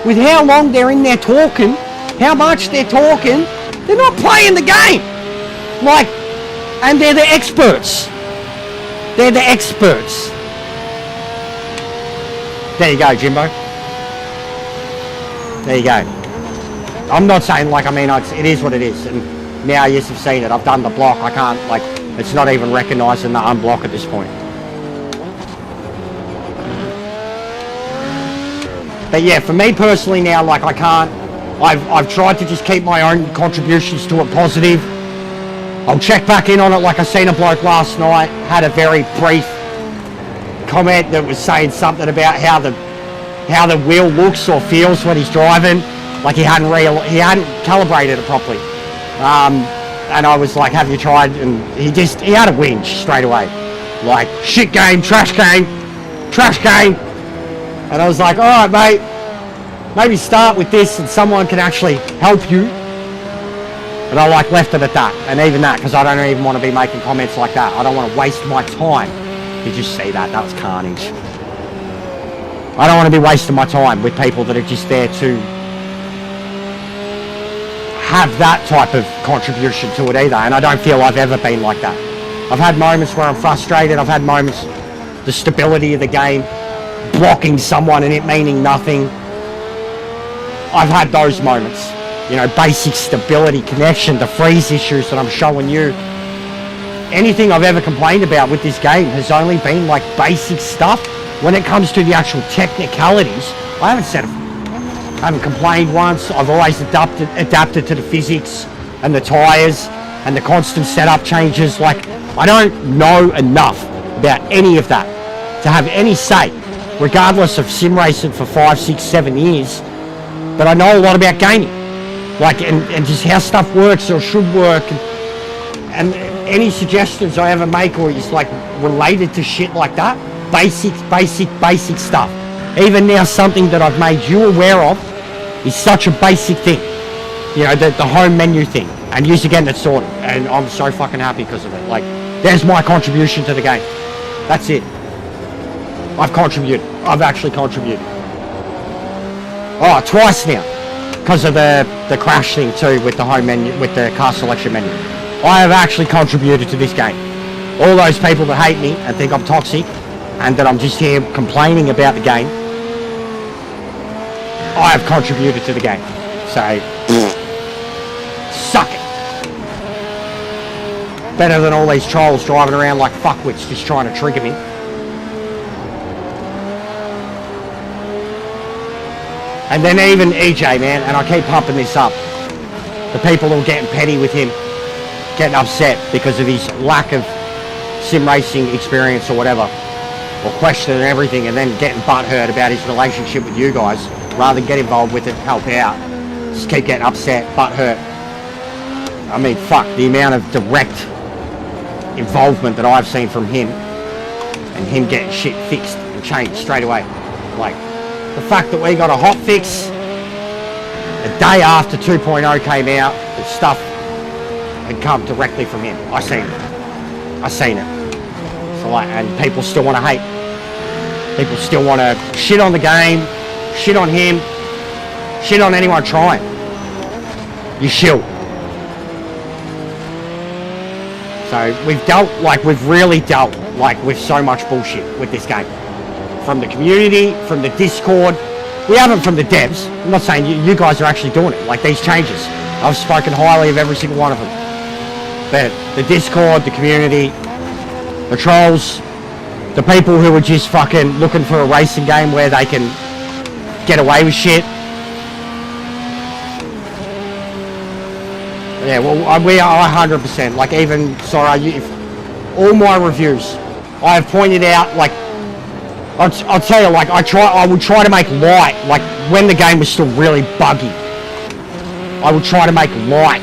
With how long they're in there talking, how much they're talking, they're not playing the game. Like, and they're the experts. They're the experts. There you go, Jimbo. There you go. I'm not saying, like, I mean, it is what it is. And now, yes, I've seen it. I've done the block. I can't, like, it's not even recognising the unblock at this point. But yeah, for me personally now, like, I can't, I've tried to just keep my own contributions to it positive. I'll check back in on it. Like, I seen a bloke last night, had a very brief comment that was saying something about how the wheel looks or feels when he's driving. Like, he hadn't calibrated it properly. And I was like, have you tried? And he had a whinge straight away. Like, shit game, trash game. And I was like, all right, mate, maybe start with this and someone can actually help you. And I, like, left it at that. And even that, because I don't even want to be making comments like that. I don't want to waste my time. You just see that was carnage. I don't want to be wasting my time with people that are just there to have that type of contribution to it either, and I don't feel I've ever been like that. I've had moments where I'm frustrated, I've had moments, the stability of the game, blocking someone and it meaning nothing. I've had those moments, you know, basic stability, connection, the freeze issues that I'm showing you. Anything I've ever complained about with this game has only been like basic stuff. When it comes to the actual technicalities, I haven't complained once. I've always adapted to the physics and the tyres and the constant setup changes. Like, I don't know enough about any of that to have any say, regardless of sim racing for 5, 6, 7 years. But I know a lot about gaming, like, and just how stuff works or should work, and any suggestions I ever make or is like related to shit like that, basic stuff. Even now, something that I've made you aware of is such a basic thing, you know, the home menu thing, and you getting it sorted, and I'm so fucking happy because of it. Like, there's my contribution to the game. That's it. I've contributed. I've actually contributed. Oh, twice now, because of the crash thing too with the home menu, with the car selection menu. I have actually contributed to this game. All those people that hate me and think I'm toxic and that I'm just here complaining about the game, I have contributed to the game. So, suck it. Better than all these trolls driving around like fuckwits just trying to trigger me. And then even EJ, man, and I keep pumping this up, the people who are getting petty with him, getting upset because of his lack of sim racing experience or whatever, or questioning everything, and then getting butthurt about his relationship with you guys, rather than get involved with it, help out, just keep getting upset, butthurt. I mean, fuck, the amount of direct involvement that I've seen from him, and him getting shit fixed and changed straight away. Like, the fact that we got a hot fix a day after 2.0 came out, the stuff had come directly from him. I seen it. So like, and people still want to hate. People still want to shit on the game, shit on him, shit on anyone trying. You shill. So we've really dealt like with so much bullshit with this game. From the community, from the Discord. We haven't from the devs. I'm not saying you guys are actually doing it, like these changes. I've spoken highly of every single one of them. But the Discord, the community, the trolls, the people who are just fucking looking for a racing game where they can get away with shit. Yeah, well, we are 100%. Like, even, sorry, all my reviews, I have pointed out, like, I'll tell you, like, I would try to make light, like, when the game was still really buggy, I would try to make light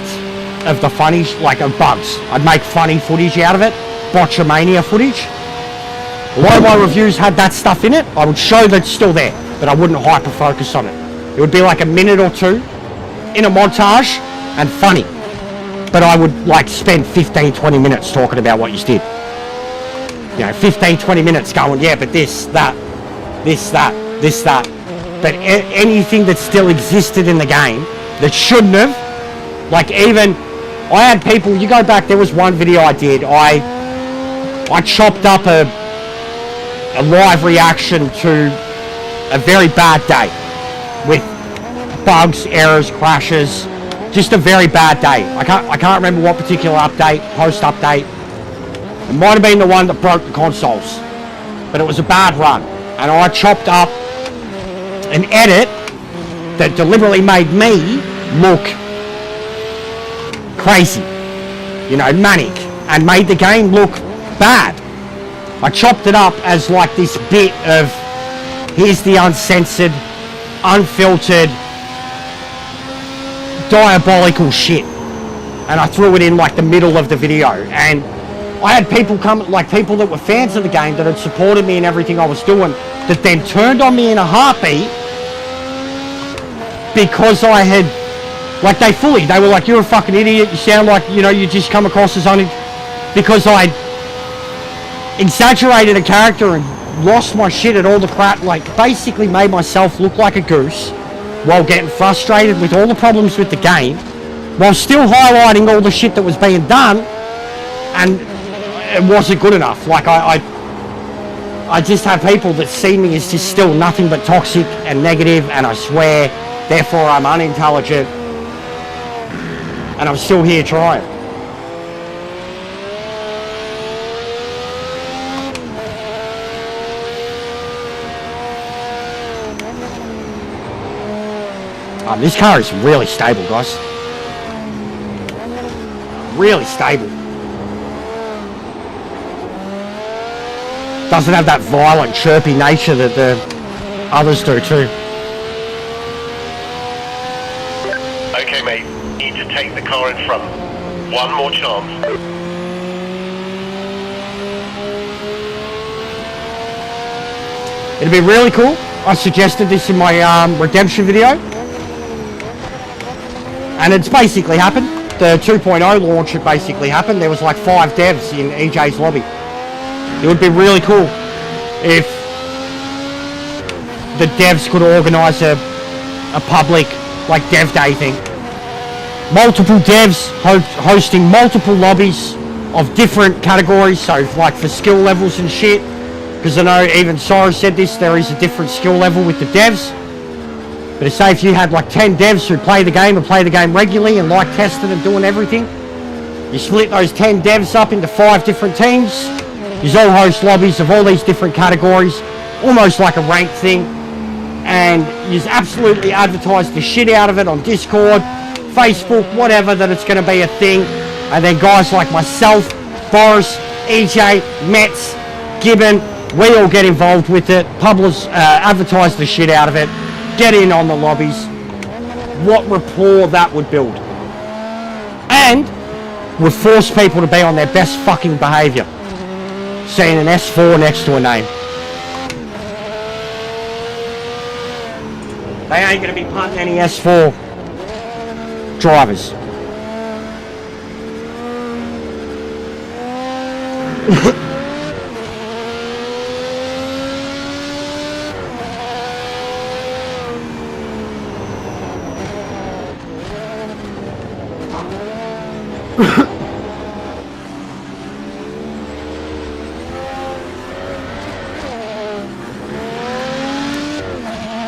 of the funny, like, of bugs. I'd make funny footage out of it, botchamania footage. A lot of my reviews had that stuff in it. I would show that it's still there, but I wouldn't hyper focus on it. It would be like a minute or two in a montage and funny. But I would, like, spend 15, 20 minutes talking about what you did. You know, 15, 20 minutes going, yeah, but this, that. But anything that still existed in the game that shouldn't have, like, even, I had people, you go back, there was one video I did, I chopped up a live reaction to a very bad day with bugs, errors, crashes, just a very bad day. I can't remember what particular update, post update. It might have been the one that broke the consoles, but it was a bad run. And I chopped up an edit that deliberately made me look crazy, you know, manic, and made the game look bad. I chopped it up as like this bit of, here's the uncensored, unfiltered, diabolical shit. And I threw it in like the middle of the video, and I had people come, like people that were fans of the game that had supported me in everything I was doing, that then turned on me in a heartbeat because I had, like they were like, you're a fucking idiot, you sound like, you know, you just come across as only, because I exaggerated a character and lost my shit at all the crap, like basically made myself look like a goose while getting frustrated with all the problems with the game, while still highlighting all the shit that was being done, and it wasn't good enough. Like I just have people that see me as just still nothing but toxic and negative, and I swear, therefore I'm unintelligent, and I'm still here trying. This car is really stable, guys. Really stable. Doesn't have that violent, chirpy nature that the others do too. Okay, mate. Need to take the car in front. One more chance. It'd be really cool. I suggested this in my redemption video. And it's basically happened. The 2.0 launch had basically happened. There was like 5 devs in EJ's lobby. It would be really cool if the devs could organise a public, like, dev day thing. Multiple devs hosting multiple lobbies of different categories, so like for skill levels and shit. Because I know even Sora said this, there is a different skill level with the devs. But to say if you had like 10 devs who play the game and play the game regularly and like testing and doing everything, you split those 10 devs up into 5 different teams. You all host lobbies of all these different categories, almost like a ranked thing. And you absolutely advertise the shit out of it on Discord, Facebook, whatever, that it's going to be a thing. And then guys like myself, Boris, EJ, Metz, Gibbon, we all get involved with it, advertise the shit out of it, get in on the lobbies. What rapport that would build. And would force people to be on their best fucking behaviour. Seeing an S4 next to a name. They ain't going to be punting any S4 drivers.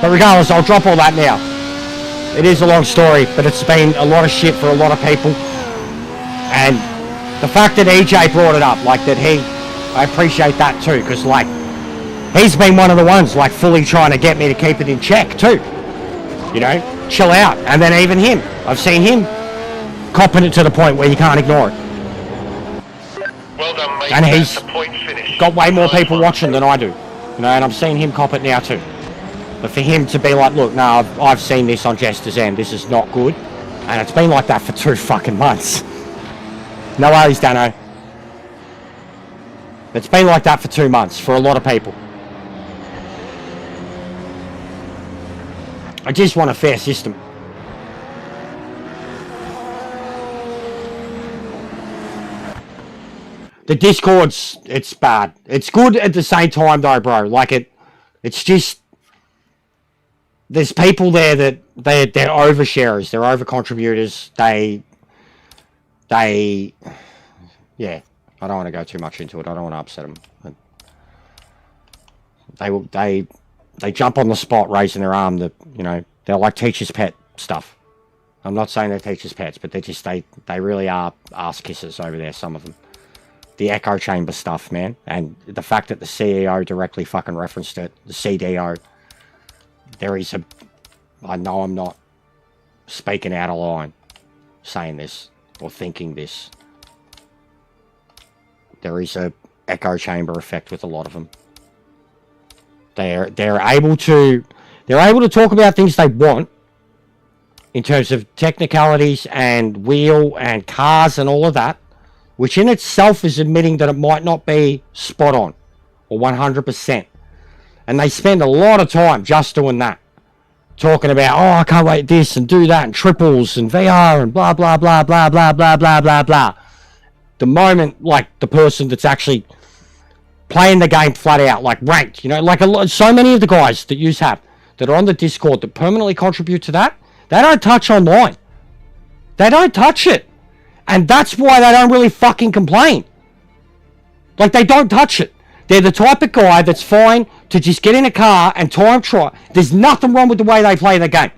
But regardless, I'll drop all that now. It is a long story, but it's been a lot of shit for a lot of people. And the fact that EJ brought it up, like that I appreciate that too, because like, he's been one of the ones like fully trying to get me to keep it in check too. You know, chill out. And then even him, I've seen him copping it to the point where you can't ignore it. Well done, mate. And he's the point finished. got way more people watching than I do. You know, and I'm seeing him cop it now too. But for him to be like, look, no, I've seen this on Jester's End, this is not good. And it's been like that for 2 fucking months. No worries, Dano. It's been like that for 2 months for a lot of people. I just want a fair system. The Discord's, it's bad. It's good at the same time though, bro. Like it's just, there's people there that they're oversharers, they're over-contributors, yeah, I don't want to go too much into it, I don't want to upset them. They jump on the spot raising their arm, that, you know, they're like teacher's pet stuff. I'm not saying they're teacher's pets, but they're just, they really are ass kissers over there, some of them. The echo chamber stuff, man, and the fact that the CEO directly fucking referenced it, the CDO, there is a, I know I'm not speaking out of line saying this or thinking this. There is a echo chamber effect with a lot of them. They're able to talk about things they want in terms of technicalities and wheel and cars and all of that, which in itself is admitting that it might not be spot on or 100%. And they spend a lot of time just doing that. Talking about, oh, I can't wait this and do that and triples and VR and blah, blah, blah, blah, blah, blah, blah, blah, blah. The moment, like, the person that's actually playing the game flat out, like ranked, you know, like so many of the guys that you have that are on the Discord that permanently contribute to that, they don't touch online. They don't touch it. And that's why they don't really fucking complain. Like, they don't touch it. They're the type of guy that's fine to just get in a car and time trial. There's nothing wrong with the way they play the game.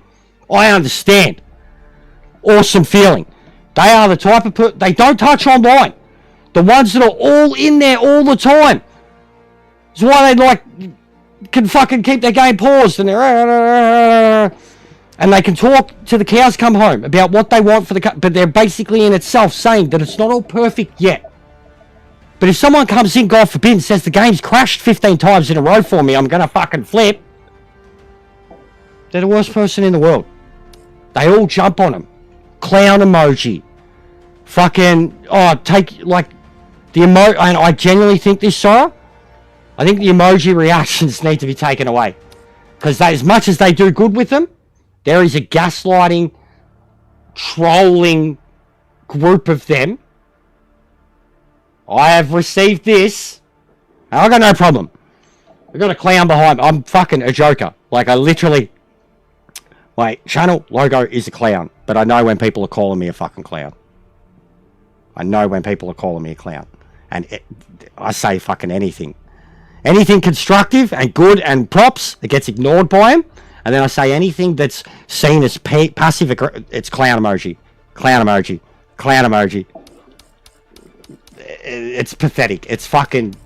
I understand. Awesome feeling. They are the type of they don't touch online. The ones that are all in there all the time. That's why they can fucking keep their game paused and they can talk to the cows come home about what they want for the but they're basically in itself saying that it's not all perfect yet. But if someone comes in, God forbid, and says the game's crashed 15 times in a row for me, I'm gonna fucking flip. They're the worst person in the world. They all jump on them. Clown emoji. Fucking, take, like, the and I genuinely think this, Sora, I think the emoji reactions need to be taken away. Because as much as they do good with them, there is a gaslighting, trolling group of them. I have received this. I got no problem. I got a clown behind me. I'm fucking a joker. Like, I literally... Wait, channel logo is a clown. But I know when people are calling me a fucking clown. I know when people are calling me a clown. And I say fucking anything. Anything constructive and good and props, it gets ignored by him. And then I say anything that's seen as passive, it's clown emoji. Clown emoji. Clown emoji. It's pathetic. It's fucking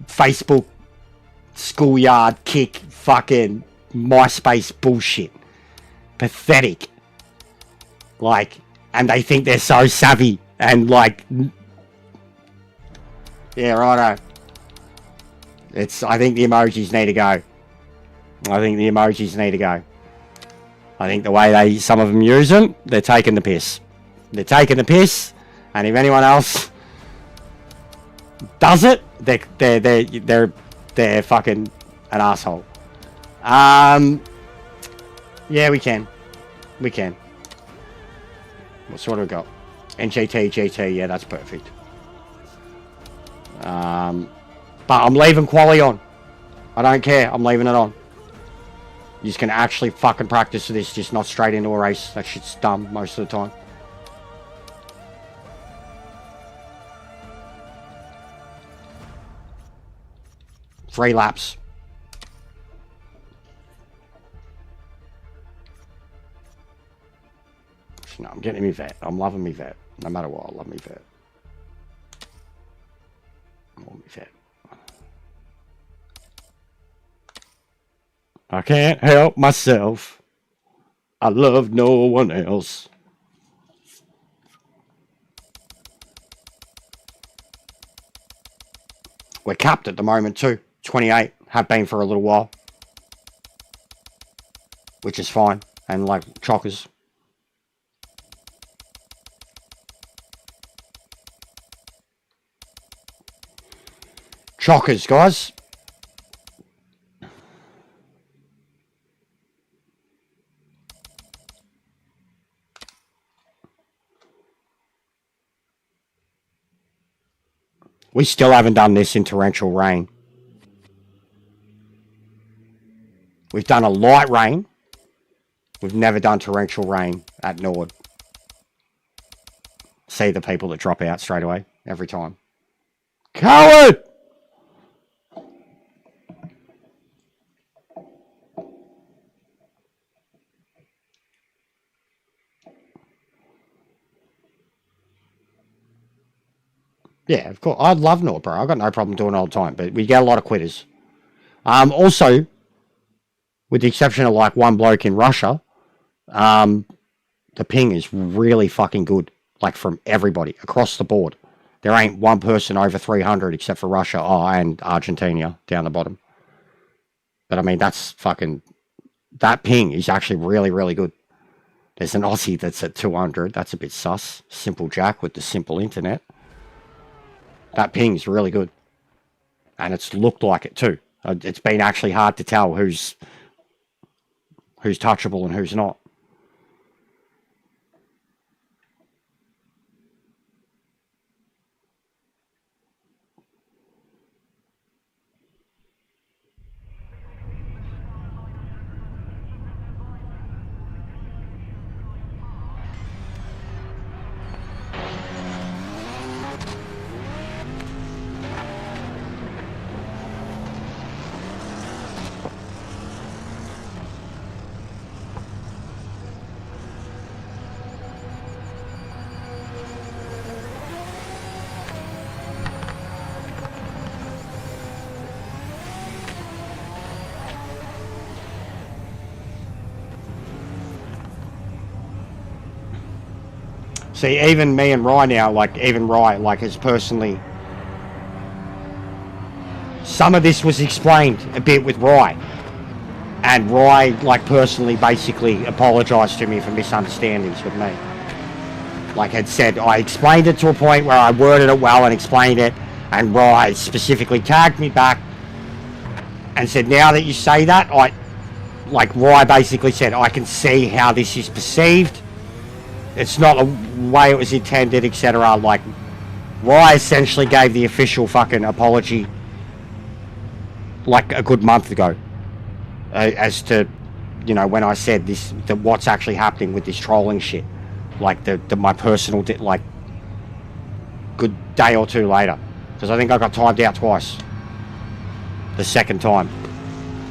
Facebook schoolyard kick fucking MySpace bullshit. Pathetic. Like, and they think they're so savvy and like, yeah, righto. I think the emojis need to go. I think the emojis need to go. I think the way some of them use them, they're taking the piss. They're taking the piss, and if anyone else does it, they're fucking an asshole. Yeah, we can. We can. What sort of got? NGT, GT, yeah, that's perfect. But I'm leaving quali on. I don't care, I'm leaving it on. You just can actually fucking practice for this, just not straight into a race. That shit's dumb most of the time. Three laps. No, I'm getting me vet. I'm loving me vet. No matter what, I love me vet. I love me vet. I can't help myself. I love no one else. We're capped at the moment too. 28. Have been for a little while. Which is fine. And like chockers. Chockers, guys. We still haven't done this in torrential rain. We've done a light rain. We've never done torrential rain at Nord. See the people that drop out straight away every time. Coward! Yeah, of course. I love Nord, bro. I've got no problem doing it all the time, but we get a lot of quitters. Also, with the exception of like one bloke in Russia, the ping is really fucking good. Like from everybody across the board. There ain't one person over 300 except for Russia, and Argentina down the bottom. But I mean, that's fucking... That ping is actually really, really good. There's an Aussie that's at 200. That's a bit sus. Simple Jack with the simple internet. That ping's really good. And it's looked like it too. It's been actually hard to tell who's touchable and who's not. See, even me and Rye now, like, even Rye, like, has personally... Some of this was explained a bit with Rye. And Rye, like, personally, basically apologised to me for misunderstandings with me. Like, had said, I explained it to a point where I worded it well and explained it, and Rye specifically tagged me back and said, now that you say that, like, Rye basically said, I can see how this is perceived. It's not the way it was intended, etc. Like, Rye essentially gave the official fucking apology like a good month ago, as to, you know, when I said this, that what's actually happening with this trolling shit, like my personal, like, good day or two later, because I think I got timed out twice. The second time,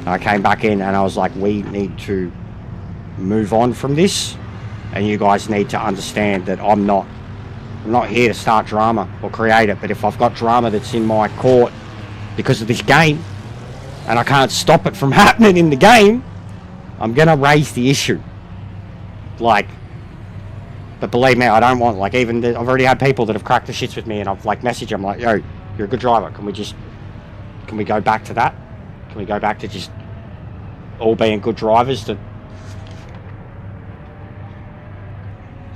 I came back in and I was like, we need to move on from this, and you guys need to understand that I'm not here to start drama or create it, but if I've got drama that's in my court because of this game, and I can't stop it from happening in the game, I'm gonna raise the issue. Like, but believe me, I don't want, like, even I've already had people that have cracked the shits with me, and I've, like, messaged them like, yo, you're a good driver, can we go back to that? Can we go back to just all being good drivers?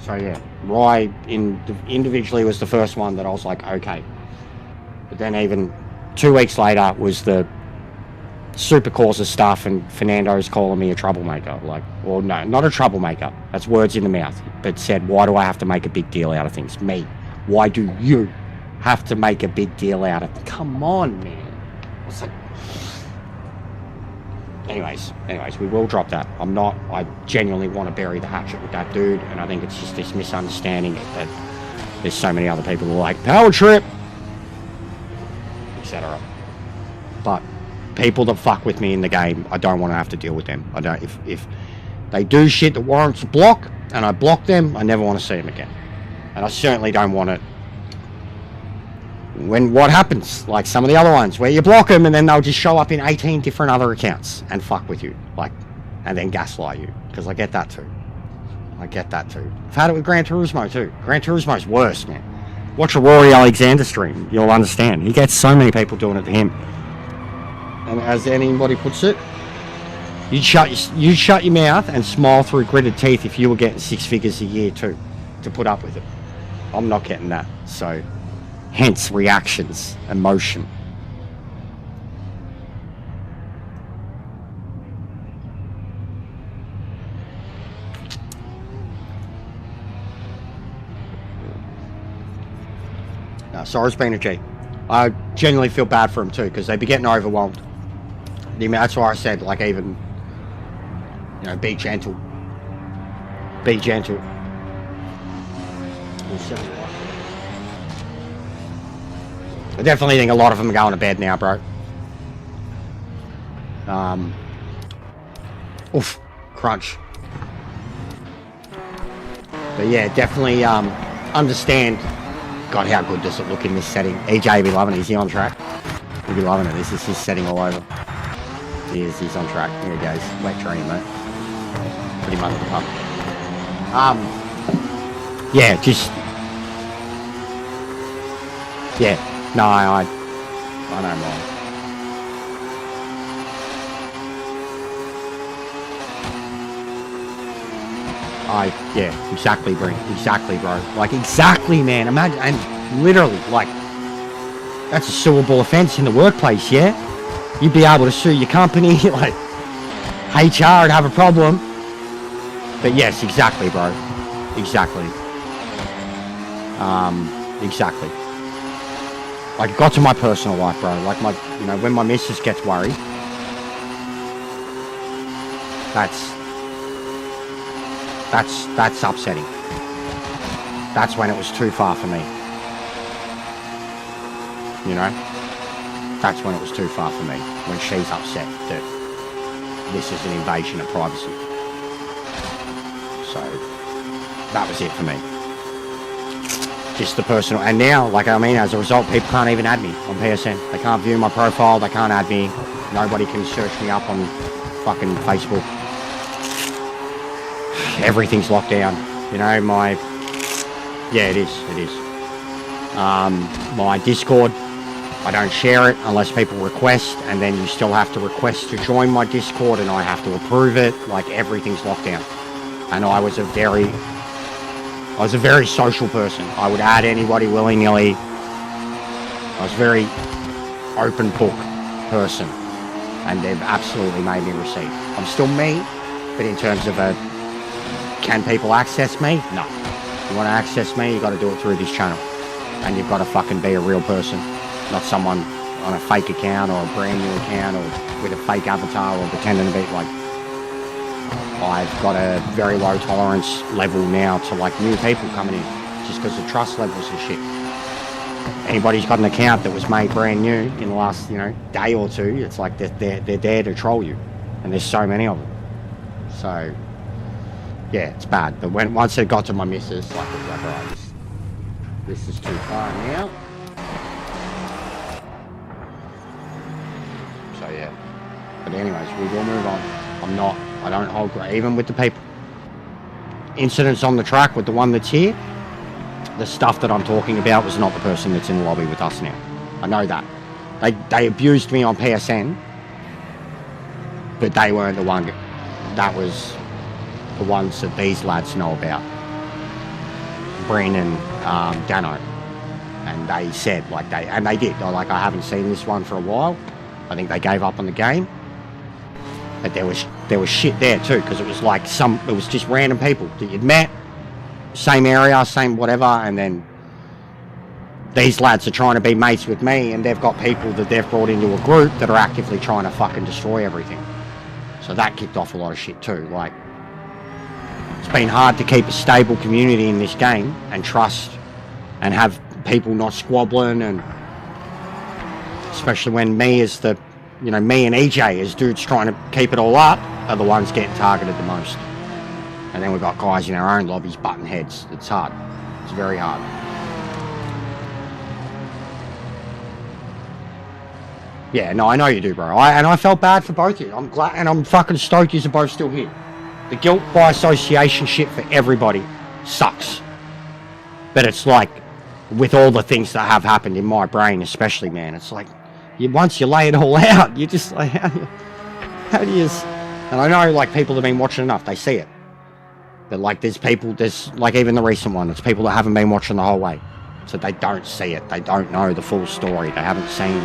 So yeah, Rye individually was the first one that I was like, okay. But then even 2 weeks later was the Supercausa stuff, and Fernando's calling me a troublemaker. Like, well, no, not a troublemaker. That's words in the mouth. But said, why do I have to make a big deal out of things? Me. Why do you have to make a big deal out of it? Come on, man. It's like... Anyways, we will drop that. I genuinely want to bury the hatchet with that dude, and I think it's just this misunderstanding that there's so many other people who are like, power trip, etc. But people that fuck with me in the game, I don't want to have to deal with them. I don't. If they do shit that warrants a block, and I block them, I never want to see them again. And I certainly don't want it when what happens, like some of the other ones, where you block them and then they'll just show up in 18 different other accounts and fuck with you, like, and then gaslight you, because I get that too. I've had it with Gran Turismo too. Gran Turismo's worse, man. Watch a Rory Alexander stream, you'll understand. He gets so many people doing it to him. And as anybody puts it, you'd shut your mouth and smile through gritted teeth if you were getting 6 figures a year too, to put up with it. I'm not getting that, so hence reactions, emotion. Sora's been a G. I genuinely feel bad for him too, because they'd be getting overwhelmed. That's why I said, like, even, you know, be gentle. Be gentle. I definitely think a lot of them are going to bed now, bro. Oof, crunch. But yeah, definitely understand. God, how good does it look in this setting? EJ be loving it. Is he on track? He'll be loving it. This is his setting all over. He's on track. Here he goes. Wet dream, mate. Pretty much the pump. Yeah, just... Yeah. No, I know more. Yeah, exactly, bro. Exactly, bro. Like, exactly, man. Imagine, and literally, like, that's a suable offence in the workplace, yeah? You'd be able to sue your company, like, HR would have a problem. But yes, exactly, bro. Exactly. Exactly. Like, it got to my personal life, bro. Like, you know, when my missus gets worried, that's upsetting. That's when it was too far for me. You know? That's when it was too far for me. When she's upset that this is an invasion of privacy. So, that was it for me. Just the personal, and now, like, I mean, as a result, people can't even add me on PSN. They can't view my profile, they can't add me. Nobody can search me up on fucking Facebook. Everything's locked down. You know, Yeah, it is. It is. My Discord, I don't share it unless people request, and then you still have to request to join my Discord, and I have to approve it. Like, everything's locked down. And I was a very social person. I would add anybody willy-nilly. I was a very open book person, and they've absolutely made me receive. I'm still me, but in terms of can people access me? No. If you want to access me, you got to do it through this channel, and you've got to fucking be a real person, not someone on a fake account or a brand new account or with a fake avatar or pretending to be like. I've got a very low tolerance level now to like new people coming in, just because of trust levels and shit. Anybody's got an account that was made brand new in the last, day or two, it's like they're there to troll you, and there's so many of them. So yeah, it's bad. But once it got to my missus, like, it was like, right, this is too far now. So yeah. But anyways, we will move on. I don't hold even with the people. Incidents on the track with the one that's here, the stuff that I'm talking about was not the person that's in the lobby with us now. I know that. They abused me on PSN, but they weren't the one. That was the ones that these lads know about. Breen and Dano. And they said, they did. They're like, I haven't seen this one for a while. I think they gave up on the game. But there was shit there too, because it was like it was just random people that you'd met, same area, same whatever, and then these lads are trying to be mates with me, and they've got people that they've brought into a group that are actively trying to fucking destroy everything. So that kicked off a lot of shit too. Like, it's been hard to keep a stable community in this game and trust and have people not squabbling, and especially when me and EJ as dudes trying to keep it all up are the ones getting targeted the most. And then we've got guys in our own lobbies butting heads. It's hard. It's very hard. Yeah, no, I know you do, bro. And I felt bad for both of you. I'm glad, and I'm fucking stoked you're both still here. The guilt by association shit for everybody sucks. But it's like, with all the things that have happened in my brain especially, man, it's like, once you lay it all out, you just like, how do you... And I know, like, people have been watching enough, they see it. But, like, there's like, even the recent one, it's people that haven't been watching the whole way. So they don't see it, they don't know the full story, they haven't seen.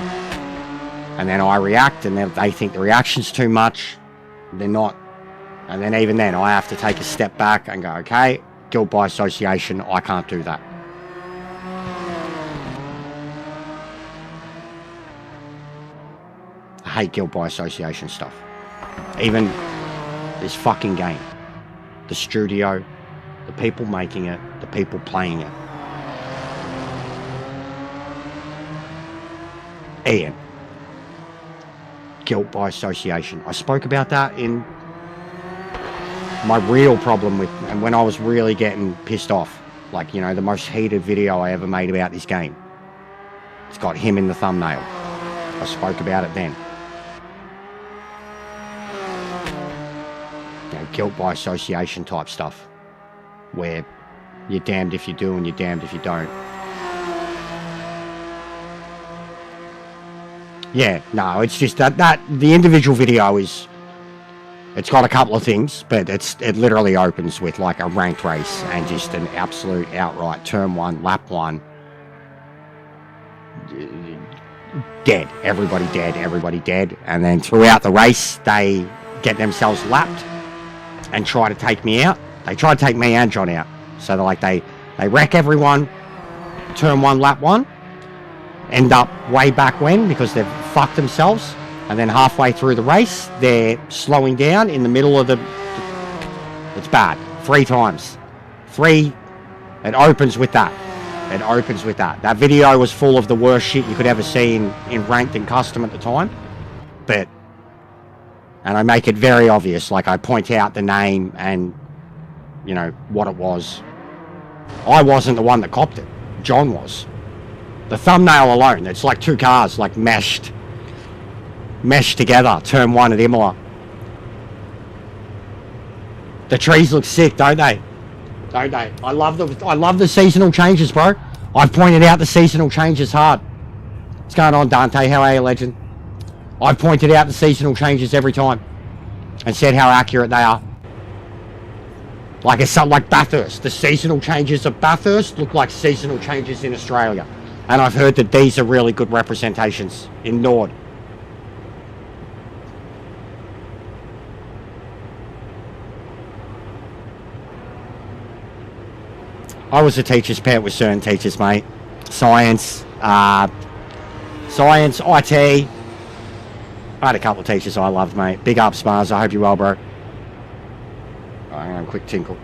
And then I react, and they think the reaction's too much, they're not. And then even then, I have to take a step back and go, okay, guilt by association, I can't do that. I hate guilt by association stuff. Even this fucking game. The studio, the people making it, the people playing it. Ian. Guilt by association. I spoke about that in my real problem with, and when I was really getting pissed off. Like, the most heated video I ever made about this game. It's got him in the thumbnail. I spoke about it then. Guilt by association type stuff, where you're damned if you do and you're damned if you don't. Yeah, no, it's just that the individual video it's got a couple of things, but it literally opens with like a ranked race and just an absolute outright turn 1, lap 1, dead, everybody dead, and then throughout the race they get themselves lapped and try to take me out. They try to take me and John out. So they wreck everyone, turn 1, lap 1, end up way back when because they've fucked themselves, and then halfway through the race they're slowing down in the middle of it's bad. 3 times. 3, it opens with that. That video was full of the worst shit you could ever see in ranked and custom at the time. And I make it very obvious, like I point out the name and, what it was. I wasn't the one that copped it. John was. The thumbnail alone, it's like 2 cars, like meshed together, turn 1 at Imola. The trees look sick, don't they? Don't they? I love the seasonal changes, bro. I've pointed out the seasonal changes hard. What's going on, Dante? How are you, legend? I've pointed out the seasonal changes every time and said how accurate they are. Like it's something like Bathurst. The seasonal changes of Bathurst look like seasonal changes in Australia. And I've heard that these are really good representations in Nord. I was a teacher's pet with certain teachers, mate. Science, IT. I had a couple of teachers I loved, mate. Big up, Spars. I hope you're well, bro. Alright, hang on, quick tinkle.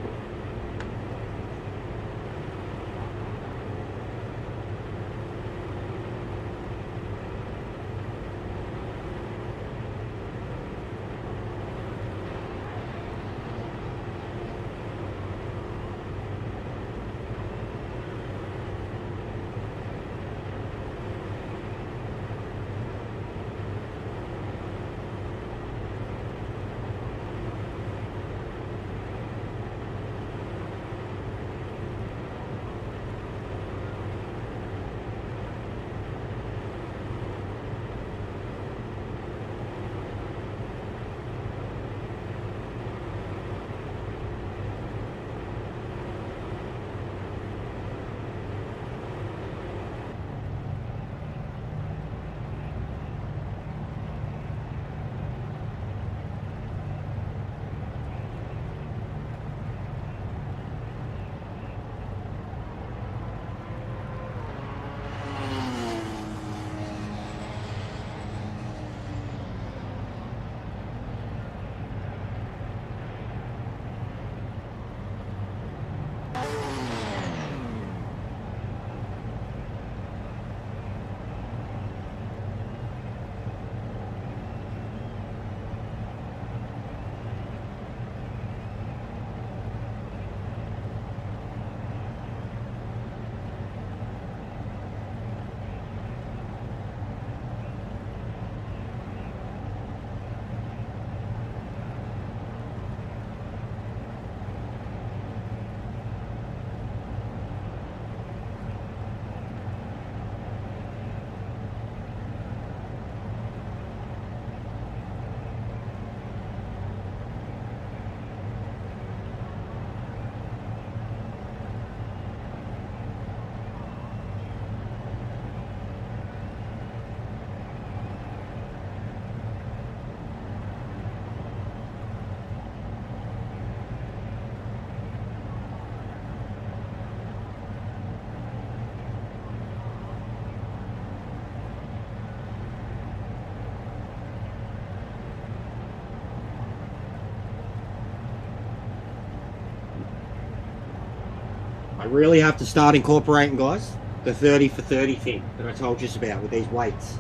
I really have to start incorporating, guys, the 30 for 30 thing that I told you about with these weights.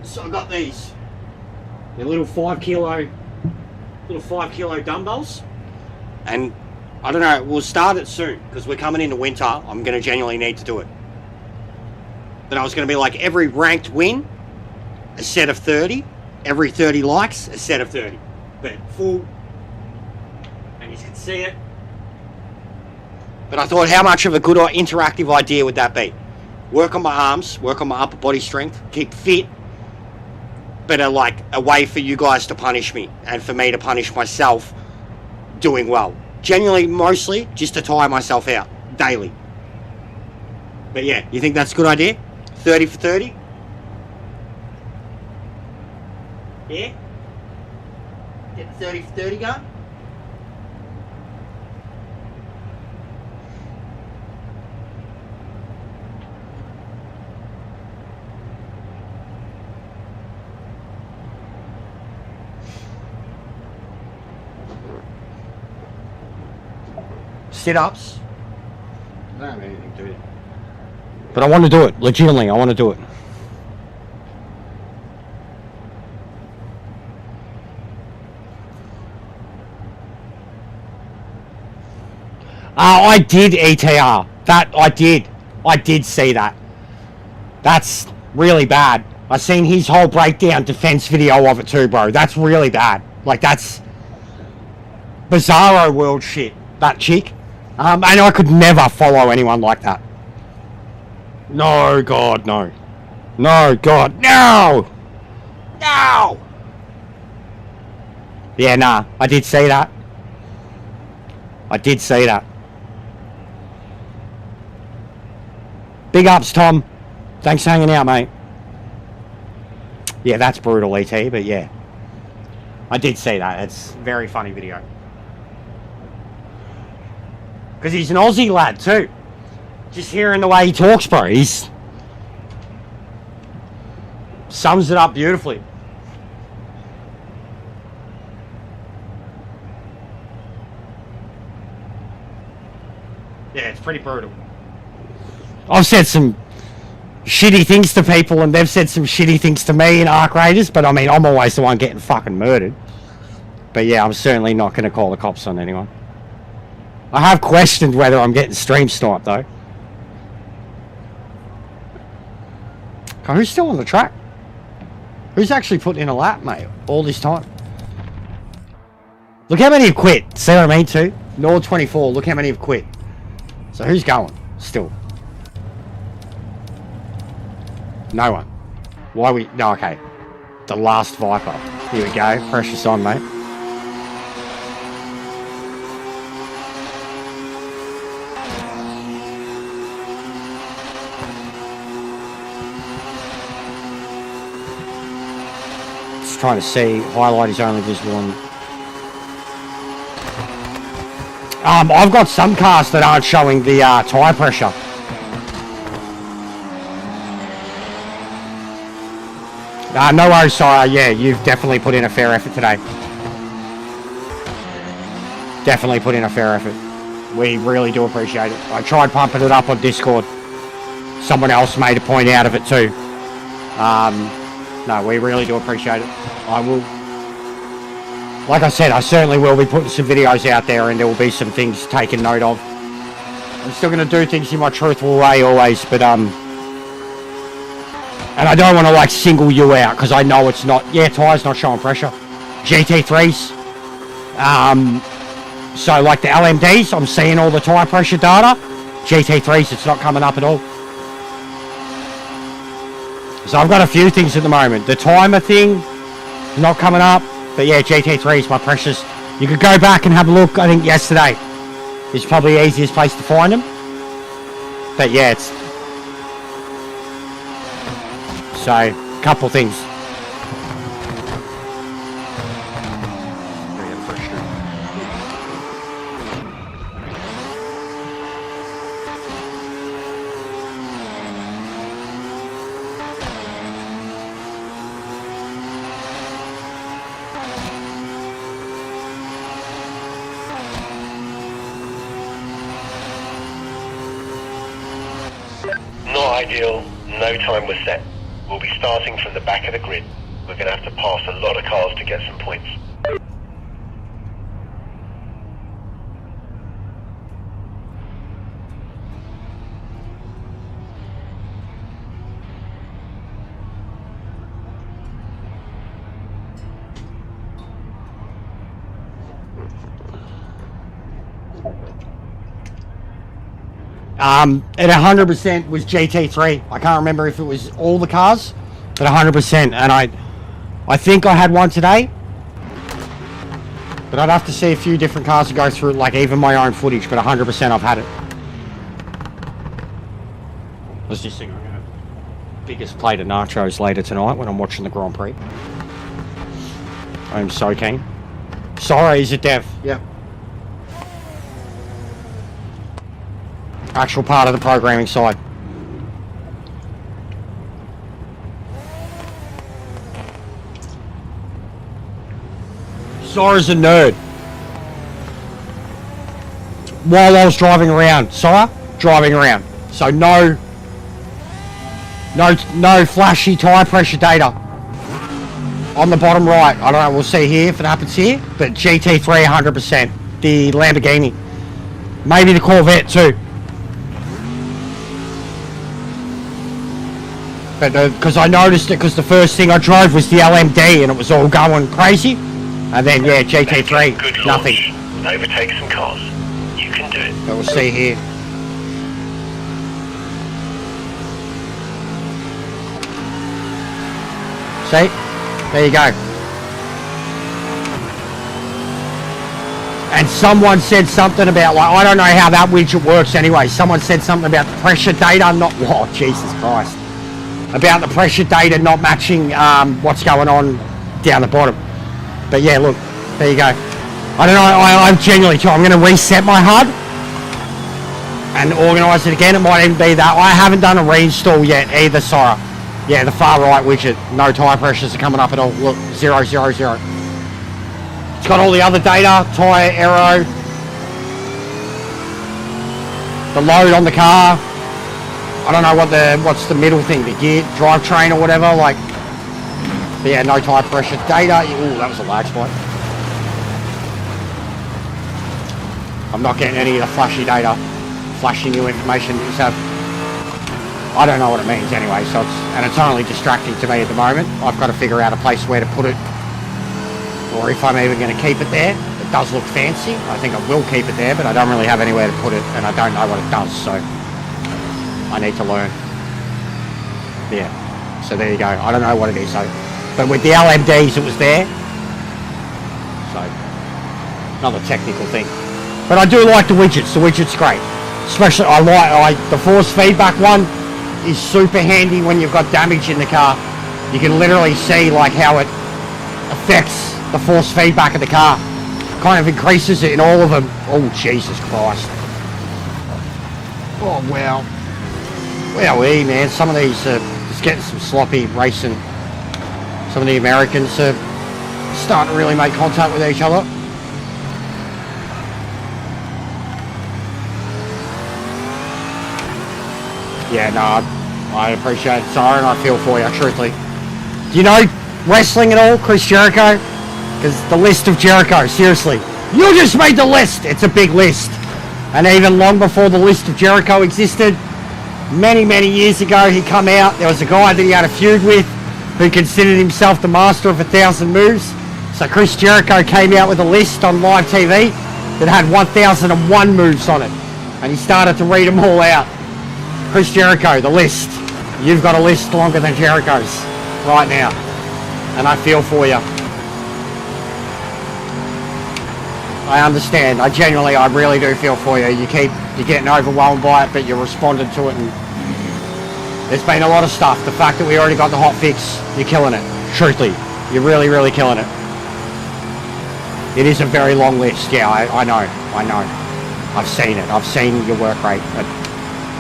So I got these. They're little 5 kilo dumbbells. And I don't know, we'll start it soon because we're coming into winter. I'm going to genuinely need to do it. But I was going to be like every ranked win, a set of 30. Every 30 likes, a set of 30. But full. And you can see it. But I thought, how much of a good interactive idea would that be? Work on my arms, work on my upper body strength, keep fit, but like a way for you guys to punish me and for me to punish myself doing well. Genuinely, mostly, just to tire myself out daily. But yeah, you think that's a good idea? 30 for 30? Yeah? Get the 30 for 30 going? Sit-ups. I don't have anything to do. But I want to do it. Legitimately, I want to do it. I did ETR. That I did. I did see that. That's really bad. I seen his whole breakdown defense video of it too, bro. That's really bad. Like that's Bizarro world shit, that chick. And I could never follow anyone like that. No, God, no. No, God, no! No! Yeah, nah, I did see that. I did see that. Big ups, Tom. Thanks for hanging out, mate. Yeah, that's brutal, ET, but yeah. I did see that. It's a very funny video. Because he's an Aussie lad, too. Just hearing the way he talks, bro. He's... sums it up beautifully. Yeah, it's pretty brutal. I've said some shitty things to people and they've said some shitty things to me in Arc Raiders, but I mean, I'm always the one getting fucking murdered. But yeah, I'm certainly not going to call the cops on anyone. I have questioned whether I'm getting stream sniped though. Okay, who's still on the track? Who's actually putting in a lap, mate, all this time? Look how many have quit. See what I mean, too? Nord 24, look how many have quit. So who's going still? No one. Why we... No, okay. The last Viper. Here we go. Pressure's on, mate. Just trying to see. Highlight is only visible on... I've got some cars that aren't showing the tyre pressure. No worries, sire. Yeah, you've definitely put in a fair effort today. Definitely put in a fair effort. We really do appreciate it. I tried pumping it up on Discord. Someone else made a point out of it too. No, we really do appreciate it. I will... Like I said, I certainly will be putting some videos out there and there will be some things taken note of. I'm still going to do things in my truthful way always, but and I don't want to like single you out because I know it's not, yeah, tyres not showing pressure. GT3s. So like the LMDs, I'm seeing all the tyre pressure data. GT3s, it's not coming up at all. So I've got a few things at the moment. The timer thing, not coming up. But yeah, GT3s, my precious. You could go back and have a look, I think yesterday. It's probably the easiest place to find them. But yeah, it's... So, a couple things. Ideal, no time was set. We'll be starting from the back of the grid. We're going to have to pass a lot of cars to get some points. It 100% was GT3. I can't remember if it was all the cars, but 100%. And I think I had one today, but I'd have to see a few different cars to go through, like even my own footage. But 100% I've had it. I was just thinking, I'm gonna biggest plate of nachos later tonight when I'm watching the Grand Prix. I'm so keen. Sorry, is it Dev? Yep. Actual part of the programming side. Sora's a nerd. While I was driving around, Sora, driving around. So no flashy tyre pressure data on the bottom right. I don't know, we'll see here if it happens here, but GT3 100%. The Lamborghini. Maybe the Corvette too. But because I noticed it because the first thing I drove was the LMD and it was all going crazy. And then, yeah, GT3, Good nothing. launch. Overtake some cars. You can do it. But we'll see here. See? There you go. And someone said something about, like, I don't know how that widget works anyway. Someone said something about the pressure data not, oh, Jesus Christ. About the pressure data not matching what's going on down the bottom. But yeah, look, there you go. I don't know, I'm genuinely trying. I'm going to reset my HUD and organise it again. It might even be that. I haven't done a reinstall yet either, Sora. Yeah, the far right widget. No tyre pressures are coming up at all. Look, 0, 0, 0. It's got all the other data, tyre, aero, the load on the car. I don't know what's the middle thing, the gear, drivetrain or whatever, like, but yeah, no tyre pressure data. Ooh, that was a lag spot. I'm not getting any of the flashy data, flashy new information. So I don't know what it means anyway, so it's only distracting to me at the moment. I've got to figure out a place where to put it, or if I'm even going to keep it there. It does look fancy. I think I will keep it there, but I don't really have anywhere to put it, and I don't know what it does, so I need to learn. Yeah, so there you go. I don't know what it is, so, but with the LMDs it was there, so another technical thing. But I do like the widgets. The widget's great, especially I like the force feedback one is super handy when you've got damage in the car. You can literally see like how it affects the force feedback of the car. Kind of increases it in all of them. Oh, Jesus Christ. Oh, wow. Well, man, some of these are just getting some sloppy racing. Some of the Americans are starting to really make contact with each other. Yeah, no, I appreciate it, Siren. I feel for you, truthfully. Do you know wrestling at all, Chris Jericho? Because the list of Jericho, seriously. You just made the list! It's a big list. And even long before the list of Jericho existed, many, many years ago, he come out. There was a guy that he had a feud with who considered himself the master of 1,000 moves. So Chris Jericho came out with a list on live TV that had 1,001 moves on it. And he started to read them all out. Chris Jericho, the list. You've got a list longer than Jericho's right now. And I feel for you. I understand. I really do feel for you. You're getting overwhelmed by it, but you're responding to it, and there's been a lot of stuff. The fact that we already got the hot fix, you're killing it. Truthfully, you're really, really killing it. It is a very long list. Yeah, I know. I've seen it. I've seen your work rate.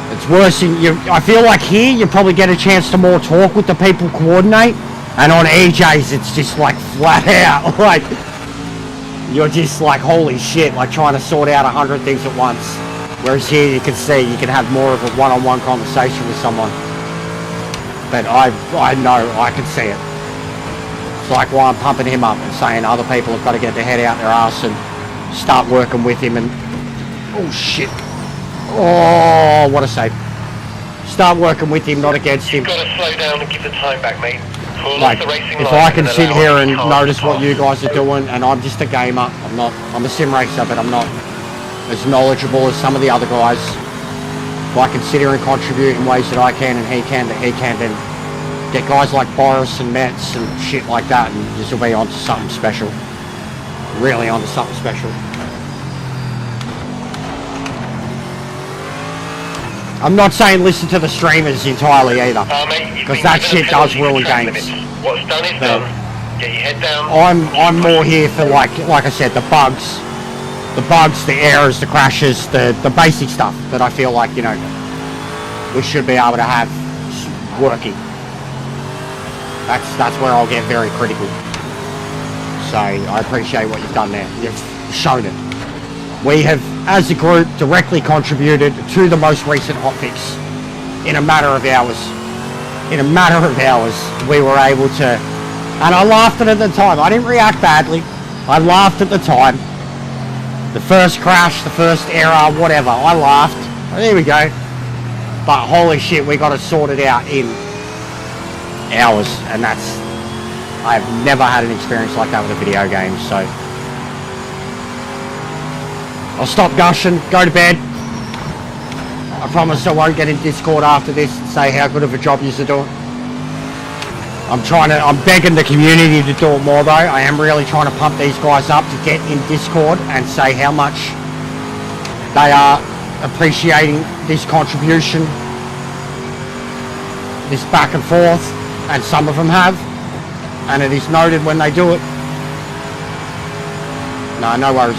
It's worse in you. I feel like here you probably get a chance to more talk with the people, coordinate, and on EJ's it's just like flat out, like you're just like holy shit, like trying to sort out 100 things at once. Whereas here you can see you can have more of a one-on-one conversation with someone. But I know I can see it. It's like why I'm pumping him up and saying other people have got to get their head out their ass and start working with him. And oh shit. Oh, what a save. Start working with him, not against him. You've got to slow down and give the time back, mate. Like, if I can sit here and notice what you guys are doing, and I'm just a gamer, I'm a sim racer, but I'm not as knowledgeable as some of the other guys. If I can sit here and contribute in ways that I can and he can, then get guys like Boris and Metz and shit like that, and this will be onto something special. Really onto something special. I'm not saying listen to the streamers entirely either, because that shit does ruin games. What's done is done. Get your head down. I'm more here for like I said, the bugs, the errors, the crashes, the basic stuff that I feel like, you know, we should be able to have working. That's where I'll get very critical. So I appreciate what you've done there. You've shown it. We have, as a group, directly contributed to the most recent hotfix in a matter of hours. In a matter of hours, we were able to, and I laughed at it at the time. I didn't react badly. I laughed at the time. The first crash, the first error, whatever, I laughed. There we go. But holy shit, we got it sorted out in hours, and I've never had an experience like that with a video game, so I'll stop gushing, go to bed. I promise I won't get in Discord after this and say how good of a job you're doing. I'm begging the community to do it more though. I am really trying to pump these guys up to get in Discord and say how much they are appreciating this contribution, this back and forth, and some of them have, and it is noted when they do it. No worries.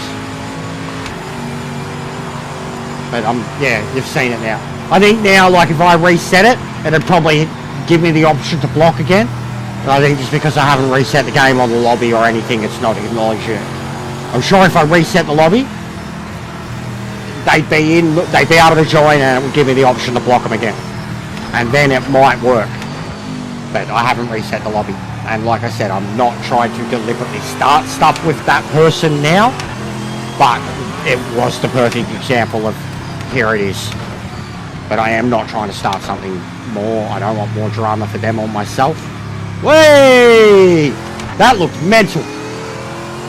But yeah, you've seen it now. I think now, like if I reset it, it'd probably give me the option to block again. And I think just because I haven't reset the game on the lobby or anything, it's not acknowledged yet. I'm sure if I reset the lobby, they'd be able to join and it would give me the option to block them again. And then it might work. But I haven't reset the lobby. And like I said, I'm not trying to deliberately start stuff with that person now. But it was the perfect example of here it is. But I am not trying to start something more. I don't want more drama for them or myself. Way! That looked mental.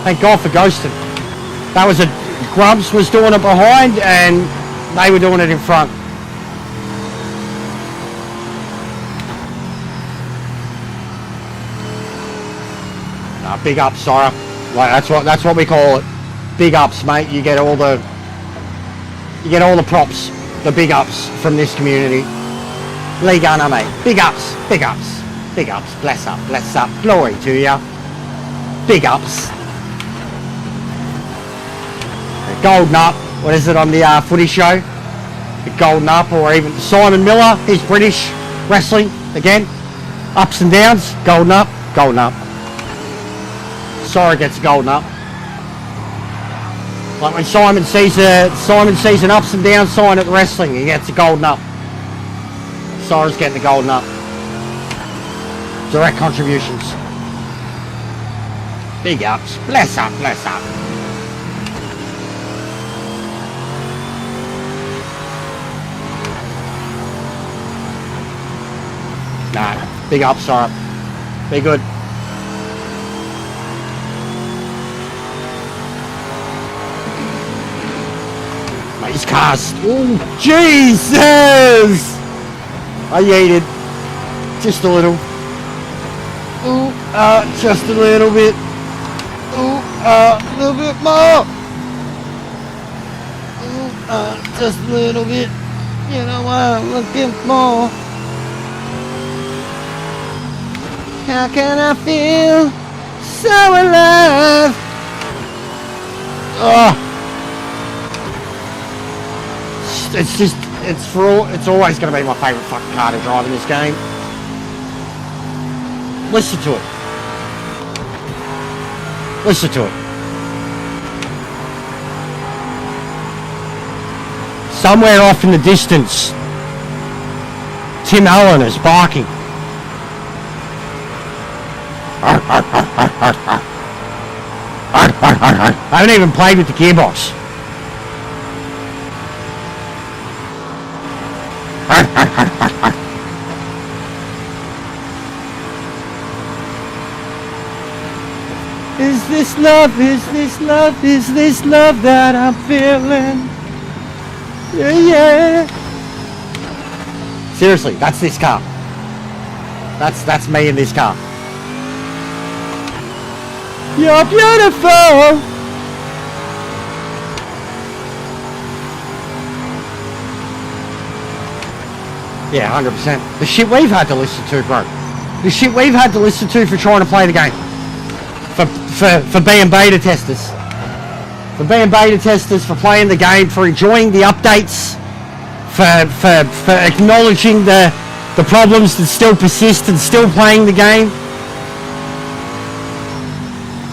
Thank God for ghosting. That was Grumps was doing it behind and they were doing it in front. Big ups, Sora. Like that's what we call it. Big ups, mate. You get all the props, the big ups from this community. Lee Gunner, mate. Big ups, big ups, big ups. Bless up, glory to ya. Big ups. The Golden Up. What is it on the footy show? The Golden Up, or even Simon Miller. He's British wrestling again. Ups and downs. Golden Up, Golden Up. Sora gets a Golden Up. Like when Simon sees an ups and downs sign at the wrestling, he gets a Golden Up. Sora's getting the Golden Up. Direct contributions. Big ups. Bless up, bless up. Nah, big ups, Sora. Be good. His cars. Oh, Jesus! I yeeted. Just a little. Ooh, just a little bit. Ooh, a little bit more. Ooh, just a little bit. You know what I'm looking for. How can I feel so alive? Oh. It's always going to be my favourite fucking car to drive in this game. Listen to it. Listen to it. Somewhere off in the distance, Tim Allen is barking. I haven't even played with the gearbox. Is this love, is this love, is this love that I'm feeling? Yeah, yeah. Seriously, that's this car. That's me in this car. You're beautiful. Yeah, 100%. The shit we've had to listen to, bro. The shit we've had to listen to for trying to play the game. For being beta testers. For being beta testers, for playing the game, for enjoying the updates, for acknowledging the problems that still persist and still playing the game.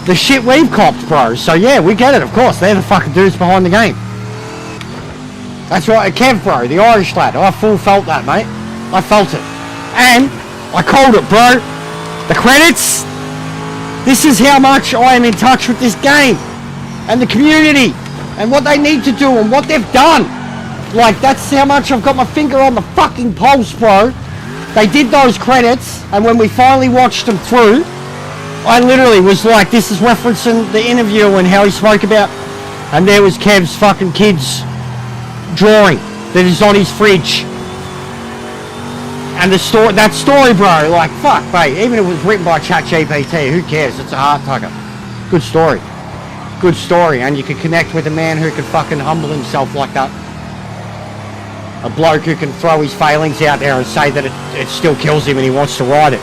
The shit we've copped, bro. So yeah, we get it, of course. They're the fucking dudes behind the game. That's right, Kev, bro, the Irish lad. I full felt that, mate. I felt it. And I called it, bro. The credits. This is how much I am in touch with this game. And the community. And what they need to do and what they've done. Like, that's how much I've got my finger on the fucking pulse, bro. They did those credits. And when we finally watched them through, I literally was like, this is referencing the interview and how he spoke about And there was Kev's fucking kid's drawing that is on his fridge. And that story, bro, like, fuck, mate, even if it was written by ChatGPT, who cares? It's a heart tugger. Good story. Good story, and you can connect with a man who can fucking humble himself like that. A bloke who can throw his failings out there and say that it still kills him and he wants to ride it.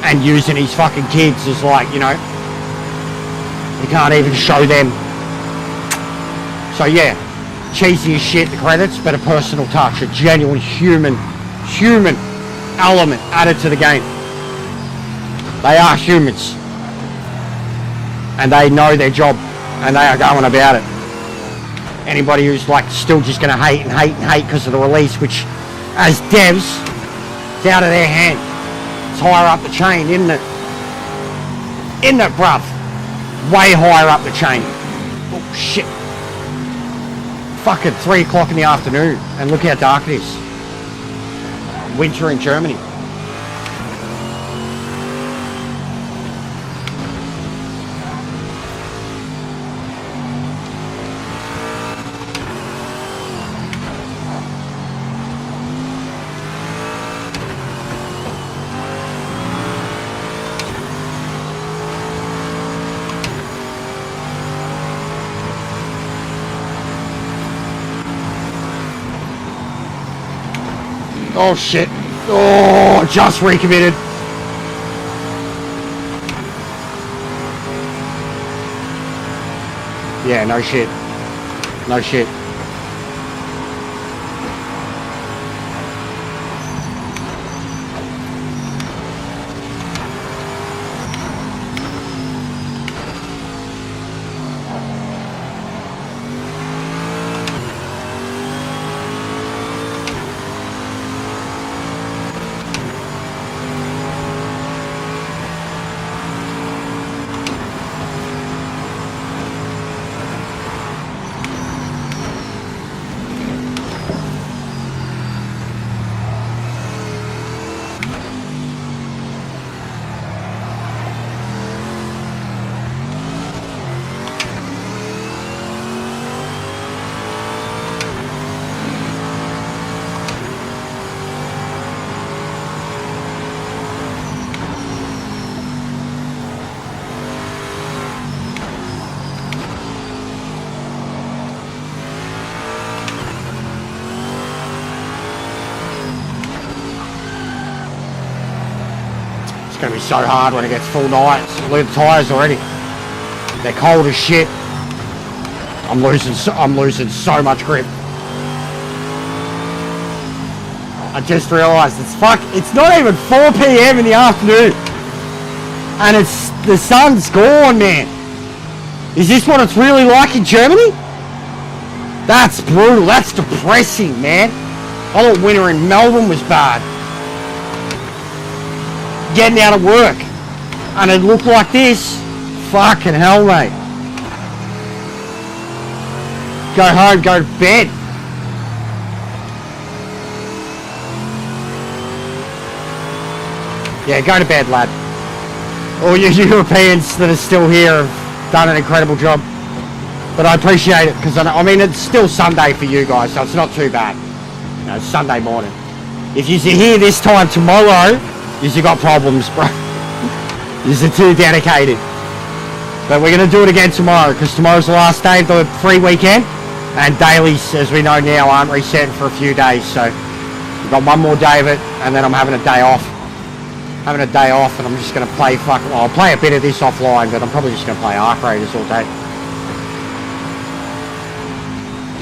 And using his fucking kids as like, you know, you can't even show them. So yeah, cheesy as shit, the credits, but a personal touch, a genuine human element added to the game. They are humans. And they know their job, and they are going about it. Anybody who's like still just going to hate because of the release, which as devs, it's out of their hand. It's higher up the chain, isn't it? Isn't it, bruv? Way higher up the chain. Oh shit. Fucking 3 o'clock in the afternoon, and look how dark it is. Winter in Germany. Oh shit. Oh, just recommitted. Yeah, no shit. No shit. It's going to be so hard when it gets full nights. Look at the tyres already. They're cold as shit. I'm losing so much grip. I just realised it's not even 4 PM in the afternoon. And the sun's gone, man. Is this what it's really like in Germany? That's brutal. That's depressing, man. I thought winter in Melbourne was bad. Getting out of work and it looked like this. Fucking hell, mate. Go home, go to bed. Yeah, go to bed, lad. All you Europeans that are still here have done an incredible job. But I appreciate it because I mean it's still Sunday for you guys, so it's not too bad. You know, it's Sunday morning. If you're here this time tomorrow, you got problems, bro. You're too dedicated. But we're going to do it again tomorrow because tomorrow's the last day of the free weekend. And dailies, as we know now, aren't resetting for a few days. So we've got one more day of it and then I'm having a day off. And I'm just going to play I'll play a bit of this offline, but I'm probably just going to play Arc Raiders all day.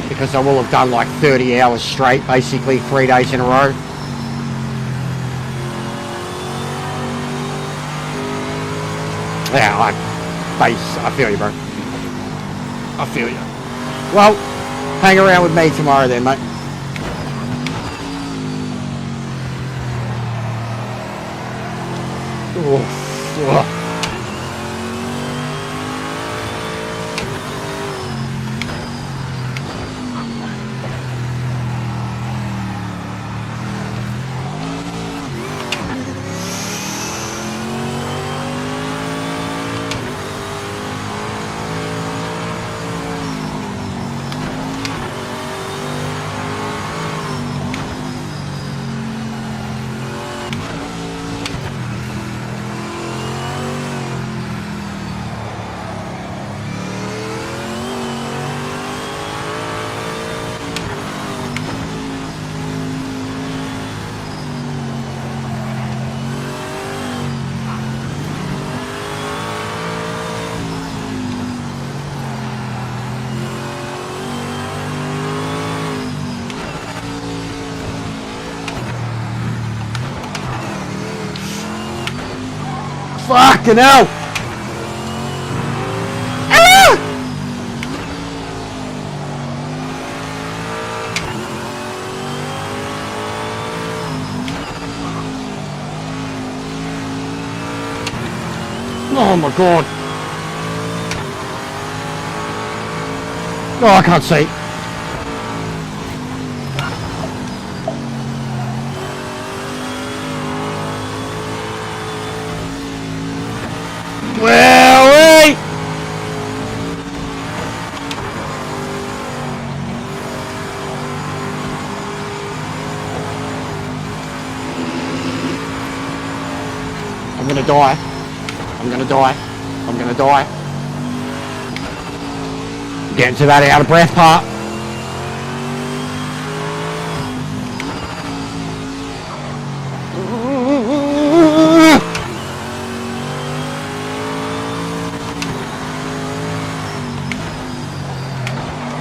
Because I will have done like 30 hours straight, basically 3 days in a row. Yeah, I feel you, bro. I feel you. Well, hang around with me tomorrow then, mate. Oh. Fucking hell! Ah! Oh my god! Oh, I can't see. Well, wait! I'm gonna die. I'm gonna die. I'm gonna die. Getting to that out of breath part.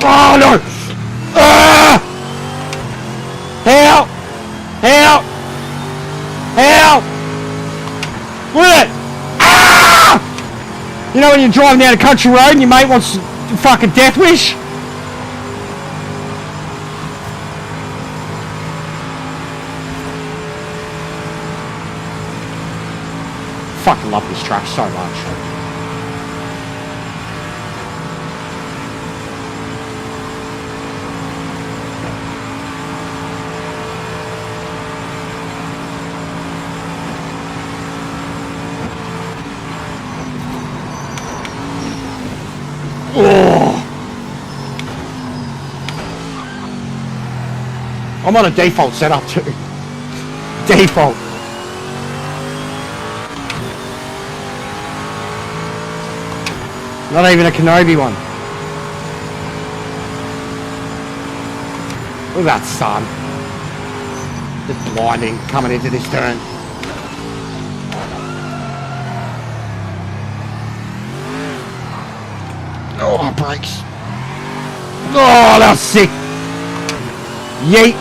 Oh no! Ah! Help! Help! Help! What? Ah! You know when you're driving down a country road and your mate wants to fucking death wish? Fucking love this truck so much. Oh. I'm on a default setup too. Default. Not even a Kenobi one. Look at that sun. Just blinding coming into this turn. Oh, my brakes. Oh, that was sick. Yeet.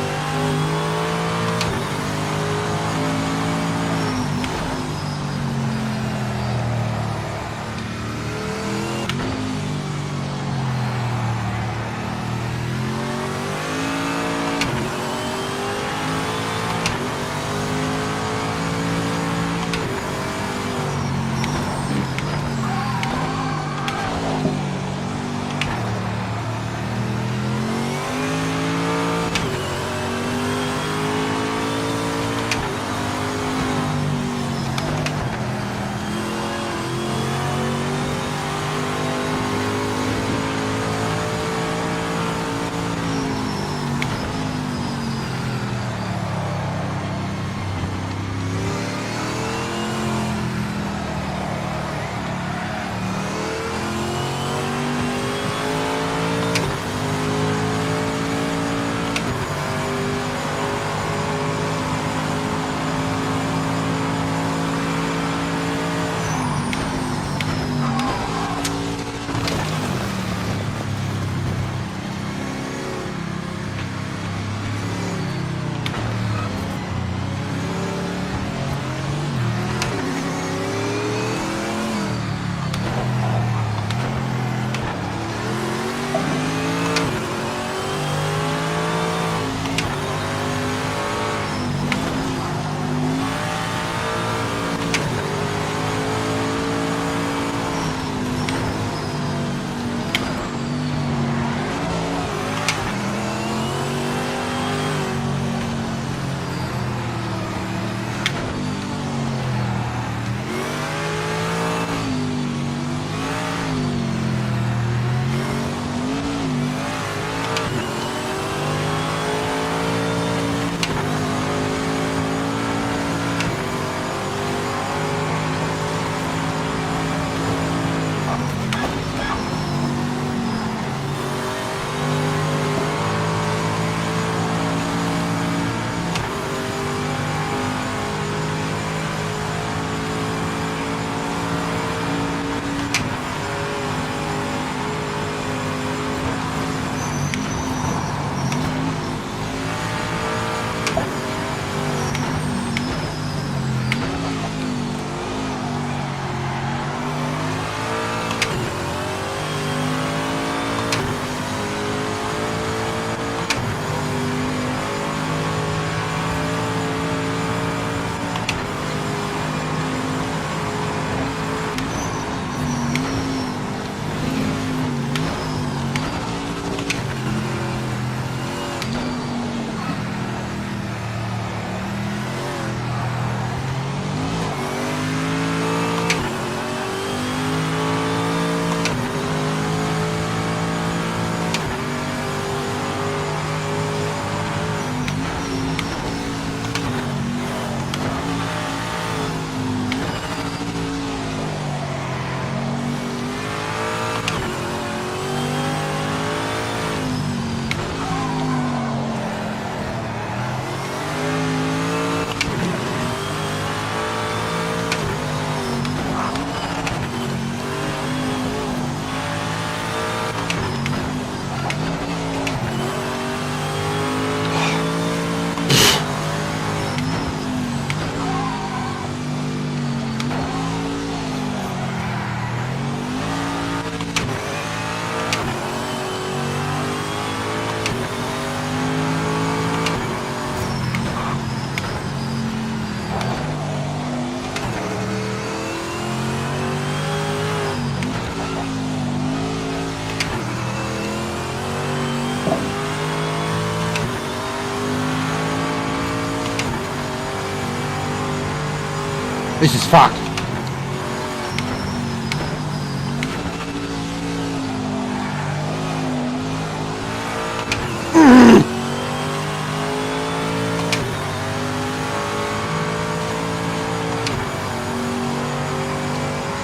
This is fucked.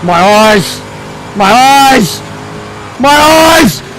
My eyes! My eyes! My eyes!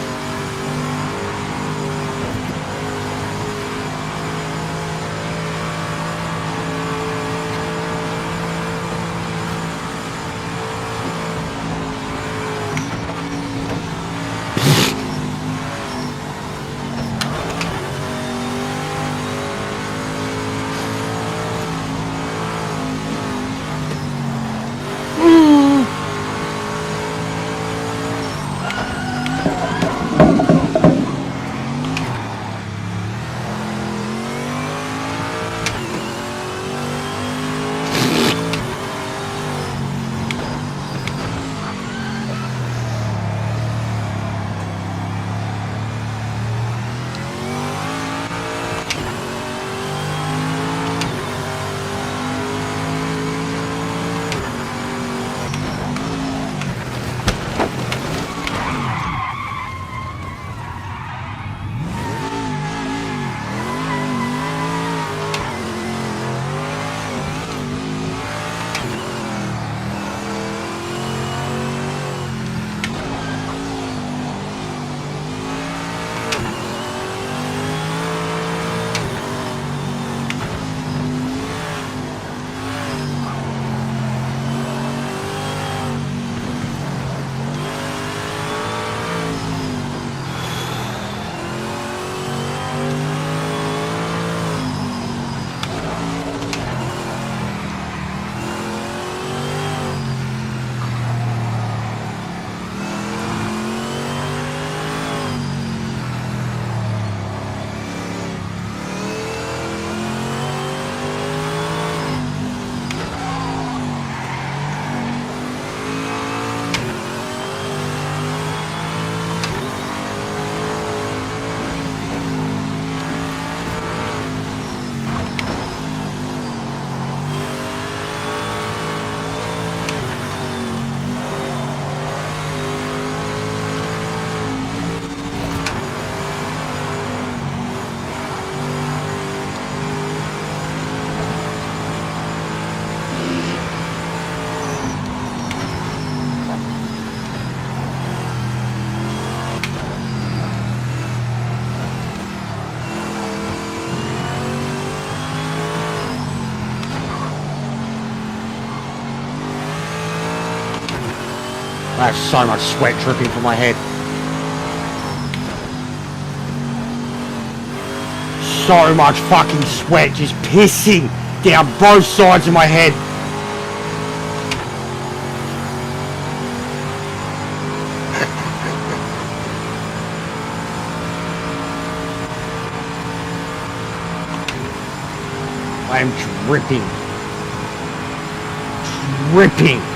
I have so much sweat dripping from my head. So much fucking sweat just pissing down both sides of my head. I am dripping. Dripping.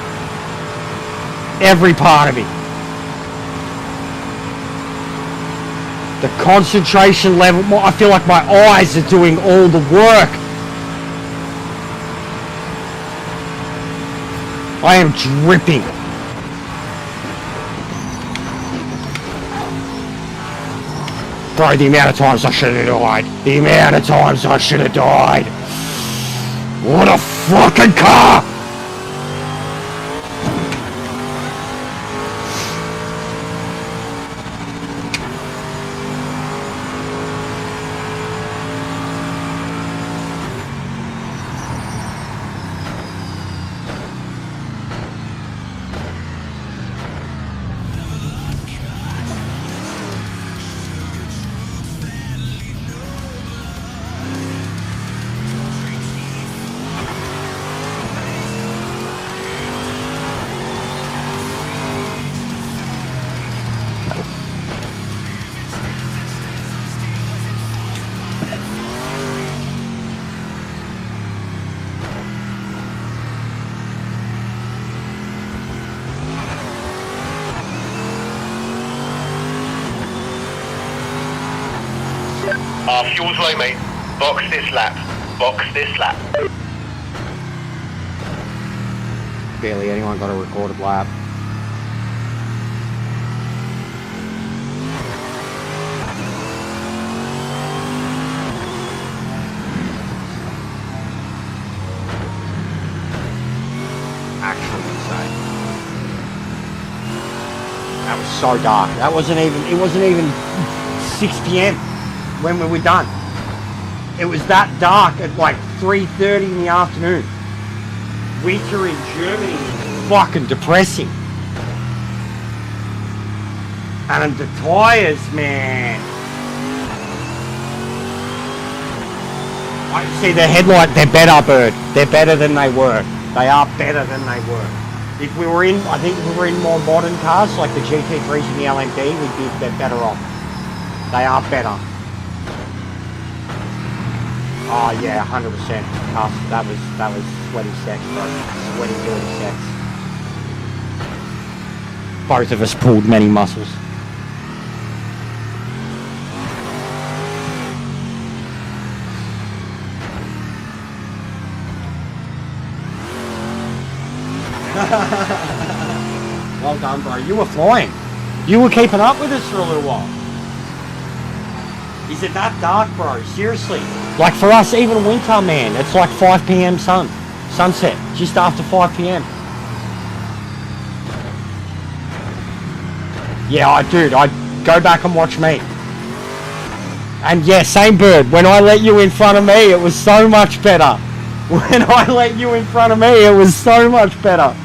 Every part of me. The concentration level, I feel like my eyes are doing all the work. I am dripping. Bro, the amount of times I should have died. The amount of times I should have died. What a fucking car! Fuel's low, mate. Box this lap. Box this lap. Barely anyone got a recorded lap. Actually insane. That was so dark. It wasn't even 6 p.m. when we were done. It was that dark at like 3:30 in the afternoon. Winter in Germany is fucking depressing. And the tyres, man. I see the headlight, they're better, Bird. They're better than they were. They are better than they were. If we were in, I think if we were in more modern cars, like the GT3s and the LMP, we'd be better off. They are better. Oh yeah, 100%. That was sweaty sex, bro. Sweaty, dirty sex. Both of us pulled many muscles. Well done, bro. You were flying. You were keeping up with us for a little while. Is it that dark, bro? Seriously. Like for us, even winter, man, it's like 5 p.m. sunset, just after 5 p.m. Yeah, I'd go back and watch me. And yeah, same Bird. When I let you in front of me, it was so much better. When I let you in front of me, it was so much better.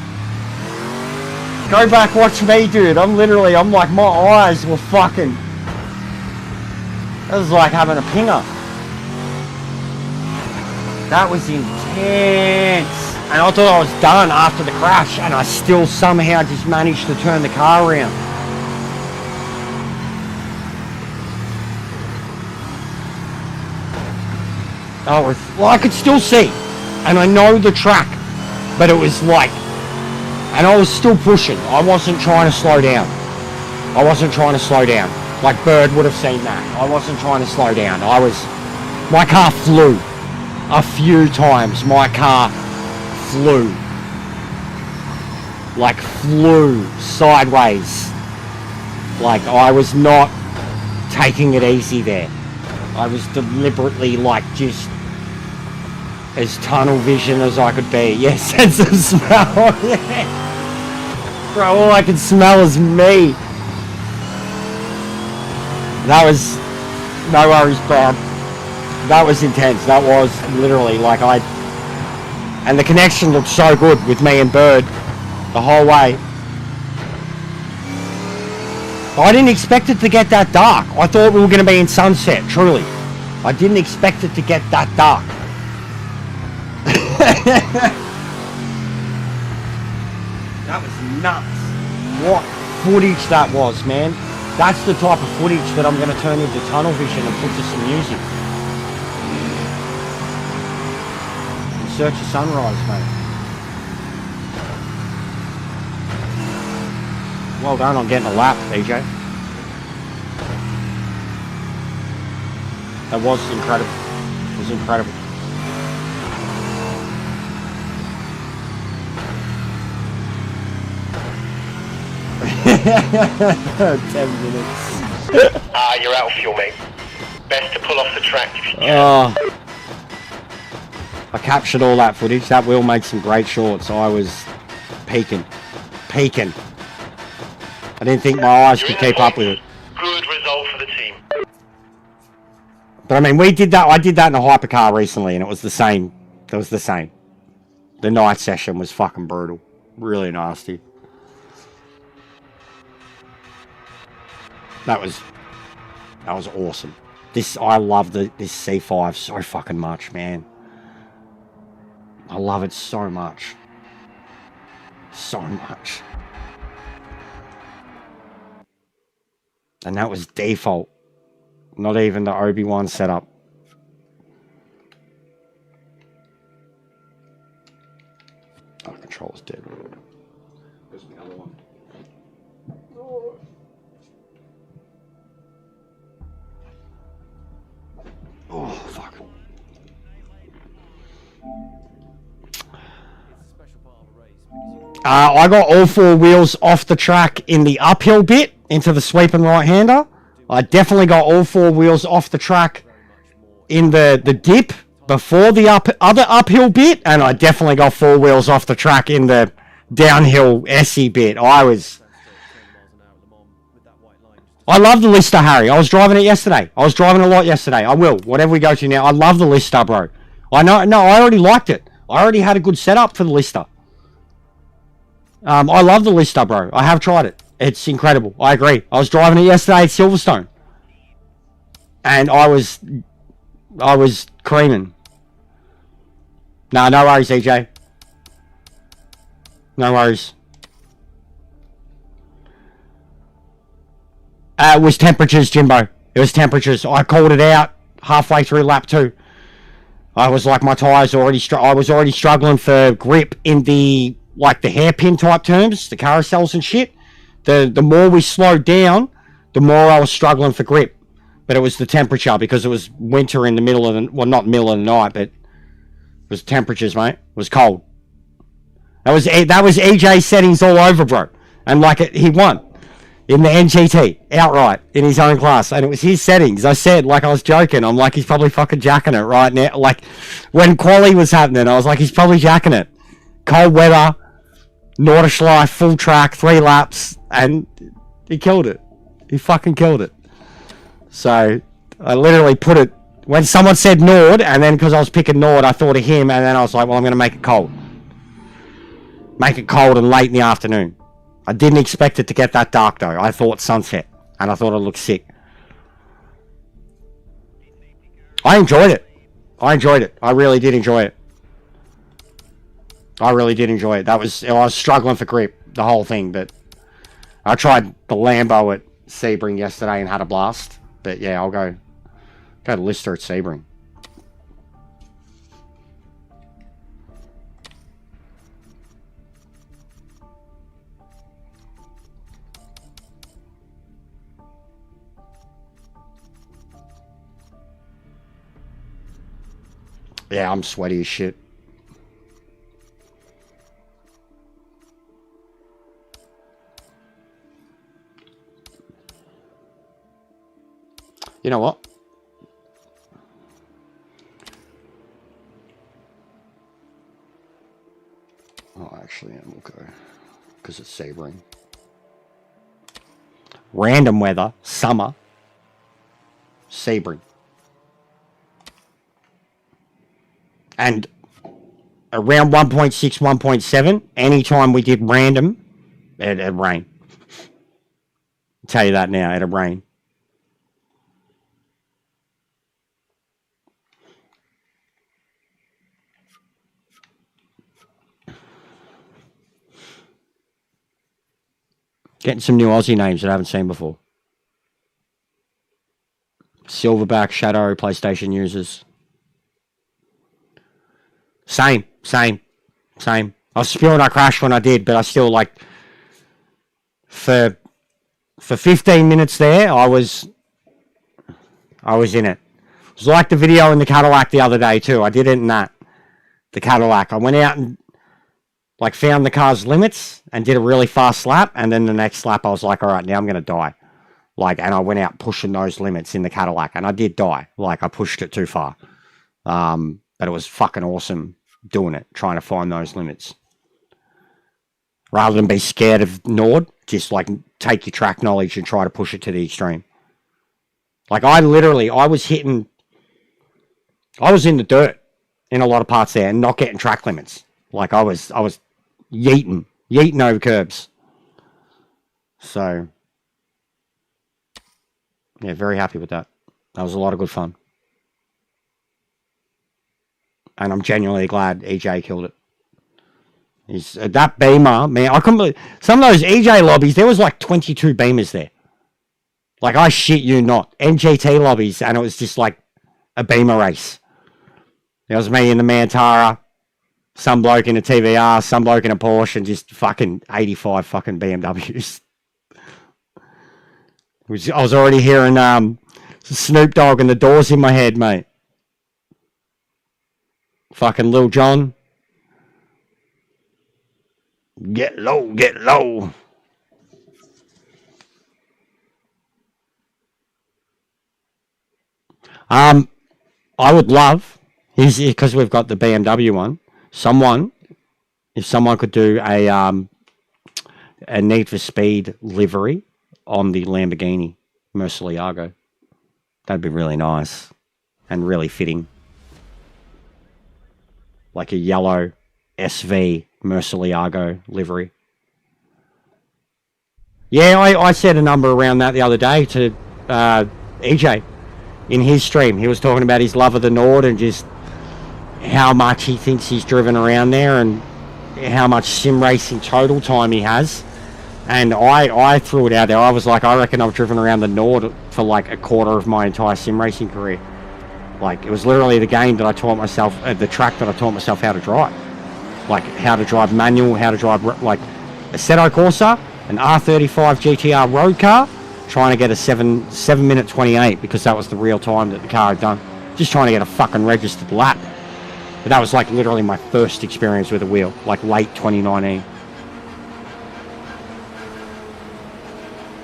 Go back, watch me, dude. I'm like, my eyes were fucking... It was like having a pinger. That was intense. And I thought I was done after the crash, and I still somehow just managed to turn the car around. Well, I could still see, and I know the track, but it was like, and I was still pushing. I wasn't trying to slow down. Like Bird would have seen that. I wasn't trying to slow down. My car flew. A few times my car flew. Like flew sideways. Like I was not taking it easy there. I was deliberately like just as tunnel vision as I could be. Yeah, sense of smell. Yeah. Bro, all I could smell is me. That was, no worries, bro. That was intense. That was literally like and the connection looked so good with me and Bird the whole way. I didn't expect it to get that dark. I thought we were going to be in sunset, truly. I didn't expect it to get that dark. That was nuts. What footage that was, man. That's the type of footage that I'm going to turn into tunnel vision and put to some music. In search of sunrise, mate. Well done on getting a lap, BJ. That was incredible. It was incredible. $10 minutes. You're out of fuel, mate. Best to pull off the track if you can. I captured all that footage. That will make some great shorts. I was peaking. I didn't think my eyes could keep up with it. Good result for the team. But I mean, we did that. I did that in a hypercar recently, and it was the same. It was the same. The night session was fucking brutal. Really nasty. That was awesome. I love this C5 so fucking much, man. I love it so much. So much. And that was default. Not even the Obi-Wan setup. Oh, control's dead. There's the other one. Oh, fuck. It's a special part of a race because you I got all four wheels off the track in the uphill bit into the sweeping right-hander. I definitely got all four wheels off the track in the dip before the other uphill bit, and I definitely got four wheels off the track in the downhill SE bit. I love the Lister, Harry. I was driving it yesterday. I was driving a lot yesterday. I will. Whatever we go to now. I love the Lister, bro. I know. No, I already liked it. I already had a good setup for the Lister. I love the Lister, bro. I have tried it. It's incredible. I agree. I was driving it yesterday at Silverstone. And I was creaming. Nah, no worries, EJ. No worries. It was temperatures, Jimbo. It was temperatures. I called it out halfway through lap 2. I was like, my tyres I was already struggling for grip in the hairpin type terms, the carousels and shit. The more we slowed down, the more I was struggling for grip. But it was the temperature, because it was winter in the middle of the, well, not middle of the night, but it was temperatures, mate. It was cold. That was EJ settings all over, bro. And he won in the NGT outright in his own class, and it was his settings. I said, I was joking. I'm like, he's probably fucking jacking it right now. When quali was happening, I was like, he's probably jacking it. Cold weather, Nordschleife, full track, 3 laps, and he killed it. He fucking killed it. So I literally put it when someone said Nord, and then because I was picking Nord, I thought of him, and then I was like, well, I'm going to make it cold. Make it cold and late in the afternoon. I didn't expect it to get that dark, though. I thought sunset, and I thought it looked sick. I enjoyed it. I really did enjoy it. I was struggling for grip, the whole thing, but I tried the Lambo at Sebring yesterday and had a blast. But yeah, I'll go to Lister at Sebring. Yeah, I'm sweaty as shit. You know what? Oh, actually, we'll go. Because it's Sebring. Random weather, summer, Sebring. And around 1.6, 1.7, anytime we did random, it'd rain. I'll tell you that now, it'd rain. Getting some new Aussie names that I haven't seen before. Silverback, Shadow, PlayStation users. Same. I was spewing I crashed when I did, but I still for 15 minutes there, I was in it. It was like the video in the Cadillac the other day too. I did it in that. The Cadillac. I went out and found the car's limits and did a really fast lap, and then the next lap I was like, all right, now I'm going to die. And I went out pushing those limits in the Cadillac, and I did die. I pushed it too far. But it was fucking awesome doing it, trying to find those limits. Rather than be scared of Nord, just take your track knowledge and try to push it to the extreme. I was in the dirt in a lot of parts there and not getting track limits. I was yeeting over curbs. So, yeah, very happy with that. That was a lot of good fun. And I'm genuinely glad EJ killed it. He's that Beamer, man. I couldn't believe some of those EJ lobbies. There was 22 Beamers there. I shit you not. NGT lobbies, and it was just a Beamer race. There was me in the Mantara, some bloke in a TVR, some bloke in a Porsche, and just fucking 85 fucking BMWs. I was already hearing Snoop Dogg and the Doors in my head, mate. Fucking Lil Jon. Get low, get low. I would love, because we've got the BMW one, if someone could do a Need for Speed livery on the Lamborghini Murcielago. That'd be really nice and really fitting. Like a yellow SV Murcielago livery. Yeah, I said a number around that the other day to EJ in his stream. He was talking about his love of the Nord and just how much he thinks he's driven around there and how much sim racing total time he has. And I threw it out there. I was like, I reckon I've driven around the Nord for like a quarter of my entire sim racing career. Like, it was literally the game that I taught myself, the track that I taught myself how to drive. Like, how to drive manual, how to drive, like, a Assetto Corsa, an R35 GTR road car, trying to get a 7-minute 28, because that was the real time that the car had done. Just trying to get a fucking registered lap. But that was, like, literally my first experience with a wheel, like, late 2019.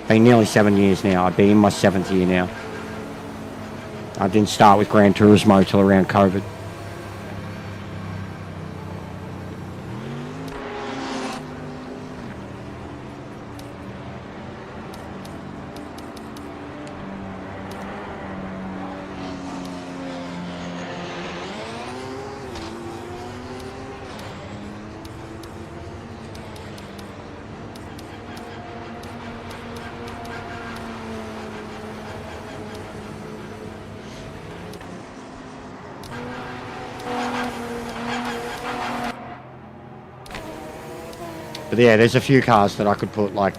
Been nearly 7 years now. I'd be in my 7th year now. I didn't start with Gran Turismo till around COVID. But yeah, there's a few cars that I could put like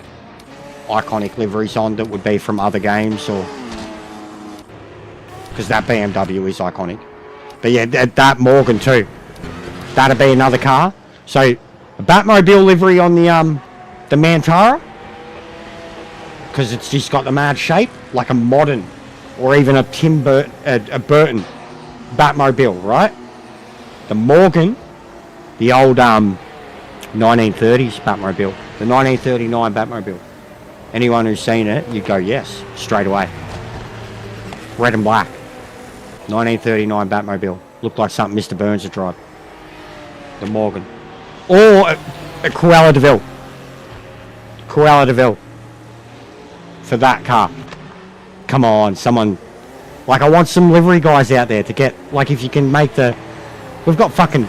iconic liveries on that would be from other games, or because that BMW is iconic. But yeah, that Morgan too. That'd be another car. So a Batmobile livery on the Mantara, because it's just got the mad shape, like a modern, or even a Burton Batmobile, right? The Morgan, the old 1930s Batmobile, the 1939 Batmobile. Anyone who's seen it, you go yes, straight away. Red and black. 1939 Batmobile. Looked like something Mr. Burns would drive. The Morgan. Or a Cruella de Vil. Cruella de Vil. For that car. Come on, someone... Like, I want some livery guys out there to get... Like, if you can make the... We've got fucking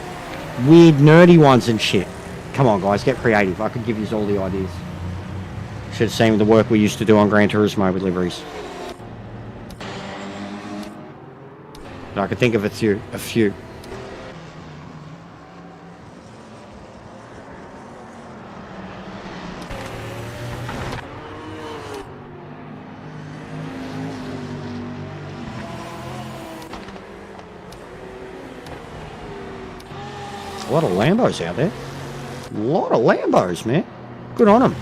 weird, nerdy ones and shit. Come on, guys, get creative. I could give you all the ideas. Should have seen the work we used to do on Gran Turismo with liveries. But I could think of a few. A lot of Lambos out there. A lot of Lambos, man. Good on them.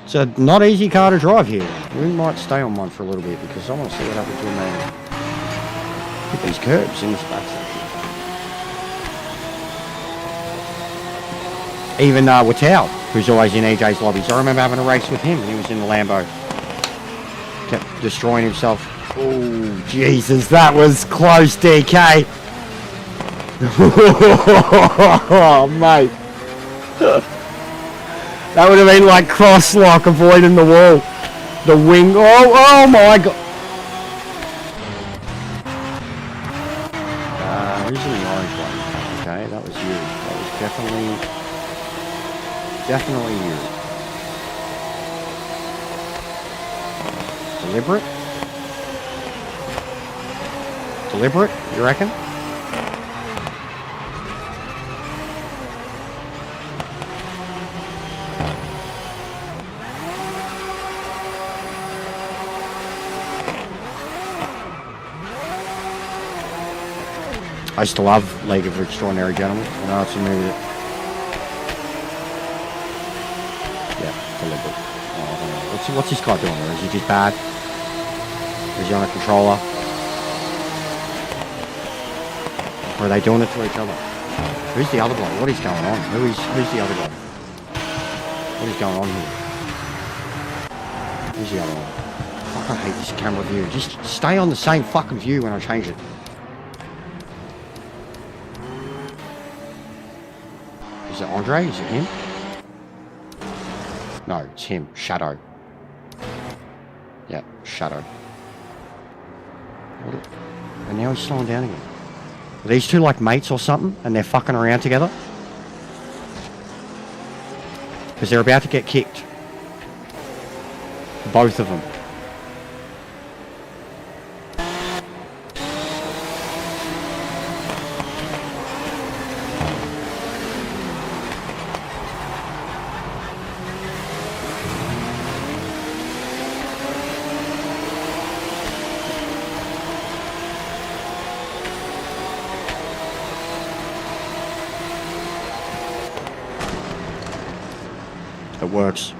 It's a not easy car to drive here. We might stay on one for a little bit because I want to see what happens when they hit these curbs in this backside. Even Wattao, who's always in EJ's lobbies. I remember having a race with him and he was in the Lambo. Kept destroying himself. Oh, Jesus, that was close, DK. Oh, mate. That would have been like cross-lock, avoiding the wall. The wing. Oh my god. Who's in the orange one? Okay, that was you. That was definitely you. Deliberate, you reckon? I used to love League of Extraordinary Gentlemen. I know it's a movie that... Yeah, deliberate. Oh, I don't know. What's this guy doing there? Is he just bad? Is he on a controller? Or are they doing it to each other? Who's the other bloke? What is going on? Who's the other guy? What is going on here? Where's the other one? Fuck, I hate this camera view. Just stay on the same fucking view when I change it. Is it Andre? Is it him? No, it's him. Shadow. Yeah, Shadow. And now he's slowing down again. Are these two like mates or something? And they're fucking around together? Because they're about to get kicked. Both of them. It works.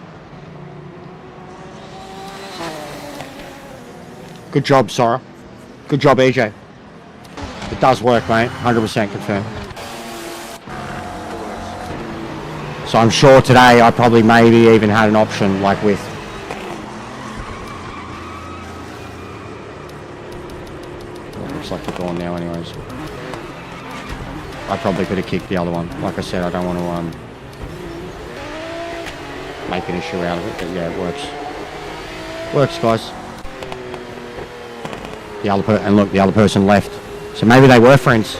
Good job, Sora. Good job, EJ. It does work, mate. 100% confirmed. So I'm sure today I probably maybe even had an option like with... Well, looks like they're gone now anyways. I probably could have kicked the other one. Like I said, I don't want to make an issue out of it, but yeah, it works. Works, guys. The other and look, the other person left. So maybe they were friends.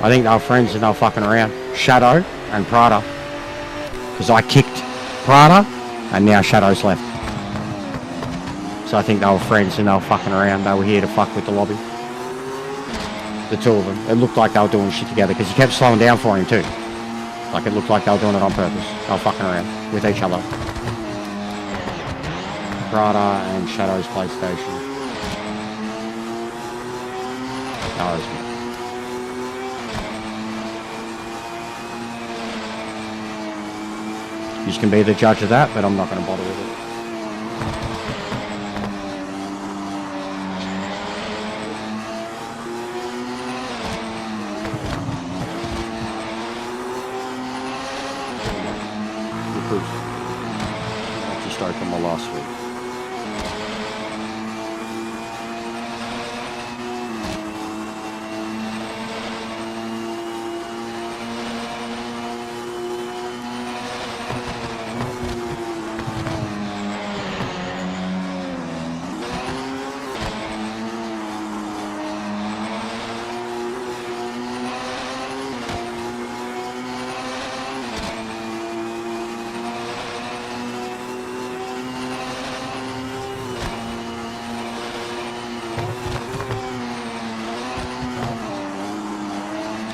I think they were friends and they were fucking around. Shadow and Prada. Because I kicked Prada and now Shadow's left. So I think they were friends and they were fucking around. They were here to fuck with the lobby. The two of them. It looked like they were doing shit together because he kept slowing down for him too. Like it looked like they were doing it on purpose. They were fucking around with each other. Prada and Shadow's PlayStation. That was me. You can be the judge of that, but I'm not going to bother with it. I just opened my last week.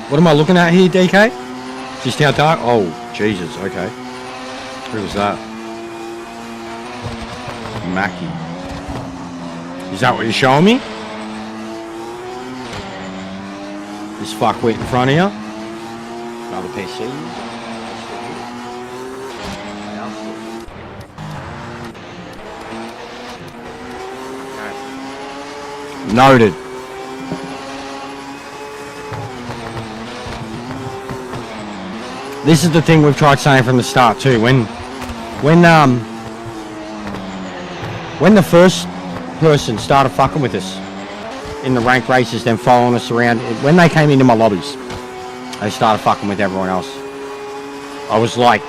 What am I looking at here, DK? Just how dark? Oh, Jesus, okay. Who was that? Mackie. Is that what you're showing me? This fuckwit in front of you? Another PC? Noted. This is the thing we've tried saying from the start too. When the first person started fucking with us in the ranked races, then following us around, when they came into my lobbies, they started fucking with everyone else. I was like,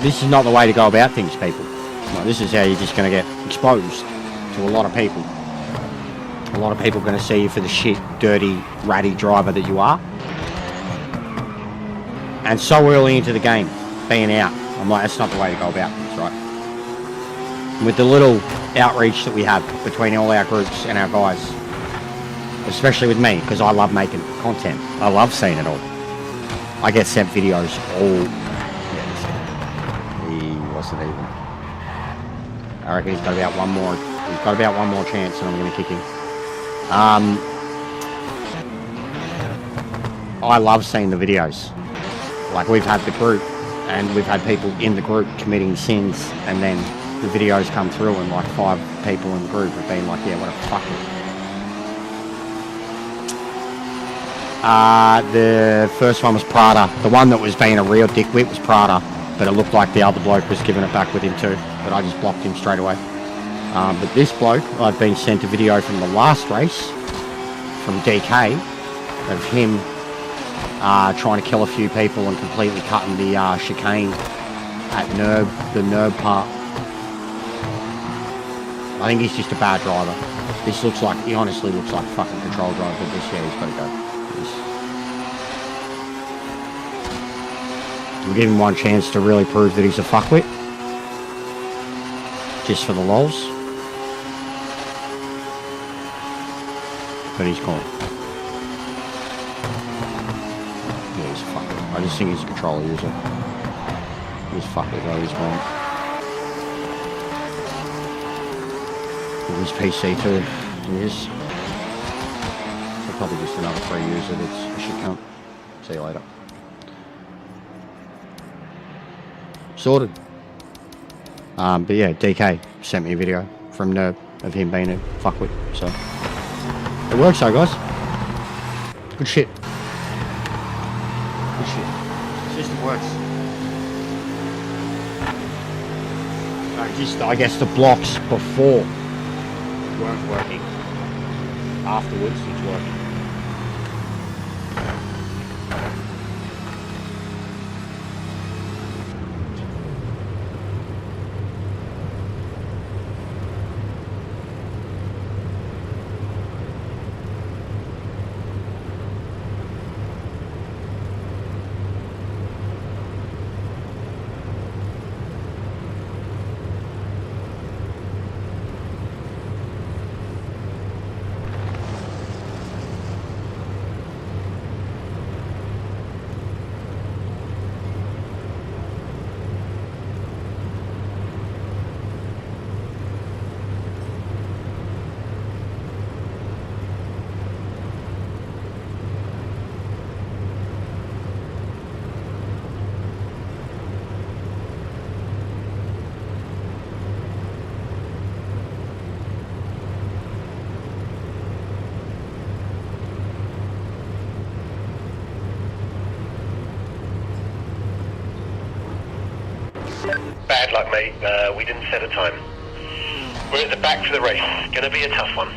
this is not the way to go about things, people. Like, this is how you're just going to get exposed to a lot of people. A lot of people are going to see you for the shit, dirty, ratty driver that you are. And so early into the game, being out, I'm like, that's not the way to go about things, right? With the little outreach that we have between all our groups and our guys, especially with me, because I love making content. I love seeing it all. I get sent videos all... Yeah, he wasn't even. I reckon he's got about one more. He's got about one more chance, and I'm going to kick him. I love seeing the videos. Like, we've had the group, and we've had people in the group committing sins, and then the videos come through, and like 5 people in the group have been like, yeah, what a fucker. The first one was Prada. The one that was being a real dickwit was Prada. but it looked like the other bloke was giving it back with him too, but I just blocked him straight away. But this bloke, I'd been sent a video from the last race from DK of him trying to kill a few people and completely cutting the chicane at the NERB part. I think he's just a bad driver. This looks like, he honestly looks like a fucking control driver, but this, yeah, he's got to go. We'll give him one chance to really prove that he's a fuckwit. Just for the lols. But he's gone. Yeah, he's a fuckwit. I just think he's a controller user. He's fuckwit though, he's gone. His PC too. He is. So probably just another free user that's a shit cunt. See you later. Sorted. But yeah, DK sent me a video from NERB of him being a fuckwit, so it works though, guys. Good shit. Good shit. System works. Just, I guess the blocks before weren't working. Afterwards, it's working. Bad luck, mate. We didn't set a time. We're at the back for the race. Gonna be a tough one.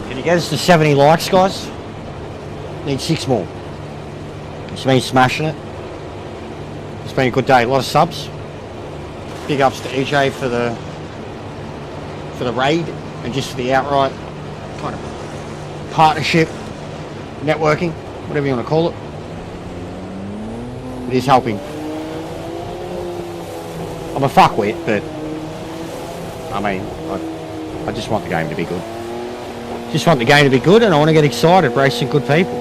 Can you get us to 70 likes, guys? Need 6 more. It's me smashing it. It's been a good day. A lot of subs. Big ups to EJ for the raid and just for the outright kind of partnership, networking, whatever you want to call it. It is helping. I'm a fuckwit, but I mean, I just want the game to be good. Just want the game to be good, and I want to get excited racing good people.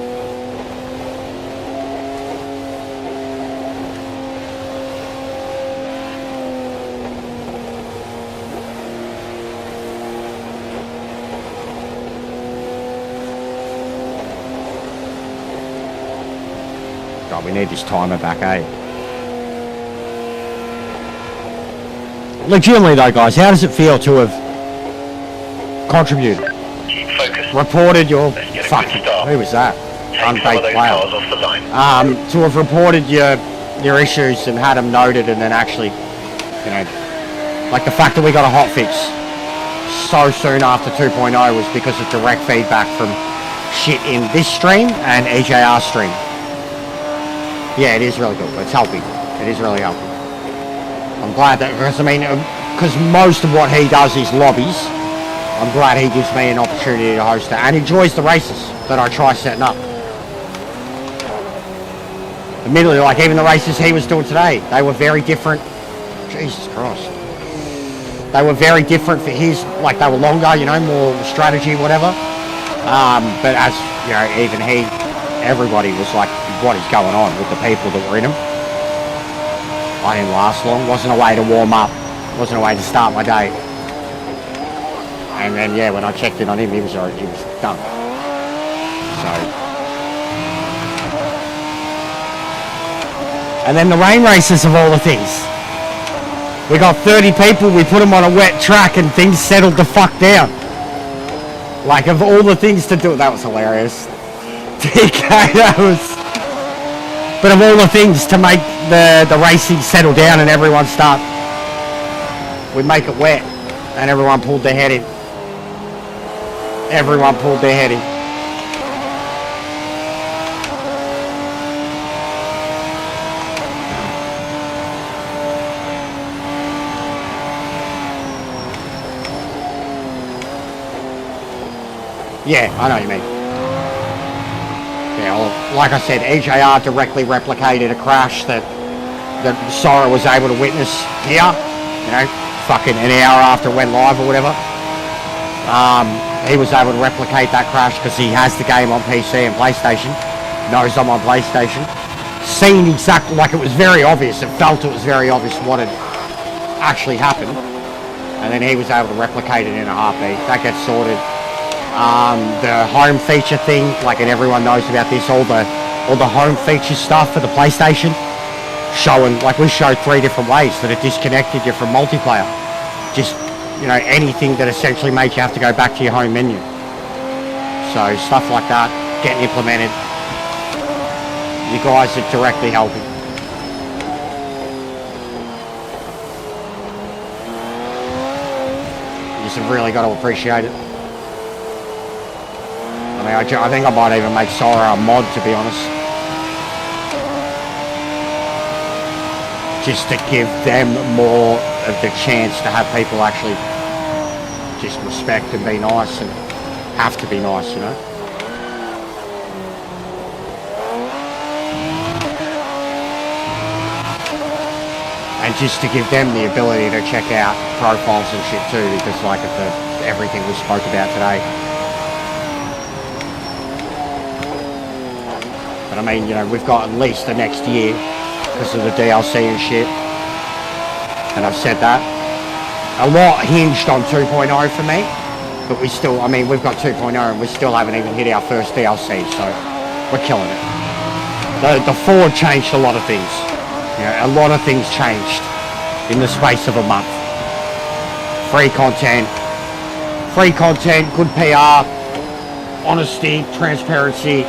God, we need this timer back, eh? Legitimately though, guys, how does it feel to have contributed? Reported your fucking, who was that? Unbaked player. To have reported your issues and had them noted, and then actually, you know, like the fact that we got a hotfix so soon after 2.0 was because of direct feedback from shit in this stream and EJR stream. Yeah, it is really good. It's helping. It is really helping. I'm glad that, because I mean, because most of what he does is lobbies. I'm glad he gives me an opportunity to host it and enjoys the races that I try setting up. Admittedly, like even the races he was doing today, they were very different. Jesus Christ. They were very different for his, like they were longer, you know, more strategy, whatever. But as, you know, even everybody was like, what is going on with the people that were in them? I didn't last long. Wasn't a way to warm up. Wasn't a way to start my day. And then, yeah, when I checked in on him, he was done. So. And then the rain races of all the things. We got 30 people, we put them on a wet track and things settled the fuck down. Like, of all the things to do, that was hilarious. DK, that was... But of all the things to make the racing settle down and everyone start... We make it wet and everyone pulled their head in. Everyone pulled their head in. Yeah, I know what you mean. Yeah, well, like I said, EJR directly replicated a crash that Sora was able to witness here. You know, fucking an hour after it went live or whatever. He was able to replicate that crash because he has the game on PC and PlayStation. Knows I'm on PlayStation. Seen exactly, like it was very obvious. It felt it was very obvious what had actually happened. And then he was able to replicate it in a heartbeat. That gets sorted. The home feature thing, like, and everyone knows about this, all the home feature stuff for the PlayStation, showing, like we showed 3 different ways that it disconnected you from multiplayer. Just, you know, anything that essentially made you have to go back to your home menu. So stuff like that, getting implemented. You guys are directly helping. You just have really got to appreciate it. I mean, I think I might even make Sora a mod, to be honest. Just to give them more of the chance to have people actually just respect and be nice and have to be nice, you know? And just to give them the ability to check out profiles and shit too, because like everything we spoke about today. But I mean, you know, we've got at least the next year because of the DLC and shit. And I've said that. A lot hinged on 2.0 for me. But we still, I mean, we've got 2.0 and we still haven't even hit our first DLC. So we're killing it. The 4 changed a lot of things. You know, a lot of things changed in the space of a month. Free content, good PR, honesty, transparency,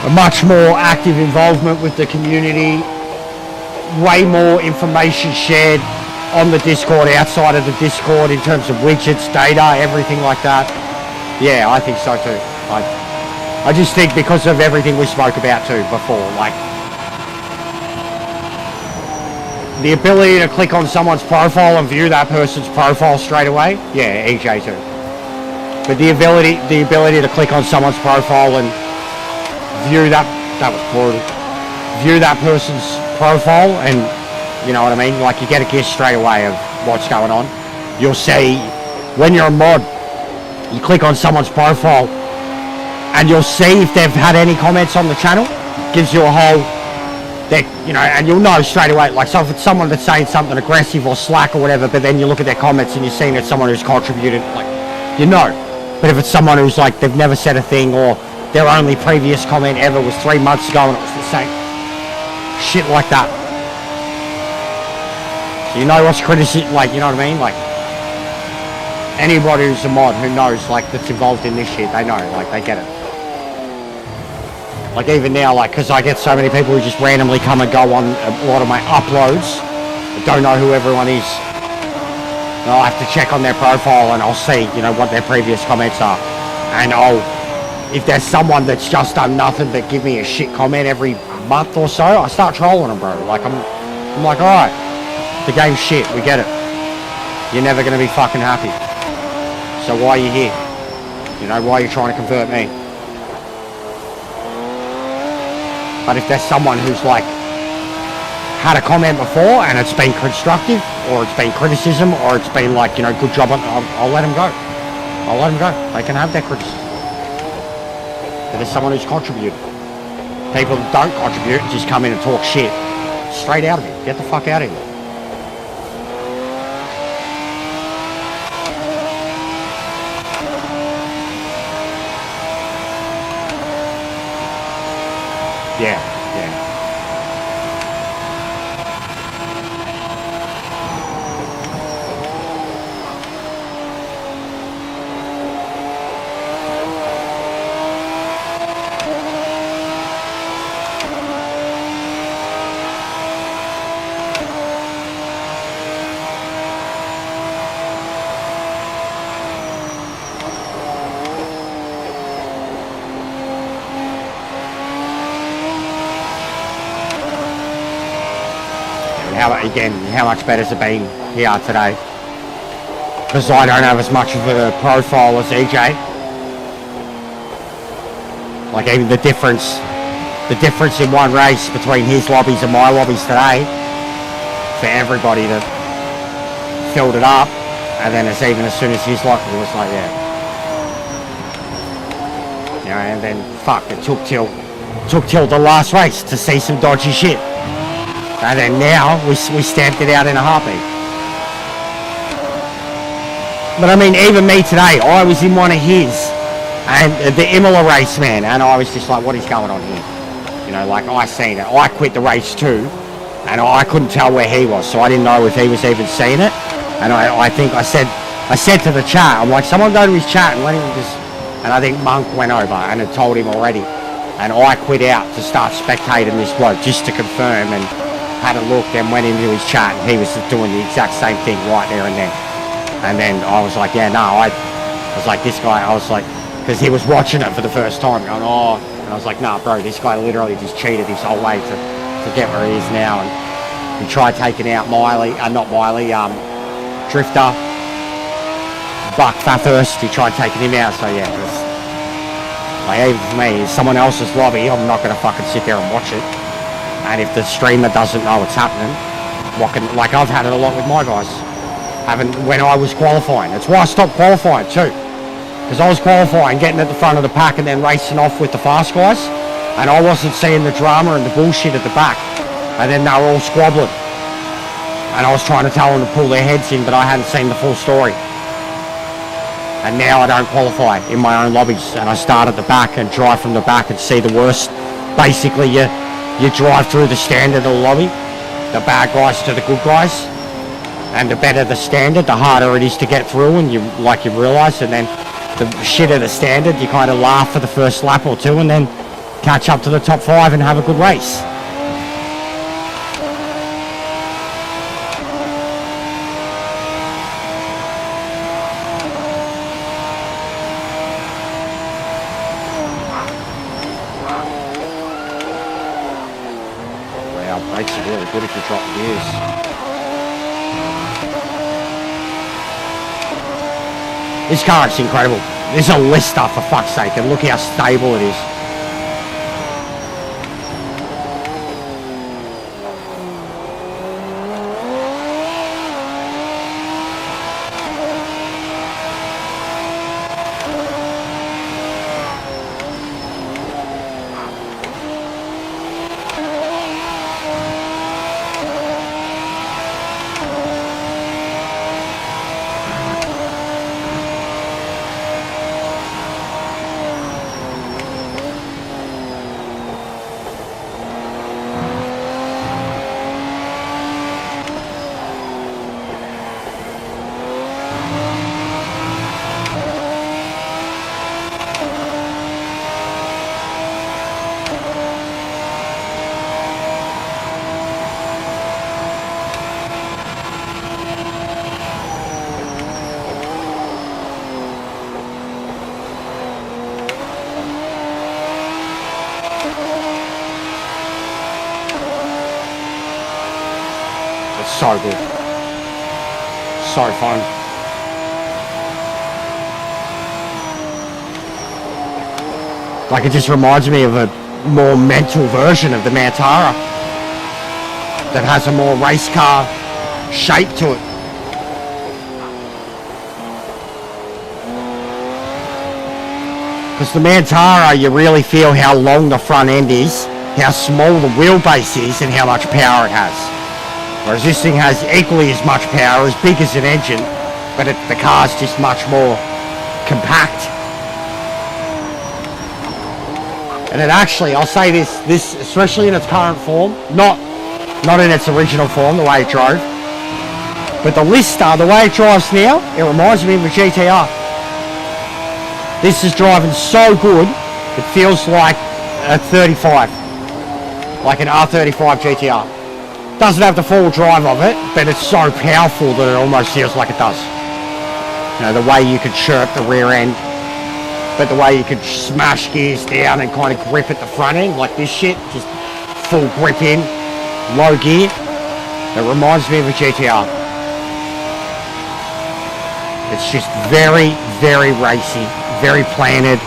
a much more active involvement with the community, way more information shared on the Discord, outside of the Discord, in terms of widgets, data, everything like that. Yeah, I think so too. I just think because of everything we spoke about too before, like the ability to click on someone's profile and view that person's profile straight away. Yeah, EJ too. But the ability to click on someone's profile and view that was brutal. View that person's profile and, you know what I mean? Like, you get a guess straight away of what's going on. You'll see, when you're a mod, you click on someone's profile and you'll see if they've had any comments on the channel. Gives you a whole, you know, and you'll know straight away. Like, so if it's someone that's saying something aggressive or slack or whatever, but then you look at their comments and you're seeing it's someone who's contributed, like, you know. But if it's someone who's like, they've never said a thing, or their only previous comment ever was 3 months ago and it was the same shit like that. So you know what's criticism, like, you know what I mean? Like, anybody who's a mod who knows, like, that's involved in this shit, they know, like, they get it. Like, even now, like, because I get so many people who just randomly come and go on a lot of my uploads, but don't know who everyone is. And I'll have to check on their profile and I'll see, you know, what their previous comments are. And if there's someone that's just done nothing but give me a shit comment every month or so, I start trolling them, bro. Like, I'm like, alright, the game's shit, we get it. You're never going to be fucking happy. So why are you here? You know, why are you trying to convert me? But if there's someone who's like had a comment before and it's been constructive, or it's been criticism, or it's been like, you know, good job, I'll let them go. I'll let them go. They can have their criticism. But there's someone who's contributed. People that don't contribute and just come in and talk shit. Straight out of here. Get the fuck out of here. Yeah, yeah. How much better has it been here today? Because I don't have as much of a profile as EJ. Like even the difference in one race between his lobbies and my lobbies today, for everybody that filled it up, and then it's even as soon as his lobby was like, yeah. You know, and then fuck, it took till the last race to see some dodgy shit. And then now, we stamped it out in a heartbeat. But I mean, even me today, I was in one of his, and the Imola race, man, and I was just like, what is going on here? You know, like, I seen it. I quit the race too, and I couldn't tell where he was, so I didn't know if he was even seeing it. And I think I said to the chat, I'm like, someone go to his chat and let him just... And I think Monk went over and had told him already. And I quit out to start spectating this bloke, just to confirm, and had a look, then went into his chat, and he was doing the exact same thing right there and then. And then I was like, yeah, no, I was like, this guy, I was like, because he was watching it for the first time, going, oh, and I was like, nah, bro, this guy literally just cheated his whole way to get where he is now. And he tried taking out Drifter, Buck Bathurst, he tried taking him out, so yeah, it was, like, even for me, it's someone else's lobby, I'm not going to fucking sit there and watch it. And if the streamer doesn't know what's happening, like I've had it a lot with my guys. When I was qualifying. That's why I stopped qualifying too. Because I was qualifying, getting at the front of the pack and then racing off with the fast guys. And I wasn't seeing the drama and the bullshit at the back. And then they were all squabbling. And I was trying to tell them to pull their heads in, but I hadn't seen the full story. And now I don't qualify in my own lobbies. And I start at the back and drive from the back and see the worst. Basically, you drive through the standard of the lobby, the bad guys to the good guys, and the better the standard, the harder it is to get through, and you realise, and then the shitter the standard, you kind of laugh for the first lap or two, and then catch up to the top 5 and have a good race. Makes it really good if you drop gears. This car is incredible. This is a lister, for fuck's sake, and look how stable it is. So good. So fun. Like, it just reminds me of a more mental version of the Mantara that has a more race car shape to it. Because the Mantara, you really feel how long the front end is, how small the wheelbase is, and how much power it has. Whereas this thing has equally as much power, as big as an engine, but the car's just much more compact. And it actually, I'll say this especially in its current form, not in its original form, the way it drove, but the Lister, the way it drives now, it reminds me of a GTR. This is driving so good, it feels like a 35, like an R35 GTR. Doesn't have the full drive of it, but it's so powerful that it almost feels like it does. You know, the way you could chirp the rear end, but the way you could smash gears down and kind of grip at the front end, like this shit, just full grip in, low gear. It reminds me of a GTR. It's just very, very racy, very planted.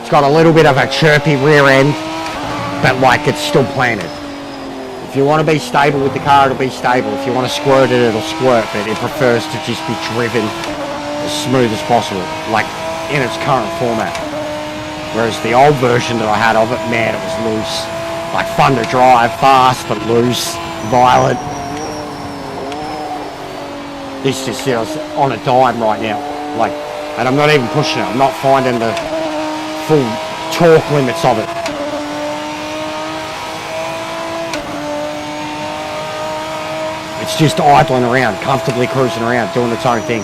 It's got a little bit of a chirpy rear end, but like it's still planted. If you want to be stable with the car, it'll be stable. If you want to squirt it, it'll squirt, but it prefers to just be driven as smooth as possible, like in its current format. Whereas the old version that I had of it, man, it was loose. Like fun to drive, fast, but loose, violent. This just feels on a dime right now. Like, and I'm not even pushing it. I'm not finding the full torque limits of it. It's just idling around, comfortably cruising around, doing its own thing.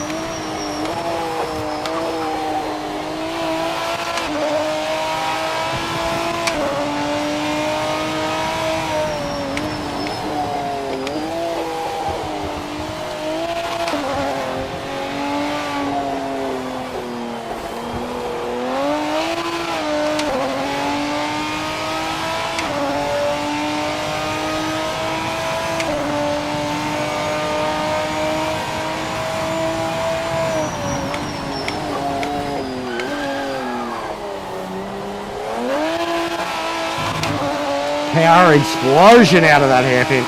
Power explosion out of that hairpin.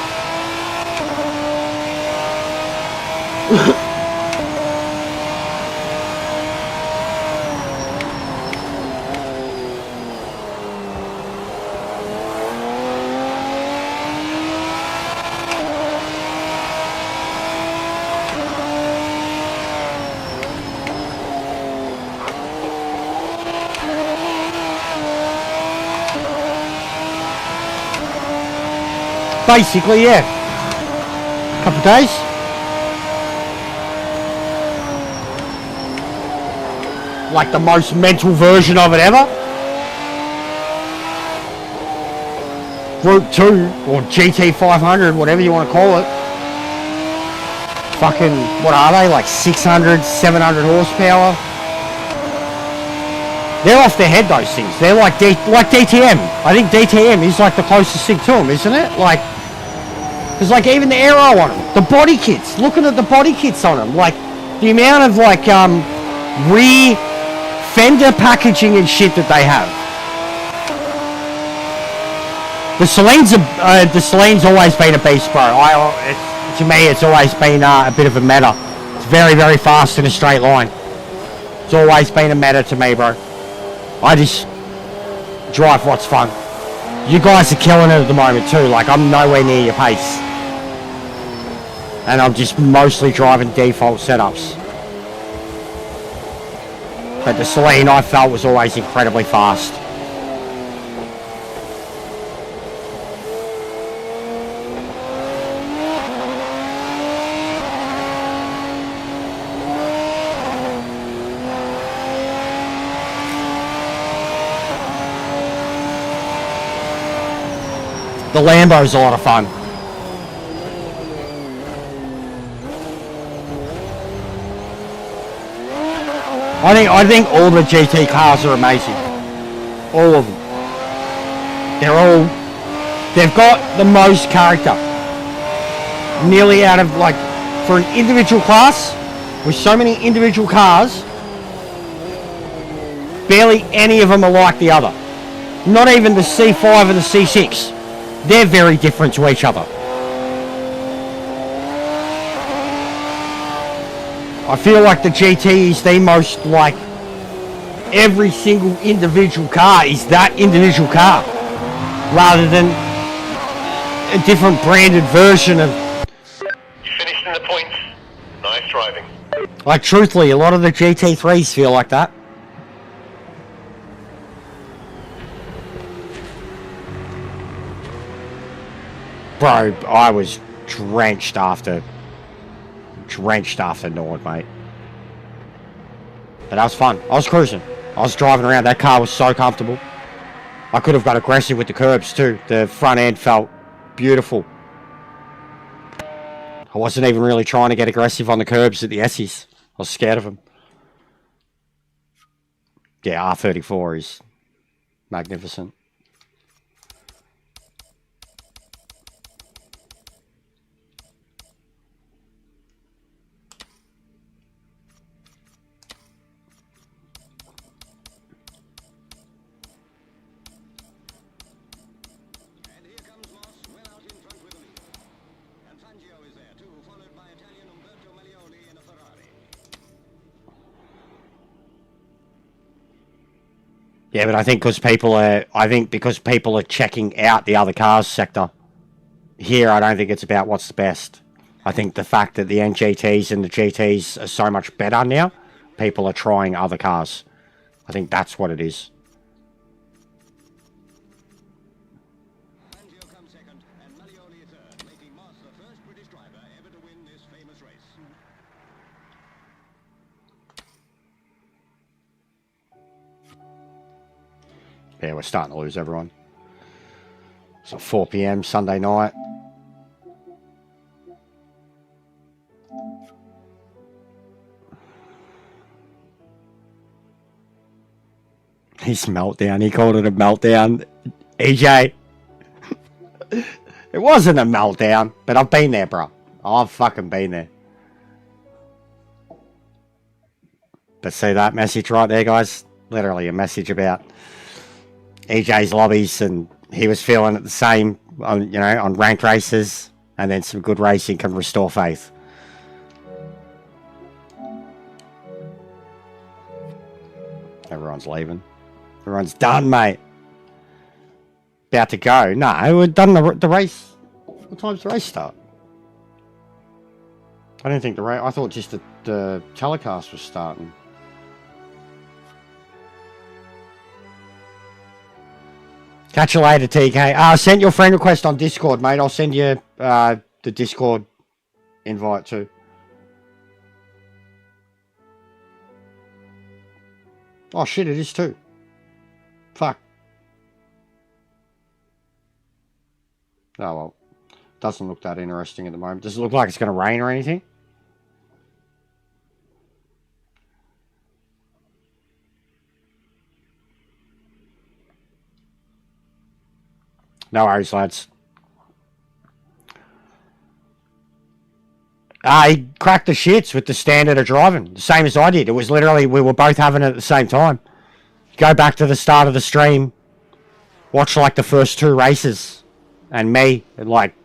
Basically, yeah. Couple of days. Like the most mental version of it ever. Group 2 or GT500, whatever you want to call it. Fucking, what are they? Like 600, 700 horsepower. They're off their head, those things. They're like DTM. I think DTM is like the closest thing to them, isn't it? Like, there's like even the aero on them, the body kits, looking at the body kits on them, like the amount of like rear fender packaging and shit that they have. The Celine's always been a beast, bro. To me, it's always been a bit of a meta. It's very, very fast in a straight line. It's always been a meta to me, bro. I just drive what's fun. You guys are killing it at the moment too. Like, I'm nowhere near your pace. And I'm just mostly driving default setups. But the Celine, I felt, was always incredibly fast. The Lambo's a lot of fun. I think all the GT cars are amazing. All of them. They've got the most character. Nearly out of, like, for an individual class, with so many individual cars, Barely any of them are like the other. Not even the C5 and the C6. They're very different to each other. I feel like the GT is the most like every single individual car is that individual car rather than a different branded version of. You finished in the points. Nice driving. Like truthfully, a lot of the GT3s feel like that. Bro, I was drenched after Nord, mate. But that was fun. I was cruising. I was driving around. That car was so comfortable. I could have got aggressive with the curbs too. The front end felt beautiful. I wasn't even really trying to get aggressive on the curbs at the Essies. I was scared of them. Yeah, R34 is magnificent. Yeah, but I think because people are checking out the other cars sector here, I don't think it's about what's the best. I think the fact that the NGTs and the GTs are so much better now, people are trying other cars. I think that's what it is. Yeah, we're starting to lose everyone. So 4 p.m. Sunday night. His meltdown. He called it a meltdown. EJ. It wasn't a meltdown, but I've been there, bro. I've fucking been there. But see that message right there, guys? Literally a message about EJ's lobbies, and he was feeling it the same on, on ranked races, and then some good racing can restore faith. Everyone's leaving. Everyone's done, mate. About to go. No, we're done the race. What time's the race start? I didn't think the race. I thought just the telecast was starting. Catch you later, TK. I sent your friend request on Discord, mate. I'll send you the Discord invite too. Oh shit, it is too. Fuck. Oh well. Doesn't look that interesting at the moment. Does it look like it's going to rain or anything? No worries, lads. He cracked the shits with the standard of driving, the same as I did. It was literally, we were both having it at the same time. Go back to the start of the stream, watch like the first two races, and me, like,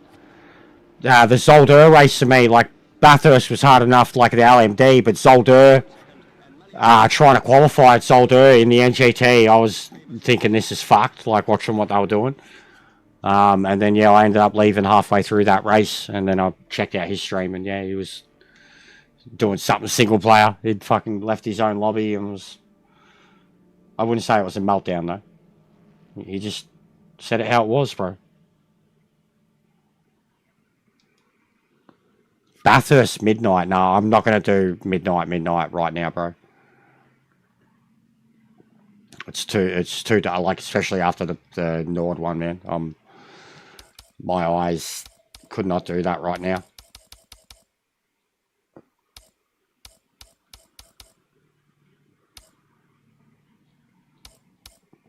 the Zolder race to me, like, Bathurst was hard enough, like, at the LMD, but Zolder, trying to qualify at Zolder in the NGT, I was thinking this is fucked, like, watching what they were doing. And then, yeah, I ended up leaving halfway through that race, and then I checked out his stream, and yeah, he was doing something single player. He'd fucking left his own lobby and was... I wouldn't say it was a meltdown, though. He just said it how it was, bro. Bathurst midnight. No, I'm not going to do midnight right now, bro. It's too, like, especially after the Nord one, man. My eyes could not do that right now.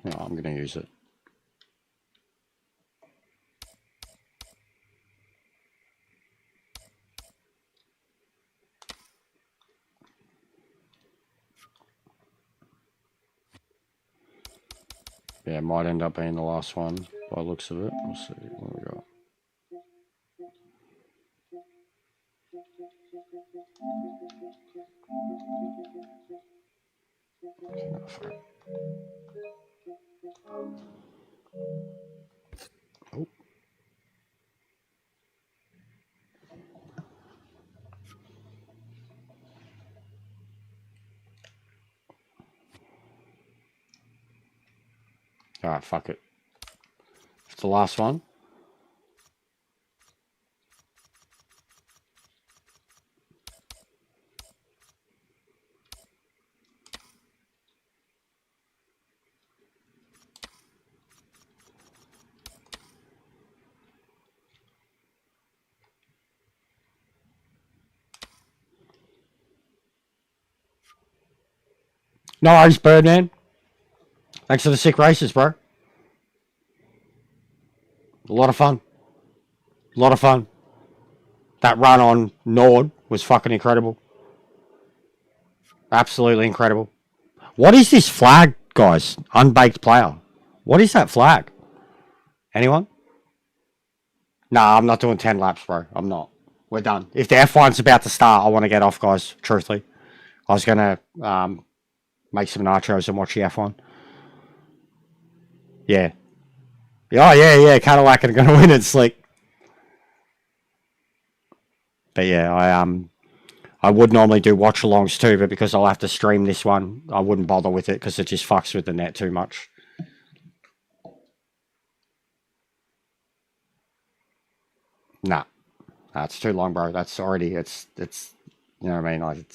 No, I'm going to use it. Yeah, might end up being the last one by the looks of it. We'll see what we got. Oh. Alright, fuck it. It's the last one. No worries, Birdman. Thanks for the sick races, bro. A lot of fun. A lot of fun. That run on Nord was fucking incredible. Absolutely incredible. What is this flag, guys? Unbaked player. What is that flag? Anyone? Nah, I'm not doing 10 laps, bro. I'm not. We're done. If the F1's about to start, I want to get off, guys. Truthfully. I was going to make some nachos and watch the F1. Yeah. Oh, yeah. Cadillac are going to win it, slick. But yeah, I would normally do watch-alongs too, but because I'll have to stream this one, I wouldn't bother with it because it just fucks with the net too much. Nah. It's too long, bro. That's already, it's you know what I mean? Like,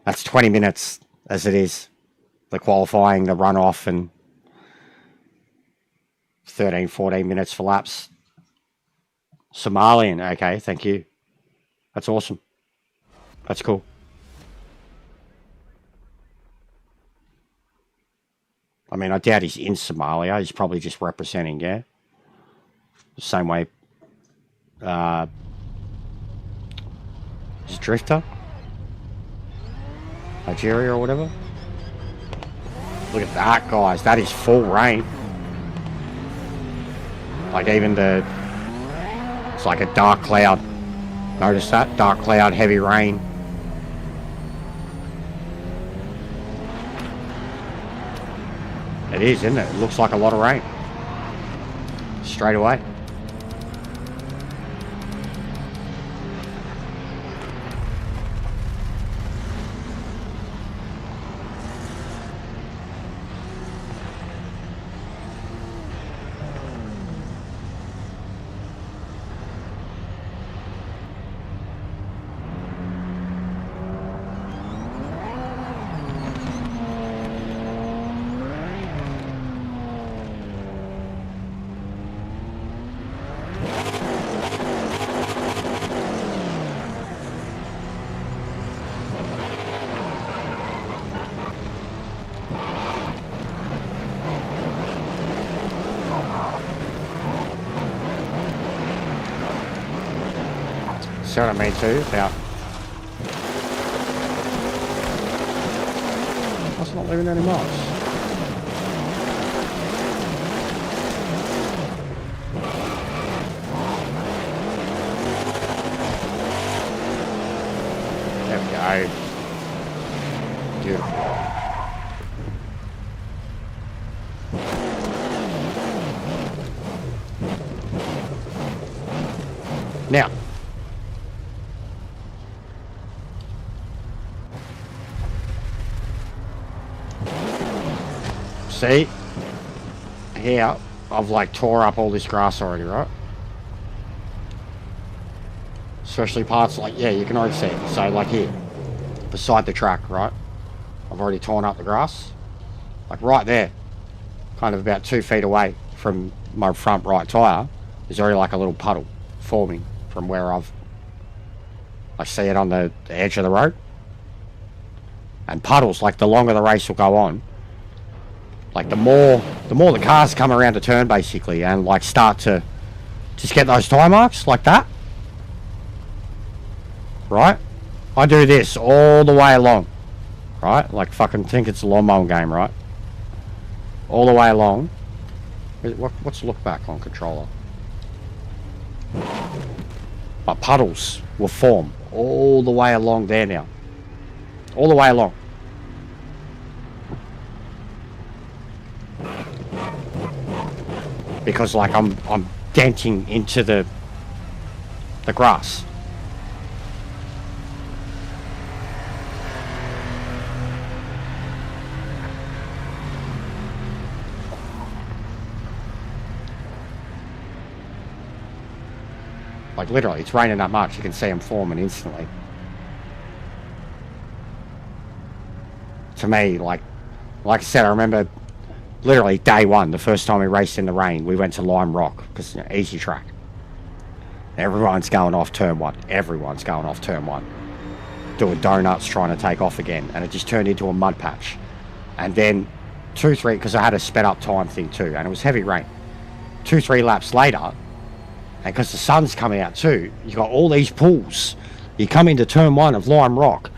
that's 20 minutes as it is. The qualifying, the runoff, and 13, 14 minutes for laps. Somalian, okay, thank you. That's awesome. That's cool. I mean, I doubt he's in Somalia. He's probably just representing, yeah? The same way. Is Drifter? Nigeria or whatever? Look at that, guys. That is full rain. Like even the... It's like a dark cloud. Notice that? Dark cloud, heavy rain. It is, isn't it? It looks like a lot of rain. Straight away. See what I mean too? About... That's not leaving any marks. There we go. Beautiful. Now, see, here, I've like tore up all this grass already, right? Especially parts like, yeah, you can already see it. So like here, beside the track, right? I've already torn up the grass. Like right there, kind of about 2 feet away from my front right tyre, there's already like a little puddle forming from where I see it on the edge of the road. And puddles, like the longer the race will go on, like the more the cars come around the turn basically and like start to just get those tyre marks like that. Right? I do this all the way along. Right? Like fucking think it's a lawn mowing game, right? All the way along. What's look back on controller? But puddles will form all the way along there now. All the way along. Because like I'm denting into the grass. Like literally, it's raining that much, you can see them forming instantly. To me, like I said, I remember literally day one, the first time we raced in the rain, we went to Lime Rock, because you know, easy track. Everyone's going off turn one. Everyone's going off turn one. Doing donuts, trying to take off again. And it just turned into a mud patch. And then 2-3, because I had a sped up time thing too, and it was heavy rain. 2-3 laps later, and because the sun's coming out too, you got all these pools. You come into turn one of Lime Rock,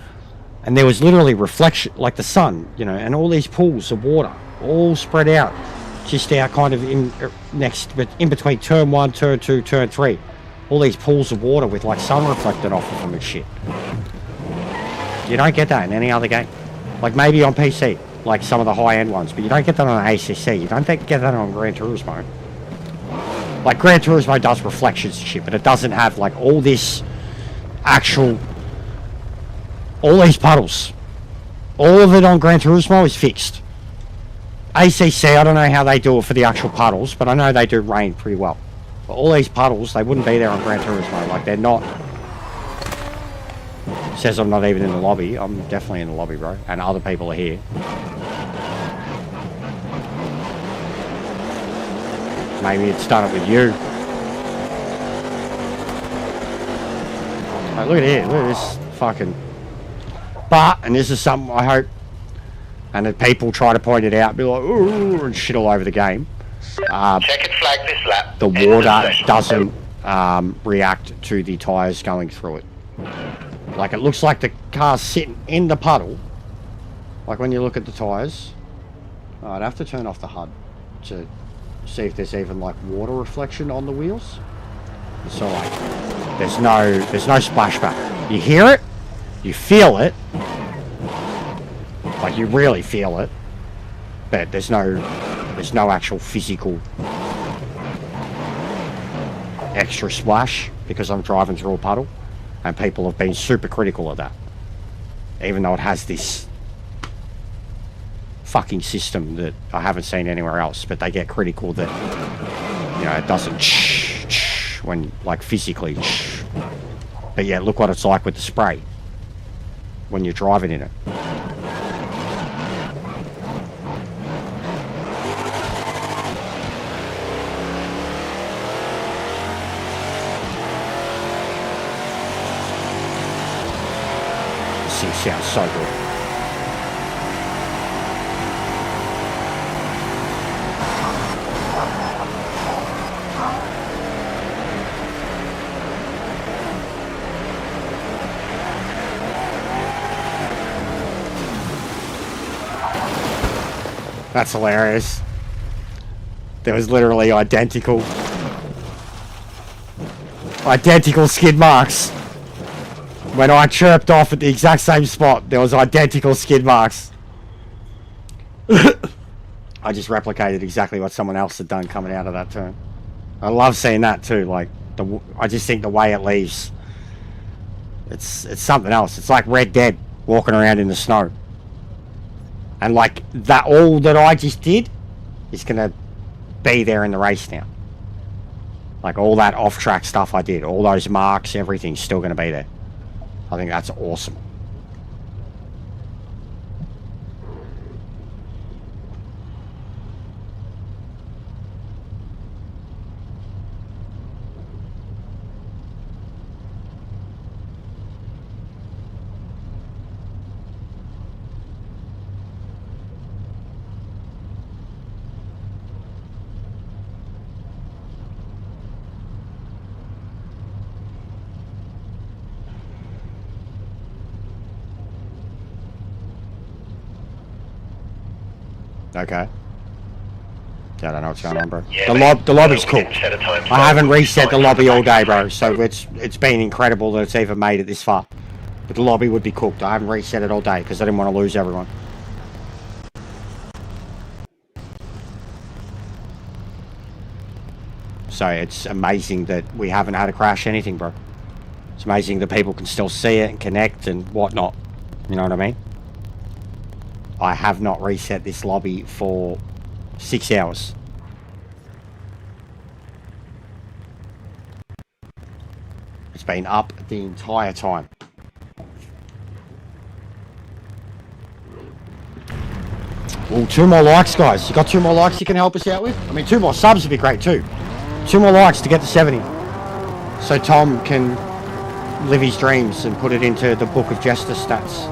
and there was literally reflection, like the sun, you know, and all these pools of water, all spread out, just out kind of in between turn one, turn two, turn three. All these pools of water with like sun reflected off of them and shit. You don't get that in any other game. Like maybe on PC, like some of the high-end ones, but you don't get that on ACC. You don't get that on Gran Turismo. Like Gran Turismo does reflections and shit, but it doesn't have like all this actual, all these puddles. All of it on Gran Turismo is fixed. ACC, I don't know how they do it for the actual puddles, but I know they do rain pretty well. But all these puddles, they wouldn't be there on Gran Turismo. Like, they're not. Says I'm not even in the lobby. I'm definitely in the lobby, bro. And other people are here. Maybe it's done it with you. Like, look at here. Look at this fucking... But, and this is something I hope, and that people try to point it out, be like, ooh, and shit all over the game. Checkered flag this lap. The water doesn't react to the tyres going through it. Like, it looks like the car's sitting in the puddle. Like, when you look at the tyres. Oh, I'd have to turn off the HUD to see if there's even, like, water reflection on the wheels. So, like, there's no splashback. You hear it. You feel it. Like, you really feel it. But there's no actual physical extra splash because I'm driving through a puddle, and people have been super critical of that, even though it has this fucking system that I haven't seen anywhere else. But they get critical that, you know, it doesn't when, like, physically. But yeah, look what it's like with the spray when you're driving in it. Sounds so good. That's hilarious. There was literally identical skid marks. When I chirped off at the exact same spot, there was identical skid marks. I just replicated exactly what someone else had done coming out of that turn. I love seeing that too. Like, I just think the way it leaves, it's something else. It's like Red Dead walking around in the snow. And like that, all that I just did is gonna be there in the race now. Like all that off-track stuff I did, all those marks, everything's still gonna be there. I think that's awesome. Okay. I don't know what's going on, bro. Yeah, The lobby's we cool. didn't set a time, so I haven't reset the starting lobby from all day, back bro. of the So track. it's been incredible that it's even made it this far. But the lobby would be cooked. I haven't reset it all day because I didn't want to lose everyone. So it's amazing that we haven't had a crash anything, bro. It's amazing that people can still see it and connect and whatnot. You know what I mean? I have not reset this lobby for 6 hours. It's been up the entire time. Well, 2 more likes, guys. You got 2 more likes you can help us out with? I mean, 2 more subs would be great too. 2 more likes to get to 70. So Tom can live his dreams and put it into the book of Jester stats.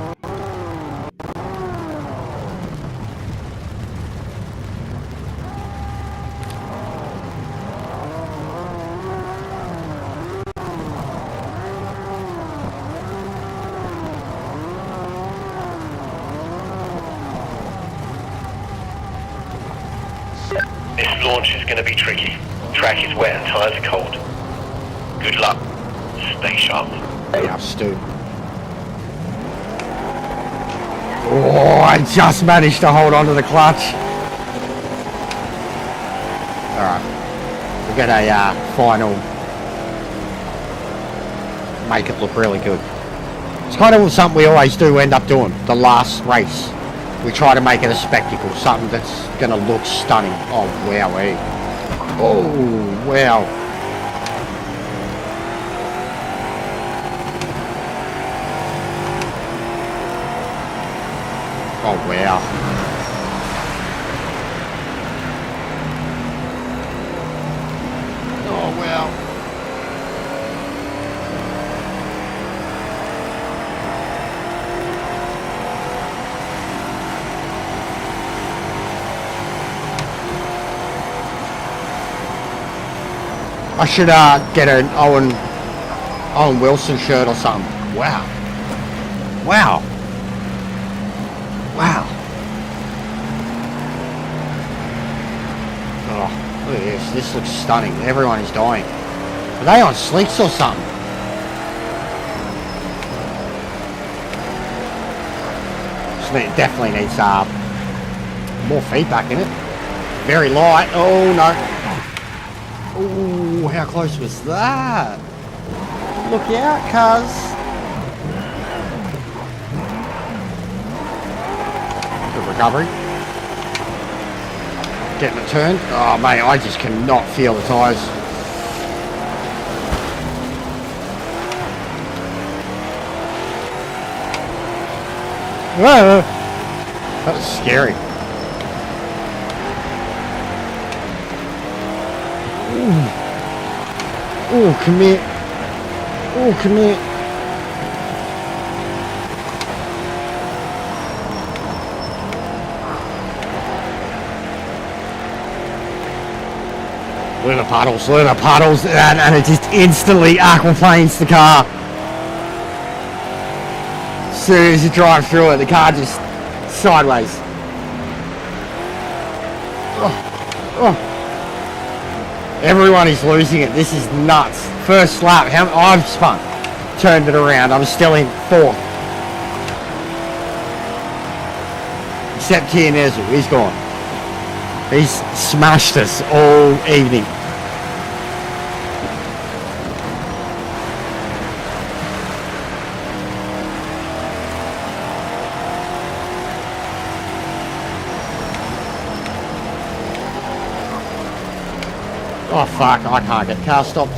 This launch is going to be tricky. Track is wet and tyres are cold. Good luck. Stay sharp. Yeah, Stu. Oh, I just managed to hold on to the clutch. Alright. We'll get a final. Make it look really good. It's kind of something we always do end up doing. The last race. We try to make it a spectacle. Something that's going to look stunning. Oh, wow. Oh, wow. Oh, wow. Oh, wow. I should get an Owen Wilson shirt or something. Wow. Wow. Wow. Oh, look at this. This looks stunning. Everyone is dying. Are they on slicks or something? This definitely needs more feedback in it. Very light. Oh, no. Oh, how close was that? Look out, cuz. Good recovery. Getting a turn. Oh, mate, I just cannot feel the tyres. Whoa. That was scary. Oh, come here. Oh, come here. Look at the puddles, and it just instantly aquaplanes the car. As soon as you drive through it, the car just sideways. Oh. Everyone is losing it. This is nuts. First lap, I've spun. Turned it around. I'm still in 4th. Except Kianezu, he's gone. He's smashed us all evening. Oh fuck, I can't get the car stopped.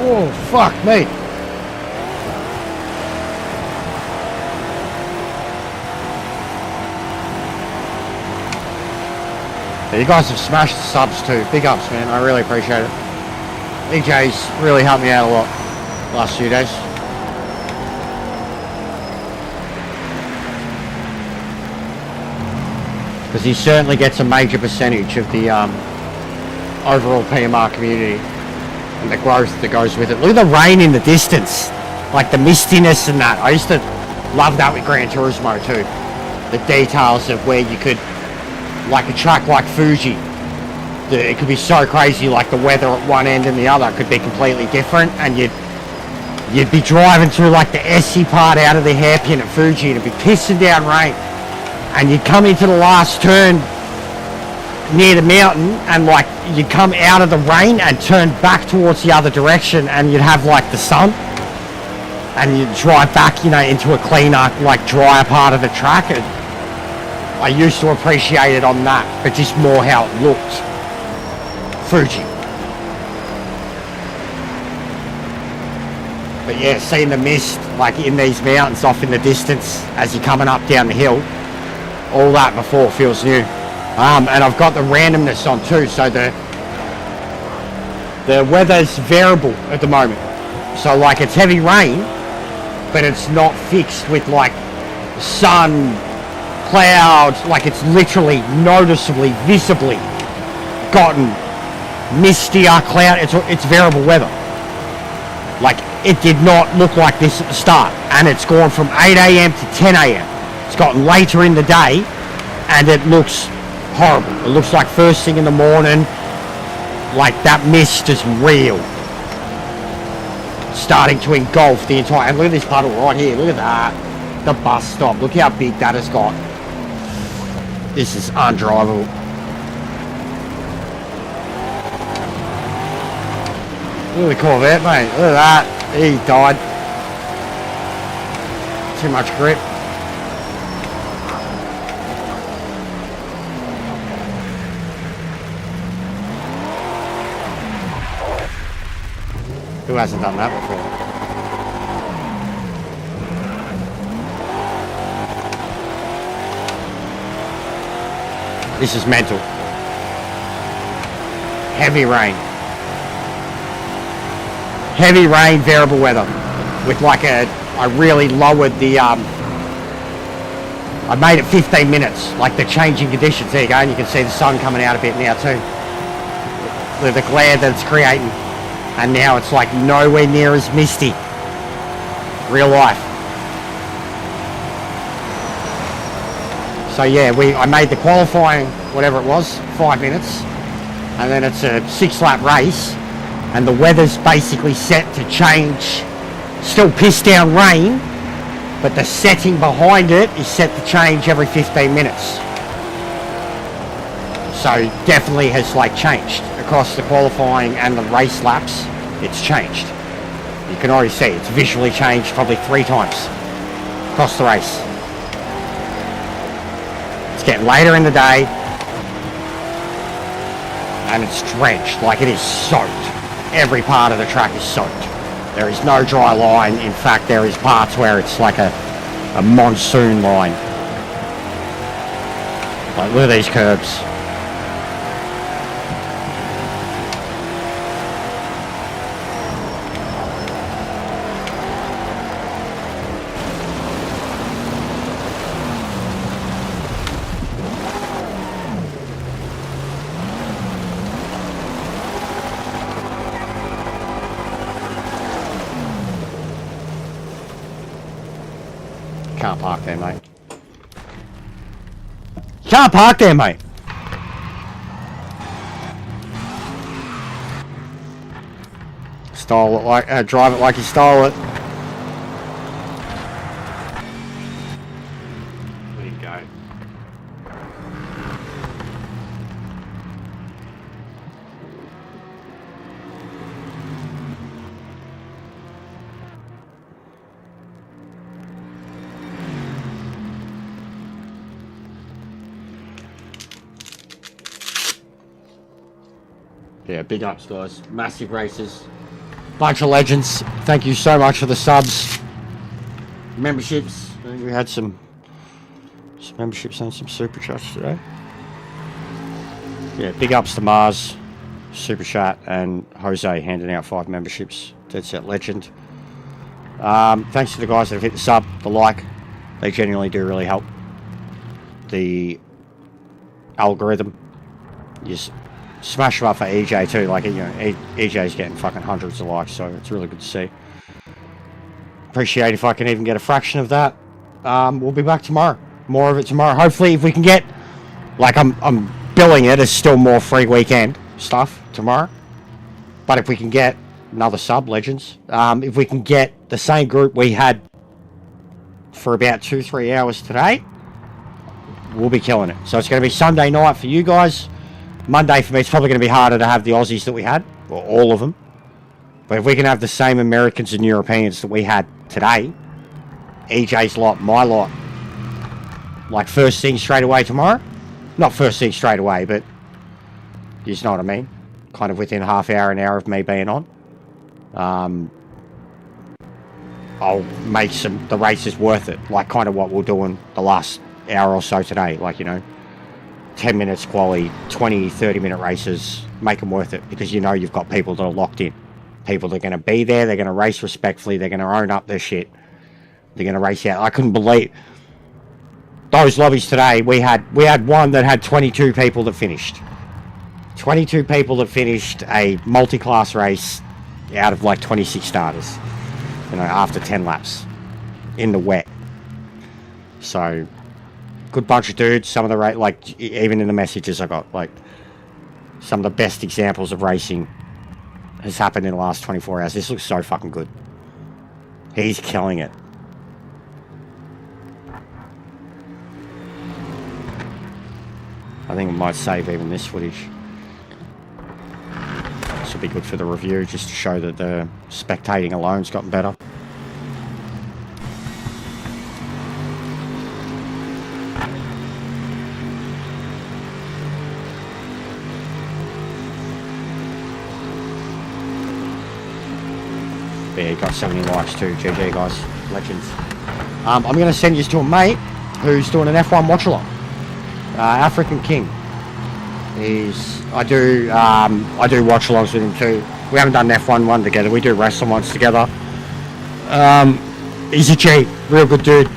Oh, fuck me. You guys have smashed the subs too. Big ups, man. I really appreciate it. EJ's really helped me out a lot last few days. Because he certainly gets a major percentage of the overall PMR community and the growth that goes with it. Look at the rain in the distance, like the mistiness and that. I used to love that with Gran Turismo too. The details of where you could, like a track like Fuji, it could be so crazy, like the weather at one end and the other could be completely different, and you'd be driving through like the essy part out of the hairpin at Fuji and it'd be pissing down rain, and you'd come into the last turn near the mountain and like you'd come out of the rain and turn back towards the other direction, and you'd have like the sun, and you'd drive back, you know, into a cleaner, like drier part of the track. And I used to appreciate it on that, but just more how it looked. Fuji. But yeah, seeing the mist like in these mountains off in the distance as you're coming up down the hill, all that before feels new. And I've got the randomness on too, so the weather's variable at the moment. So like it's heavy rain, but it's not fixed with like sun, clouds, like it's literally noticeably, visibly gotten mistier cloud. It's variable weather. Like it did not look like this at the start, and it's gone from 8 a.m. to 10 a.m. It's gotten later in the day, and it looks horrible. It looks like first thing in the morning, like that mist is real, starting to engulf the entire. And look at this puddle right here. Look at that. The bus stop. Look how big that has got. This is undrivable. Look at the Corvette, mate. Look at that. He died. Too much grip. Who hasn't done that before? This is mental. Heavy rain. Heavy rain, variable weather. With like I really lowered the, I made it 15 minutes, like the changing conditions. There you go, and you can see the sun coming out a bit now too. The glare that it's creating. And now it's like nowhere near as misty. Real life. So yeah, I made the qualifying, whatever it was, 5 minutes. And then it's a 6-lap race. And the weather's basically set to change. Still piss down rain, but the setting behind it is set to change every 15 minutes. So definitely has like changed across the qualifying and the race laps. It's changed. You can already see it's visually changed probably 3 times across the race. It's getting later in the day and it's drenched, like it is soaked. Every part of the track is soaked. There is no dry line. In fact, there is parts where it's like a monsoon line. Like look at these curbs. Can't park there, mate. Can't park there, mate. Stole it like, drive it like you stole it. There you go. Yeah, big ups, guys. Massive races. Bunch of legends. Thank you so much for the subs. Memberships. I think we had some memberships and some super chats today. Yeah, big ups to Mars, Super Chat, and Jose handing out 5 memberships. That's that legend. Thanks to the guys that have hit the sub, the like. They genuinely do really help the algorithm. You just smash them up for EJ too. Like, you know, EJ's getting fucking hundreds of likes, so it's really good to see. Appreciate if I can even get a fraction of that. We'll be back tomorrow. More of it tomorrow. Hopefully, if we can get, like, I'm billing it as still more free weekend stuff tomorrow. But if we can get another sub, legends. If we can get the same group we had for about 2-3 hours today, we'll be killing it. So it's going to be Sunday night for you guys. Monday for me, it's probably going to be harder to have the Aussies that we had, or all of them. But if we can have the same Americans and Europeans that we had today, EJ's lot, my lot, like first thing straight away tomorrow. Not first thing straight away, but you know what I mean. Kind of within half hour, an hour of me being on. I'll make the races worth it. Like kind of what we're doing the last hour or so today. Like, you know, 10 minutes quality, 20, 30-minute races. Make them worth it because you know you've got people that are locked in. People that are going to be there. They're going to race respectfully. They're going to own up their shit. They're going to race out. I couldn't believe those lobbies today. We had one that had 22 people that finished. 22 people that finished a multi-class race out of like 26 starters. You know, after 10 laps in the wet. So, good bunch of dudes. Some of the like even in the messages I got, like some of the best examples of racing has happened in the last 24 hours. This looks so fucking good. He's killing it. I think I might save even this footage. This will be good for the review, just to show that the spectating alone's gotten better. Yeah, you got 70 likes too. GG guys, legends. I'm going to send you to a mate who's doing an F1 watch along. African King. I do watch alongs with him too. We haven't done an F1 one together. We do wrestling ones together. He's a G, real good dude.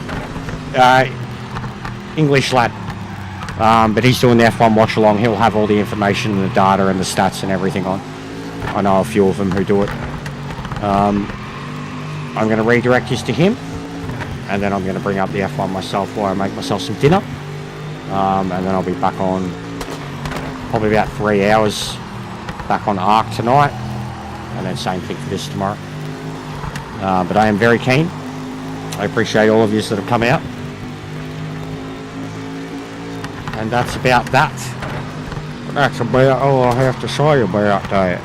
English lad. But he's doing the F1 watch along. He'll have all the information and the data and the stats and everything on. I know a few of them who do it. I'm going to redirect this to him, and then I'm going to bring up the F1 myself while I make myself some dinner, and then I'll be back on probably about 3 hours back on Arc tonight, and then same thing for this tomorrow. But I am very keen. I appreciate all of you that have come out, and that's about that. That's about all I have to say about that.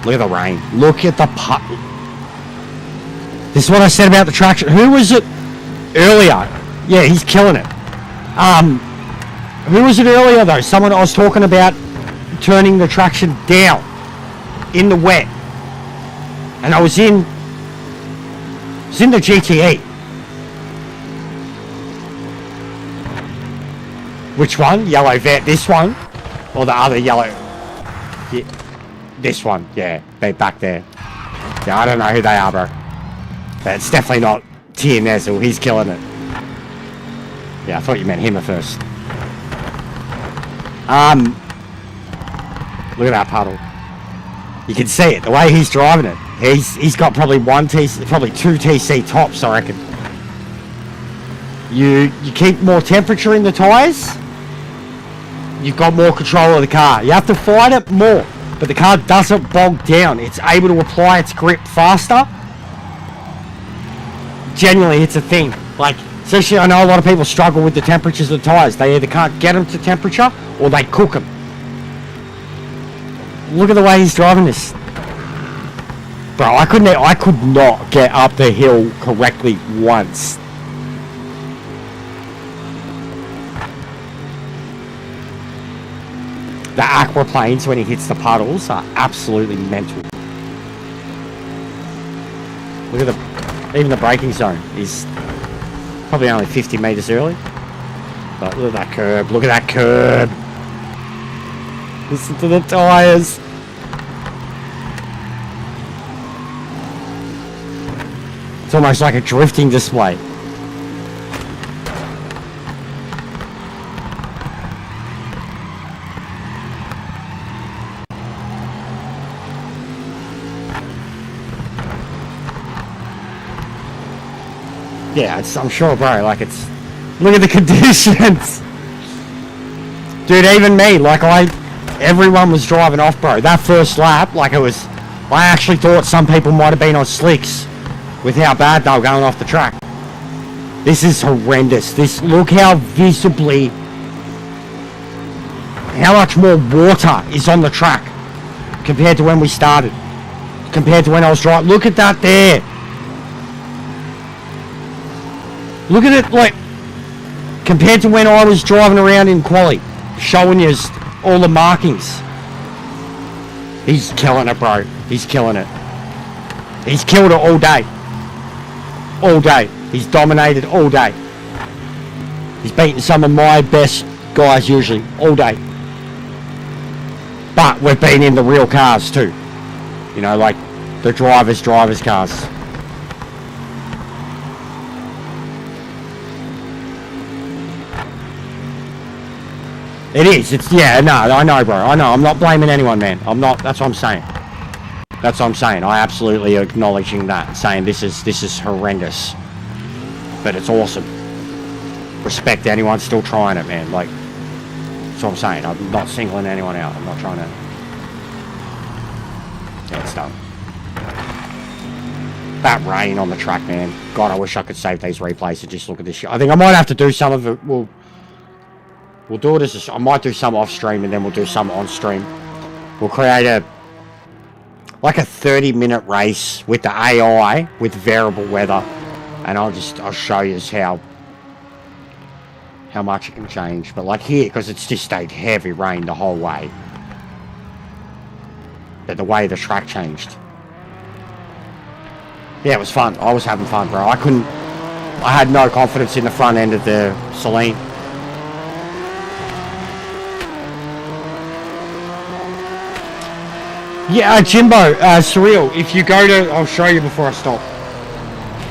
Look at the rain. Look at the putt. This is what I said about the traction. Who was it earlier? Yeah, he's killing it. Who was it earlier though? Someone I was talking about turning the traction down in the wet. And I was in the GTE. Which one? Yellow vet. This one? Or the other yellow? Yeah. This one, yeah, they back there. Yeah, I don't know who they are, bro. But it's definitely not Tia Nezel. He's killing it. Yeah, I thought you meant him at first. Look at that puddle. You can see it, the way he's driving it. He's got probably probably 2 TC tops, I reckon. You keep more temperature in the tyres, you've got more control of the car. You have to fight it more. But the car doesn't bog down. It's able to apply its grip faster. Generally, it's a thing. Like, especially I know a lot of people struggle with the temperatures of the tyres. They either can't get them to temperature or they cook them. Look at the way he's driving this. Bro, I could not get up the hill correctly once. The aquaplanes when he hits the puddles are absolutely mental. Look at even the braking zone is probably only 50 metres early. But look at that curb. Look at that curb. Listen to the tyres. It's almost like a drifting display. Yeah, I'm sure, bro, like it's... Look at the conditions! Dude, even me, like everyone was driving off, bro. That first lap, like it was... I actually thought some people might have been on slicks with how bad they were going off the track. This is horrendous. Look how visibly... How much more water is on the track compared to when we started. Compared to when I was driving. Look at that there! Look at it, like, compared to when I was driving around in quali, showing you all the markings. He's killing it, bro. He's killing it. He's killed it all day. All day. He's dominated all day. He's beaten some of my best guys usually, all day. But we've been in the real cars too. You know, like the drivers' cars. It is. It's, yeah, no, I know, bro. I know. I'm not blaming anyone, man. I'm not. That's what I'm saying. That's what I'm saying. I absolutely acknowledging that, saying this is horrendous. But it's awesome. Respect to anyone still trying it, man. Like, that's what I'm saying. I'm not singling anyone out. I'm not trying to... Yeah, it's done. That rain on the track, man. God, I wish I could save these replays and just look at this shit. I think I might have to do some of it. We'll do it as I might do some off stream and then we'll do some on stream. We'll create like a 30-minute race with the AI with variable weather, and I'll show you how much it can change. But like here, because it's just stayed heavy rain the whole way, but the way the track changed. Yeah, it was fun. I was having fun, bro. I had no confidence in the front end of the Celine. Yeah, Jimbo, Surreal, if you go to... I'll show you before I stop.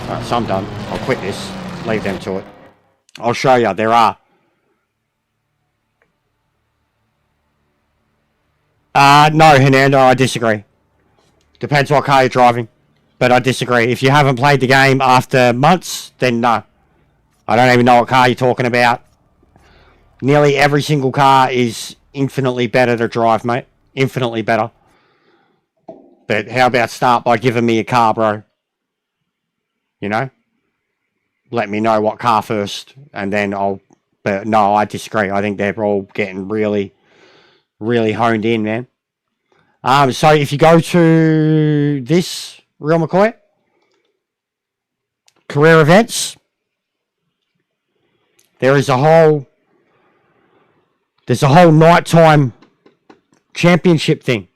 Alright, so I'm done. I'll quit this. Leave them to it. I'll show you. There are... no, Hernando, I disagree. Depends what car you're driving. But I disagree. If you haven't played the game after months, then no. I don't even know what car you're talking about. Nearly every single car is infinitely better to drive, mate. Infinitely better. But how about start by giving me a car, bro? You know? Let me know what car first, and then I'll... But no, I disagree. I think they're all getting really, really honed in, man. So if you go to this, Real McCoy, career events, there's a whole nighttime championship thing.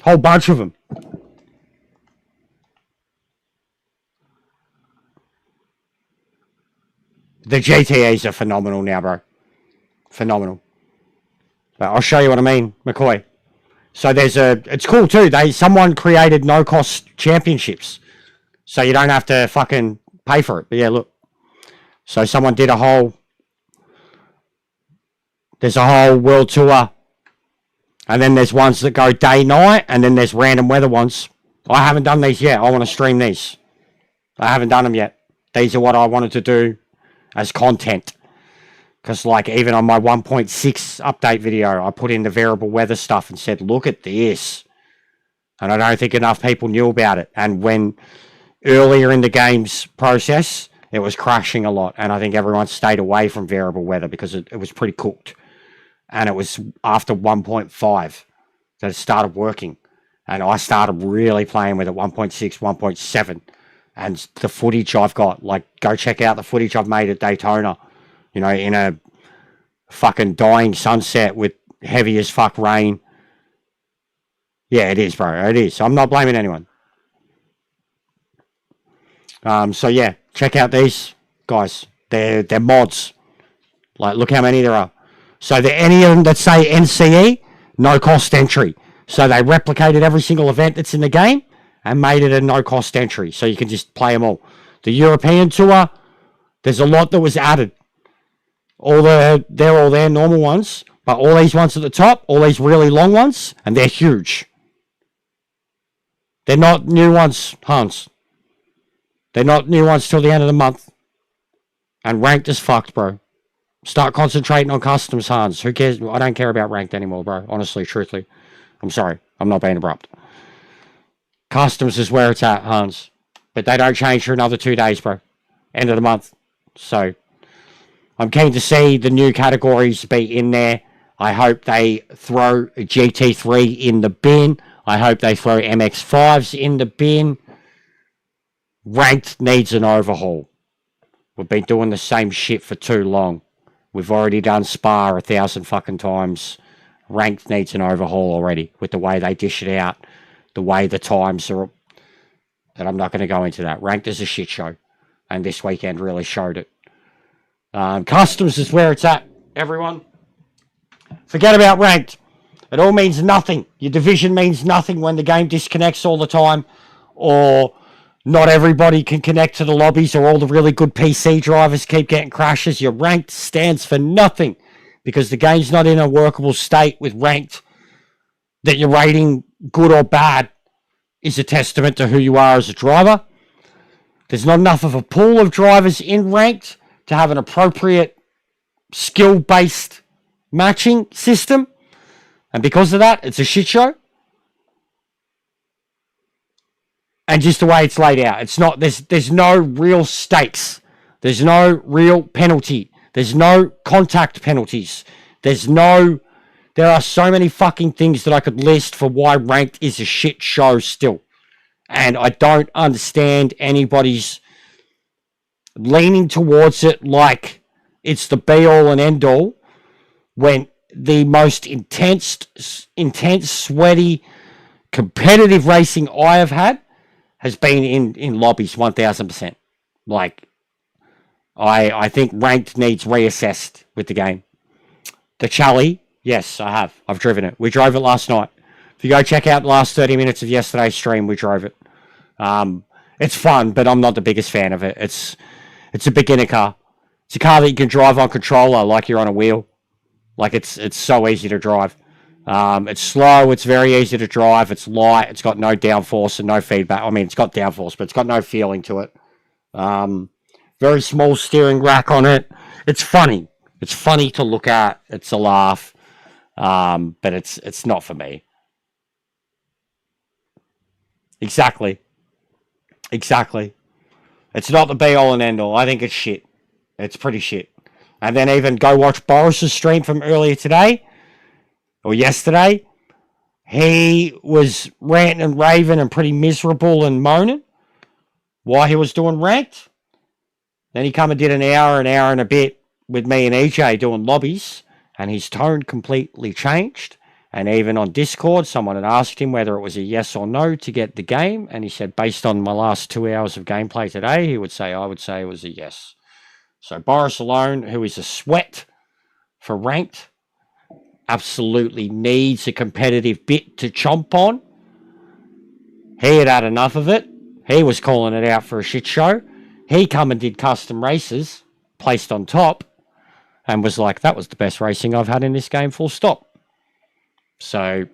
Whole bunch of them. The GTEs are phenomenal now, bro. Phenomenal. But I'll show you what I mean, McCoy. So it's cool too. Someone created no-cost championships. So you don't have to fucking pay for it. But yeah, look. So someone did there's a whole world tour. And then there's ones that go day-night, and then there's random weather ones. I haven't done these yet. I want to stream these. I haven't done them yet. These are what I wanted to do as content. Because, like, even on my 1.6 update video, I put in the variable weather stuff and said, look at this. And I don't think enough people knew about it. And when earlier in the game's process, it was crashing a lot. And I think everyone stayed away from variable weather because it was pretty cooked. And it was after 1.5 that it started working. And I started really playing with it, 1.6, 1.7. And the footage I've got, like, go check out the footage I've made at Daytona. You know, in a fucking dying sunset with heavy as fuck rain. Yeah, it is, bro. It is. I'm not blaming anyone. So, yeah, check out these guys. They're mods. Like, look how many there are. So there any of them that say NCE, no cost entry. So they replicated every single event that's in the game and made it a no cost entry. So you can just play them all. The European Tour, there's a lot that was added. They're all their normal ones, but all these ones at the top, all these really long ones, and they're huge. They're not new ones, Hans. They're not new ones till the end of the month. And ranked is fucked, bro. Start concentrating on customs, Hans. Who cares? I don't care about ranked anymore, bro. Honestly, truthfully. I'm sorry. I'm not being abrupt. Customs is where it's at, Hans. But they don't change for another 2 days, bro. End of the month. So, I'm keen to see the new categories be in there. I hope they throw GT3 in the bin. I hope they throw MX5s in the bin. Ranked needs an overhaul. We've been doing the same shit for too long. We've already done Spa 1,000 fucking times. Ranked needs an overhaul already with the way they dish it out, the way the times are. And I'm not going to go into that. Ranked is a shit show. And this weekend really showed it. Customs is where it's at, everyone. Forget about ranked. It all means nothing. Your division means nothing when the game disconnects all the time, or not everybody can connect to the lobbies, or all the really good PC drivers keep getting crashes. Your ranked stands for nothing because the game's not in a workable state with ranked. That you're rating good or bad is a testament to who you are as a driver. There's not enough of a pool of drivers in ranked to have an appropriate skill-based matching system. And because of that, it's a shit show. And just the way it's laid out. It's not, there's no real stakes. There's no real penalty. There's no contact penalties. There are so many fucking things that I could list for why ranked is a shit show still. And I don't understand anybody's leaning towards it like it's the be-all and end-all when the most intense, sweaty, competitive racing I have had has been in lobbies 1,000%. Like, I think ranked needs reassessed with the game. The Chally, yes, I have. I've driven it. We drove it last night. If you go check out the last 30 minutes of yesterday's stream, we drove it. It's fun, but I'm not the biggest fan of it. It's a beginner car. It's a car that you can drive on controller like you're on a wheel. Like, it's so easy to drive. It's slow. It's very easy to drive. It's light. It's got no downforce and no feedback. I mean, it's got downforce, but it's got no feeling to it. Very small steering rack on it. It's funny. It's funny to look at. It's a laugh. But it's not for me. Exactly. It's not the be-all and end-all. I think it's shit. It's pretty shit. And then even go watch Boris's stream from earlier today, or yesterday. He was ranting and raving and pretty miserable and moaning while he was doing ranked. Then he come and did an hour and a bit with me and EJ doing lobbies, and his tone completely changed. And even on Discord, someone had asked him whether it was a yes or no to get the game, and he said, based on my last 2 hours of gameplay today, I would say it was a yes. So Boris alone, who is a sweat for ranked, absolutely needs a competitive bit to chomp on. He had enough of it. He was calling it out for a shit show. He come and did custom races, placed on top, and was like, that was the best racing I've had in this game, full stop. So,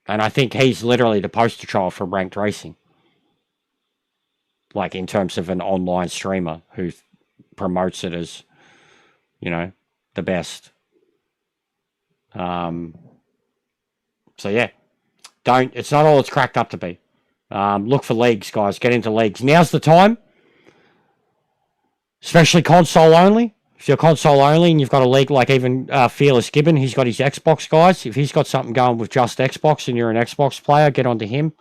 and I think he's literally the poster child for ranked racing. Like, in terms of an online streamer who promotes it as, the best. So yeah, it's not all it's cracked up to be. Look for leagues, guys. Get into leagues. Now's the time. Especially console only. If you're console only and you've got a league like even Fearless Gibbon, he's got his Xbox guys. If he's got something going with just Xbox and you're an Xbox player, get onto him.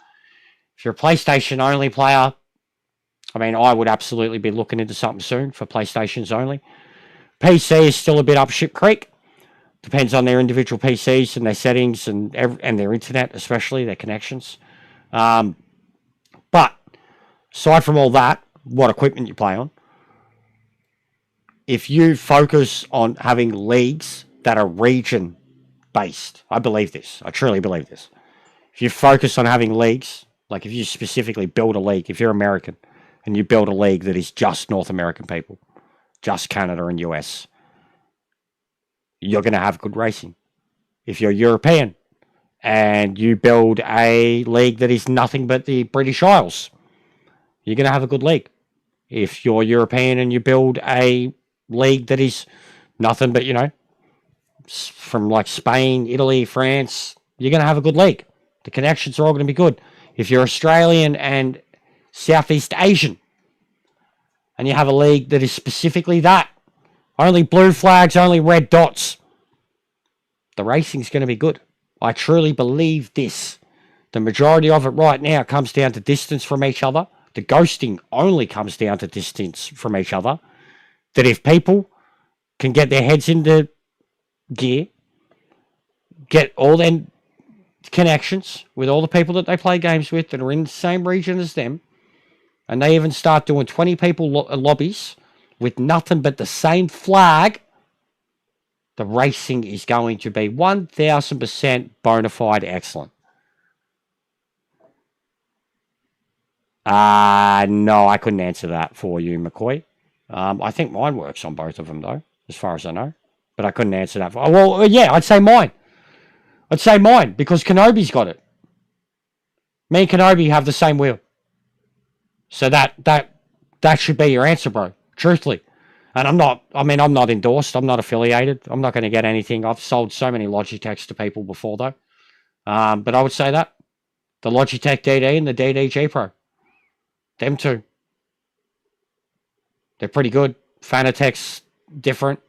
If you're a PlayStation only player, I would absolutely be looking into something soon for PlayStations only. PC is still a bit up shit creek. Depends on their individual PCs and their settings and their internet, especially their connections. But aside from all that, what equipment you play on, if you focus on having leagues that are region based, I believe this. I truly believe this. If you focus on having leagues, like if you specifically build a league, if you're American and you build a league that is just North American people, just Canada and US, you're going to have good racing. If you're European and you build a league that is nothing but the British Isles, you're going to have a good league. If you're European and you build a league that is nothing but, you know, from like Spain, Italy, France, you're going to have a good league. The connections are all going to be good. If you're Australian and Southeast Asian and you have a league that is specifically that, only blue flags, only red dots, the racing's going to be good. I truly believe this. The majority of it right now comes down to distance from each other. The ghosting only comes down to distance from each other. That if people can get their heads into gear, get all their connections with all the people that they play games with that are in the same region as them, and they even start doing 20 people lobbies with nothing but the same flag, the racing is going to be 1000% bona fide excellent. No, I couldn't answer that for you, McCoy. I think mine works on both of them, though, as far as I know. But I couldn't answer that. Well, yeah, I'd say mine. I'd say mine, because Kenobi's got it. Me and Kenobi have the same wheel. So that should be your answer, bro. Truthfully. And I'm not endorsed. I'm not affiliated. I'm not going to get anything. I've sold so many Logitechs to people before, though. But I would say that. The Logitech DD and the DDG Pro. Them two. They're pretty good. Fanatec's different.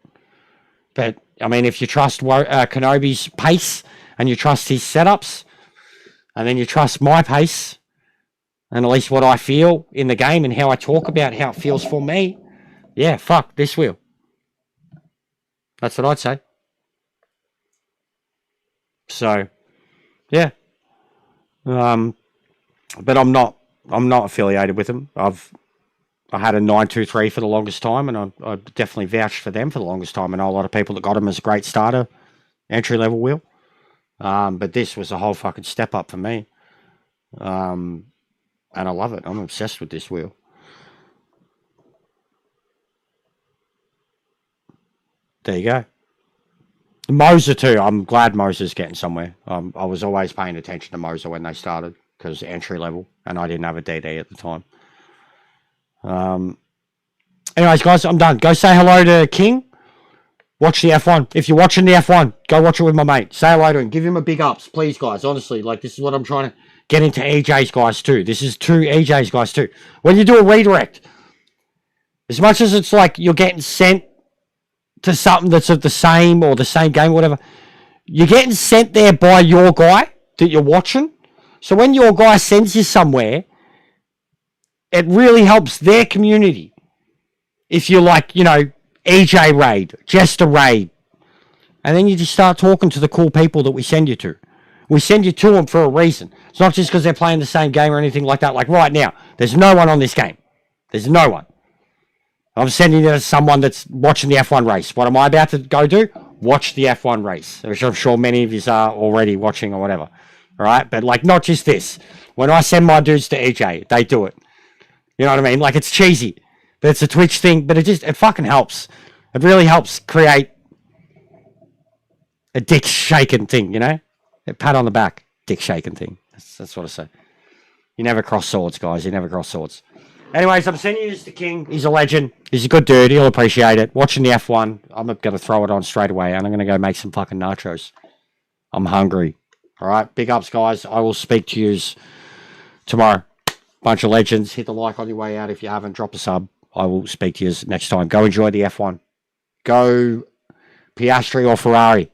But, I mean, if you trust Kenobi's pace and you trust his setups, and then you trust my pace, and at least what I feel in the game and how I talk about how it feels for me, yeah, fuck this wheel. That's what I'd say. So, yeah. But I'm not affiliated with them. I had a 923 for the longest time, and I definitely vouched for them for the longest time. I know a lot of people that got them as a great starter, entry-level wheel. But this was a whole fucking step up for me. And I love it. I'm obsessed with this wheel. There you go. Moser too. I'm glad Moser's getting somewhere. I was always paying attention to Moser when they started, because entry-level, and I didn't have a DD at the time. Anyways, guys, I'm done. Go say hello to King. Watch the F1. If you're watching the F1, go watch it with my mate. Say hello to him. Give him a big ups, please, guys. Honestly, like, this is what I'm trying to get into EJ's guys too. This is to EJ's guys too. When you do a redirect, as much as it's like you're getting sent to something that's of the same or the same game or whatever, you're getting sent there by your guy that you're watching. So when your guy sends you somewhere, it really helps their community. If you're like, you know, EJ raid, Jester raid, and then you just start talking to the cool people that we send you to. We send you to them for a reason. It's not just because they're playing the same game or anything like that. Like right now, there's no one on this game. There's no one. I'm sending you to someone that's watching the F1 race. What am I about to go do? Watch the F1 race, which I'm sure many of you are already watching or whatever. All right? But like, not just this. When I send my dudes to EJ, they do it. You know what I mean? Like, it's cheesy, but it's a Twitch thing, but it fucking helps. It really helps create a dick shaking thing, you know? A pat on the back, dick shaking thing. That's what I say. You never cross swords, guys. You never cross swords. Anyways, I'm sending you this to King. He's a legend. He's a good dude. He'll appreciate it. Watching the F1, I'm going to throw it on straight away, and I'm going to go make some fucking nachos. I'm hungry. All right? Big ups, guys. I will speak to yous tomorrow. Bunch of legends. Hit the like on your way out if you haven't. Drop a sub. I will speak to you next time. Go enjoy the F1. Go Piastri or Ferrari.